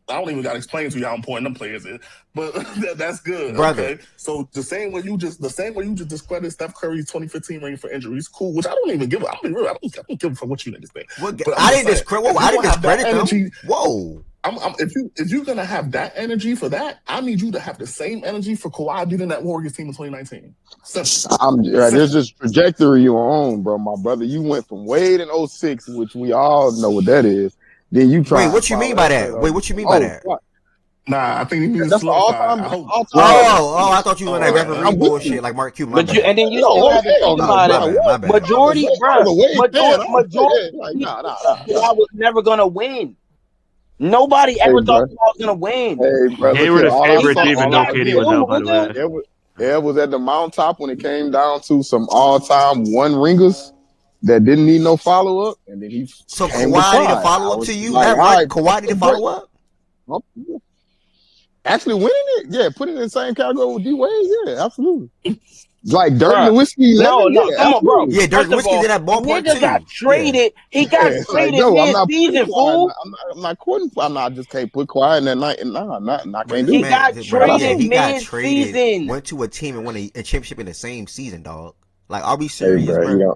I don't even got to explain to you how important them players is, but that's good, brother. Okay? So the same way you just discredited Steph Curry's 2015 ring for injuries, cool. Which I don't even give. I'll be real. I don't give a fuck what you niggas think. I didn't discredit them. Energy, whoa. If you're gonna have that energy for that, I need you to have the same energy for Kawhi beating that Warriors team in 2019. There's this trajectory you're on, bro, my brother. You went from Wade in 06, which we all know what that is. Then you try. Wait, what you mean by that? Wait, what you mean by that? What? Nah, I think he means that's all time. I thought you were on that referee bullshit like Mark Cuban. And then you still have to think about it. Majority, bro. I was never gonna win. Nobody ever thought I was gonna win. Hey, brother, they were the favorites even though KD was out, by the way. Ed was at the mountaintop when it came down to some all-time one ringers that didn't need no follow-up, and then he So came to Kawhi need a Pride. I follow up was to you? like, That all right? right, Kawhi need a follow up? Actually winning it? Yeah, put it in the same category with D-Wade? Yeah, absolutely. Like Dirk Bruh. Nowitzki No, 11? no, Yeah, come on, bro. absolutely. Yeah, Dirk First of Nowitzki's all, in that ballpark nigga got too. traded. He got Yeah, it's like, traded no, I'm not putting mid-season, Kawhi. fool. I'm not quoting. I just can't put Kawhi in that night. I Bro, can't this do He it. man, got bro, traded Absolutely. he got traded, mid-season. went to a team and won a championship in the same season, dog. Like, are we Hey, serious, bro, bro?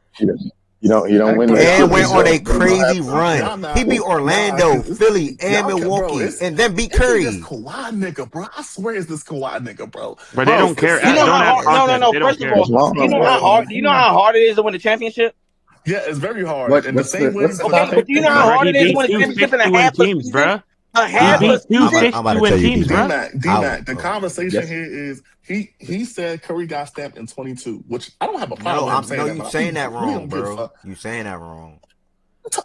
you don't win that And shit went on a yourself, bro. You don't have crazy to. run. Y'all He not, beat Orlando, Philly, and y'all can, bro. Milwaukee, and then beat It's this Curry. Kawhi nigga, bro. I swear it's this Kawhi nigga, bro. But they Bro, don't care. you know Don't how have hard? context. No. They don't First of care. all, What's wrong, do you know bro? how hard? Do you know how hard it is to win a championship? Yeah, it's very hard. And the What's same way the for Okay, them, but topic? do you know how Bro, hard he it is to beat win a two championship in a 60-win half a teams, season? bro. A He half a beat two season? I'm about to 60-win tell you, teams, bro. D-Mac, the conversation Yes. here is he said Curry got stamped in 22, which I don't have a problem No, with him saying that, you but saying I that really wrong, don't give a bro. fuck. You saying that wrong.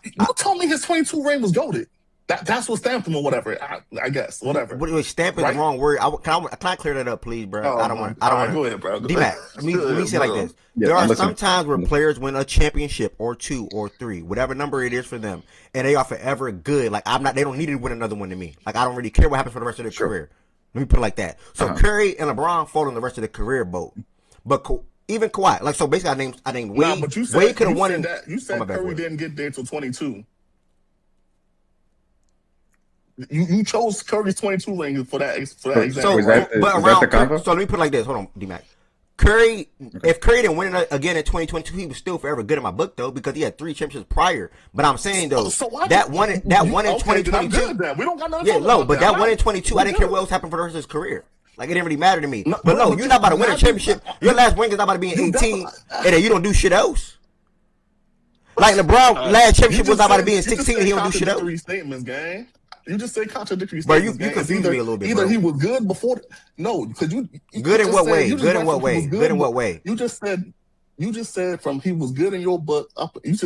You told me his 22 ring was goated. That's what stamped him or whatever. I guess whatever. What stamp is the Right? wrong word? Can I clear that up, please, bro? Oh, I don't want. I don't all right, want. go ahead, bro. D-Mac, let me say it like this. Yeah, There I'm are listening. some times where players win a championship or 2 or 3, whatever number it is for them, and they are forever good. Like I'm not. They don't need to win another one to me. Like I don't really care what happens for the rest of their career. Let me put it like that. So Curry and LeBron fall in the rest of their career boat, but even Kawhi. Like so, basically, I named Wade. But you said, Wade could have won. You said Curry didn't get there till 22. You chose Curry's 22 ring for that example. So, right? So let me put it like this. Hold on, D-Mac. Curry, if Curry didn't win it again in 2022, he was still forever good in my book though because he had 3 championships prior. But I'm saying though, that one in 2022, we don't got nothing. Yeah, low, but that one in 22, I didn't care what else happened for the rest of his career. Like it didn't really matter to me. But no, you're not about to win a championship. Your last ring is not about to be in 18, and then you don't do shit else. Like LeBron, last championship was not about to be in 16, and he don't do shit else. Statements, gang. You just say contradictory Bro, statements. you confused me a little bit. Either bro. he was good before. No, because you good in what way? Good in what way? Good in what way? You just said from he was good in your book up. You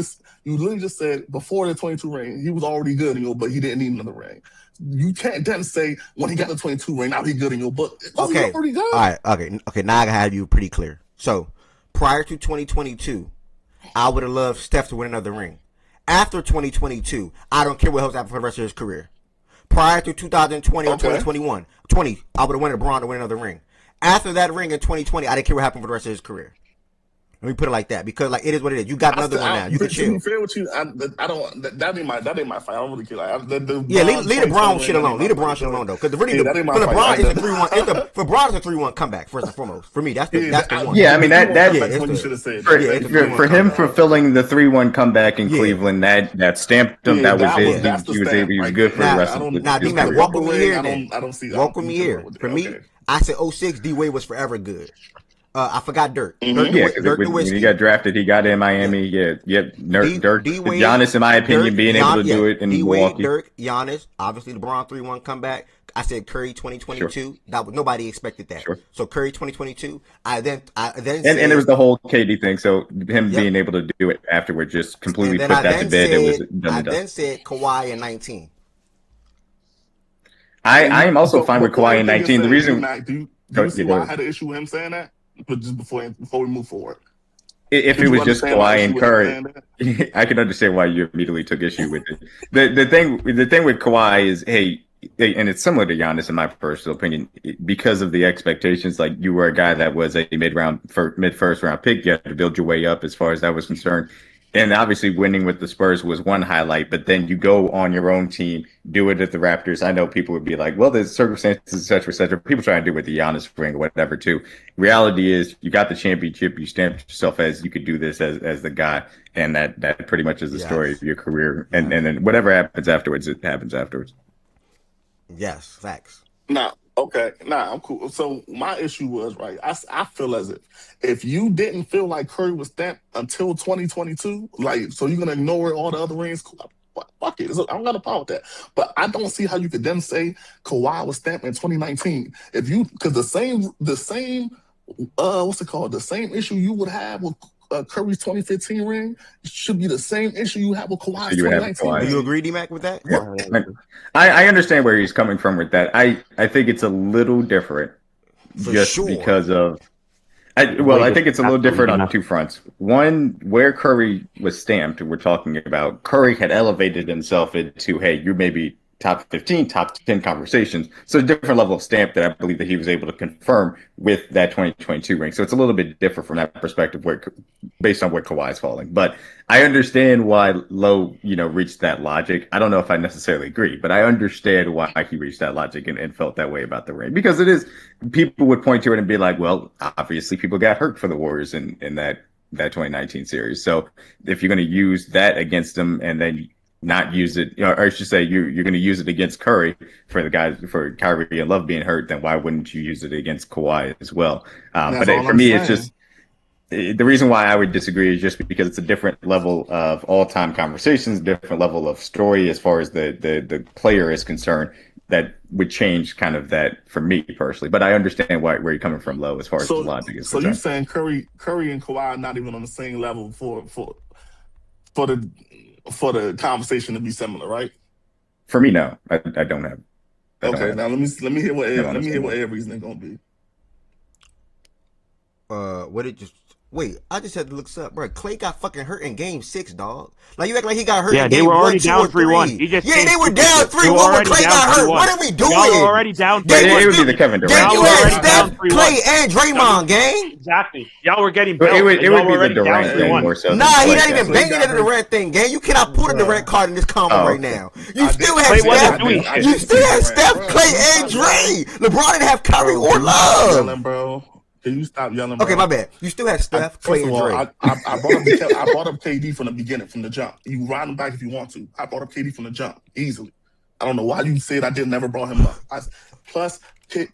literally just said before the 22 ring, he was already good in your book. He didn't need another ring. You can't then say when he got the 22 ring, now he's good in your book. Okay, already good. All right, okay. Now I have you pretty clear. So prior to 2022, I would have loved Steph to win another ring. After 2022, I don't care what else happened for the rest of his career. Prior to 2020 or 2021, I would have wanted LeBron to win another ring. After that ring in 2020, I didn't care what happened for the rest of his career. Let me put it like that because like it is what it is. You got another one now. You can chill. To be fair with you, I don't. That ain't my fight. I don't really care. Like, leave the Brown shit alone. Leave the Brown shit alone though, because really for LeBron is a 3-1. For LeBron is a 3-1 comeback first and foremost. For me, that's the one. Yeah, I mean for him for fulfilling the 3-1 comeback in Cleveland, that stamped him. That was it. He was good for the rest of the. Now, D-Mac, walk with me here. I don't see. Walk with me here. For me, I said 06 D-Wade was forever good. I forgot Dirk. Dirk when he got drafted, he got in Miami. Dirk, Giannis, in my opinion, being able to do it in Milwaukee. Dirk, Giannis, obviously LeBron 3-1 comeback. I said Curry 2022. Sure. That was, nobody expected that. Sure. So Curry 2022. I then said, and there was the whole KD thing. So him being able to do it afterward just completely put that to bed. It was done. I then said Kawhi in 19. I am also fine with Kawhi in 19. The reason do you see why I had an issue with him saying that? But just before we move forward, if it was just Kawhi and Curry, I can understand why you immediately took issue with it. The thing with Kawhi is, and it's similar to Giannis in my personal opinion, because of the expectations. Like you were a guy that was a mid first round pick, you had to build your way up as far as that was concerned. And obviously winning with the Spurs was one highlight, but then you go on your own team, do it at the Raptors. I know people would be like, well, there's circumstances, et cetera, et cetera. People try to do it with the Giannis ring or whatever, too. Reality is you got the championship. You stamped yourself as you could do this as the guy. And that pretty much is the story of your career. And then whatever happens afterwards, it happens afterwards. Yes, facts. I'm cool. So my issue was, right, I feel as if you didn't feel like Curry was stamped until 2022, like, so you're going to ignore all the other rings, fuck it. I'm not a problem with that. But I don't see how you could then say Kawhi was stamped in 2019. Because the same, what's it called? The same issue you would have with Curry's 2015 ring should be the same issue you have with Kawhi's 2019 ring. Do you agree, D-Mac, with that? Yeah. I understand where he's coming from with that. I think it's a little different because of I think it's a little different on two fronts. One, where Curry was stamped, we're talking about Curry had elevated himself into, hey, you may be top 15, top 10 conversations. So a different level of stamp that I believe that he was able to confirm with that 2022 ring. So it's a little bit different from that perspective, based on where Kawhi is falling. But I understand why Lowe, reached that logic. I don't know if I necessarily agree, but I understand why he reached that logic and felt that way about the ring, because it is, people would point to it and be like, well, obviously people got hurt for the Warriors in that 2019 series. So if you're going to use that against them and then not use it, or I should say you're going to use it against Curry for Kyrie and Love being hurt, then why wouldn't you use it against Kawhi as well? But for me, it's just, the reason why I would disagree is just because it's a different level of all-time conversations, different level of story as far as the player is concerned, that would change kind of that for me personally. But I understand where you're coming from, Low, as far as the logic is concerned. So you're saying Curry and Kawhi are not even on the same level for the conversation to be similar, right? For me, no, I don't have. Okay, now let me hear what Ed's reasoning gonna be. Wait, I just had to look up, bro. Clay got fucking hurt in Game 6, dog. Like, you act like he got hurt in they Game were 1, already 2, down or 3. 3-1. They were down 3-1 when Clay got hurt. What are we doing? Y'all were already down 3-1. It would be the Kevin Durant. Gang, you had Steph, Clay, and Draymond, gang. Exactly. Y'all were getting belted. It would be the Durant thing more so. Nah, he not even banging at the Durant thing, gang. You cannot put a Durant card in this combo right now. You still had Steph, Clay, and Dre. LeBron didn't have Kyrie or Love. Bro. Can you stop yelling, bro? Okay, my bad. You still had Steph, Clay, and Dre. I brought up KD from the beginning, from the jump. You ride him back if you want to. I brought up KD from the jump, easily. I don't know why you said I never brought him up. Plus,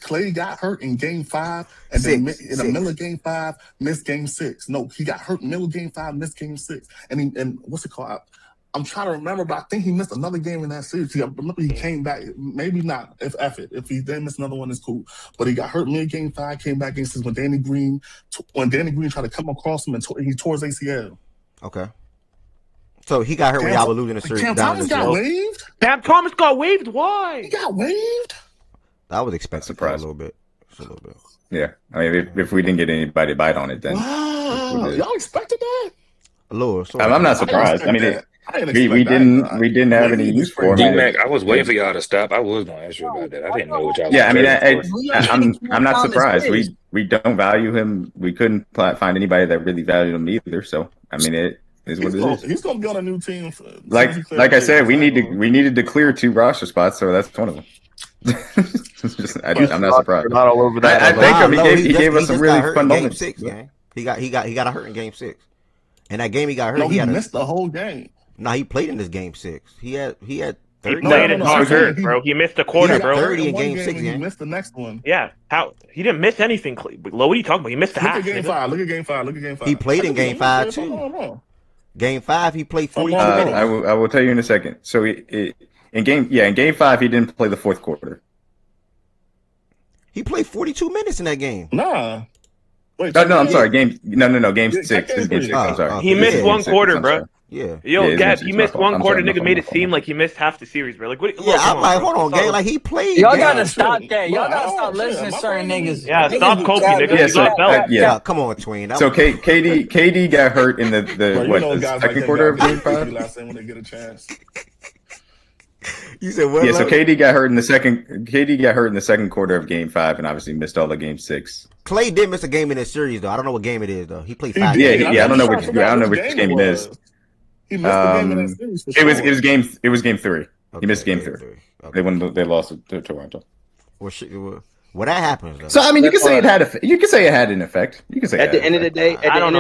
Clay got hurt in Game 5, and then in the middle of Game 5, missed Game 6. No, he got hurt in the middle of Game 5, missed Game 6. And what's it called? I'm trying to remember, but I think he missed another game in that series. I remember he came back. Maybe not. If he didn't miss another one, it's cool. But he got hurt mid Game 5, came back Game 6 when Danny Green tried to come across him and he tore his ACL. Okay. So he got hurt when y'all were losing the series. Cam Thomas got waived? Cam Thomas got waived? Why? He got waived? That was expensive for a little bit. Yeah. I mean, if we didn't get anybody to bite on it, then. Wow. Y'all expected that? I'm not surprised. I mean, we didn't have any use for him. D-Mac, I was waiting for y'all to stop. I was going to ask you about that. I didn't know what y'all. Yeah, I mean, I'm not surprised. We don't value him. We couldn't find anybody that really valued him either. So I mean, it is what it is. He's going to be on a new team. Like I said, we needed to clear 2 roster spots, so that's one of them. I'm not surprised. Not all over that. I think he gave us some really fun moments. He got hurt in Game 6. And that game he got hurt. No, he missed the whole game. No, he played in this Game 6. He had 30. He played it not hurt, bro. He missed a quarter, bro. 30 in Game 6. He missed the next one. Yeah, how he didn't miss anything. Lo, what are you talking about? He missed the half. Look at Game 5. He played in Game 5 too. Game 5, he played 42 minutes. I will tell you in a second. So in Game 5, he didn't play the fourth quarter. He played 42 minutes in that game. Nah. Wait, no, I'm sorry. Game 6. This is Game 6. I'm sorry. He missed one quarter, bro. Yeah. Yo, Gab, he missed one quarter. Nigga made it seem like he missed half the series, bro. Like, what? Yeah, I'm like, hold on, gang. Like, he played. Y'all gotta stop that. Y'all gotta stop listening to certain niggas. Yeah, stop Kobe, nigga. Yeah, come on, Tween. So KD got hurt in the second quarter of Game 5. When they get a chance. You said what? Yeah, so KD got hurt in the second quarter of Game 5, and obviously missed all of Game 6. Clay did miss a game in this series, though. I don't know what game it is, though. He played 5 games. Yeah. I don't know which game he missed. He missed the game in that series. It was Game 3. He missed Game 3. Okay. They lost to Toronto. Well, that happens, though. So I mean, you can say it had an effect. You can say at the end of the day, you gotta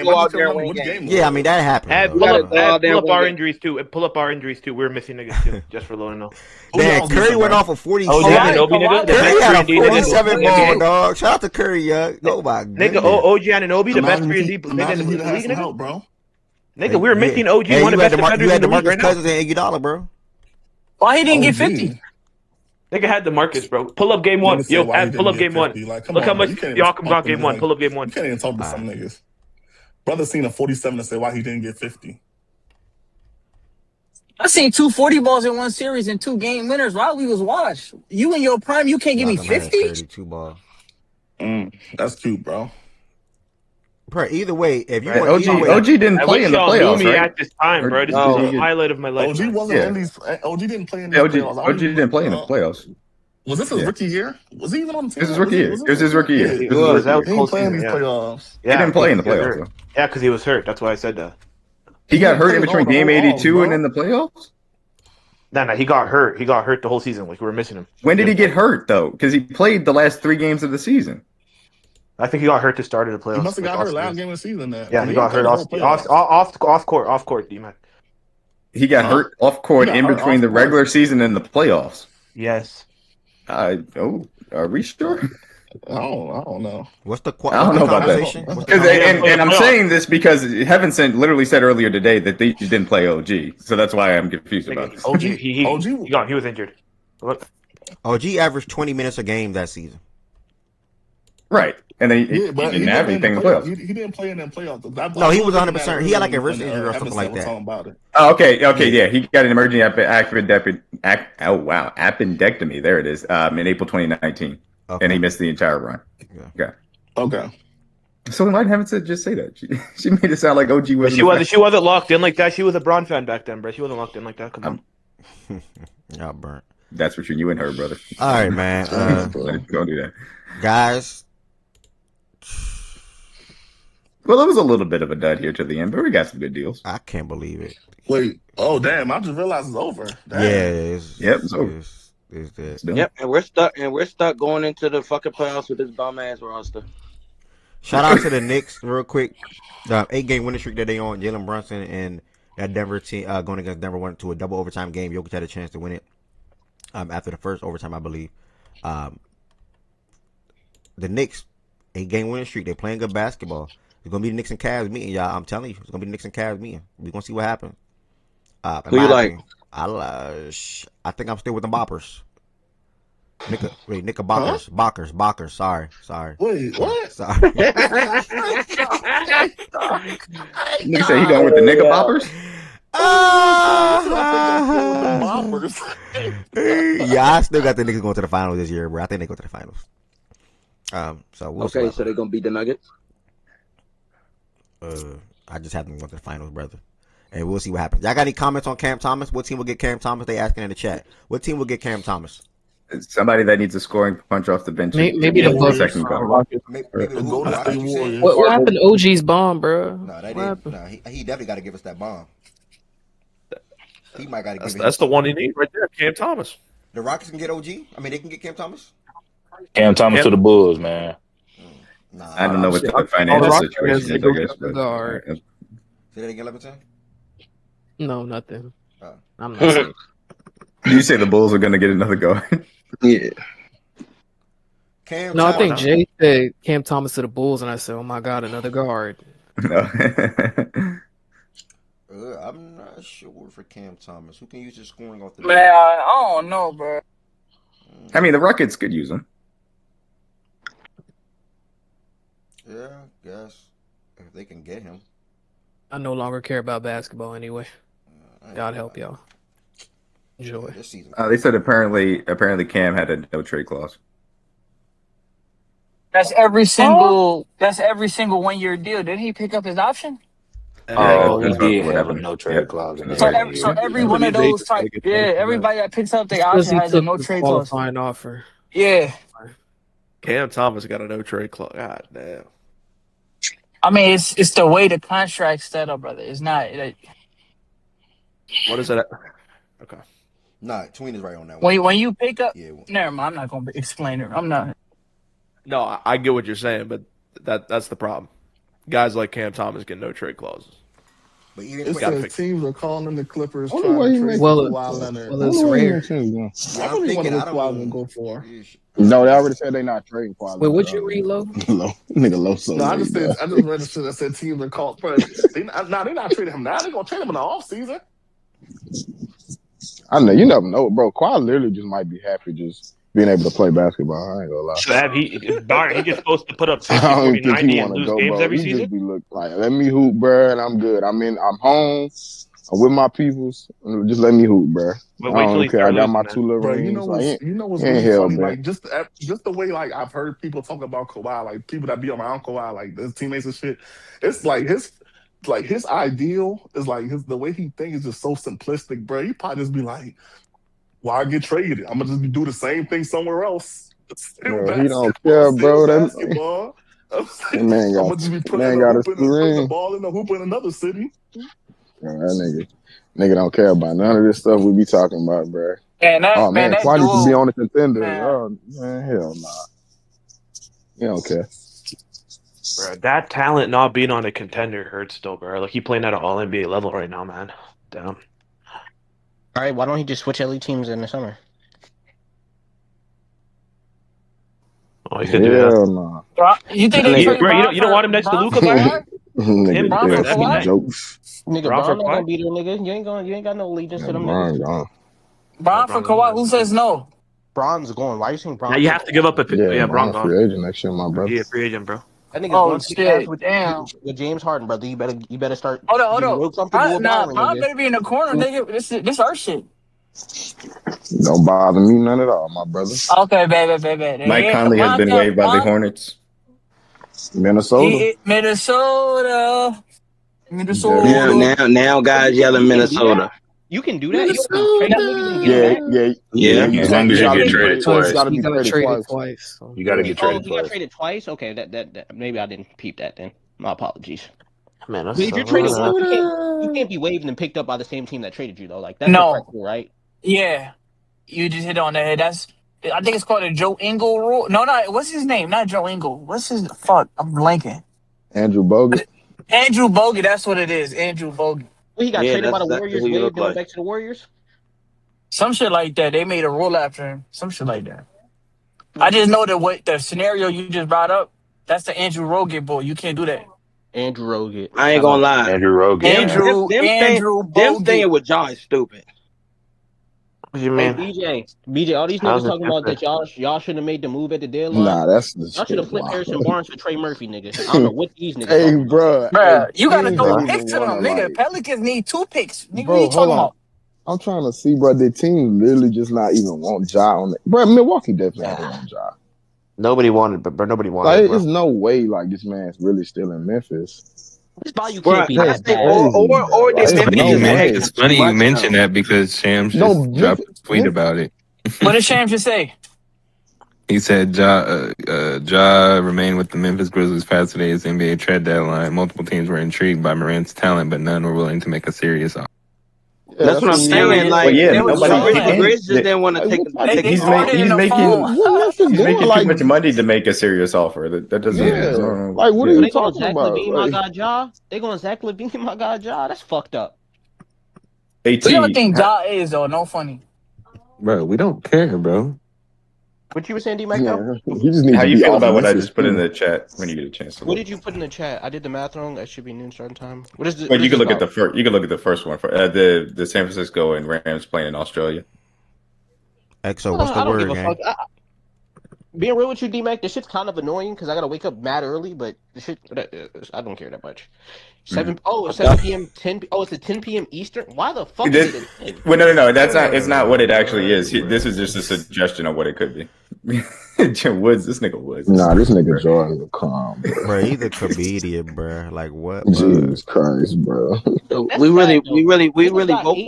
go out there and win games. Yeah, I mean that happened. Pull up our injuries too. We were missing niggas too, just for low. Man, Curry went off of 47. Curry had a 47 ball, dog. Shout out to Curry, young. Oh my god, nigga, OG Anunoby, the best 3D nigga in the league, nigga. Bro, nigga, we were missing OG, one of the best defenders in the league right now. Cousins and Iguodala, bro. Why he didn't get 50? Nigga had the Marcus, bro. Pull up Game 1. Yo, pull up Game 1. Look how much y'all come got Game 1. Pull up Game 1. You can't even talk to some niggas. Brother seen a 47 and say why he didn't get 50. I seen 2 40 balls in one series and 2 game winners while we was watched. You in your prime, you can't give me 50? 32 ball. That's cute, bro. Bro, either way, if you Right, want OG didn't I play wish in the y'all knew playoffs, me right? at this time, Or bro. This is did he the get? highlight of my life, OG man. wasn't Yeah. in these. OG didn't play in these Yeah, OG playoffs. OG didn't play in the playoffs. Was this his Yeah. rookie year? Was he even on the This team? is rookie year. Was It was his rookie year. Yeah. This is his rookie That year. was He whole ain't playing season, these yeah. playoffs. He didn't play in the he was playoffs hurt. though. Yeah, because he was hurt. That's why I said that. He got hurt in played all between the game whole 82 bro. and in the playoffs. No, he got hurt. He got hurt the whole season. Like we were missing him. When did he get hurt though? Because he played the last 3 games of the season. I think he got hurt to start of the playoffs. He must have like, got off hurt last season. game of the season. Then Yeah, he didn't got play hurt the whole playoffs. off court, D-Mac. He got hurt off court in between the regular season and the playoffs. Yes. Are we sure? I don't know. What's the I don't know about that. And I'm saying this because Heaven literally said earlier today that they didn't play OG, so that's why I'm confused about this. He was injured. What? OG averaged 20 minutes a game that season. Right, and then he but didn't have anything in the playoffs. He didn't play in the playoffs. No, he was 100%. He had like a wrist injury or something like that. Oh, okay, yeah. He got an emergency appendectomy. There it is. In April 2019, and he missed the entire run. Okay. So why haven't said just say that? She made it sound like OG was. She wasn't locked in like that. She was a Braun fan back then, bro. She wasn't locked in like that. Come on. Y'all burnt. That's between you and her, brother. All right, man. Don't do that, guys. Well, it was a little bit of a dud here to the end, but we got some good deals. I can't believe it. Wait. Oh, damn! I just realized it's over. Damn. Yeah. It's over. It's Yep, and we're stuck going into the fucking playoffs with this bum ass roster. Shout out to the Knicks real quick. The 8-game winning streak that they on. Jalen Brunson and that Denver team going against Denver went to a double overtime game. Jokic had a chance to win it after the first overtime, I believe. The Knicks 8-game winning streak. They playing good basketball. It's gonna be the Knicks and Cavs meeting, y'all. I'm telling you, it's gonna be the Knicks and Cavs meeting. We're gonna see what happens. Who you like? I think I'm still with the Boppers. Knickerbockers. Bockers. Sorry. Wait, what? Sorry. Nigga say he going with the Knickerbockers? Yeah, I still got the niggas going to the finals this year, bro. I think they go to the finals. So we'll see. So they're gonna beat the Nuggets. I just have them go to the finals, brother. And we'll see what happens. Y'all got any comments on Cam Thomas? What team will get Cam Thomas? They asking in the chat. What team will get Cam Thomas? Somebody that needs a scoring punch off the bench. Maybe the Bucks. What happened to OG's bomb, bro? No, that didn't. No, he definitely got to give us that bomb. He might got to give it. That's the one he needs right there, Cam Thomas. The Rockets can get OG. I mean, they can get Cam Thomas. Cam Thomas to the Bulls, man. I don't know what the financial situation is, I guess. But, say that again, Leviton? No, nothing. I'm not saying. Do you say the Bulls are going to get another guard? Yeah. I think Jay said Cam Thomas to the Bulls, and I said, "Oh my God, another guard." No. I'm not sure for Cam Thomas. Who can use his scoring off the Man, I don't know, bro. I mean, the Rockets could use him. Yeah, I guess if they can get him. I no longer care about basketball anyway. God help y'all. Enjoy. This season. They said apparently Cam had a no trade clause. That's every single 1 year deal. Didn't he pick up his option? He did have a no trade clause. So every one of those type, everybody that picks up the option has a no trade clause. Qualifying offer. Yeah. Cam Thomas got a no trade clause. God damn. I mean, it's the way the contract's set up, brother. It's not. What is that? Okay. Nah, Tween is right on that one. When you pick up, never mind. I'm not gonna explain it. I'm not. No, I get what you're saying, but that's the problem. Guys like Cam Thomas get no trade clauses. But even It says teams are calling in the Clippers Only trying way to he trade makes- for Kawhi Leonard. it's rare. I don't even know what Kawhi gonna go for. No, they already said they're not trading Kawhi. Wait, what you read, Lo? Low, nigga, low. So No, I just read it that said teams are called. They're not trading him now. They're gonna trade him in the offseason. I know you never know, bro. Kawhi literally just might be happy just being able to play basketball. I ain't gonna lie. So he just supposed to put up 50, I don't 40, even think 90 he and want to lose go, games bro. every He season? just be let me hoop, bro, and I'm good. I'm home. I'm with my peoples. Just let me hoop, bro. But I wait till don't he care. I start got losing, my man. 2 little Bro, rings. Like, you know what's he ain't really hell funny? bent. Like just the way like I've heard people talk about Kawhi, like people that be around Kawhi, like his teammates and shit. It's like his ideal is like the way he thinks is just so simplistic, bro. He probably just be like, "Why get traded? I'm gonna just do the same thing somewhere else. Still Bro, he don't basketball, care, still bro. basketball. That man I'm got gonna just be that man got a 2 putting the ring. ball in the hoop in another city." Bro, that nigga don't care about none of this stuff we be talking about, bro. Man, Oh man, that Kawhi needs to be dude, on the contenders. man. Oh man, hell nah. He don't care. Bro, that talent not being on a contender hurts though, bro. Like he playing at an all NBA level right now, man. Damn. All right, why don't he just switch elite teams in the summer? Oh, he could do that. Hell nah. You think Bro, they you, trade bro, you don't, Bron you don't for want him next to Bron Luca, for bro? Kawhi? Him, Nigga Bron, Bron bro, for that'd be making Kawhi? nice. jokes. Nigga, Bron for Braun not Kawhi? gonna be there, nigga. You ain't got no allegiance Yeah, to them Bron niggas. gone. Bron for Bron gonna be Kawhi? there. Who says no? Braun's going. Why are you saying Now Braun's you going? have to give up a Yeah, yeah, Bron Bron gone. free agent next year, my brother. He a free agent, bro. That nigga's Oh one pick ass shit! Damn. with James Harden, brother. You better start Hold getting on. real comfortable with Byron, Bron nigga. better be in the corner, nigga. This our shit. Don't bother me none at all, my brother. Okay, baby. Mike Conley has been waived by the Hornets. Minnesota. Minnesota. Now guys yelling Minnesota. You can do that. You can trade them niggas and get them back. Yeah. You As long as you gotta get be traded traded. You twice. gotta He be got traded traded twice. twice. So. You got to get Oh, traded he got twice. traded twice. Okay, that maybe I didn't peep that. Then my apologies. Man, But if you're traded once, you Minnesota. can't be waived and picked up by the same team that traded you though. Like that's the correct No. rule, right? Yeah. You just hit it on the head. I think it's called a Joe Ingles rule. No, what's his name? Not Joe Ingles. What's his fuck? I'm blanking. Andrew Bogut. Andrew Bogut, that's what it is. Andrew Bogut. Well, he got Yeah, traded by that's the exactly Warriors, who you waived look and went like. back to the Warriors. Some shit like that. They made a rule after him. Some shit like that. I just know that what the scenario you just brought up, that's the Andrew Roget boy. You can't do that. Andrew Roget. I ain't gonna lie. Andrew Rogan. Andrew Them Bogut. staying with y'all is stupid. What do you Hey mean? BJ, all these How's niggas it talking about stupid? that y'all should have made the move at the deadline. Nah, that's the Y'all should have shit. flipped Wow. Harrison Barnes for Trey Murphy, nigga. I don't know what these niggas Hey, talking about. bro. Hey, Bruh, you gotta teams throw don't Huh? even picks to want to them, nigga. like. Pelicans need 2 picks. Nigga, what you Bro, hold talking on. about? I'm trying to see, bro. The team literally just not even want Ja on it. Bro, Milwaukee definitely had their own Ja. Nobody wanted, but nobody wanted Like, it, bro. there's no way like this man's really still in Memphis. This value Bro, can't be I that That's think bad. crazy, bro. or Like, did it's Memphis no just want to way. pay It's too funny you much mention though? that because Shams No, just dropped a tweet about it. What did Sham just say? He said Ja remained with the Memphis Grizzlies past today's NBA trade deadline. Multiple teams were intrigued by Morant's talent, but none were willing to make a serious offer. Yeah, That's that's what I'm what we saying. heard. Serious. Well, Like yeah, They was nobody. the trolling. Grizz just didn't want to Like, take what a type take They a He's called chance. it in the making phone. what Memphis he's doing? making too Like, much money to make a serious offer. That doesn't. yeah, like what are So you they going talking Zach about? LaVine, my Like, god, Ja. They going Zach LaVine, my god, Ja. That's fucked up. At Who y'all think Ja is, though? No funny. Bro, we don't care, bro. What you were saying, D-Mac, though? yeah, he just needs how to you be feel off about what I Memphis just put in too. the chat when you get a chance to What look? did you put in the chat? I did the math wrong. That should be noon starting time. What is But you this can look at about? the first. You can look at the first one for the San Francisco and Rams playing in Australia. XO, what's the I don't give word, a fuck. gang? Being real with you, D-Mac, this shit's kind of annoying because I gotta wake up mad early, but the shit, I don't care that much. 7 p.m., 10 Oh, it's at 10 p.m. Eastern? Why the fuck is it at 10? Well, no. That's not. It's not what it actually is. This is just a suggestion of what it could be. Woods, this nigga Woods. Nah, this nigga Jordan's a clown, Bro, he's a comedian, bro. Like what, Jesus Christ, bro. That's We sad, though. really woke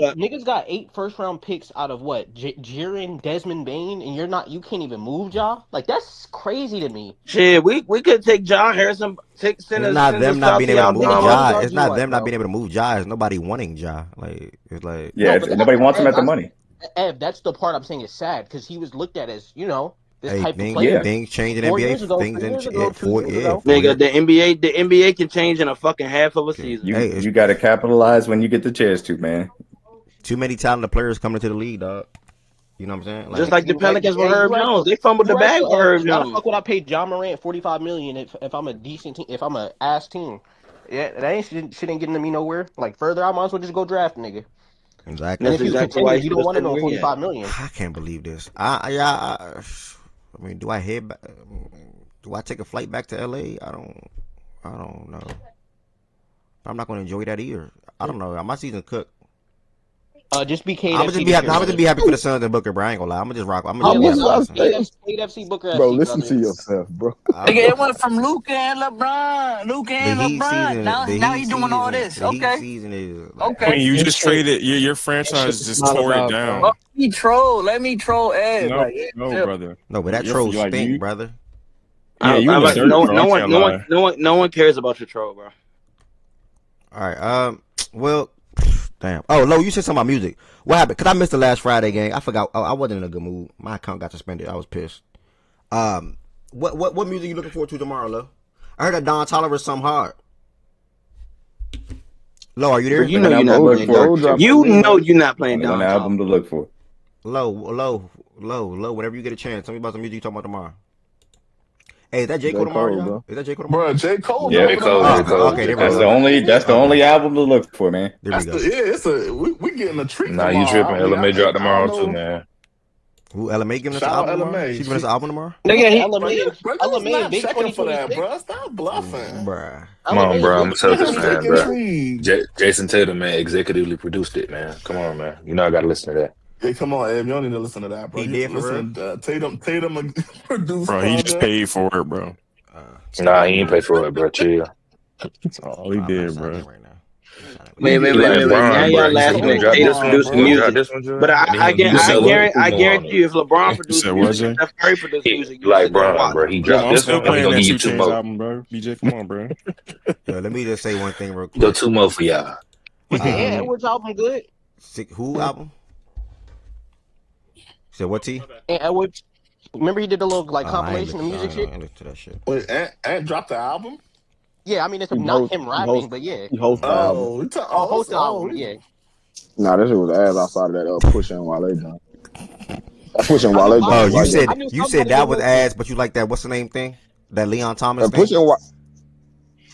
up. Niggas got 8 first round picks out of what? Jiren, Desmond Bain, and you can't even move, Ja? Like, that's crazy to me. Shit, we could take John Harrison, send It's a not them not being Southie able to move Nigga, why Alabama. Ja. would y'all It's do not what, them not bro? being able to move Ja. It's nobody wanting Ja. Like it's like Yeah, No, but nobody wants him Ev, at the money. Ev, that's the part I'm saying is sad because he was looked at as, this hey, type of player things change in 4 NBA. years ago, Things 3 in years ago, 2 4 years ago. 4 years. Nigga, the NBA can change in a fucking half of a season. Hey, You got to capitalize when you get the chance to, man. too many talented players coming to the league, dog. You know what I'm saying? Just Like like the You right, Pelicans with hey, you Herb right Jones. though. They fumbled You the right bag though, with Ev. Herb 'Cause why the Jones. fuck would I pay John Morant $45 million if I'm a decent team, if I'm a ass team? Yeah, that ain't shit ain't getting me nowhere. Like further, I might as well just go draft, nigga. And exactly. That's if you exactly why contenders, he you should don't have want to stayed know where he at. 45 million. I can't believe this. I mean, do I head back? Do I take a flight back to LA? I don't know. I'm not going to enjoy that either. I don't know. My season cooked. Just be Cade I'm gonna FC. just be happy for the Suns and Booker, bro. I ain't gonna lie. I'm gonna just rock. I'm Yeah, gonna what's just up? listen. Cade FC Booker Bro, FC, listen brother. to yourself, bro. Nigga, it went from Luke and LeBron. Luke The and Heat LeBron. season, Now he doing all this. the Heat Okay. season is like Okay. Queen, you just shit- traded your That franchise shit to just smile tore it about, down. bro. Let me troll Ed. No, Like, yeah, no, chill. brother. no, but that You're troll like stink, you. brother. Yeah, you in the dirt, no, bro. no I one, can't no lie. one, no one cares about your troll, bro. All right. Well, damn. Oh, Lo, you said something about music. What happened? Cause I missed the last Friday game. I forgot. I wasn't in a good mood. My account got suspended. I was pissed. What music you looking forward to tomorrow, Lo? I heard that Don Toliver is something hard. Lo, are you there? But you know you're not playing Don. You know you're not playing One Don. album to look for. Lo. Whenever you get a chance, tell me about some music you talking about tomorrow. Hey, is that J. Cole tomorrow, y'all? bro. Is that J. Cole tomorrow? Bro, J. Cole. Yeah, J. Cole. Okay, there we That's go. the only album to look for, man. There we go. We getting a treat Nah, tomorrow. you tripping. I mean, LMA drop tomorrow don't too, know. man. Who LMA giving us an Shout out album tomorrow? LMA. She giving us an album tomorrow? Nigga, Bro, you was LMA not big checking for that, 2026. bro. Stop bluffing. Bruh. Come on, bro. I'm a Celtics fan, bro. Intrigue. Jason Tatum, man, executively produced it, man. Come on, man. You know I gotta listen to that. Hey, come on, Ed. You don't need to listen to that, bro. He You did for listen to Tatum produced. Bro, he just paid for it, bro. Nah, he ain't pay for it, bro. Chill. That's all he did, bro. Wait. Now y'all laughing at Tatum produced the music. But I guarantee you, if LeBron produced said music what, and Steph Curry produced music, you Like sit there and Bron, watch. bro. He Come on, dropped I'm this still one, and he playing gonna that give 2 you two Chainz more. album, bro. BJ, come on, bro. Yo, let me just say one thing real quick. Go two more for y'all. Was the Ant Edwards album good? Who album? Said what, T? Ant Edwards. Remember he did a little like I ain't compilation of music shit? I ain't listen to that shit. Wait, Ant dropped the album? Yeah, I mean it's not him rapping, but yeah. He hosted the album. Host the album, yeah. Nah, this shit was ass outside of that pushing while they done. Pushing while they done. Oh, you like, said that was ass, but you like that what's the name thing? That Leon Thomas thing? pushing while.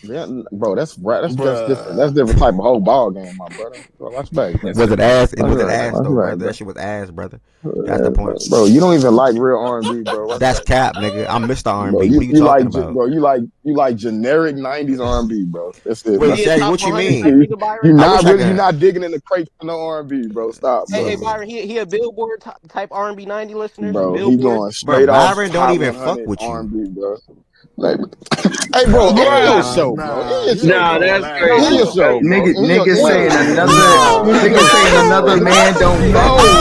Yeah, bro, that's different. That's different type of whole ball game, my brother. Bro, watch back. Was it ass? It was ass though, right, brother. bro. That shit was ass, brother. That's the point, bro. You don't even like real R&B, bro. That's cap, nigga. I'm Mr. R&B. Bro, What are you you talking like, about? bro? You like generic '90s R&B, bro. That's it. Wait, Shaggy, what you mean? You're not digging in the crates for no R&B, bro. Stop, bro. Hey, Byron, he a Billboard type R&B 90 listener. Bro, Billboard. he going straight off. Byron don't even fuck with you. R&B, bro. Like, hey, bro, end your show, bro. Nah, that's crazy. End your show, bro. Nigga saying another man don't match.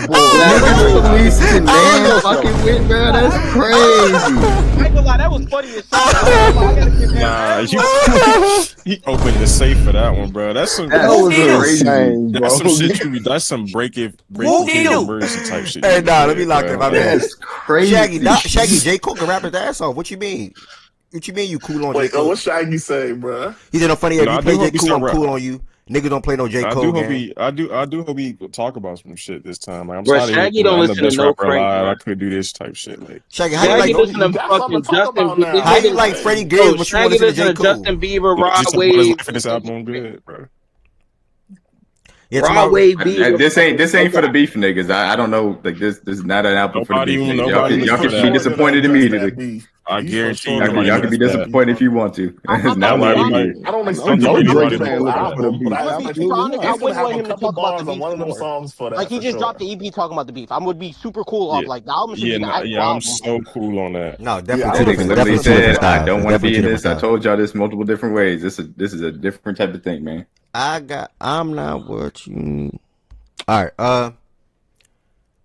Niggas policing man fucking with, bro. That's crazy. I ain't gonna lie, that was funny as shit. He opened the safe for that one, bro. That's some. That was insane, bro. That's some shit. That's some breaking emergency type shit. Hey, nah, let me lock that. That's crazy. Shaggy, J. Cole can rap his ass off. What you mean? What you mean you cool on J. Cole? What Shaggy say, bro? He said no funny. If you play J. Cole, I'm cool on you. Niggas don't play no J. Cole. I do hope he talk about some shit this time. Like, I'm Bro, sorry, Shaggy don't I'm listen the to best no rapper Frank, alive. bro. I could do this type shit. Like Shaggy, how you like listen to fucking Justin? How you like Freddie Gibbs, but you want to listen to J. Cole? Justin Bieber, Rod just Wave. for this album, good, bro. Yeah, Rod Wave beef. This ain't for the beef niggas. I don't know. Like this is not an album for the beef niggas. Y'all can be disappointed immediately. I guarantee you, y'all can be disappointed if you want to. It's not what we do. I don't expect no Drake Drake fan looking for the beef. I wouldn't want him to talk about the beef one of them more. songs for that. Like he just dropped the EP talking about the beef. I would be super cool off like the album should be the actual I'm album. so cool on that. No, This definitely. nigga literally said, "I don't want to be in this." I told y'all this multiple different ways. This is a different type of thing, man. I'm not what you. All right.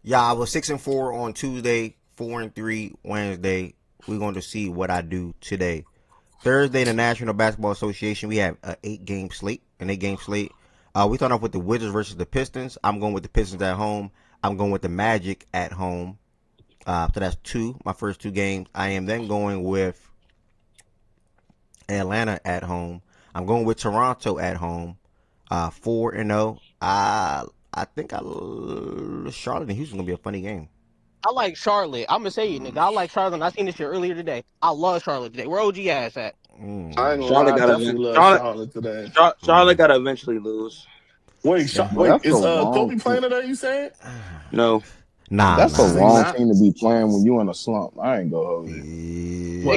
Yeah, I was 6-4 on Tuesday, 4-3 Wednesday. We're going to see what I do today. Thursday, the National Basketball Association, we have an 8-game slate. We start off with the Wizards versus the Pistons. I'm going with the Pistons at home. I'm going with the Magic at home. So that's my first 2 games. I am then going with Atlanta at home. I'm going with Toronto at home. 4-0. I think Charlotte and Houston gonna be a funny game. I like Charlotte. I'm gonna say it, nigga. I like Charlotte. I seen this shit earlier today. I love Charlotte today. Where OG ass at? Charlotte got to eventually lose. Wait, is Kobe playing today? You said? No. Nah, that's a wrong team to be playing when you in a slump. I ain't gonna hold you.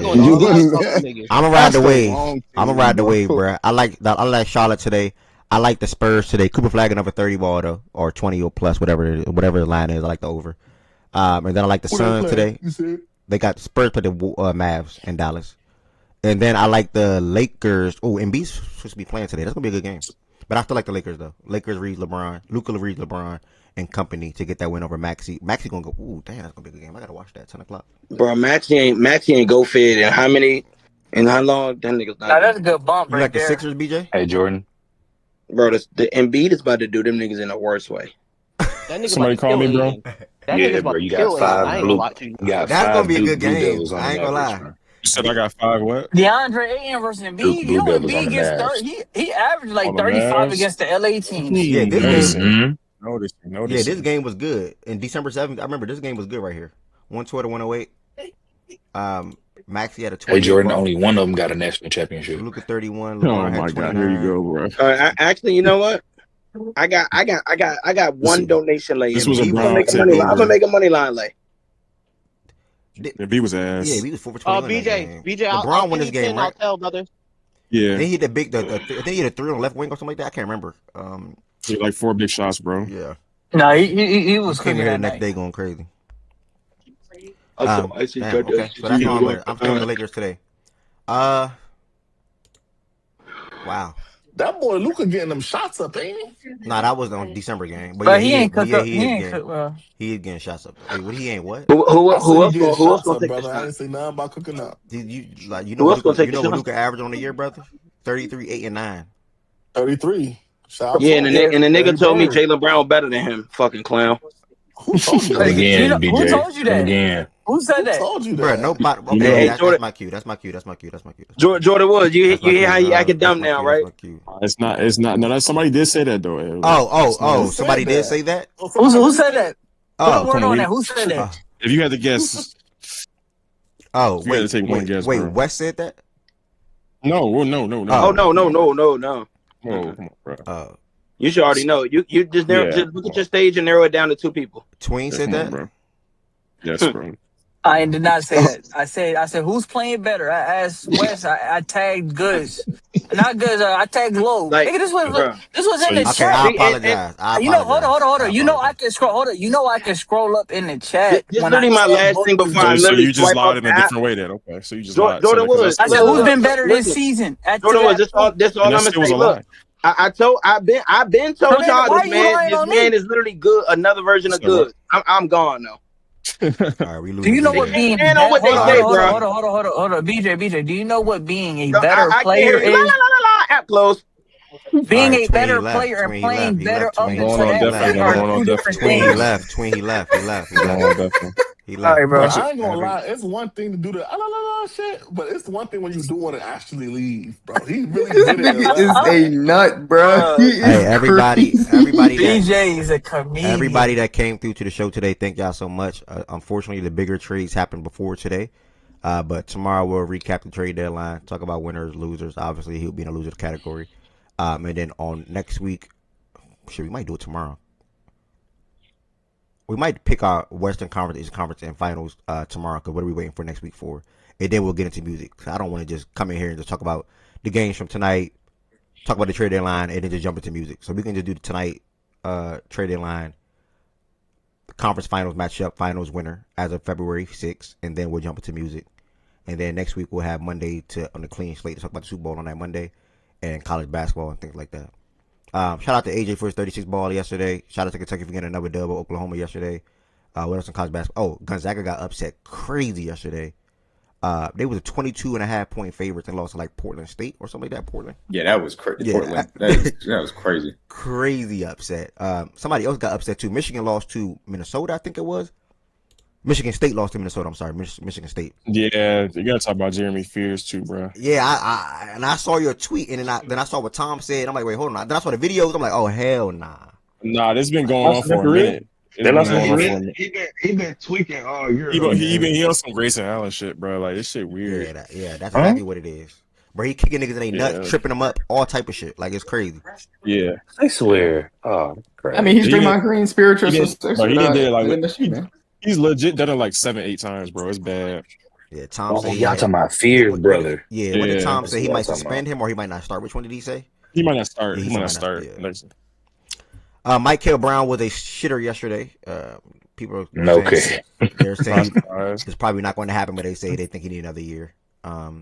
I'm gonna ride the wave. I'm gonna ride the wave, bro. I like Charlotte today. I like the Spurs today. Cooper Flag another 30 ball though, or 20 or plus, whatever the line is. I like the over. And then I like the Suns today. They got Spurs play the Mavs in Dallas. And then I like the Lakers. Oh, Embiid's supposed to be playing today. That's gonna be a good game. But I still like the Lakers though. Lakers reads LeBron, Luka reads LeBron and company to get that win over Maxey. Maxey gonna go. Ooh, damn, that's gonna be a good game. I gotta watch that 10 o'clock. Bro, Maxey ain't go fit. And how long that nigga's not? Now that's a good bump You right like the there. Sixers, BJ? Hey, Jordan. Bro, the Embiid is about to do them niggas in the worst way. That nigga Somebody call me, bro. That Yeah, nigga's about bro, to you kill got it. I ain't gonna lie to you. That's gonna be a good game. I ain't gonna lie. You said I got 5 what? DeAndre Ayton versus Embiid. You know Blue Devils on Embiid the gets Mavs. 30. He averaged like On the 35 Mavs? against the LA teams. Yeah, this game. Noticing. Yeah, this game was good. In December 7th, I remember this game was good right here. 112 to 108. Maxey had a 20. Hey, Jordan, only one of them got a national championship. Luka 31. Oh LeBron my had 29. God, here you go, bro. Actually, you know what? I got one donation lay. This was a I'm Brown gonna make a money line lay. Embiid was ass. Yeah, he was 4 for 20. BJ, LeBron won this game, right? I'll tell, brother. Yeah. Then he hit the I think he hit a 3 on the left wing or something like that. I can't remember. He had like 4 big shots, bro. Yeah. No, he was Came cooking here the that next night. day going crazy. Damn, Okay, so that's my winner. I'm taking the Lakers today. Wow. That boy Luka getting them shots up, ain't he? Nah, that was on December game. But But yeah, he ain't but cooked yeah, up. He ain't cooked well. He is getting shots up. Wait, what? He ain't what? Who I said else he getting shots gonna up, take brother. the I shot? didn't say nothing about cooking up. You know Who else what gonna take Luka, the shot? Luka averaged on the year, brother? 33, 8, and 9. 33. Shout out Yeah, to and him. the nigga Larry told me Bird. Jaylen Brown better than him. Fucking clown. Who told you Come that? again, BJ. Who told you Come that? again. Who said Who that? told you Bro, that? nobody. You Okay, know- Hey, that's Jordan, my cue. That's my cue. Jordan Woods, you That's my hear how cue. he acting That's dumb my now, cue. right? That's my cue. It's not. No, somebody did say that though. Oh, Who said somebody did that? say that? Who said that? Put a Oh, word come on, on we- that. Who said that? If you had to guess, oh, you had to wait, take one guess, wait. bro. West said that? No. Oh no. No, come on, bro. You should already know. You just just look at your stage and narrow it down to 2 people. Tween Yeah, said come that? on, bro. Yes, bro. I did not say that. I said who's playing better. I asked Wes. I tagged Goods, not Goods. I tagged Low. Like, Nigga, this was So in the you- Okay, I chat. apologize. You know, hold on. You know I can scroll. Hold on. You know I can scroll up in the chat. This when literally I my said last both thing of before them. I So literally you just swipe lied up in a the app. different way then. Okay, so you just Jordan lied. So that- 'cause Woods. I said Look, who's been look, better listen. this season. Jordan Woods. This all I'm that gonna still was say. a Look, lie. I've been So told then y'all why this you lying man. This on man me? is literally good. Another version of So what? good. I'm gone now. All right, we Do losing you know BJ. what being Stand on what they say, bro. hold on, BJ. Do you know what being a No, better I can't player hear you. is? App closed. Being All right, a Tween, better he left. player and Tween, he playing left. He better left. up Tween, until going on that definitely. point Going are on two definitely. different Tween, he things. left. Tween, he left. He left. He Going left. on definitely. He All left. right, bro. I ain't gonna lie, it's one thing to do the shit, but it's one thing when you do want to actually leave, bro. He really This did it and nigga is left. a nut, bro. He is Hey, everybody that BJ is a comedian. everybody that came through to the show today, thank y'all so much. Unfortunately, the bigger trades happened before today, but tomorrow we'll recap the trade deadline, talk about winners, losers. Obviously, he'll be in a losers category, and then on next week, we might do it tomorrow. We might pick our Western Conference, Eastern Conference, and finals tomorrow. Because what are we waiting for next week for? And then we'll get into music. So I don't want to just come in here and just talk about the games from tonight, talk about the trade deadline, and then just jump into music. So we can just do the tonight trade deadline, conference finals matchup, finals winner as of February 6th, and then we'll jump into music. And then next week we'll have Monday on the clean slate to talk about the Super Bowl on that Monday and college basketball and things like that. Shout out to AJ for his 36 ball yesterday. Shout out to Kentucky for getting another dub over Oklahoma yesterday. What else in college basketball? Oh, Gonzaga got upset crazy yesterday. They was a 22.5 point favorites and lost to like Portland State or something like that. Portland. Yeah, that was crazy. Yeah. Portland. That was crazy. Crazy upset. Somebody else got upset too. Michigan lost to Minnesota, I think it was. Michigan State lost to Minnesota. I'm sorry, Michigan State. Yeah, you gotta talk about Jeremy Fears too, bro. Yeah, I saw your tweet and then I saw what Tom said. I'm like, wait, hold on. Then I saw the videos. I'm like, oh hell nah. Nah, this been going on for a minute. He been tweaking all year. He on some Grayson Allen shit, bro. Like this shit weird. Yeah, that's exactly what it is. Bro, he kicking niggas in their nuts, tripping them up, all type of shit. Like it's crazy. Yeah, I swear. Oh, crazy. I mean, he's Draymond Green spiritual successor. He's legit done it like 7-8 times, bro. It's bad. Yeah, Tom said y'all talking about Fears, brother. Yeah, what did Tom say? He might suspend him or he might not start. Which one did he say? He might not start. Yeah, he might not start. Yeah. Mike Hill Brown was a shitter yesterday. People are Okay. saying they're saying it's probably not going to happen, but they say they think he need another year. How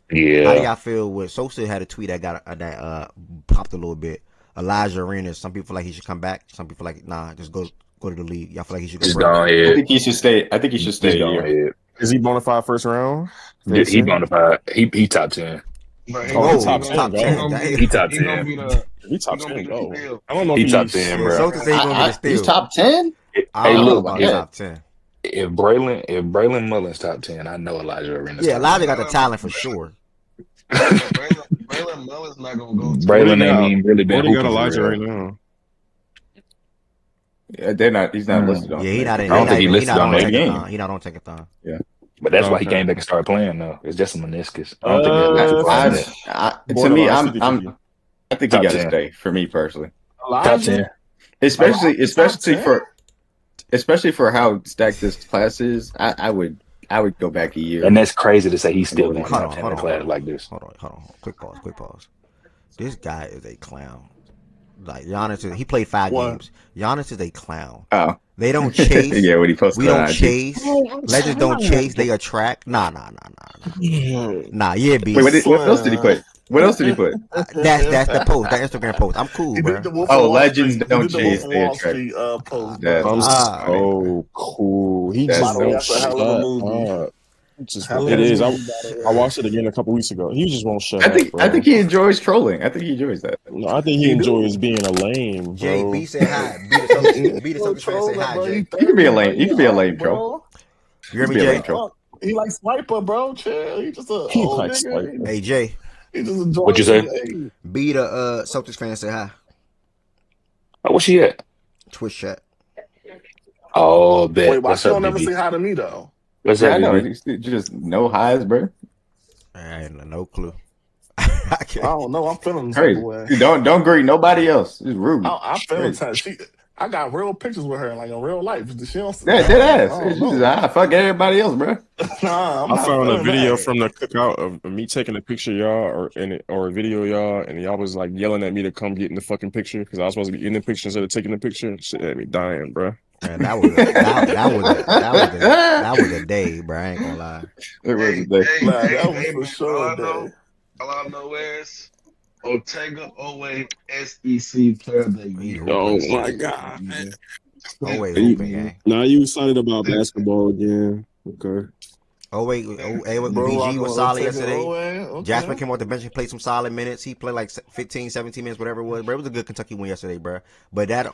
do y'all feel with Sosa had a tweet that got that popped a little bit? Elijah Arenas. Some people feel like he should come back. Some people like just go to the league. Y'all feel like he should go? I think he should stay. I think he should stay here. Is he bona fide first round? Yeah, he bona fide. He top 10. But He top 10. He top He 10. gonna be the. He top 10. Go. Steal. I don't know. He If top 10, bro. Sosa say he gonna be the steal. He's top 10. Hey, look, top 10. If Braylon Mullins top 10, I know Elijah Arenas. Yeah, Elijah got the talent for sure. Braylon Mullins not gonna go. Braylon ain't even really been They got hooping Elijah for right real. now. Yeah, they're not. He's not listed on. Yeah, he not in. I don't think he listed on that Tankathon. game. He not on Tankathon. Yeah. But that's why he Okay. came back and started playing though. It's just a meniscus. I don't think to me, I think he Top got to 10. stay. For me personally, top 10. especially for how stacked this class is. I would go back a year. And that's crazy to say he's still going Hold top 10 in a class like this. Hold on. Quick pause. This guy is a clown. Like Giannis, he played 5 games. Giannis is a clown. Oh, they don't chase. Yeah, when he posted we don't that, chase. Legends don't chase. They attract. Nah. Yeah, B. Wait, what else did he put? What else did he put? That's the post. That Instagram post. I'm cool, bro. Oh, legends don't chase. They attract. So cool. He just won't shut up. It is. I watched it again a couple weeks ago. He just won't shut up. I think he enjoys trolling. I think he enjoys that. No, I think he enjoys being a lame, bro. JB say hi. Be the Celtics fan say hi, Jay. You can be a lame. You can be a lame troll. You hear me, Jay? He like Swiper, bro. Chill. He just a He old like nigga. Swiper. Hey, Jay. He just enjoys What you say? it. Be the Celtics fan say hi. Oh, where's she at? Twitch chat. Oh, bet. Wait, why What's she up, don't never BB? say hi to me though? What's Yeah, up, I know. BB? Just no highs, bro. I ain't no clue. I don't know. I'm feeling the Crazy. same way. Dude, don't greet nobody else. It's rude. I'm feeling touched. I got real pictures with her, like in real life. She don't. Yeah, dead ass. I don't She's know. just, fuck everybody else, bro. Nah, I'm I not found a feeling video that. from the cookout of me taking a picture, y'all, or a video, y'all, and y'all was like yelling at me to come get in the fucking picture because I was supposed to be in the picture instead of taking the picture. Shit had me dying, bro. Man, that was a day, bro. I ain't gonna lie. It was a day. Nah, that was for sure. All I know is Ortega Owe SEC Player of the Year. Oh my god. Always open, gang. Now you excited about basketball again? Okay. BG was solid yesterday. Okay. Jasper came off the bench and played some solid minutes. He played like 15, 17 minutes, whatever it was. Bro, it was a good Kentucky win yesterday, bro. But I'm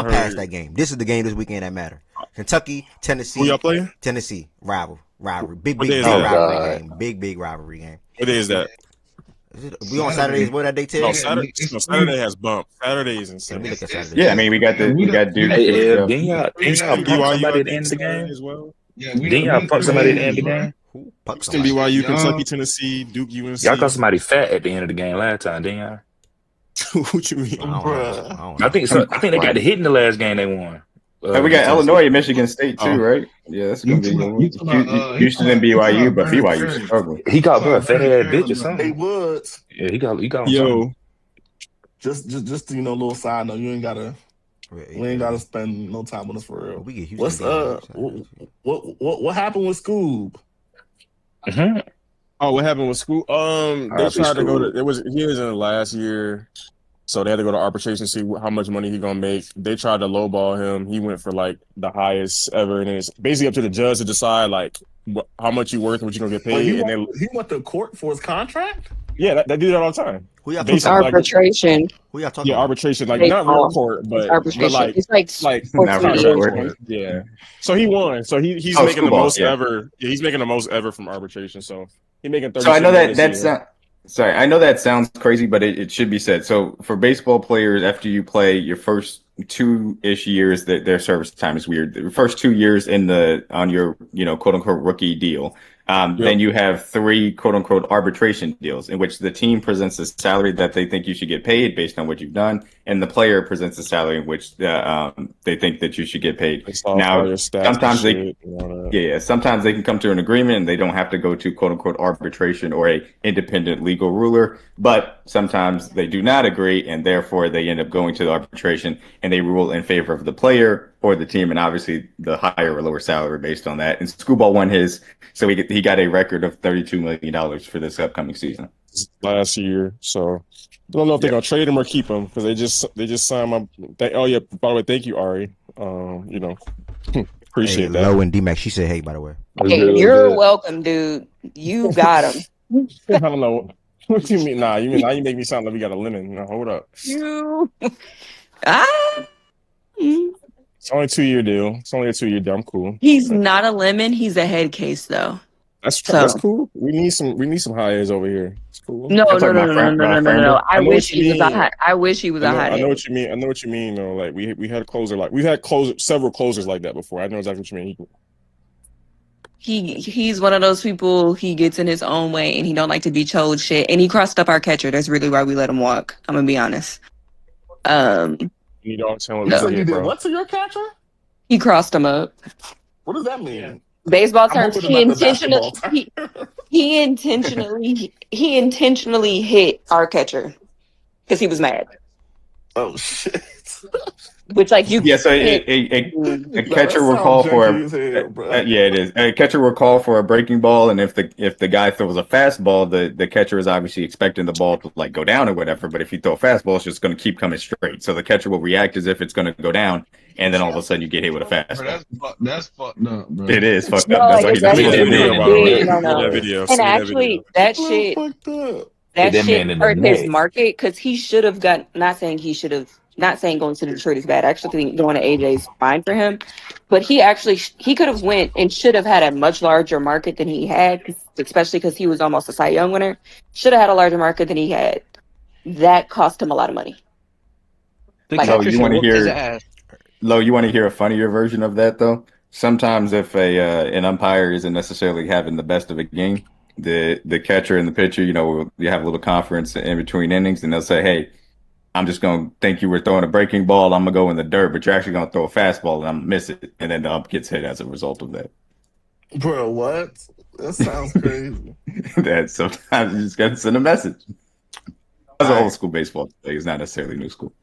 past that game. This is the game this weekend that matter. Kentucky, Tennessee. Who y'all playing? Tennessee. Rivalry. Big What day is rivalry game. Big rivalry game. What day is that? We on Saturdays. What that day, Ted? No, Saturday has bump. Saturday is insane. Let me look at Saturday. Yeah, I mean we got Duke. Hey, didn't y'all pump somebody at the end of the game? as well? Didn't y'all pump somebody at the end of the game? Houston, BYU, Kentucky, Tennessee, Duke, UNC. Y'all caught somebody fat at the end of the game last time, didn't y'all? What you mean? I think they got the hit in the last game they won. And we got Illinois and Michigan State too, right? Yeah, that's gonna be Houston and BYU, but BYU struggling. He got bro a fat ass bitch or Hey something. Woods. Yeah, he got Yo, just little side note. You ain't gotta. We ain't gotta spend no time on this for real. We get Houston. What's what happened with Scoob? Mm-hmm. Oh, what happened with school? They tried to go to. He was in the last year, so they had to go to arbitration to see how much money he gonna make. They tried to lowball him. He went for like the highest ever, and it's basically up to the judge to decide like how much you worth, and what you gonna get paid. He went to court for his contract. Yeah, they do that all the time. Who y'all It's arbitration. Who y'all talking Yeah, about? arbitration, like not real court, but arbitration. like It's like 14 years. Yeah. So he won. So he's making the most ever. Yeah, he's making the most ever from arbitration. So he's making 30. So I know I know that sounds crazy, but it should be said. So for baseball players, after you play your first 2-ish years, that their service time is weird. The first 2 years on your quote unquote rookie deal, Then you have 3 quote unquote arbitration deals in which the team presents a salary that they think you should get paid based on what you've done, and the player presents a salary in which they think that you should get paid. Now, sometimes sometimes they can come to an agreement and they don't have to go to quote unquote arbitration or a independent legal ruler, but sometimes they do not agree and therefore they end up going to the arbitration and they rule in favor of the player or the team, and obviously the higher or lower salary based on that. And Scooball won his, so he got a record of $32 million for this upcoming season last year. So I don't know if they're gonna trade him or keep him because they just signed my. Oh yeah, by the way, thank you, Ari. Appreciate that. Low and D-Mac, she said hey, by the way. Hey, you're welcome, dude. You got him. I don't know. What do you mean? Nah, now you make me sound like we got a lemon. Now hold up. It's only a 2-year deal. It's only a 2-year deal. I'm cool. He's not a lemon. He's a head case, though. That's cool. We need some high A's over here. It's cool. No. I wish he was a hot. I wish he was a hot. I know what you mean. I know what you mean. Though, like we had a closer like we've had several closers like that before. I know exactly what you mean. He's one of those people. He gets in his own way and he don't like to be told shit. And he crossed up our catcher. That's really why we let him walk. I'm gonna be honest. You don't tell him. So you did what to your catcher? He crossed him up. What does that mean? Baseball terms. He intentionally hit our catcher because he was mad. Oh shit! Which like you? Yeah, so a catcher will call for it is. A catcher will call for a breaking ball, and if the guy throws a fastball, the catcher is obviously expecting the ball to like go down or whatever. But if you throw a fastball, it's just going to keep coming straight. So the catcher will react as if it's going to go down, and then all of a sudden you get hit with a fastball. That's fucked up, bro. It is fucked up. That's why he doesn't that video. And actually, that shit hurt his market because he should have got. Not saying going to Detroit is bad. I actually think going to AJ is fine for him. But he could have went and should have had a much larger market than he had, especially because he was almost a Cy Young winner. Should have had a larger market than he had. That cost him a lot of money. You want to hear a funnier version of that though? Sometimes if an umpire isn't necessarily having the best of a game, the catcher and the pitcher, you have a little conference in between innings, and they'll say, "Hey, I'm just going to think you were throwing a breaking ball. I'm going to go in the dirt, but you're actually going to throw a fastball and I'm going to miss it." And then the ump gets hit as a result of that. Bro, what? That sounds crazy. That sometimes you just got to send a message. That's an old school baseball thing. It's not necessarily new school.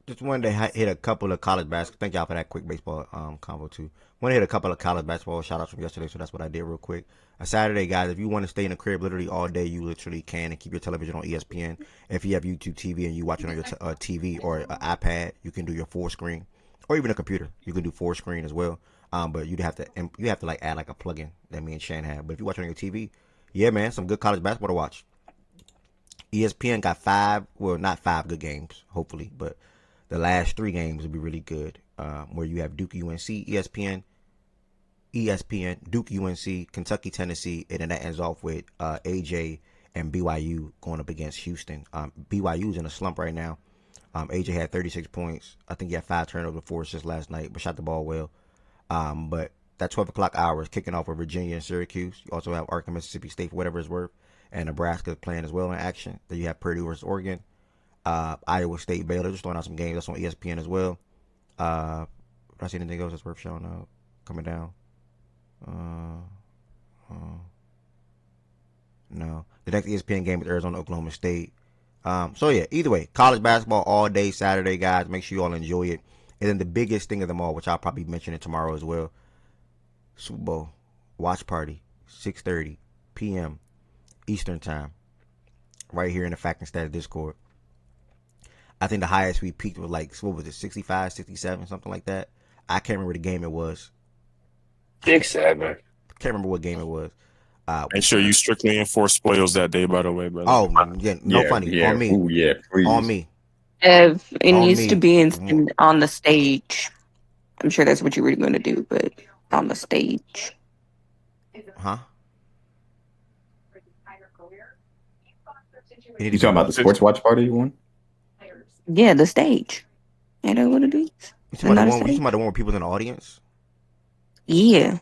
Just wanted to hit a couple of college basketball. Thank y'all for that quick baseball convo too. Want to hit a couple of college basketball shout outs from yesterday, so that's what I did real quick. Saturday, guys, if you want to stay in the crib literally all day, you literally can, and keep your television on ESPN. If you have YouTube TV and you watch it on your TV or iPad, you can do your full screen, or even a computer. You can do full screen as well. But you have to like add like a plugin that me and Shan have. But if you watch it on your TV, yeah, man, some good college basketball to watch. ESPN got not 5 good games, hopefully, but the last 3 games will be really good. Where you have Duke, UNC, ESPN, Duke, UNC, Kentucky, Tennessee, and then that ends off with AJ and BYU going up against Houston. BYU's in a slump right now. AJ had 36 points. I think he had 5 turnovers before assists last night, but shot the ball well. But that 12 o'clock hour is kicking off with Virginia and Syracuse. You also have Arkansas, Mississippi State, for whatever it's worth, and Nebraska playing as well in action. Then you have Purdue versus Oregon. Iowa State, Baylor, just throwing out some games. That's on ESPN as well. Did I see anything else that's worth showing up? Coming down. No. The next ESPN game is Arizona, Oklahoma State. So yeah, either way, college basketball all day Saturday, guys. Make sure you all enjoy it. And then the biggest thing of them all, which I'll probably mention it tomorrow as well, Super Bowl watch party, 6:30 p.m. Eastern time, right here in the Fact and Stats Discord. I think the highest we peaked was like, what was it, 65, 67, something like that. I can't remember the game it was. 6-7. Can't remember what game it was. Make sure you strictly enforce spoils that day, by the way, brother. Oh, yeah, funny. Yeah. On me. Ooh, yeah, please. On me. It needs to be Mm-hmm. on the stage. I'm sure that's what you were going to do, but on the stage. Huh? You talking about the sports watch party one? Yeah, the stage. You know what it is? You talking about the one with people in the audience? Yeah.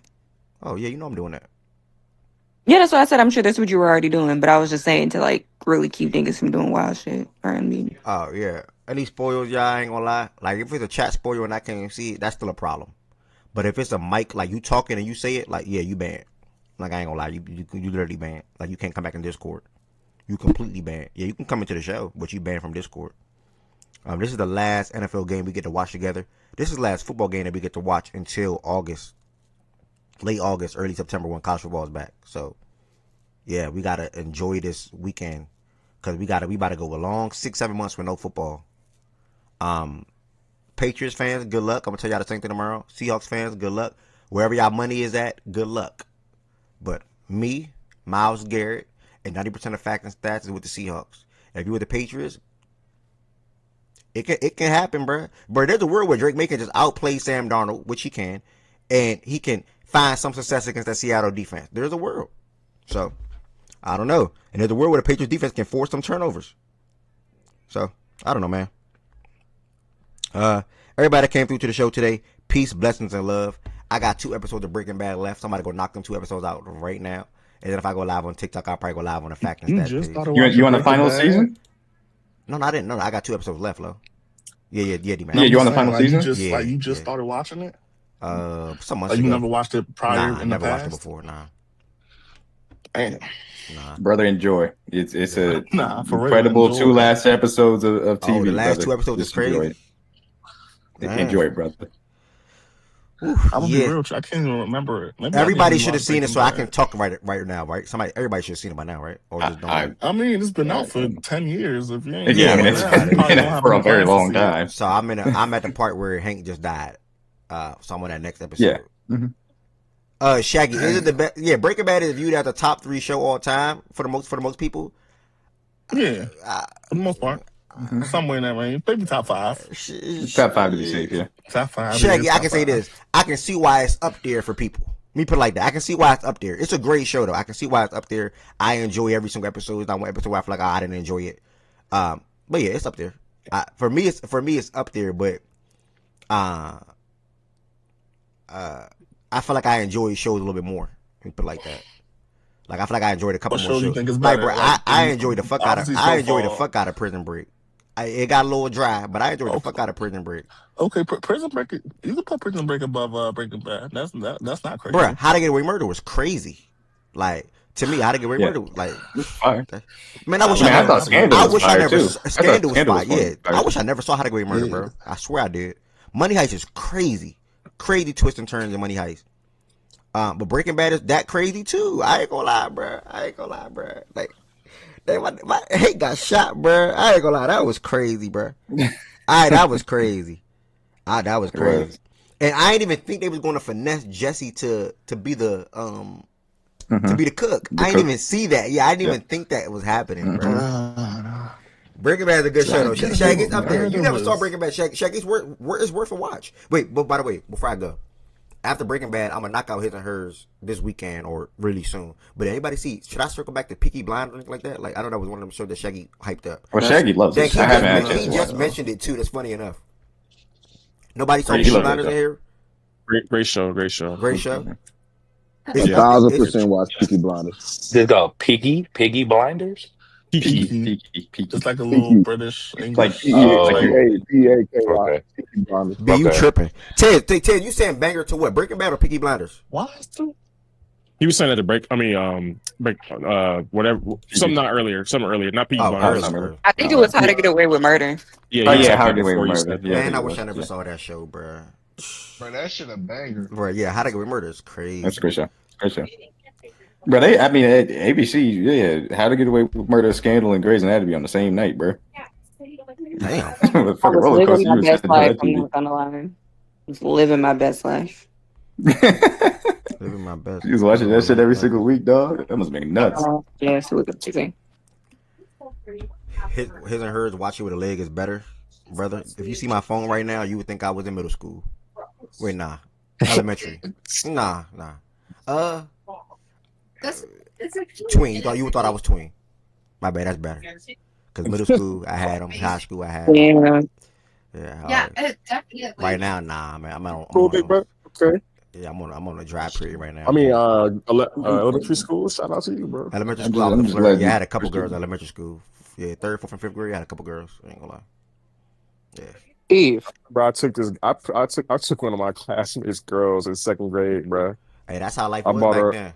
Oh, yeah, you know I'm doing that. Yeah, that's what I said. I'm sure that's what you were already doing, but I was just saying to like really keep niggas from doing wild shit. I mean, Oh yeah, any spoils, y'all I ain't gonna lie. Like if it's a chat spoil and I can't even see it, that's still a problem. But if it's a mic, like you talking and you say it, like yeah, you banned. Like I ain't gonna lie, you literally banned. Like you can't come back in Discord. You completely banned. Yeah, you can come into the show, but you banned from Discord. This is the last NFL game we get to watch together. This is the last football game that we get to watch until August, late August, early September when college football is back. So yeah, we gotta enjoy this weekend because we about to go a long 6-7 months with no football. Patriots fans, good luck. I'm gonna tell y'all the same thing tomorrow. Seahawks fans, good luck. Wherever y'all money is at, good luck. But me, Myles Garrett, and 90% of facts and stats is with the Seahawks. If you with the Patriots, it can happen, bro. But there's a world where Drake May can just outplay Sam Darnold, which he can, and he can find some success against that Seattle defense. There's a world. So I don't know. And there's a world where the Patriots defense can force some turnovers. So I don't know, man. Everybody that came through to the show today, peace, blessings, and love. I got 2 episodes of Breaking Bad left. Somebody go knock them 2 episodes out right now. And then if I go live on TikTok, I'll probably go live on the Fact and Stats page. You on the final season? No, I didn't know. I got 2 episodes left, Lo. Yeah, D-Man. Yeah, you on the final season? You just started watching it? Some months Like ago. you never watched it prior Nah, in the never past? watched it before, nah. Damn. Nah. Brother, enjoy. It's a for real, incredible enjoy 2 it. last episodes of TV. The last brother. 2 episodes Just is crazy. Enjoy it. Enjoy it, brother. I'm gonna be real. I can't even remember it. Maybe Everybody should have seen it, so I Breaking can talk right now, right? Everybody should have seen it by now, right? Or just don't. I mean, it's been out for 10 years. If you ain't it's been out for a very long time. So I'm at the part where Hank just died. So I'm on that next episode. Yeah. Shaggy, is it the best? Yeah, Breaking Bad is viewed as the top 3 show all time for the most people. Yeah, for the most part. Somewhere in that range. Maybe top 5. Top 5 to be safe, yeah. Top 5. Shaggy, I can say this. I can see why it's up there for people. Let me put it like that. I can see why it's up there. It's a great show, though. I can see why it's up there. I enjoy every single episode. It's not one episode where I feel like I didn't enjoy it. But yeah, it's up there. For me, it's up there. But I feel like I enjoy shows a little bit more. Let me put it like that. Like I feel like I enjoyed a couple more shows. You think is like, better? bro, I enjoyed the fuck out of the fuck out of Prison Break. It got a little dry, but I enjoyed the fuck out of Prison Break. Okay, Prison Break. You can put Prison Break above Breaking Bad. That's not crazy. Bro, How to Get Away with Murder was crazy. Like to me, How to Get Away with Murder, like fire. Man, I wish I never. Scandal was fire. Yeah, I wish I never saw How to Get Away with Murder, bro. I swear I did. Money Heist is crazy twists and turns in Money Heist. But Breaking Bad is that crazy too. I ain't gonna lie, bro. Like. My Hank got shot, bro. I ain't gonna lie, that was crazy, bro. That was crazy. That was crazy. And I didn't even think they was gonna finesse Jesse to be the to be the cook. I didn't even see that. Yeah, I didn't even think that was happening, bro. Breaking Bad is a good show though. Shaggy's up there. You never saw Breaking Bad. Shaggy's worth a watch. Wait, but by the way, before I go. After Breaking Bad, I'm gonna knock out His and Hers this weekend or really soon. But anybody see? Should I circle back to Peaky Blinders or anything like that? Like I know that was one of them shows that Shaggy hyped up. Well, Shaggy loves it. He just mentioned it too. That's funny enough. Nobody saw Peaky Blinders in here. Great show. Great show. 1,000% watch Peaky Blinders. They go Piggy Blinders. Peaky. It's like a little British English. Like P-A-K-Y. Peaky Blinders. B, you tripping? Ted, you saying banger to what? Breaking Bad or Peaky Blinders? What? He was saying at the break. I mean, whatever. Something earlier. Not Peaky Blinders. I think it was How to Get Away with Murder. Yeah. How to Get Away with Murder. Man, I wish I never saw that show, bro. Bro, that shit a banger. Bro, yeah, How to Get Away with Murder is crazy. That's a great show. Bro, ABC, How to Get Away with Murder, Scandal, and Grey's Anatomy on the same night, bro. Damn. I was living my best life. I'm not gonna lie. Just living my best life. Living my best. You was watching that shit every single week, dog. That must make nuts. Yes, it was amazing. His and Hers watching with a leg is better, brother. If you see my phone right now, you would think I was in middle school. Wait, nah, elementary. Nah. Tween. You thought I was tween. My bad. That's better. Cause middle school I had them, high school I had them. Yeah. Definitely. Right now, nah, man. I'm on. Cool, big bro. Okay. Yeah, I'm on a dry period right now. I mean, elementary school. Shout out to you, bro. Elementary school, I was a flirt. Yeah, I had a couple girls in elementary school. Yeah, third, fourth, and fifth grade, I had a couple girls. I ain't gonna lie. Yeah. Eve. Bro, I took one of my classmates' girls in second grade, bro. Hey, that's how life was back then.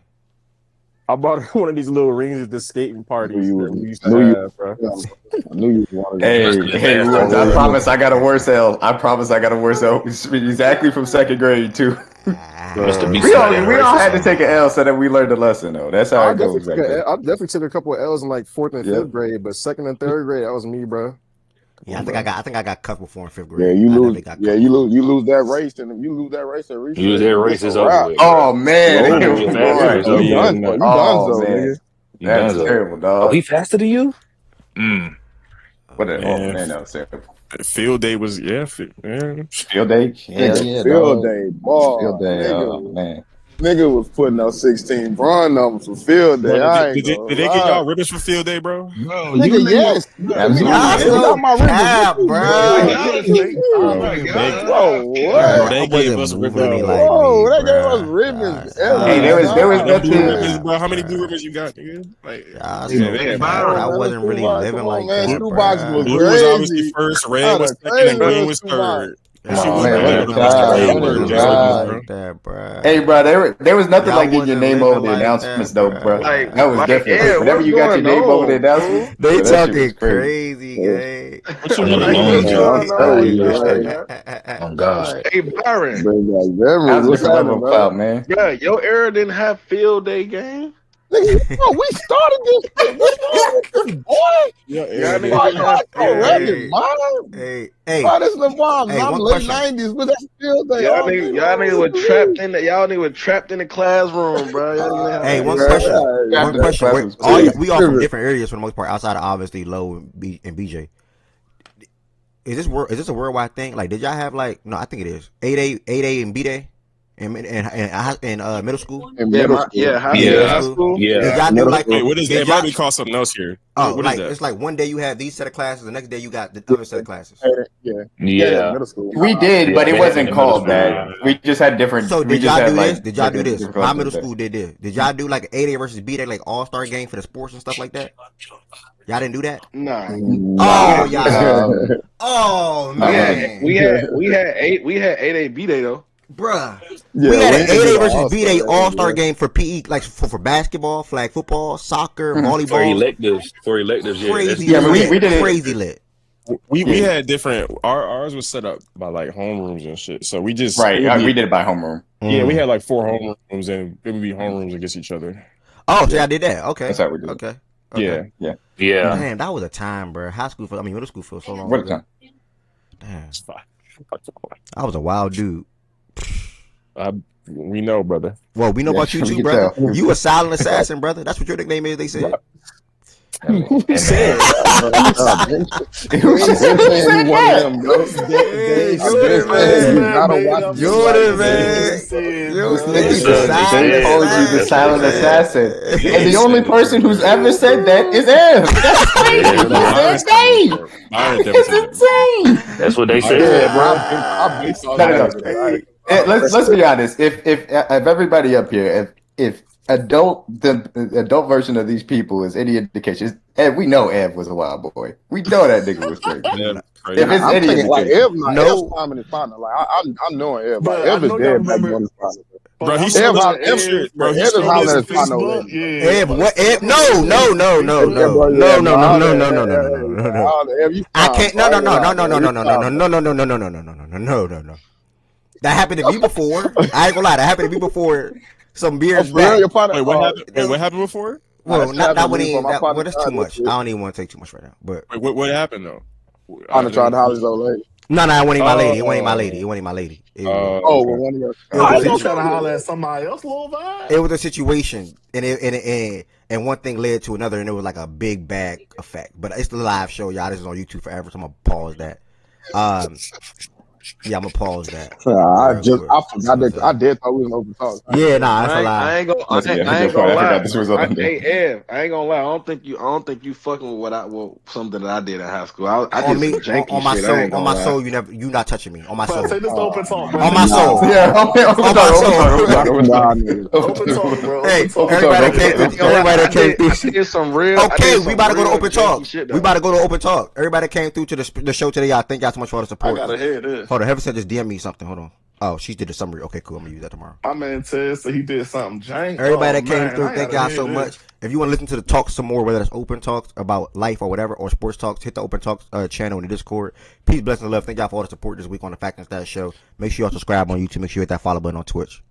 I bought her one of these little rings at the skating parties that we used to have, bro. I knew you wanted Hey, Woods, I promise I got a worse L. I promise I got a worse L. Exactly from second grade, too. We all had to take an L so that we learned a lesson, though. That's how it goes. I definitely took a couple of L's in like fourth and fifth grade, but second and third grade, that was me, bro. Yeah, I think I got cut before in fifth grade. Yeah, you lose that race, and you lose that race at recess. You lose that race, it's over with. Oh man, You done, nigga. That's terrible, dog. Oh, he faster than you? What a man, that was terrible. Field day was field day, field day, boy. Field day, nigga, man. Nigga was putting up 16 bron numbers for field day. Bro, did they get y'all ribbons for field day, bro? Bro, nigga, yes. Absolutely. My ribbons, Bro, what? They gave us ribbons. They gave us ribbons. Hey, there was nothing. Ribbons, bro. How many blue ribbons you got, nigga? Like, I wasn't really living like that, Blue box was blue crazy. was obviously first, red was second, and green was third. Like that, bro. Hey, bro, there was nothing like getting your name over the announcements, though, bro. That was different. Yeah, whenever you got your name over the announcements, they talking crazy, gay. Oh God. Hey, Byron. That was a level of clout, man. Bro, your era didn't have field day game. Nigga, bro, we started this shit. What's wrong with this boy? Y'all niggas Hey, why this LeBron? Hey, I'm one late question. 90s, but that's still there. Y'all niggas were trapped in the classroom, bro. Hey, one question. We all from different areas for the most part, outside of obviously Low and BJ. Is this a worldwide thing? Like, did y'all have like? No, I think it is 8A and B Day. In middle school? High school. Yeah. Did y'all do like? Wait, what is that? It might be called something else here. Oh, what like is that? it's like one day you have these set of classes, the next day you got the other set of classes. Yeah. We did, but it wasn't called that. We just had different. So did y'all do this? Did y'all do this? different My middle concepts. school did this. Did y'all do like an 8A versus B-Day, like all-star game for the sports and stuff like that? Y'all didn't do that? Nah. Oh, y'all. Oh man. We had 8A B Day though. Bruh. We had an 8A versus B-Day all-star game for PE, like for basketball, flag football, soccer, volleyball. For electives, yeah. Crazy we did it. crazy lit. We had different. Ours was set up by like homerooms and shit. So we just we did it by homeroom. Yeah, we had like 4 homerooms, and it would be homerooms against each other. Oh, so y'all did that? Okay, that's how we did. Okay. Yeah. Man, that was a time, bro. Middle school feels so long. What a time. Damn. I was a wild dude. We know, brother. Well, we know about you too, brother. You a silent assassin, brother. That's what your nickname is. They said. Jordan, man. They called you the silent assassin, and the only person who's ever said that is Ev. That's crazy. It's insane. That's what they said. Let's be honest. If everybody up here, if the adult version of these people is any indication, Ev, we know Ev was a wild boy. We know that nigga was crazy. If it's I'm any thinking like indication, Ev, Ev's time in his partner. Like I'm knowing Ev. Like, Ev is dead back when his partner. Bro, he still Ev is hollering at his partner. Ev, what? Ev, no. I can't. No. That happened to me before. I ain't gonna lie. That happened to me before. Some years back. Wait, what happened before? Well, that one ain't. Well, that's too much. I don't even want to take too much right now. But wait, what happened though? I tried to holler his old lady. No, it wasn't my lady. It wasn't my lady. One of your. I was trying to holler at somebody else, little vibe. It was a situation, and one thing led to another, and it was like a big bag effect. But it's the live show, y'all. This is on YouTube forever, so I'm gonna pause that. Yeah, I'm gonna pause that. I Real just quick. I forgot that I did thought we was an open talk. Yeah, nah, that's a I lie. ain't gonna I lie. forgot this was on there. Hey Ev, I ain't gonna lie. I don't think you fucking with something that I did in high school. I On did me, some janky on my shit. I soul, ain't on gonna my lie. soul, you not touching me. On my soul. Say this the open talk, bro. On Say my this the soul. open Yeah, talk. On my soul. Open talk, bro. Hey, Open talk. everybody that came I through. ain't gonna lie. Everybody that came I through. did some real. I Okay, did we some about to go to real open janky talk. shit We though. about to go to open talk. Everybody that came through to the show today, I thank y'all so much for the I support. gotta hear this. Hold on, Heaven said just DM me something. Hold on. Oh, she did a summary. Okay, cool. I'm gonna use that tomorrow. My man Ted said he did something jank. Everybody Oh that came man, through, I thank gotta y'all hear so this. much. If you want to listen to the talks some more, whether that's open talks about life or whatever, or sports talks, hit the open talks channel in the Discord. Peace, blessings, and love. Thank y'all for all the support this week on the Fact and Stats show. Make sure y'all subscribe on YouTube. Make sure you hit that follow button on Twitch.